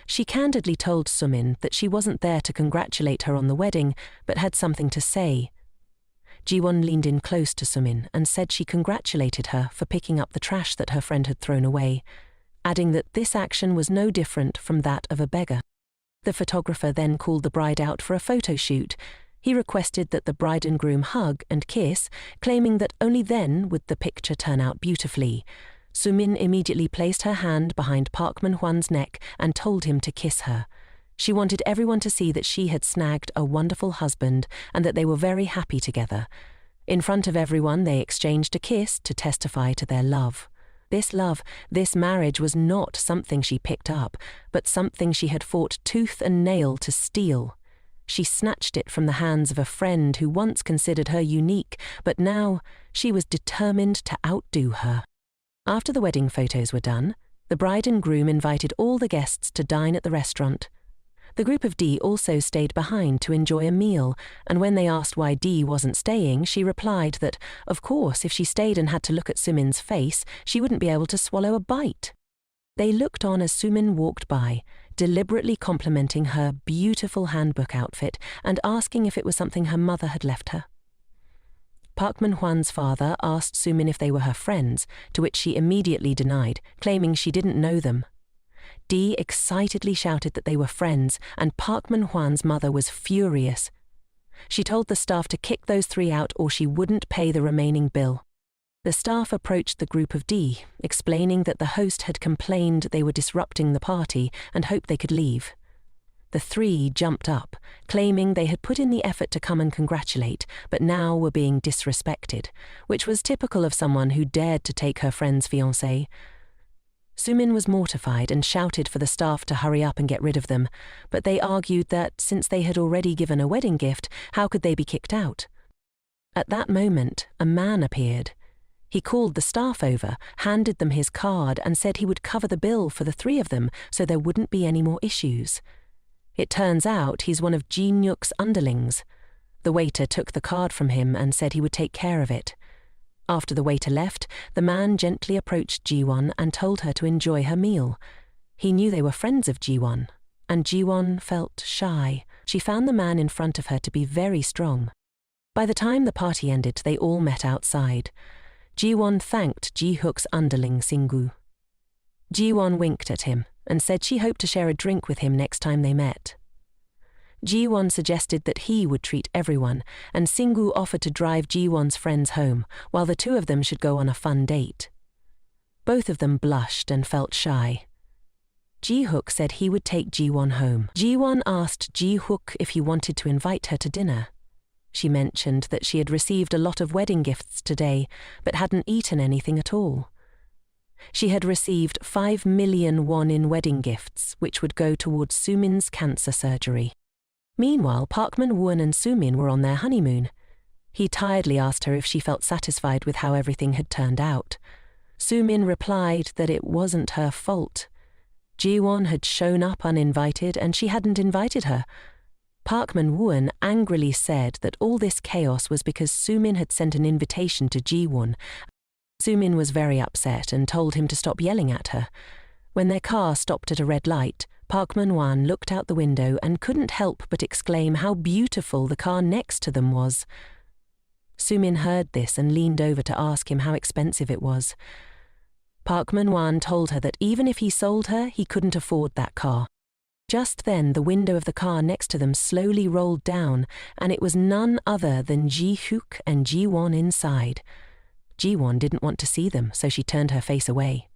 She candidly told Sumin that she wasn't there to congratulate her on the wedding, but had something to say. Ji-won leaned in close to Sumin and said she congratulated her for picking up the trash that her friend had thrown away, adding that this action was no different from that of a beggar. The photographer then called the bride out for a photo shoot. He requested that the bride and groom hug and kiss, claiming that only then would the picture turn out beautifully. Sumin immediately placed her hand behind Park Man-hwan's neck and told him to kiss her. She wanted everyone to see that she had snagged a wonderful husband and that they were very happy together. In front of everyone, they exchanged a kiss to testify to their love. This marriage was not something she picked up, but something she had fought tooth and nail to steal. She snatched it from the hands of a friend who once considered her unique, but now she was determined to outdo her. After the wedding photos were done, the bride and groom invited all the guests to dine at the restaurant. The group of D also stayed behind to enjoy a meal, and when they asked why D wasn't staying, she replied that, of course, if she stayed and had to look at Sumin's face, she wouldn't be able to swallow a bite. They looked on as Sumin walked by, deliberately complimenting her beautiful handbook outfit and asking if it was something her mother had left her. Park Man-hwan's father asked Sumin if they were her friends, to which she immediately denied, claiming she didn't know them. D excitedly shouted that they were friends, and Park Man-hwan's mother was furious. She told the staff to kick those three out or she wouldn't pay the remaining bill. The staff approached the group of D, explaining that the host had complained they were disrupting the party and hoped they could leave. The three jumped up, claiming they had put in the effort to come and congratulate, but now were being disrespected, which was typical of someone who dared to take her friend's fiancé. Sumin was mortified and shouted for the staff to hurry up and get rid of them, but they argued that since they had already given a wedding gift, how could they be kicked out? At that moment, a man appeared. He called the staff over, handed them his card and said he would cover the bill for the three of them so there wouldn't be any more issues. It turns out he's one of Ji-nyuk's underlings. The waiter took the card from him and said he would take care of it. After the waiter left, the man gently approached Ji-won and told her to enjoy her meal. He knew they were friends of Ji-won, and Ji-won felt shy. She found the man in front of her to be very strong. By the time the party ended, they all met outside. Ji-won thanked Ji-hook's underling Singu. Ji-won winked at him and said she hoped to share a drink with him next time they met. Ji-won suggested that he would treat everyone, and Singu offered to drive Ji-won's friends home, while the two of them should go on a fun date. Both of them blushed and felt shy. Ji-hook said he would take Ji-won home. Ji-won asked Ji-hook if he wanted to invite her to dinner. She mentioned that she had received a lot of wedding gifts today, but hadn't eaten anything at all. She had received 5 million won in wedding gifts, which would go towards Sumin's cancer surgery. Meanwhile, Park Man-won and Sumin were on their honeymoon. He tiredly asked her if she felt satisfied with how everything had turned out. Sumin replied that it wasn't her fault. Ji-won had shown up uninvited and she hadn't invited her. Park Man-won angrily said that all this chaos was because Sumin had sent an invitation to Ji-won. Sumin was very upset and told him to stop yelling at her. When their car stopped at a red light, Park Man-won looked out the window and couldn't help but exclaim how beautiful the car next to them was. Sumin heard this and leaned over to ask him how expensive it was. Park Man-won told her that even if he sold her, he couldn't afford that car. Just then, the window of the car next to them slowly rolled down, and it was none other than Ji-hook and Ji-won inside. Ji-won didn't want to see them, so she turned her face away.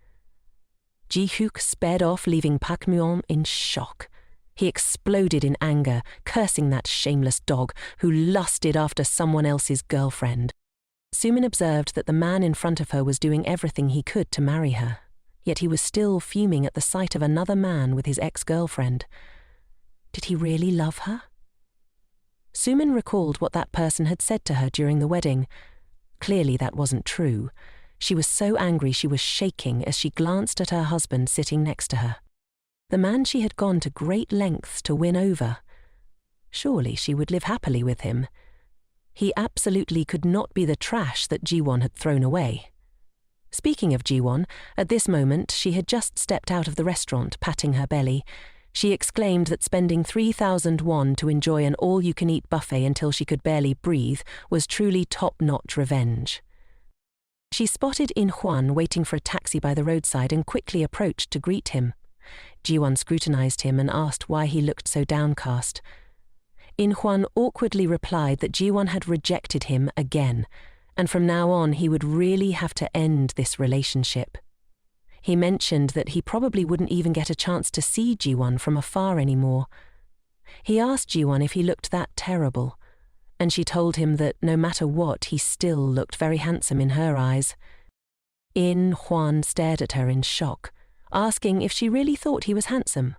Ji-hook sped off, leaving Park Man-won in shock. He exploded in anger, cursing that shameless dog who lusted after someone else's girlfriend. Sumin observed that the man in front of her was doing everything he could to marry her, yet he was still fuming at the sight of another man with his ex-girlfriend. Did he really love her? Sumin recalled what that person had said to her during the wedding. Clearly that wasn't true. She was so angry she was shaking as she glanced at her husband sitting next to her. The man she had gone to great lengths to win over. Surely she would live happily with him. He absolutely could not be the trash that Ji-won had thrown away. Speaking of Ji-won, at this moment she had just stepped out of the restaurant, patting her belly. She exclaimed that spending 3,000 won to enjoy an all-you-can-eat buffet until she could barely breathe was truly top-notch revenge. She spotted In-hwan waiting for a taxi by the roadside and quickly approached to greet him. Ji-won scrutinized him and asked why he looked so downcast. In-hwan awkwardly replied that Ji-won had rejected him again, and from now on he would really have to end this relationship. He mentioned that he probably wouldn't even get a chance to see Ji-won from afar anymore. He asked Ji-won if he looked that terrible, and she told him that no matter what, he still looked very handsome in her eyes. In-hwan stared at her in shock, asking if she really thought he was handsome.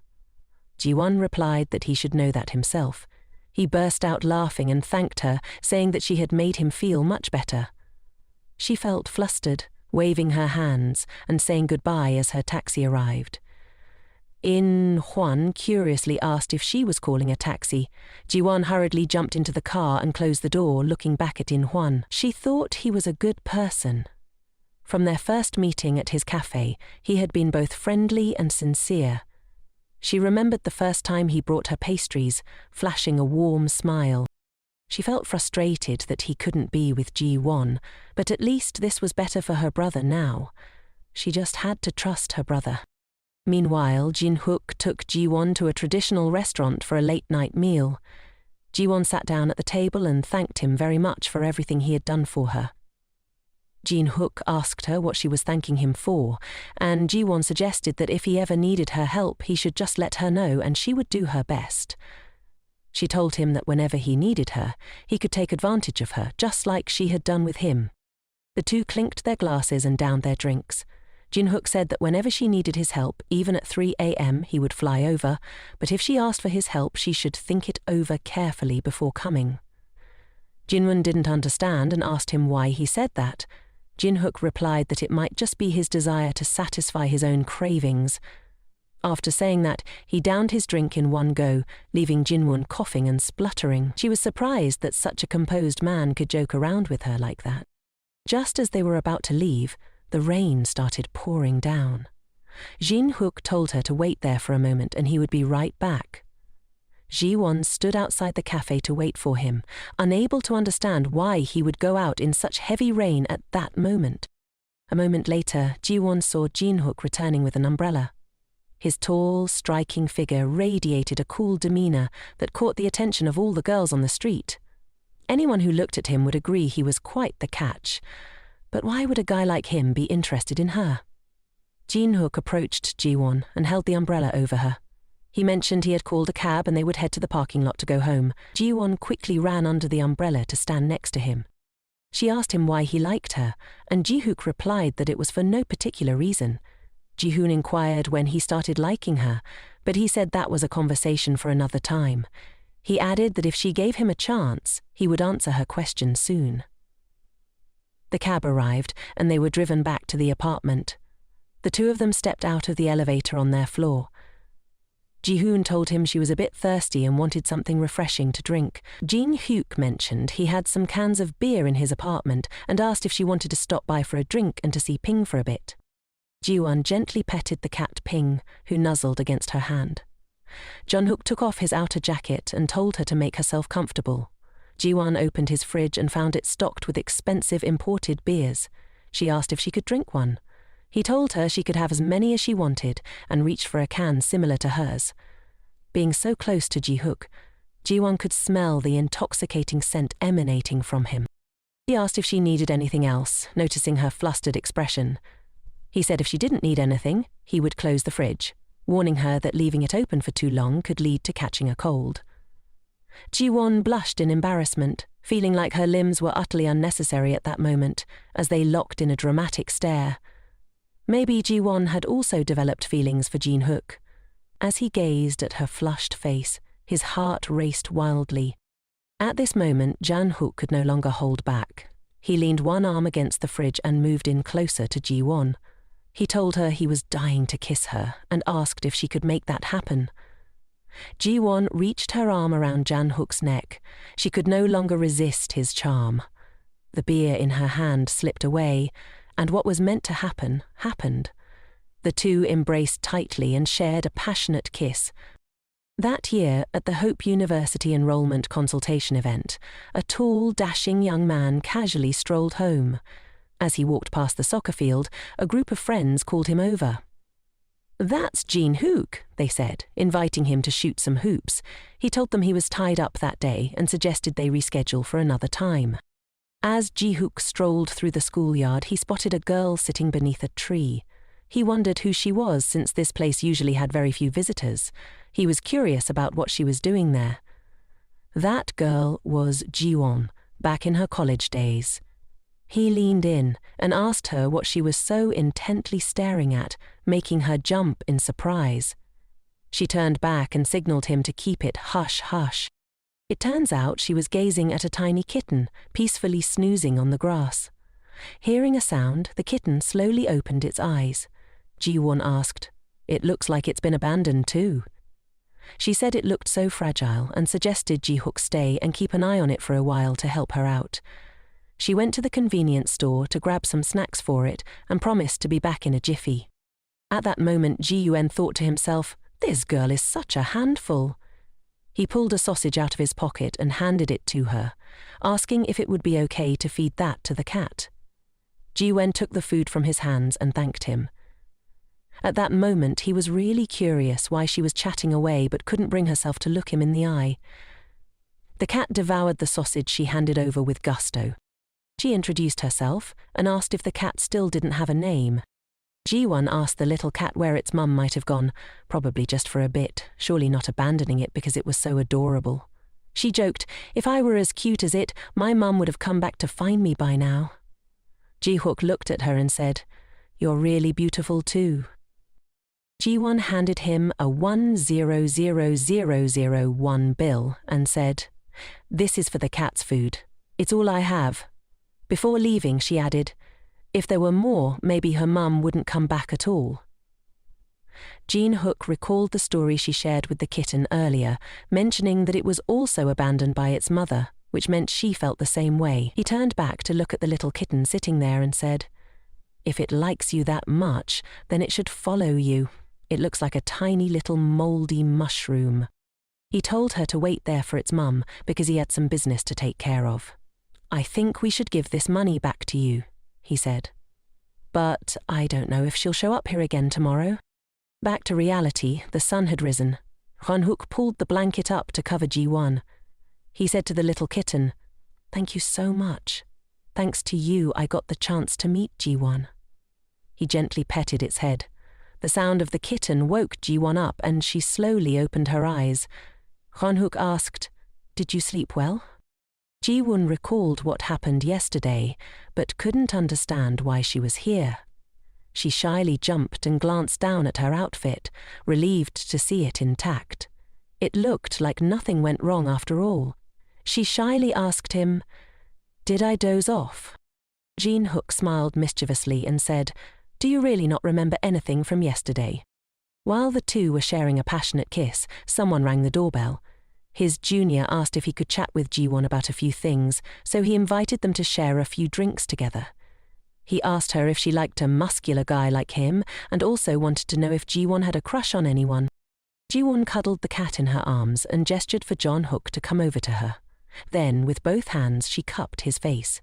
Ji-won replied that he should know that himself. He burst out laughing and thanked her, saying that she had made him feel much better. She felt flustered, waving her hands and saying goodbye as her taxi arrived. In-hwan curiously asked if she was calling a taxi. Ji-won hurriedly jumped into the car and closed the door, looking back at In-hwan. She thought he was a good person. From their first meeting at his cafe, he had been both friendly and sincere. She remembered the first time he brought her pastries, flashing a warm smile. She felt frustrated that he couldn't be with Ji-won, but at least this was better for her brother now. She just had to trust her brother. Meanwhile, Jin-hook took Ji-won to a traditional restaurant for a late-night meal. Ji-won sat down at the table and thanked him very much for everything he had done for her. Jin-hook asked her what she was thanking him for, and Ji-won suggested that if he ever needed her help, he should just let her know and she would do her best. She told him that whenever he needed her, he could take advantage of her, just like she had done with him. The two clinked their glasses and downed their drinks. Jin-hook said that whenever she needed his help, even at 3 a.m, he would fly over, but if she asked for his help, she should think it over carefully before coming. Jinwon didn't understand and asked him why he said that. Jin-hook replied that it might just be his desire to satisfy his own cravings. After saying that, he downed his drink in one go, leaving Jinwon coughing and spluttering. She was surprised that such a composed man could joke around with her like that. Just as they were about to leave, the rain started pouring down. Jin-hook told her to wait there for a moment and he would be right back. Ji-won stood outside the cafe to wait for him, unable to understand why he would go out in such heavy rain at that moment. A moment later, Ji-won saw Jin-hook returning with an umbrella. His tall, striking figure radiated a cool demeanor that caught the attention of all the girls on the street. Anyone who looked at him would agree he was quite the catch. But why would a guy like him be interested in her? Jin-hook approached Ji-won and held the umbrella over her. He mentioned he had called a cab and they would head to the parking lot to go home. Ji-won quickly ran under the umbrella to stand next to him. She asked him why he liked her, and Ji-hook replied that it was for no particular reason. Ji-hoon inquired when he started liking her, but he said that was a conversation for another time. He added that if she gave him a chance, he would answer her question soon. The cab arrived, and they were driven back to the apartment. The two of them stepped out of the elevator on their floor. Ji-hoon told him she was a bit thirsty and wanted something refreshing to drink. Jin-hook mentioned he had some cans of beer in his apartment and asked if she wanted to stop by for a drink and to see Ping for a bit. Ji-won gently petted the cat Ping, who nuzzled against her hand. Jun-hook took off his outer jacket and told her to make herself comfortable. Ji-won opened his fridge and found it stocked with expensive imported beers. She asked if she could drink one. He told her she could have as many as she wanted and reached for a can similar to hers. Being so close to Ji-hook, Ji-won could smell the intoxicating scent emanating from him. He asked if she needed anything else, noticing her flustered expression. He said if she didn't need anything, he would close the fridge, warning her that leaving it open for too long could lead to catching a cold. Ji-won blushed in embarrassment, feeling like her limbs were utterly unnecessary at that moment, as they locked in a dramatic stare. Maybe Ji-won had also developed feelings for Jin-hook. As he gazed at her flushed face, his heart raced wildly. At this moment, Jan-hook could no longer hold back. He leaned one arm against the fridge and moved in closer to Ji-won. He told her he was dying to kiss her and asked if she could make that happen. Ji-won reached her arm around Jan-hook's neck. She could no longer resist his charm. The beer in her hand slipped away, and what was meant to happen, happened. The two embraced tightly and shared a passionate kiss. That year, at the Hope University enrollment consultation event, a tall, dashing young man casually strolled home. As he walked past the soccer field, a group of friends called him over. "That's Jin-hook," they said, inviting him to shoot some hoops. He told them he was tied up that day and suggested they reschedule for another time. As Ji-hook strolled through the schoolyard, he spotted a girl sitting beneath a tree. He wondered who she was, since this place usually had very few visitors. He was curious about what she was doing there. That girl was Ji-won, back in her college days. He leaned in and asked her what she was so intently staring at, making her jump in surprise. She turned back and signaled him to keep it hush hush. It turns out she was gazing at a tiny kitten, peacefully snoozing on the grass. Hearing a sound, the kitten slowly opened its eyes. Ji-won asked, "It looks like it's been abandoned too." She said it looked so fragile and suggested Ji-hook stay and keep an eye on it for a while to help her out. She went to the convenience store to grab some snacks for it and promised to be back in a jiffy. At that moment, Ji-yuen thought to himself, "This girl is such a handful." He pulled a sausage out of his pocket and handed it to her, asking if it would be okay to feed that to the cat. Ji-wen took the food from his hands and thanked him. At that moment, he was really curious why she was chatting away but couldn't bring herself to look him in the eye. The cat devoured the sausage she handed over with gusto. She introduced herself and asked if the cat still didn't have a name. Ji-won asked the little cat where its mum might have gone, probably just for a bit, surely not abandoning it because it was so adorable. She joked, "If I were as cute as it, my mum would have come back to find me by now." Ji-hook looked at her and said, "You're really beautiful too." Ji-won handed him a 100,001 bill and said, "This is for the cat's food. It's all I have." Before leaving, she added, "If there were more, maybe her mum wouldn't come back at all." Jin-hook recalled the story she shared with the kitten earlier, mentioning that it was also abandoned by its mother, which meant she felt the same way. He turned back to look at the little kitten sitting there and said, "If it likes you that much, then it should follow you. It looks like a tiny little mouldy mushroom." He told her to wait there for its mum because he had some business to take care of. "I think we should give this money back to you," he said. "But I don't know if she'll show up here again tomorrow." Back to reality, the sun had risen. Jun-hook pulled the blanket up to cover Ji-won. He said to the little kitten, "Thank you so much. Thanks to you, I got the chance to meet Ji-won." He gently petted its head. The sound of the kitten woke Ji-won up and she slowly opened her eyes. Jun-hook asked, "Did you sleep well?" Ji-won recalled what happened yesterday, but couldn't understand why she was here. She shyly jumped and glanced down at her outfit, relieved to see it intact. It looked like nothing went wrong after all. She shyly asked him, "Did I doze off?" Jin-hook smiled mischievously and said, "Do you really not remember anything from yesterday?" While the two were sharing a passionate kiss, someone rang the doorbell. His junior asked if he could chat with Ji-won about a few things, so he invited them to share a few drinks together. He asked her if she liked a muscular guy like him and also wanted to know if Ji-won had a crush on anyone. Ji-won cuddled the cat in her arms and gestured for Jin-hook to come over to her. Then, with both hands, she cupped his face.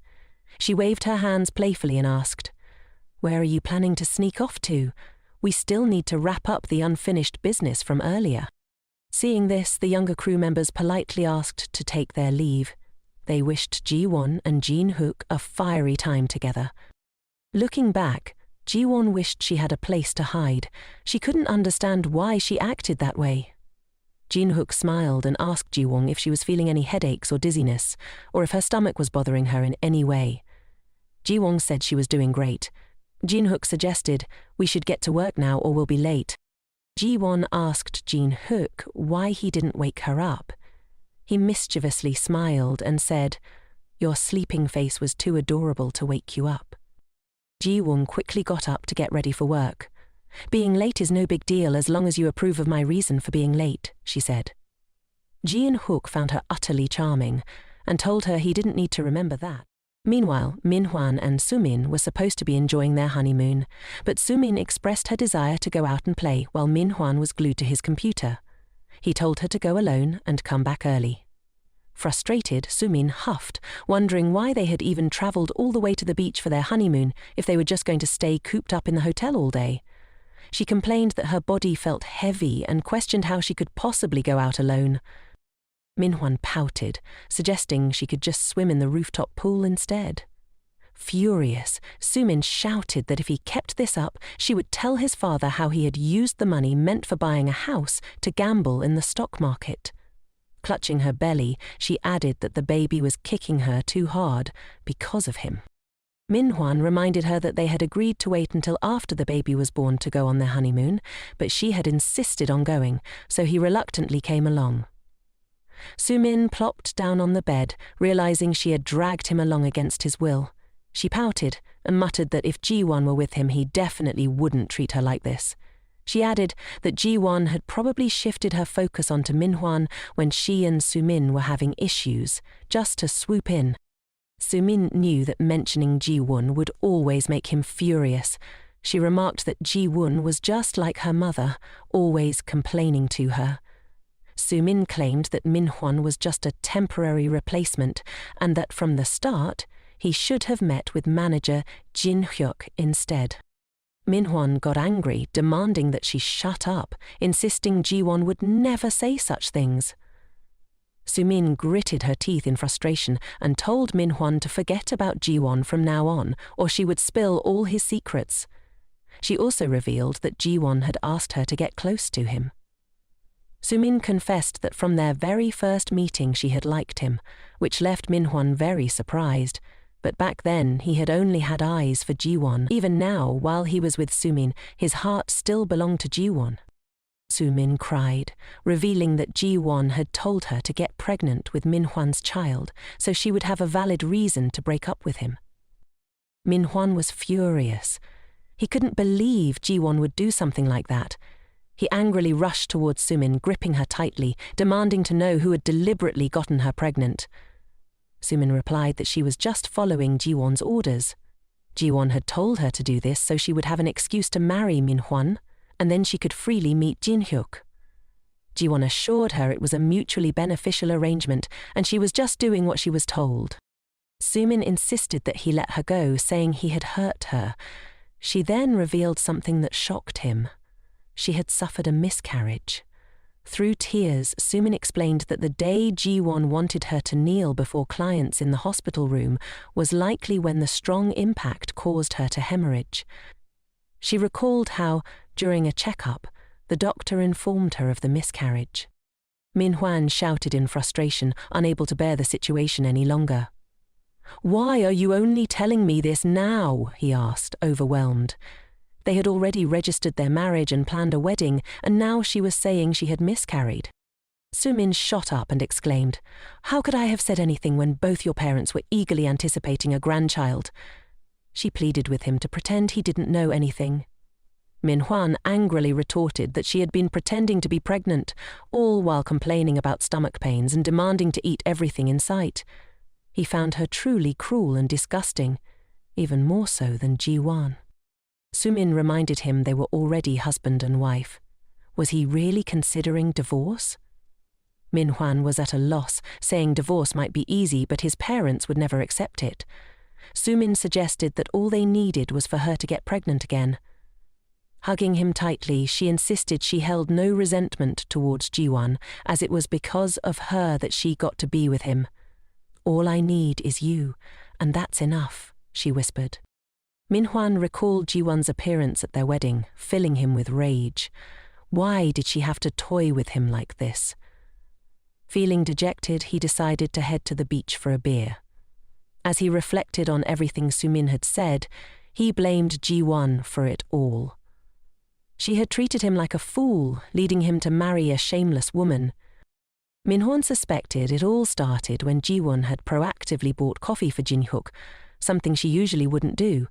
She waved her hands playfully and asked, "Where are you planning to sneak off to? We still need to wrap up the unfinished business from earlier." Seeing this, the younger crew members politely asked to take their leave. They wished Ji-won and Jin-hook a fiery time together. Looking back, Ji-won wished she had a place to hide. She couldn't understand why she acted that way. Jin-hook smiled and asked Ji-won if she was feeling any headaches or dizziness, or if her stomach was bothering her in any way. Ji-won said she was doing great. Jin-hook suggested, "We should get to work now or we'll be late." Ji-won asked Jin-hook why he didn't wake her up. He mischievously smiled and said, "Your sleeping face was too adorable to wake you up." Ji-won quickly got up to get ready for work. "Being late is no big deal as long as you approve of my reason for being late," she said. Jin-hook found her utterly charming and told her he didn't need to remember that. Meanwhile, Minhwan and Sumin were supposed to be enjoying their honeymoon, but Sumin expressed her desire to go out and play while Minhwan was glued to his computer. He told her to go alone and come back early. Frustrated, Sumin huffed, wondering why they had even travelled all the way to the beach for their honeymoon if they were just going to stay cooped up in the hotel all day. She complained that her body felt heavy and questioned how she could possibly go out alone. Minhwan pouted, suggesting she could just swim in the rooftop pool instead. Furious, Sumin shouted that if he kept this up, she would tell his father how he had used the money meant for buying a house to gamble in the stock market. Clutching her belly, she added that the baby was kicking her too hard because of him. Minhwan reminded her that they had agreed to wait until after the baby was born to go on their honeymoon, but she had insisted on going, so he reluctantly came along. Sumin plopped down on the bed, realizing she had dragged him along against his will. She pouted and muttered that if Ji-won were with him, he definitely wouldn't treat her like this. She added that Ji-won had probably shifted her focus onto Minhwan when she and Sumin were having issues, just to swoop in. Sumin knew that mentioning Ji-won would always make him furious. She remarked that Ji-won was just like her mother, always complaining to her. Sumin claimed that Minhwan was just a temporary replacement and that from the start, he should have met with manager Jin-hyuk instead. Minhwan got angry, demanding that she shut up, insisting Ji-won would never say such things. Sumin gritted her teeth in frustration and told Minhwan to forget about Ji-won from now on, or she would spill all his secrets. She also revealed that Ji-won had asked her to get close to him. Sumin confessed that from their very first meeting she had liked him, which left Minhwan very surprised. But back then he had only had eyes for Ji-won. Even now, while he was with Sumin, his heart still belonged to Ji-won. Sumin cried, revealing that Ji-won had told her to get pregnant with Minhwan's child, so she would have a valid reason to break up with him. Minhwan was furious. He couldn't believe Ji-won would do something like that. He angrily rushed towards Sumin, gripping her tightly, demanding to know who had deliberately gotten her pregnant. Sumin replied that she was just following Ji-won's orders. Ji-won had told her to do this so she would have an excuse to marry Minhwan, and then she could freely meet Jin-hyuk. Ji-won assured her it was a mutually beneficial arrangement, and she was just doing what she was told. Sumin insisted that he let her go, saying he had hurt her. She then revealed something that shocked him. She had suffered a miscarriage. Through tears, Sumin explained that the day Ji-won wanted her to kneel before clients in the hospital room was likely when the strong impact caused her to hemorrhage. She recalled how, during a checkup, the doctor informed her of the miscarriage. Manhwa shouted in frustration, unable to bear the situation any longer. "Why are you only telling me this now?" he asked, overwhelmed. They had already registered their marriage and planned a wedding, and now she was saying she had miscarried. Sumin shot up and exclaimed, "How could I have said anything when both your parents were eagerly anticipating a grandchild?" She pleaded with him to pretend he didn't know anything. Manhwa angrily retorted that she had been pretending to be pregnant, all while complaining about stomach pains and demanding to eat everything in sight. He found her truly cruel and disgusting, even more so than Ji-won. Sumin reminded him they were already husband and wife. Was he really considering divorce? Manhwa was at a loss, saying divorce might be easy, but his parents would never accept it. Sumin suggested that all they needed was for her to get pregnant again. Hugging him tightly, she insisted she held no resentment towards Ji-won, as it was because of her that she got to be with him. "All I need is you, and that's enough," she whispered. Manhwa recalled Ji-won's appearance at their wedding, filling him with rage. Why did she have to toy with him like this? Feeling dejected, he decided to head to the beach for a beer. As he reflected on everything Sumin had said, he blamed Ji-won for it all. She had treated him like a fool, leading him to marry a shameless woman. Manhwa suspected it all started when Ji-won had proactively bought coffee for Jin-hyuk, something she usually wouldn't do.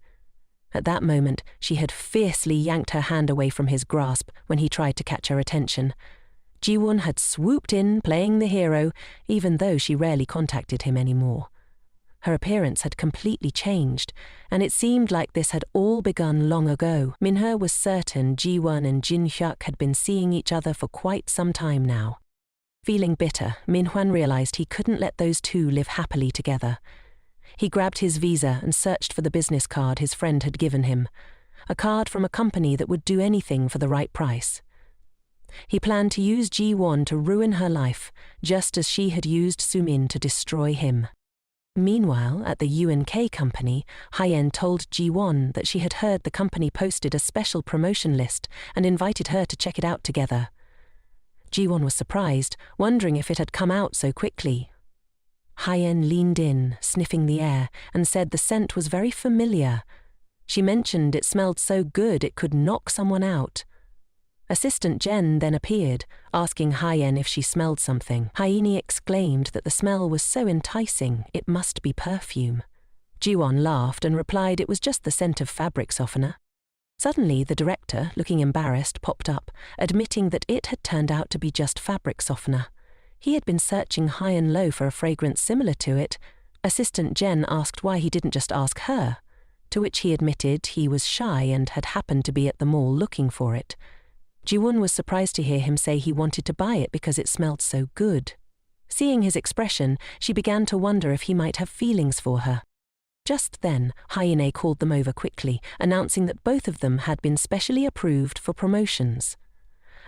At that moment, she had fiercely yanked her hand away from his grasp when he tried to catch her attention. Ji-won had swooped in, playing the hero, even though she rarely contacted him anymore. Her appearance had completely changed, and it seemed like this had all begun long ago. Manhwa was certain Ji-won and Jin-hyuk had been seeing each other for quite some time now. Feeling bitter, Manhwa realized he couldn't let those two live happily together. He grabbed his visa and searched for the business card his friend had given him, a card from a company that would do anything for the right price. He planned to use Ji-won to ruin her life, just as she had used Sumin to destroy him. Meanwhile, at the UNK company, Elle told Ji-won that she had heard the company posted a special promotion list and invited her to check it out together. Ji-won was surprised, wondering if it had come out so quickly. Elle leaned in, sniffing the air, and said the scent was very familiar. She mentioned it smelled so good it could knock someone out. Assistant Jen then appeared, asking Elle if she smelled something. Elle exclaimed that the smell was so enticing, it must be perfume. Ji-won laughed and replied it was just the scent of fabric softener. Suddenly, the director, looking embarrassed, popped up, admitting that it had turned out to be just fabric softener. He had been searching high and low for a fragrance similar to it. Assistant Jen asked why he didn't just ask her, to which he admitted he was shy and had happened to be at the mall looking for it. Ji-won was surprised to hear him say he wanted to buy it because it smelled so good. Seeing his expression, she began to wonder if he might have feelings for her. Just then, Elle called them over quickly, announcing that both of them had been specially approved for promotions.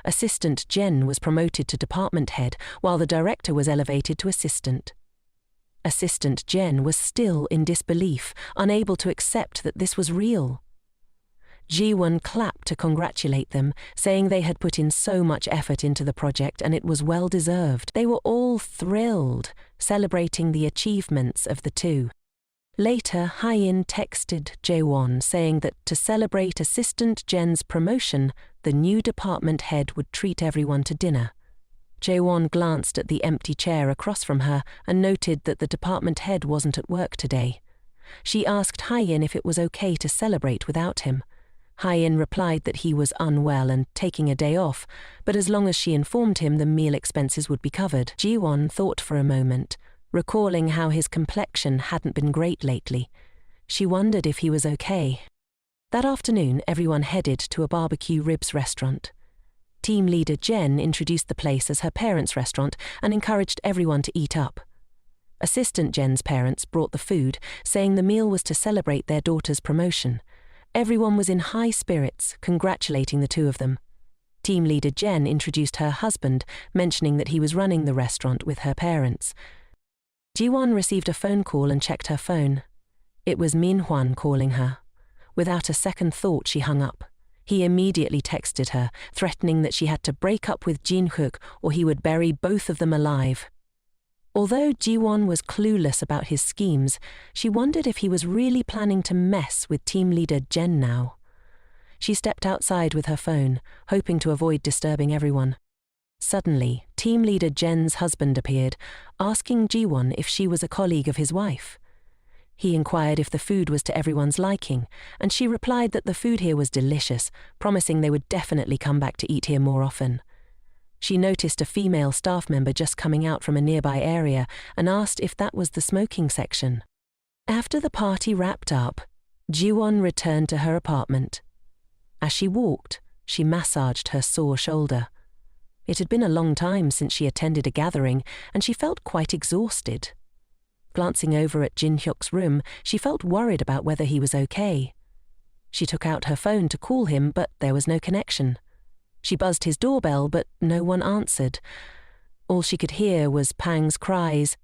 Assistant Jen was promoted to department head, while the director was elevated to assistant. Assistant Jen was still in disbelief, unable to accept that this was real. Ji-won clapped to congratulate them, saying they had put in so much effort into the project and it was well deserved. They were all thrilled, celebrating the achievements of the two. Later, Elle texted Jae-won saying that to celebrate Assistant Jen's promotion, the new department head would treat everyone to dinner. Jae-won glanced at the empty chair across from her and noted that the department head wasn't at work today. She asked Elle if it was okay to celebrate without him. Elle replied that he was unwell and taking a day off, but as long as she informed him the meal expenses would be covered. Ji-won thought for a moment, recalling how his complexion hadn't been great lately. She wondered if he was okay. That afternoon, everyone headed to a barbecue ribs restaurant. Team leader Jen introduced the place as her parents' restaurant and encouraged everyone to eat up. Assistant Jen's parents brought the food, saying the meal was to celebrate their daughter's promotion. Everyone was in high spirits, congratulating the two of them. Team leader Jen introduced her husband, mentioning that he was running the restaurant with her parents. Ji-won received a phone call and checked her phone. It was Manhwa calling her. Without a second thought, she hung up. He immediately texted her, threatening that she had to break up with Jin-hyuk or he would bury both of them alive. Although Ji-won was clueless about his schemes, she wondered if he was really planning to mess with team leader Jen now. She stepped outside with her phone, hoping to avoid disturbing everyone. Suddenly, team leader Jen's husband appeared, asking Ji-won if she was a colleague of his wife. He inquired if the food was to everyone's liking, and she replied that the food here was delicious, promising they would definitely come back to eat here more often. She noticed a female staff member just coming out from a nearby area and asked if that was the smoking section. After the party wrapped up, Ji-won returned to her apartment. As she walked, she massaged her sore shoulder. It had been a long time since she attended a gathering, and she felt quite exhausted. Glancing over at Jin-hyuk's room, she felt worried about whether he was okay. She took out her phone to call him, but there was no connection. She buzzed his doorbell, but no one answered. All she could hear was Pang's cries.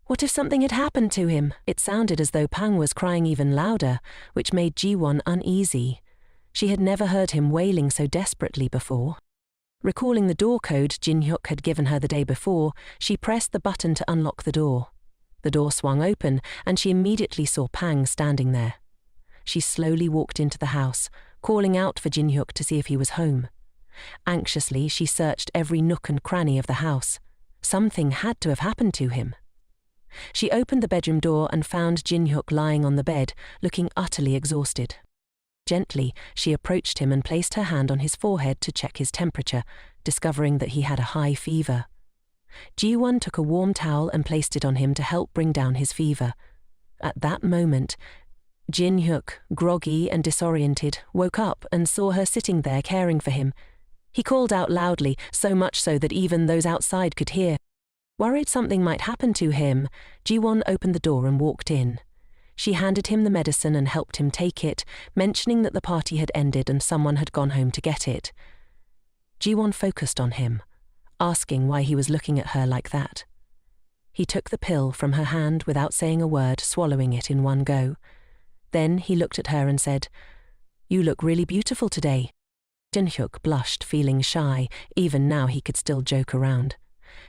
What if something had happened to him? It sounded as though Pang was crying even louder, which made Ji-won uneasy. She had never heard him wailing so desperately before. Recalling the door code Jin-hyuk had given her the day before, she pressed the button to unlock the door. The door swung open, and she immediately saw Pang standing there. She slowly walked into the house, calling out for Jin-hyuk to see if he was home. Anxiously, she searched every nook and cranny of the house. Something had to have happened to him. She opened the bedroom door and found Jin-hyuk lying on the bed, looking utterly exhausted. Gently, she approached him and placed her hand on his forehead to check his temperature, discovering that he had a high fever. Ji-won took a warm towel and placed it on him to help bring down his fever. At that moment, Jin-hyuk, groggy and disoriented, woke up and saw her sitting there caring for him. He called out loudly, so much so that even those outside could hear. Worried something might happen to him, Ji-won opened the door and walked in. She handed him the medicine and helped him take it, mentioning that the party had ended and someone had gone home to get it. Ji-won focused on him, asking why he was looking at her like that. He took the pill from her hand without saying a word, swallowing it in one go. Then he looked at her and said, "You look really beautiful today." Jin-hyuk blushed, feeling shy. Even now he could still joke around.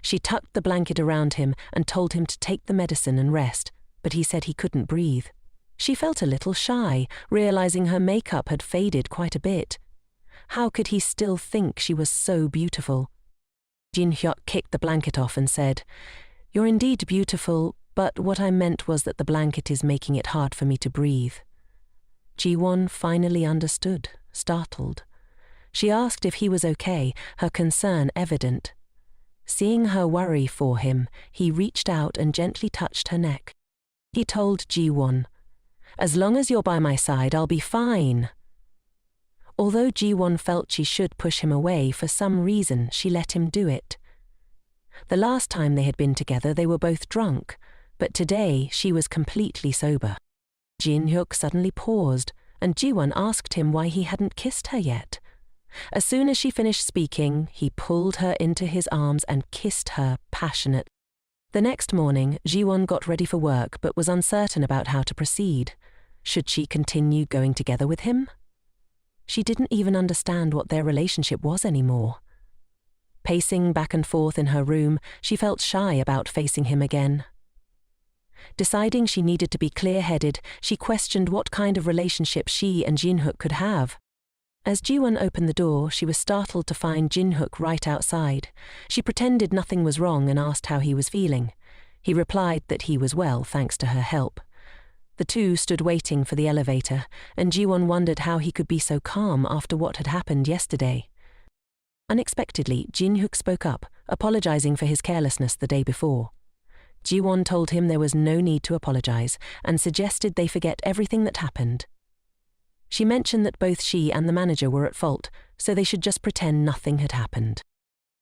She tucked the blanket around him and told him to take the medicine and rest, but he said he couldn't breathe. She felt a little shy, realizing her makeup had faded quite a bit. How could he still think she was so beautiful? Jin-hyuk kicked the blanket off and said, "You're indeed beautiful, but what I meant was that the blanket is making it hard for me to breathe." Ji-won finally understood, startled. She asked if he was okay, her concern evident. Seeing her worry for him, he reached out and gently touched her neck. He told Ji-won, "As long as you're by my side, I'll be fine." Although Ji-won felt she should push him away, for some reason she let him do it. The last time they had been together they were both drunk, but today she was completely sober. Jin-hyuk suddenly paused, and Ji-won asked him why he hadn't kissed her yet. As soon as she finished speaking, he pulled her into his arms and kissed her passionately. The next morning, Ji-won got ready for work but was uncertain about how to proceed. Should she continue going together with him? She didn't even understand what their relationship was anymore. Pacing back and forth in her room, she felt shy about facing him again. Deciding she needed to be clear-headed, she questioned what kind of relationship she and Jin-hyuk could have. As Ji-won opened the door, she was startled to find Jin-hyuk right outside. She pretended nothing was wrong and asked how he was feeling. He replied that he was well, thanks to her help. The two stood waiting for the elevator, and Ji-won wondered how he could be so calm after what had happened yesterday. Unexpectedly, Jin-hyuk spoke up, apologizing for his carelessness the day before. Ji-won told him there was no need to apologize, and suggested they forget everything that happened. She mentioned that both she and the manager were at fault, so they should just pretend nothing had happened.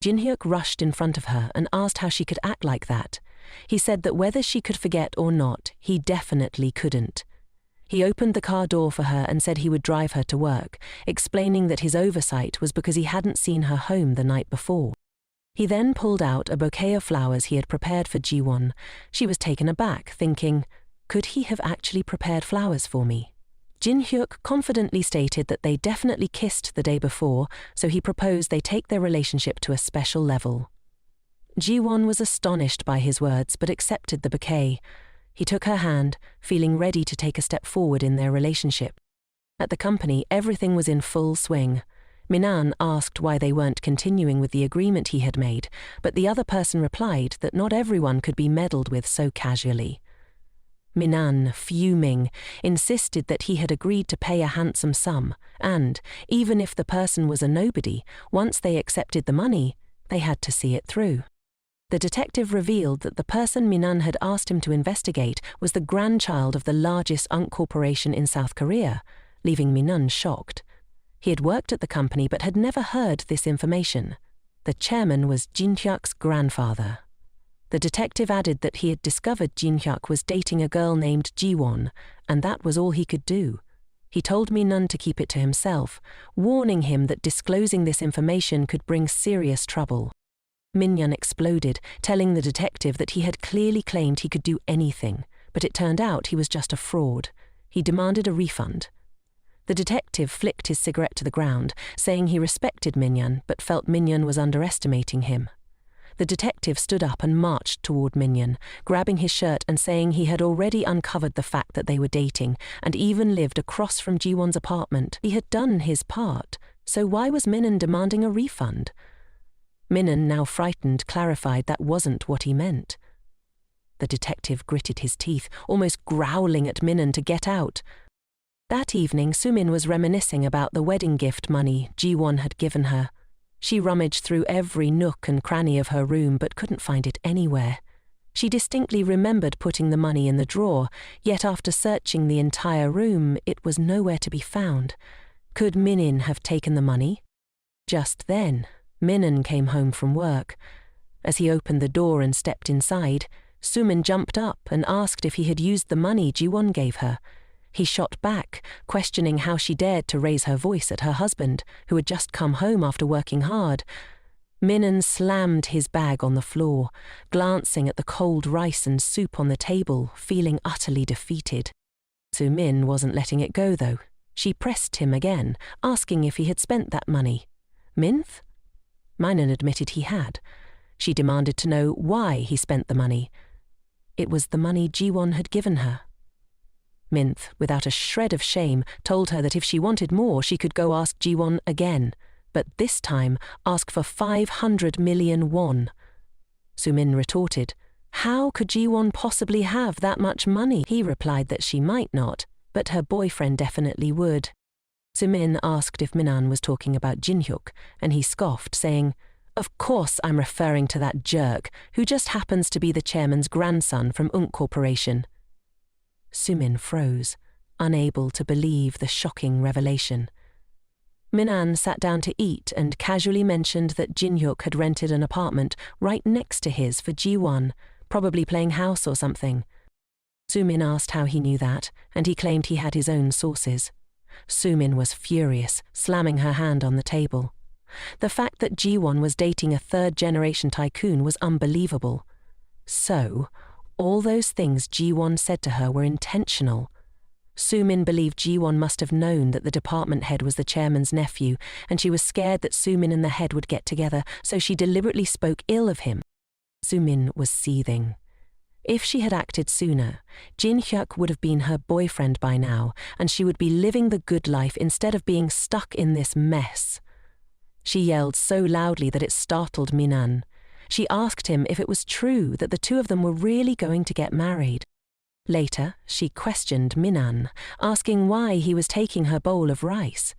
Jin-hyuk rushed in front of her and asked how she could act like that. He said that whether she could forget or not, he definitely couldn't. He opened the car door for her and said he would drive her to work, explaining that his oversight was because he hadn't seen her home the night before. He then pulled out a bouquet of flowers he had prepared for Ji-won. She was taken aback, thinking, could he have actually prepared flowers for me? Jin-hyuk confidently stated that they definitely kissed the day before, so he proposed they take their relationship to a special level. Ji-won was astonished by his words but accepted the bouquet. He took her hand, feeling ready to take a step forward in their relationship. At the company, everything was in full swing. Minan asked why they weren't continuing with the agreement he had made, but the other person replied that not everyone could be meddled with so casually. Minan, fuming, insisted that he had agreed to pay a handsome sum, and, even if the person was a nobody, once they accepted the money, they had to see it through. The detective revealed that the person Minan had asked him to investigate was the grandchild of the largest unk corporation in South Korea, leaving Minan shocked. He had worked at the company but had never heard this information. The chairman was Jin-hyuk's grandfather. The detective added that he had discovered Jin-hyuk was dating a girl named Ji-won, and that was all he could do. He told Minan to keep it to himself, warning him that disclosing this information could bring serious trouble. Minhyun exploded, telling the detective that he had clearly claimed he could do anything, but it turned out he was just a fraud. He demanded a refund. The detective flicked his cigarette to the ground, saying he respected Minhyun but felt Minhyun was underestimating him. The detective stood up and marched toward Minhyun, grabbing his shirt and saying he had already uncovered the fact that they were dating and even lived across from Ji-won's apartment. He had done his part, so why was Minhyun demanding a refund? Minhyun, now frightened, clarified that wasn't what he meant. The detective gritted his teeth, almost growling at Minhyun to get out. That evening, Sumin was reminiscing about the wedding gift money Ji-won had given her. She rummaged through every nook and cranny of her room but couldn't find it anywhere. She distinctly remembered putting the money in the drawer, yet after searching the entire room, it was nowhere to be found. Could Minhyun have taken the money? Just then, Minhyun came home from work. As he opened the door and stepped inside, Sumin jumped up and asked if he had used the money Ji-won gave her. He shot back, questioning how she dared to raise her voice at her husband, who had just come home after working hard. Minhyun slammed his bag on the floor, glancing at the cold rice and soup on the table, feeling utterly defeated. Sumin wasn't letting it go, though. She pressed him again, asking if he had spent that money. Minth? Minhyun admitted he had. She demanded to know why he spent the money. It was the money Ji-won had given her. Minth, without a shred of shame, told her that if she wanted more, she could go ask Ji-won again, but this time ask for 500 million won. Sumin retorted, "How could Ji-won possibly have that much money?" He replied that she might not, but her boyfriend definitely would. Sumin asked if Minan was talking about Jin-hyuk, and he scoffed, saying, "Of course I'm referring to that jerk, who just happens to be the chairman's grandson from Unk Corporation." Sumin froze, unable to believe the shocking revelation. Minan sat down to eat and casually mentioned that Jin-hyuk had rented an apartment right next to his for Ji-won, probably playing house or something. Sumin asked how he knew that, and he claimed he had his own sources. Sumin was furious, slamming her hand on the table. The fact that Ji-won was dating a third-generation tycoon was unbelievable. So, all those things Ji-won said to her were intentional. Sumin believed Ji-won must have known that the department head was the chairman's nephew, and she was scared that Sumin and the head would get together, so she deliberately spoke ill of him. Sumin was seething. If she had acted sooner, Jin-hyuk would have been her boyfriend by now, and she would be living the good life instead of being stuck in this mess. She yelled so loudly that it startled Minan. She asked him if it was true that the two of them were really going to get married. Later, she questioned Minan, asking why he was taking her bowl of rice.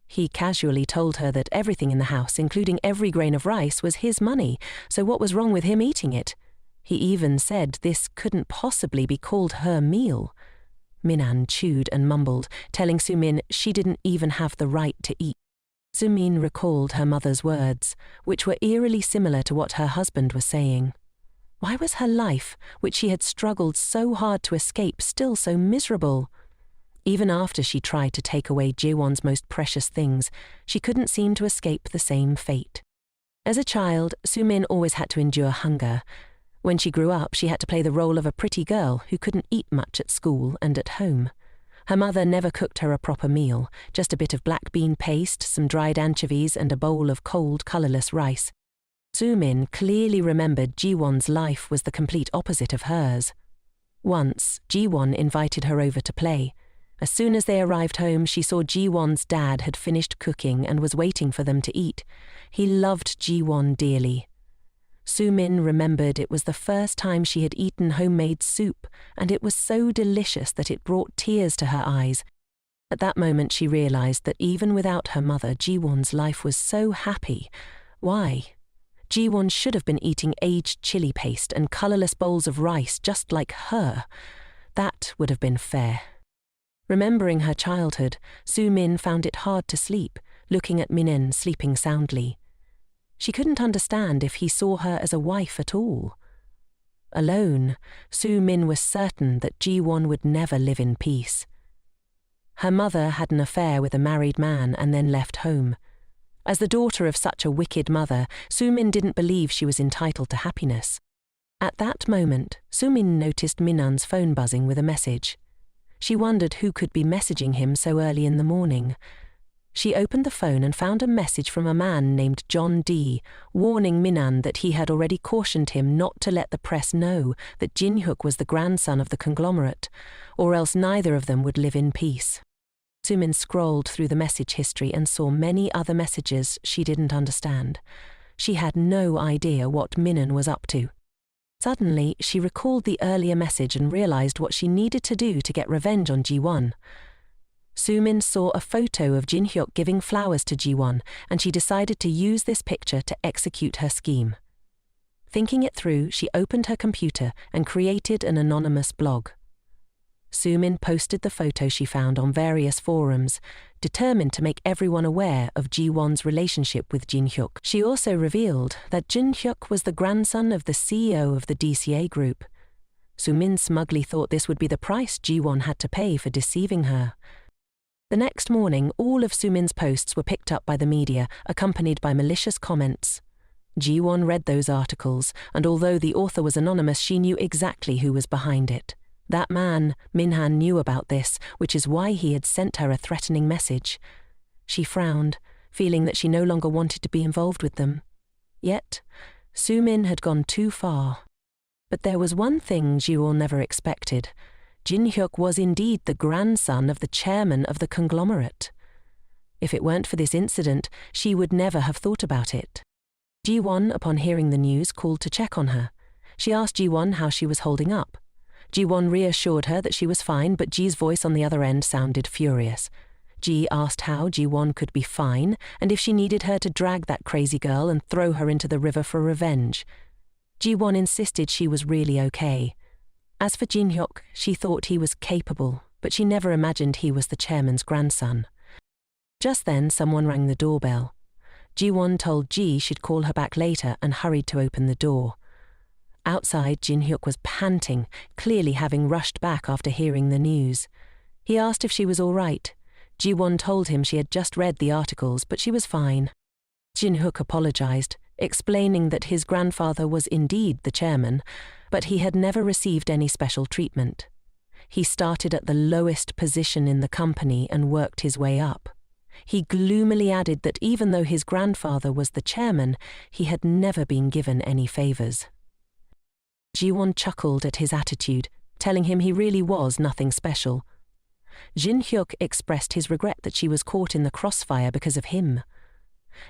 He casually told her that everything in the house, including every grain of rice, was his money, so what was wrong with him eating it? He even said this couldn't possibly be called her meal. Minan chewed and mumbled, telling Sumin she didn't even have the right to eat. Sumin recalled her mother's words, which were eerily similar to what her husband was saying. Why was her life, which she had struggled so hard to escape, still so miserable? Even after she tried to take away Ji-won's most precious things, she couldn't seem to escape the same fate. As a child, Sumin always had to endure hunger. When she grew up, she had to play the role of a pretty girl who couldn't eat much at school and at home. Her mother never cooked her a proper meal, just a bit of black bean paste, some dried anchovies and a bowl of cold, colourless rice. Soo-min clearly remembered Ji-won's life was the complete opposite of hers. Once, Ji-won invited her over to play. As soon as they arrived home, she saw Ji-won's dad had finished cooking and was waiting for them to eat. He loved Ji-won dearly. Soo-min remembered it was the first time she had eaten homemade soup, and it was so delicious that it brought tears to her eyes. At that moment she realized that even without her mother, Ji-won's life was so happy. Why? Ji-won should have been eating aged chili paste and colourless bowls of rice just like her. That would have been fair. Remembering her childhood, Soo-min found it hard to sleep, looking at Min-en sleeping soundly. She couldn't understand if he saw her as a wife at all. Alone, Soo-min was certain that Ji-won would never live in peace. Her mother had an affair with a married man and then left home. As the daughter of such a wicked mother, Soo-min didn't believe she was entitled to happiness. At that moment, Soo-min noticed Min-en's phone buzzing with a message. She wondered who could be messaging him so early in the morning. She opened the phone and found a message from a man named John D, warning Min-en that he had already cautioned him not to let the press know that Jin-hyuk was the grandson of the conglomerate, or else neither of them would live in peace. Soo-min scrolled through the message history and saw many other messages she didn't understand. She had no idea what Min-en was up to. Suddenly, she recalled the earlier message and realized what she needed to do to get revenge on Ji-won. Soo-min saw a photo of Jin-hyuk giving flowers to Ji-won, and she decided to use this picture to execute her scheme. Thinking it through, she opened her computer and created an anonymous blog. Soo-min posted the photo she found on various forums, determined to make everyone aware of Ji-won's relationship with Jin-hyuk. She also revealed that Jin-hyuk was the grandson of the CEO of the DCA group. Soo-min smugly thought this would be the price Ji-won had to pay for deceiving her. The next morning, all of Soo-min's posts were picked up by the media, accompanied by malicious comments. Ji-won read those articles, and although the author was anonymous, she knew exactly who was behind it. That man, Min-han, knew about this, which is why he had sent her a threatening message. She frowned, feeling that she no longer wanted to be involved with them. Yet, Soo-min had gone too far. But there was one thing Ji-won never expected. Jin-hyuk was indeed the grandson of the chairman of the conglomerate. If it weren't for this incident, she would never have thought about it. Ji-won, upon hearing the news, called to check on her. She asked Ji-won how she was holding up. Ji-won reassured her that she was fine, but Ji's voice on the other end sounded furious. Ji asked how Ji-won could be fine, and if she needed her to drag that crazy girl and throw her into the river for revenge. Ji-won insisted she was really okay. As for Jin-hyuk, she thought he was capable, but she never imagined he was the chairman's grandson. Just then, someone rang the doorbell. Ji-won told Ji she'd call her back later and hurried to open the door. Outside, Jin-hyuk was panting, clearly having rushed back after hearing the news. He asked if she was all right. Ji-won told him she had just read the articles, but she was fine. Jin-hyuk apologized, explaining that his grandfather was indeed the chairman, but he had never received any special treatment. He started at the lowest position in the company and worked his way up. He gloomily added that even though his grandfather was the chairman, he had never been given any favors. Ji-won chuckled at his attitude, telling him he really was nothing special. Jin-hyuk expressed his regret that she was caught in the crossfire because of him.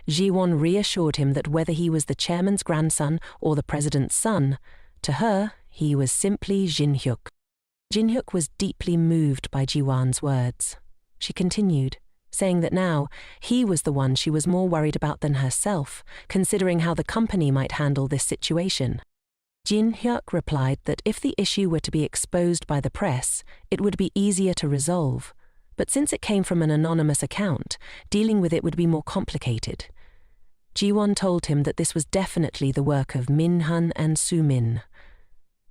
Ji-won reassured him that whether he was the chairman's grandson or the president's son, to her, he was simply Jin-hyuk. Jin-hyuk was deeply moved by Ji-won's words. She continued, saying that now he was the one she was more worried about than herself, considering how the company might handle this situation. Jin-hyuk replied that if the issue were to be exposed by the press, it would be easier to resolve, but since it came from an anonymous account, dealing with it would be more complicated. Ji-won told him that this was definitely the work of Min-han and Soo-min.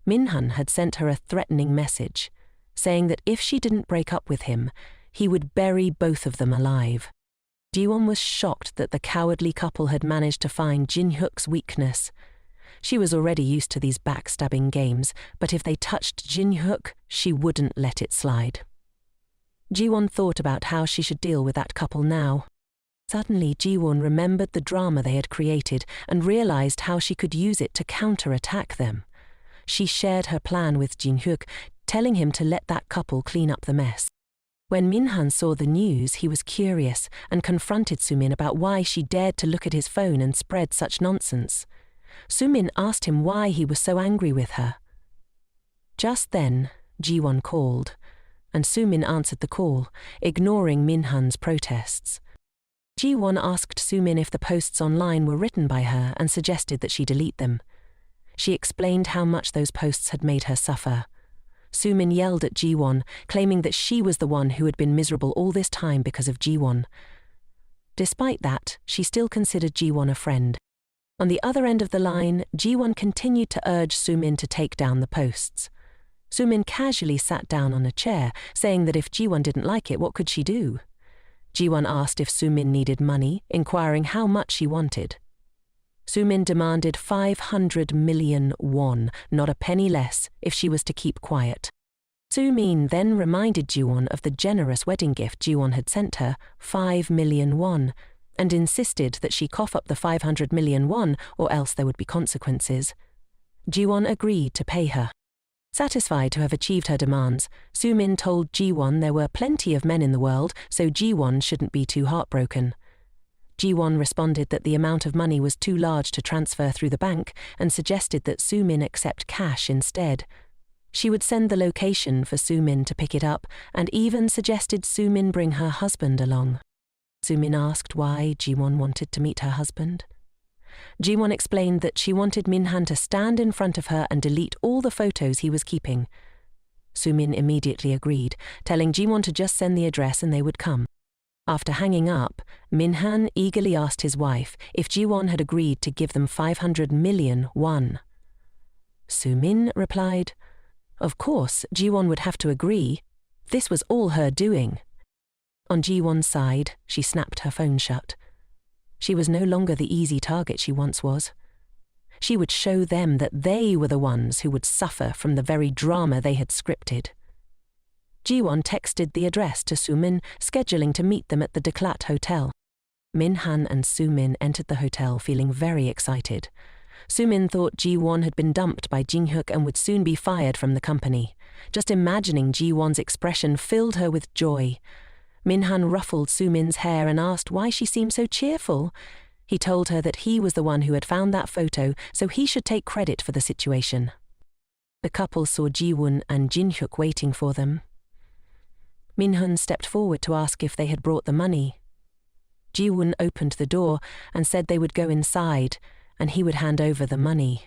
Min-han had sent her a threatening message, saying that if she didn't break up with him, he would bury both of them alive. Ji-won was shocked that the cowardly couple had managed to find Jin-hyuk's weakness. She was already used to these backstabbing games, but if they touched Jin-hyuk, she wouldn't let it slide. Ji-won thought about how she should deal with that couple now. Suddenly, Ji-won remembered the drama they had created and realized how she could use it to counterattack them. She shared her plan with Jin-hyuk, telling him to let that couple clean up the mess. When Min-han saw the news, he was curious and confronted Soo-min about why she dared to look at his phone and spread such nonsense. Soo-min asked him why he was so angry with her. Just then, Ji-won called, and Soo-min answered the call, ignoring Min-han's protests. Ji-won asked Soo-min if the posts online were written by her and suggested that she delete them. She explained how much those posts had made her suffer. Soo-min yelled at Ji-won, claiming that she was the one who had been miserable all this time because of Ji-won. Despite that, she still considered Ji-won a friend. On the other end of the line, Ji-won continued to urge Soo-min to take down the posts. Soo-min casually sat down on a chair, saying that if Ji-won didn't like it, what could she do? Ji-won asked if Soo-min needed money, inquiring how much she wanted. Soo-min demanded 500 million won, not a penny less, if she was to keep quiet. Soo-min then reminded Ji-won of the generous wedding gift Ji-won had sent her, 5 million won, and insisted that she cough up the 500 million won or else there would be consequences. Ji-won agreed to pay her. Satisfied to have achieved her demands, Soo-min told Ji-won there were plenty of men in the world, so Ji-won shouldn't be too heartbroken. Ji-won responded that the amount of money was too large to transfer through the bank and suggested that Soo-min accept cash instead. She would send the location for Soo-min to pick it up and even suggested Soo-min bring her husband along. Soo-min asked why Ji-won wanted to meet her husband. Ji-won explained that she wanted Min-han to stand in front of her and delete all the photos he was keeping. Soo-min immediately agreed, telling Ji-won to just send the address and they would come. After hanging up, Min-han eagerly asked his wife if Ji-won had agreed to give them 500 million won. Soo-min replied, "Of course, Ji-won would have to agree. This was all her doing." On Ji-won's side, she snapped her phone shut. She was no longer the easy target she once was. She would show them that they were the ones who would suffer from the very drama they had scripted. Ji-won texted the address to Soo-min, scheduling to meet them at the Deklat Hotel. Min-han and Soo-min entered the hotel feeling very excited. Soo-min thought Ji-won had been dumped by Jin-hyuk and would soon be fired from the company. Just imagining Ji-won's expression filled her with joy. Min-han ruffled Soo-min's hair and asked why she seemed so cheerful. He told her that he was the one who had found that photo, so he should take credit for the situation. The couple saw Ji-won and Jin-hyuk waiting for them. Min-hun stepped forward to ask if they had brought the money. Ji-won opened the door and said they would go inside, and he would hand over the money.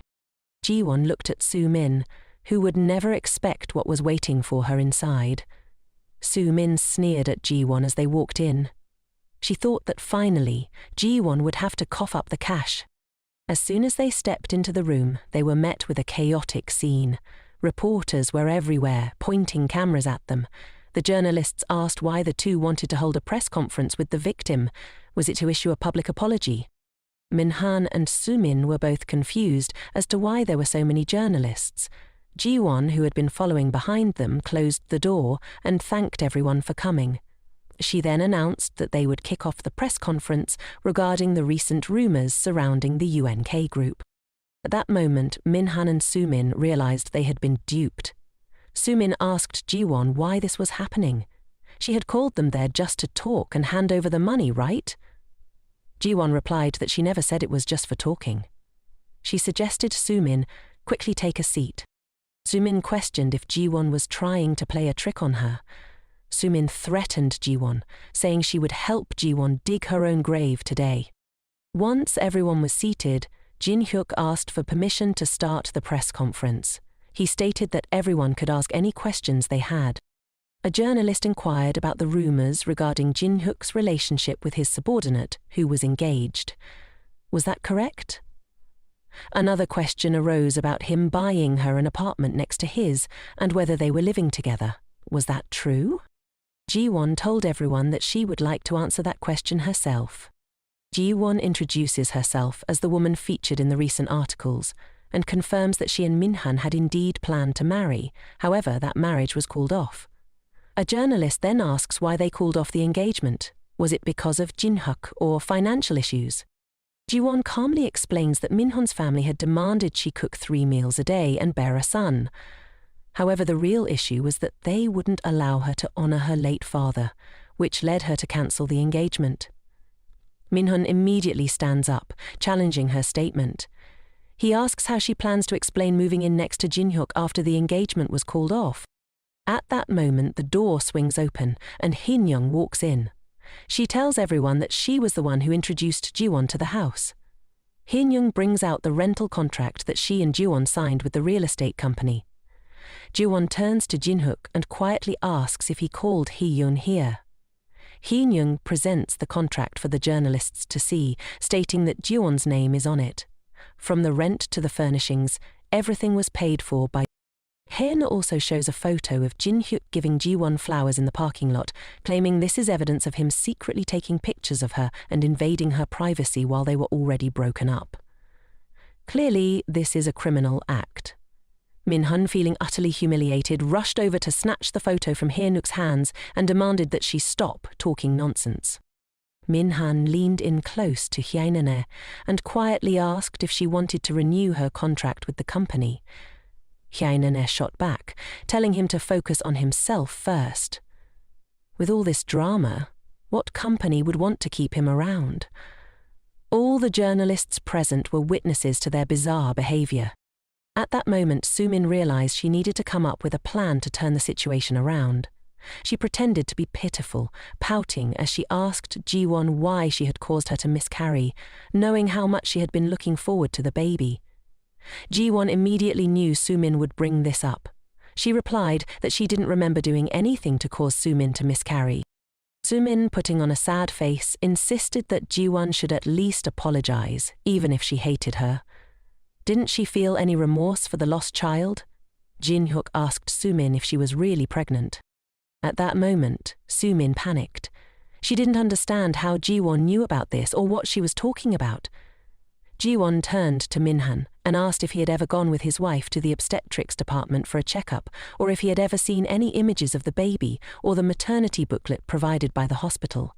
Ji-won looked at Soo-min, who would never expect what was waiting for her inside. Soo-min sneered at Ji-won as they walked in. She thought that finally, Ji-won would have to cough up the cash. As soon as they stepped into the room, they were met with a chaotic scene. Reporters were everywhere, pointing cameras at them. The journalists asked why the two wanted to hold a press conference with the victim. Was it to issue a public apology? Min-han and Soo-min were both confused as to why there were so many journalists. Ji-won, who had been following behind them, closed the door and thanked everyone for coming. She then announced that they would kick off the press conference regarding the recent rumours surrounding the UNK group. At that moment, Min-han and Soo-min realised they had been duped. Soo-min asked Ji-won why this was happening. She had called them there just to talk and hand over the money, right? Ji-won replied that she never said it was just for talking. She suggested Soo-min quickly take a seat. Soo-min questioned if Ji-won was trying to play a trick on her. Soo-min threatened Ji-won, saying she would help Ji-won dig her own grave today. Once everyone was seated, Jin-hyuk asked for permission to start the press conference. He stated that everyone could ask any questions they had. A journalist inquired about the rumours regarding Jin-hyuk's relationship with his subordinate, who was engaged. Was that correct? Another question arose about him buying her an apartment next to his and whether they were living together. Was that true? Ji-won told everyone that she would like to answer that question herself. Ji-won introduces herself as the woman featured in the recent articles and confirms that she and Min-han had indeed planned to marry. However, that marriage was called off. A journalist then asks why they called off the engagement. Was it because of Jinhyuk or financial issues? Jiwon calmly explains that Minhun's family had demanded she cook 3 meals a day and bear a son. However, the real issue was that they wouldn't allow her to honor her late father, which led her to cancel the engagement. Minhun immediately stands up, challenging her statement. He asks how she plans to explain moving in next to Jinhyuk after the engagement was called off. At that moment, the door swings open and Hin-young walks in. She tells everyone that she was the one who introduced Jiwon to the house. Hin-young brings out the rental contract that she and Jiwon signed with the real estate company. Jiwon turns to Jinhyuk and quietly asks if he called Hee-yoon here. Hin-young presents the contract for the journalists to see, stating that Jiwon's name is on it. From the rent to the furnishings, everything was paid for by. Haein also shows a photo of Jinhyuk giving Jiwon flowers in the parking lot, claiming this is evidence of him secretly taking pictures of her and invading her privacy while they were already broken up. Clearly, this is a criminal act. Minhun, feeling utterly humiliated, rushed over to snatch the photo from Haein-uk's hands and demanded that she stop talking nonsense. Minhan leaned in close to Hyein-ne and quietly asked if she wanted to renew her contract with the company. Hyein-ne shot back, telling him to focus on himself first. With all this drama, what company would want to keep him around? All the journalists present were witnesses to their bizarre behavior. At that moment, Sumin realized she needed to come up with a plan to turn the situation around. She pretended to be pitiful, pouting as she asked Jiwon why she had caused her to miscarry, knowing how much she had been looking forward to the baby. Jiwon immediately knew Sumin would bring this up. She replied that she didn't remember doing anything to cause Sumin to miscarry. Sumin, putting on a sad face, insisted that Jiwon should at least apologize, even if she hated her. Didn't she feel any remorse for the lost child? Jinhyuk asked Sumin if she was really pregnant. At that moment, Sumin panicked. She didn't understand how Jiwon knew about this or what she was talking about. Jiwon turned to Minhan and asked if he had ever gone with his wife to the obstetrics department for a checkup, or if he had ever seen any images of the baby or the maternity booklet provided by the hospital.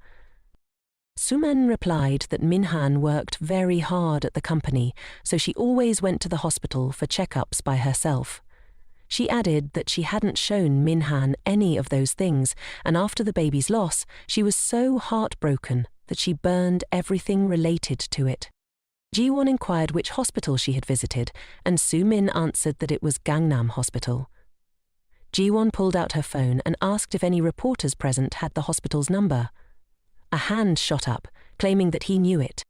Sumin replied that Minhan worked very hard at the company, so she always went to the hospital for checkups by herself. She added that she hadn't shown Minhan any of those things, and after the baby's loss, she was so heartbroken that she burned everything related to it. Jiwon inquired which hospital she had visited, and Sumin answered that it was Gangnam Hospital. Jiwon pulled out her phone and asked if any reporters present had the hospital's number. A hand shot up, claiming that he knew it.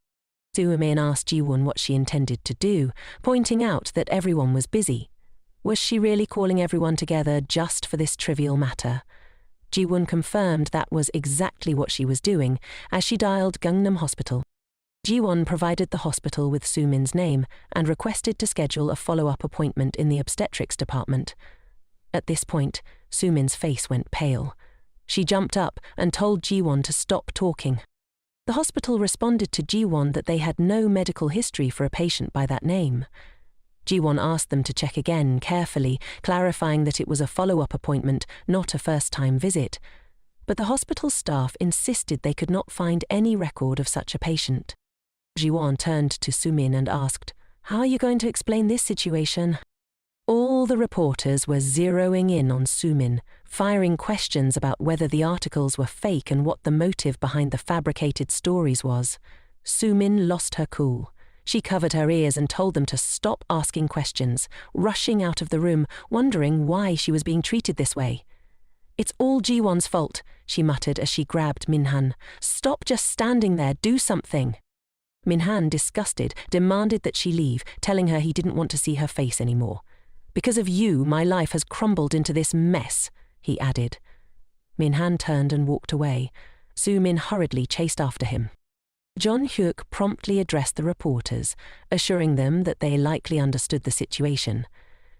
Sumin asked Jiwon what she intended to do, pointing out that everyone was busy. Was she really calling everyone together just for this trivial matter? Jiwon confirmed that was exactly what she was doing, as she dialed Gangnam Hospital. Jiwon provided the hospital with Sumin's name and requested to schedule a follow-up appointment in the obstetrics department. At this point, Sumin's face went pale. She jumped up and told Jiwon to stop talking. The hospital responded to Jiwon that they had no medical history for a patient by that name. Jiwon asked them to check again carefully, clarifying that it was a follow-up appointment, not a first-time visit. But the hospital staff insisted they could not find any record of such a patient. Jiwon turned to Sumin and asked, "How are you going to explain this situation?" All the reporters were zeroing in on Sumin, firing questions about whether the articles were fake and what the motive behind the fabricated stories was. Sumin lost her cool. She covered her ears and told them to stop asking questions, rushing out of the room, wondering why she was being treated this way. "It's all Jiwon's fault," she muttered as she grabbed Minhan. "Stop just standing there, do something." Minhan, disgusted, demanded that she leave, telling her he didn't want to see her face anymore. "Because of you, my life has crumbled into this mess," he added. Minhan turned and walked away. Sumin hurriedly chased after him. John-hyuk promptly addressed the reporters, assuring them that they likely understood the situation,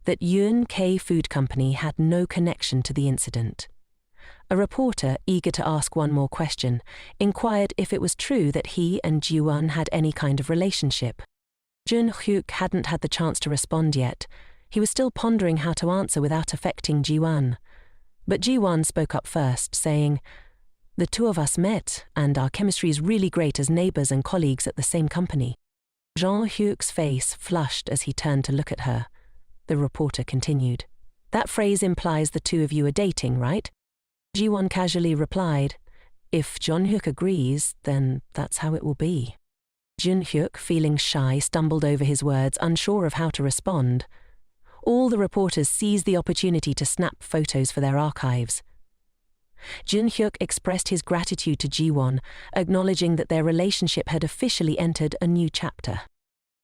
that Yun K Food Company had no connection to the incident. A reporter, eager to ask one more question, inquired if it was true that he and Jiwon had any kind of relationship. Jun-hyuk hadn't had the chance to respond yet. He was still pondering how to answer without affecting Jiwon. But Ji-won spoke up first, saying, "The two of us met, and our chemistry is really great as neighbors and colleagues at the same company." Jeon-hyuk's face flushed as he turned to look at her. The reporter continued, "That phrase implies the two of you are dating, right?" Ji-won casually replied, "If Jeon-hyuk agrees, then that's how it will be." Jeon-hyuk, feeling shy, stumbled over his words, unsure of how to respond. All the reporters seized the opportunity to snap photos for their archives. Jeon-hyuk expressed his gratitude to Ji-won, acknowledging that their relationship had officially entered a new chapter.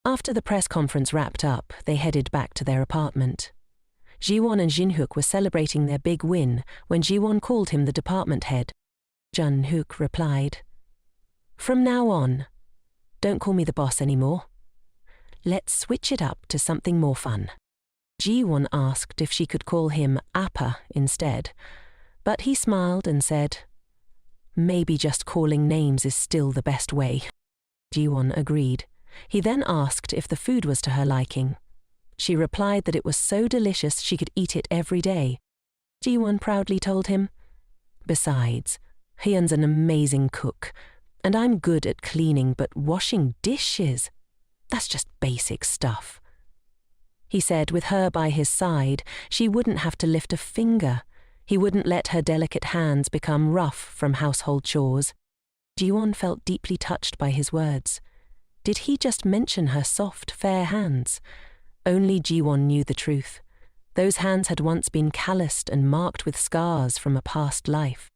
After the press conference wrapped up, they headed back to their apartment. Ji-won and Jeon-hyuk were celebrating their big win when Ji-won called him the department head. Jeon-hyuk replied, "From now on, don't call me the boss anymore. Let's switch it up to something more fun." Ji-won asked if she could call him Appa instead, but he smiled and said, "Maybe just calling names is still the best way." Ji-won agreed. He then asked if the food was to her liking. She replied that it was so delicious she could eat it every day. Ji-won proudly told him, "Besides, Hyun's an amazing cook, and I'm good at cleaning, but washing dishes, that's just basic stuff." He said with her by his side, she wouldn't have to lift a finger. He wouldn't let her delicate hands become rough from household chores. Ji-won felt deeply touched by his words. Did he just mention her soft, fair hands? Only Ji-won knew the truth. Those hands had once been calloused and marked with scars from a past life.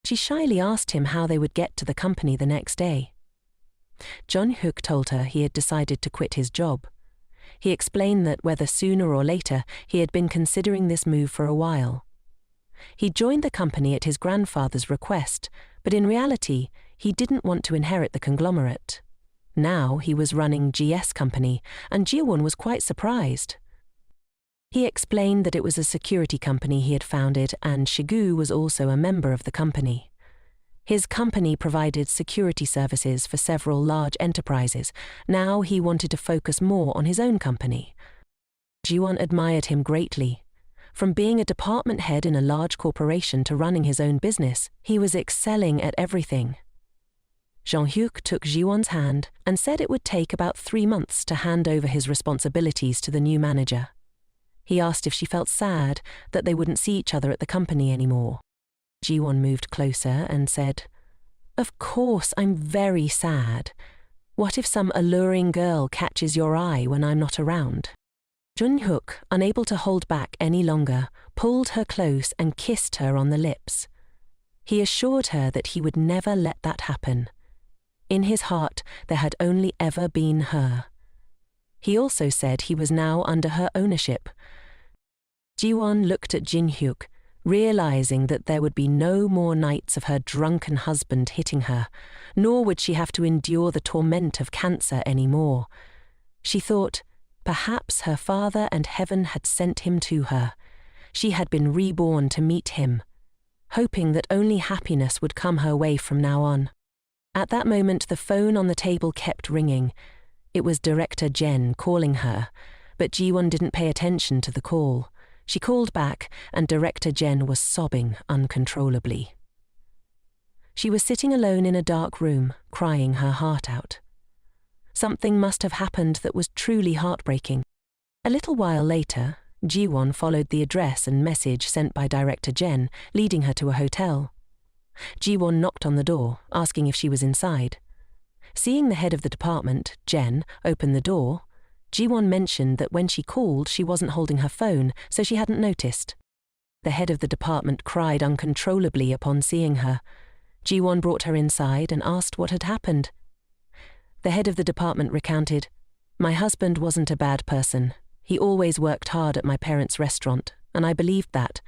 She shyly asked him how they would get to the company the next day. Jeon-hyuk told her he had decided to quit his job. He explained that whether sooner or later, he had been considering this move for a while. He joined the company at his grandfather's request, but in reality, he didn't want to inherit the conglomerate. Now he was running GS Company, and Ji-won was quite surprised. He explained that it was a security company he had founded, and Shigu was also a member of the company. His company provided security services for several large enterprises. Now he wanted to focus more on his own company. Ji-won admired him greatly. From being a department head in a large corporation to running his own business, he was excelling at everything. Jeon-hyuk took Ji-won's hand and said it would take about 3 months to hand over his responsibilities to the new manager. He asked if she felt sad that they wouldn't see each other at the company anymore. Ji-won moved closer and said, "Of course, I'm very sad. What if some alluring girl catches your eye when I'm not around?" Jeon-hyuk, unable to hold back any longer, pulled her close and kissed her on the lips. He assured her that he would never let that happen. In his heart, there had only ever been her. He also said he was now under her ownership. Ji-won looked at Jeon-hyuk, realizing that there would be no more nights of her drunken husband hitting her, nor would she have to endure the torment of cancer anymore. She thought, perhaps her father and heaven had sent him to her. She had been reborn to meet him, hoping that only happiness would come her way from now on. At that moment, the phone on the table kept ringing. It was Director Jen calling her, but Ji-won didn't pay attention to the call. She called back, and Director Jen was sobbing uncontrollably. She was sitting alone in a dark room, crying her heart out. Something must have happened that was truly heartbreaking. A little while later, Ji-won followed the address and message sent by Director Jen, leading her to a hotel. Ji-won knocked on the door, asking if she was inside. Seeing the head of the department, Jen, open the door, Ji-won mentioned that when she called, she wasn't holding her phone, so she hadn't noticed. The head of the department cried uncontrollably upon seeing her. Ji-won brought her inside and asked what had happened. The head of the department recounted, "My husband wasn't a bad person. He always worked hard at my parents' restaurant, and I believed that.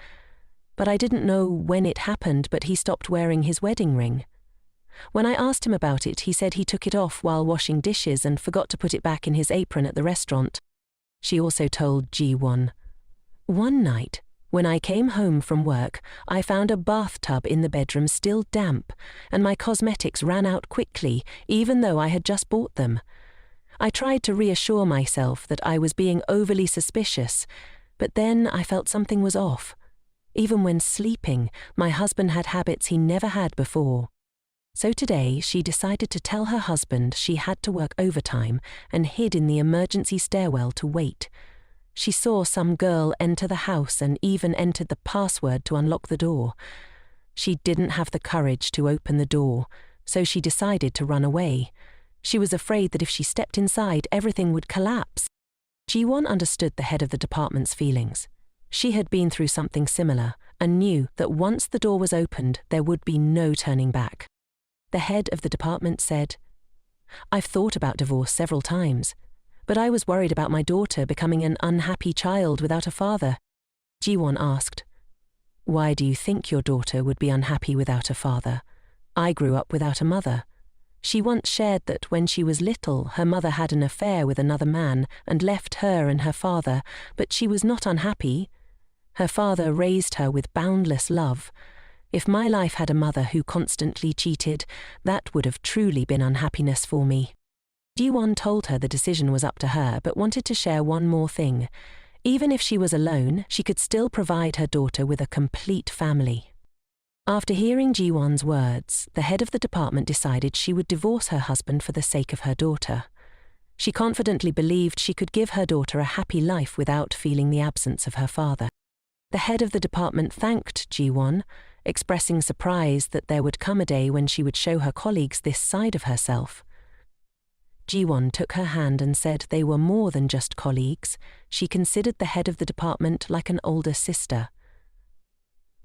But I didn't know when it happened, but he stopped wearing his wedding ring. When I asked him about it, he said he took it off while washing dishes and forgot to put it back in his apron at the restaurant." She also told Ji-won, "One night, when I came home from work, I found a bathtub in the bedroom still damp, and my cosmetics ran out quickly, even though I had just bought them. I tried to reassure myself that I was being overly suspicious, but then I felt something was off. Even when sleeping, my husband had habits he never had before. So today, she decided to tell her husband she had to work overtime and hid in the emergency stairwell to wait. She saw some girl enter the house and even entered the password to unlock the door. She didn't have the courage to open the door, so she decided to run away. She was afraid that if she stepped inside, everything would collapse. Ji-won understood the head of the department's feelings. She had been through something similar and knew that once the door was opened, there would be no turning back. The head of the department said, "I've thought about divorce several times, but I was worried about my daughter becoming an unhappy child without a father." Ji-won asked, "Why do you think your daughter would be unhappy without a father? I grew up without a mother. She once shared that when she was little, her mother had an affair with another man and left her and her father, but she was not unhappy. Her father raised her with boundless love. If my life had a mother who constantly cheated, that would have truly been unhappiness for me." Ji-won told her the decision was up to her, but wanted to share one more thing. Even if she was alone, she could still provide her daughter with a complete family. After hearing Ji-won's words, the head of the department decided she would divorce her husband for the sake of her daughter. She confidently believed she could give her daughter a happy life without feeling the absence of her father. The head of the department thanked Ji-won, expressing surprise that there would come a day when she would show her colleagues this side of herself. Ji-won took her hand and said they were more than just colleagues. She considered the head of the department like an older sister.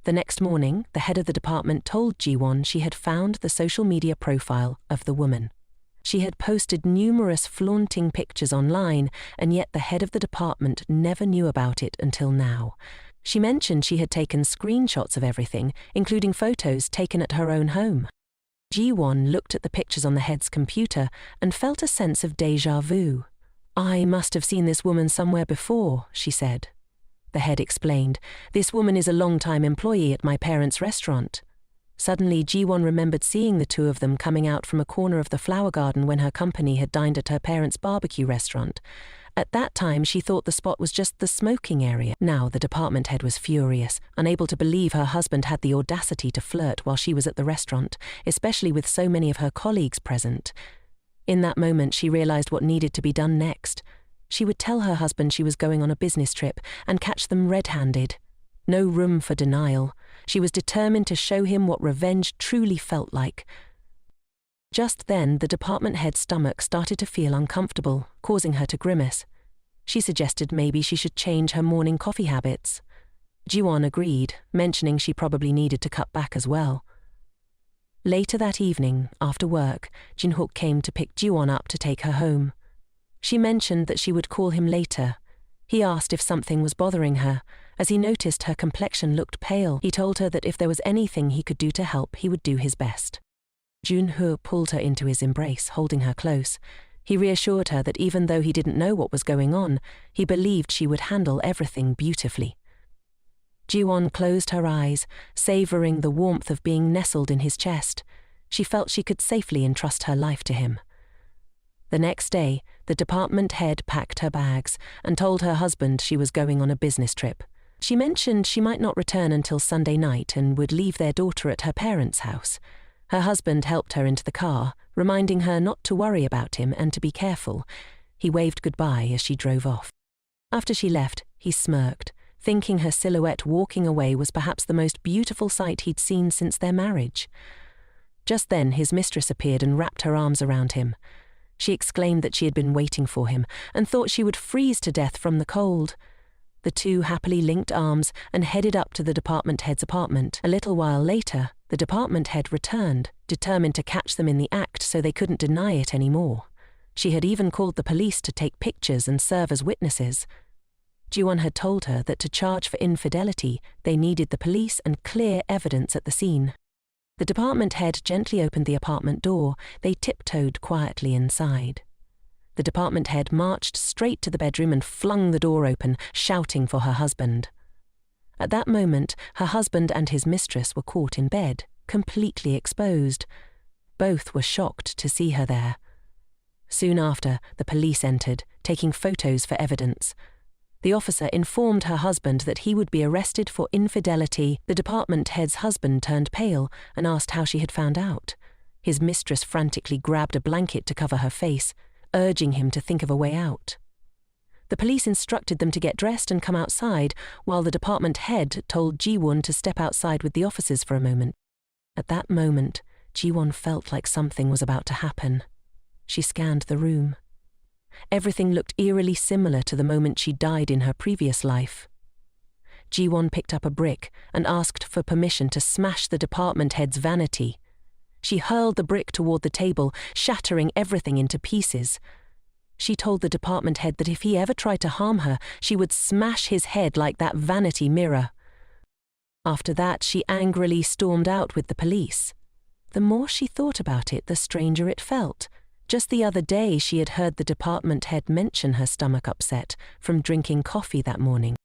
The next morning, the head of the department told Ji-won she had found the social media profile of the woman. She had posted numerous flaunting pictures online, and yet the head of the department never knew about it until now. She mentioned she had taken screenshots of everything, including photos taken at her own home. Ji-won looked at the pictures on the head's computer and felt a sense of déjà vu. "I must have seen this woman somewhere before," she said. The head explained, "This woman is a long-time employee at my parents' restaurant." Suddenly, Ji-won remembered seeing the two of them coming out from a corner of the flower garden when her company had dined at her parents' barbecue restaurant. At that time, she thought the spot was just the smoking area. Now, the department head was furious, unable to believe her husband had the audacity to flirt while she was at the restaurant, especially with so many of her colleagues present. In that moment, she realized what needed to be done next. She would tell her husband she was going on a business trip and catch them red-handed. No room for denial. She was determined to show him what revenge truly felt like. Just then, the department head's stomach started to feel uncomfortable, causing her to grimace. She suggested maybe she should change her morning coffee habits. Ji-won agreed, mentioning she probably needed to cut back as well. Later that evening, after work, Jin-hook came to pick Ji-won up to take her home. She mentioned that she would call him later. He asked if something was bothering her. As he noticed her complexion looked pale, he told her that if there was anything he could do to help, he would do his best. Jun-hook pulled her into his embrace, holding her close. He reassured her that even though he didn't know what was going on, he believed she would handle everything beautifully. Ji-won closed her eyes, savoring the warmth of being nestled in his chest. She felt she could safely entrust her life to him. The next day, the department head packed her bags and told her husband she was going on a business trip. She mentioned she might not return until Sunday night and would leave their daughter at her parents' house. Her husband helped her into the car, reminding her not to worry about him and to be careful. He waved goodbye as she drove off. After she left, he smirked, thinking her silhouette walking away was perhaps the most beautiful sight he'd seen since their marriage. Just then, his mistress appeared and wrapped her arms around him. She exclaimed that she had been waiting for him and thought she would freeze to death from the cold. The two happily linked arms and headed up to the department head's apartment. A little while later, the department head returned, determined to catch them in the act so they couldn't deny it anymore. She had even called the police to take pictures and serve as witnesses. Ji-won had told her that to charge for infidelity, they needed the police and clear evidence at the scene. The department head gently opened the apartment door. They tiptoed quietly inside. The department head marched straight to the bedroom and flung the door open, shouting for her husband. At that moment, her husband and his mistress were caught in bed, completely exposed. Both were shocked to see her there. Soon after, the police entered, taking photos for evidence. The officer informed her husband that he would be arrested for infidelity. The department head's husband turned pale and asked how she had found out. His mistress frantically grabbed a blanket to cover her face, urging him to think of a way out. The police instructed them to get dressed and come outside, while the department head told Ji-won to step outside with the officers for a moment. At that moment, Ji-won felt like something was about to happen. She scanned the room. Everything looked eerily similar to the moment she died in her previous life. Ji-won picked up a brick and asked for permission to smash the department head's vanity. She hurled the brick toward the table, shattering everything into pieces. She told the department head that if he ever tried to harm her, she would smash his head like that vanity mirror. After that, she angrily stormed out with the police. The more she thought about it, the stranger it felt. Just the other day, she had heard the department head mention her stomach upset from drinking coffee that morning.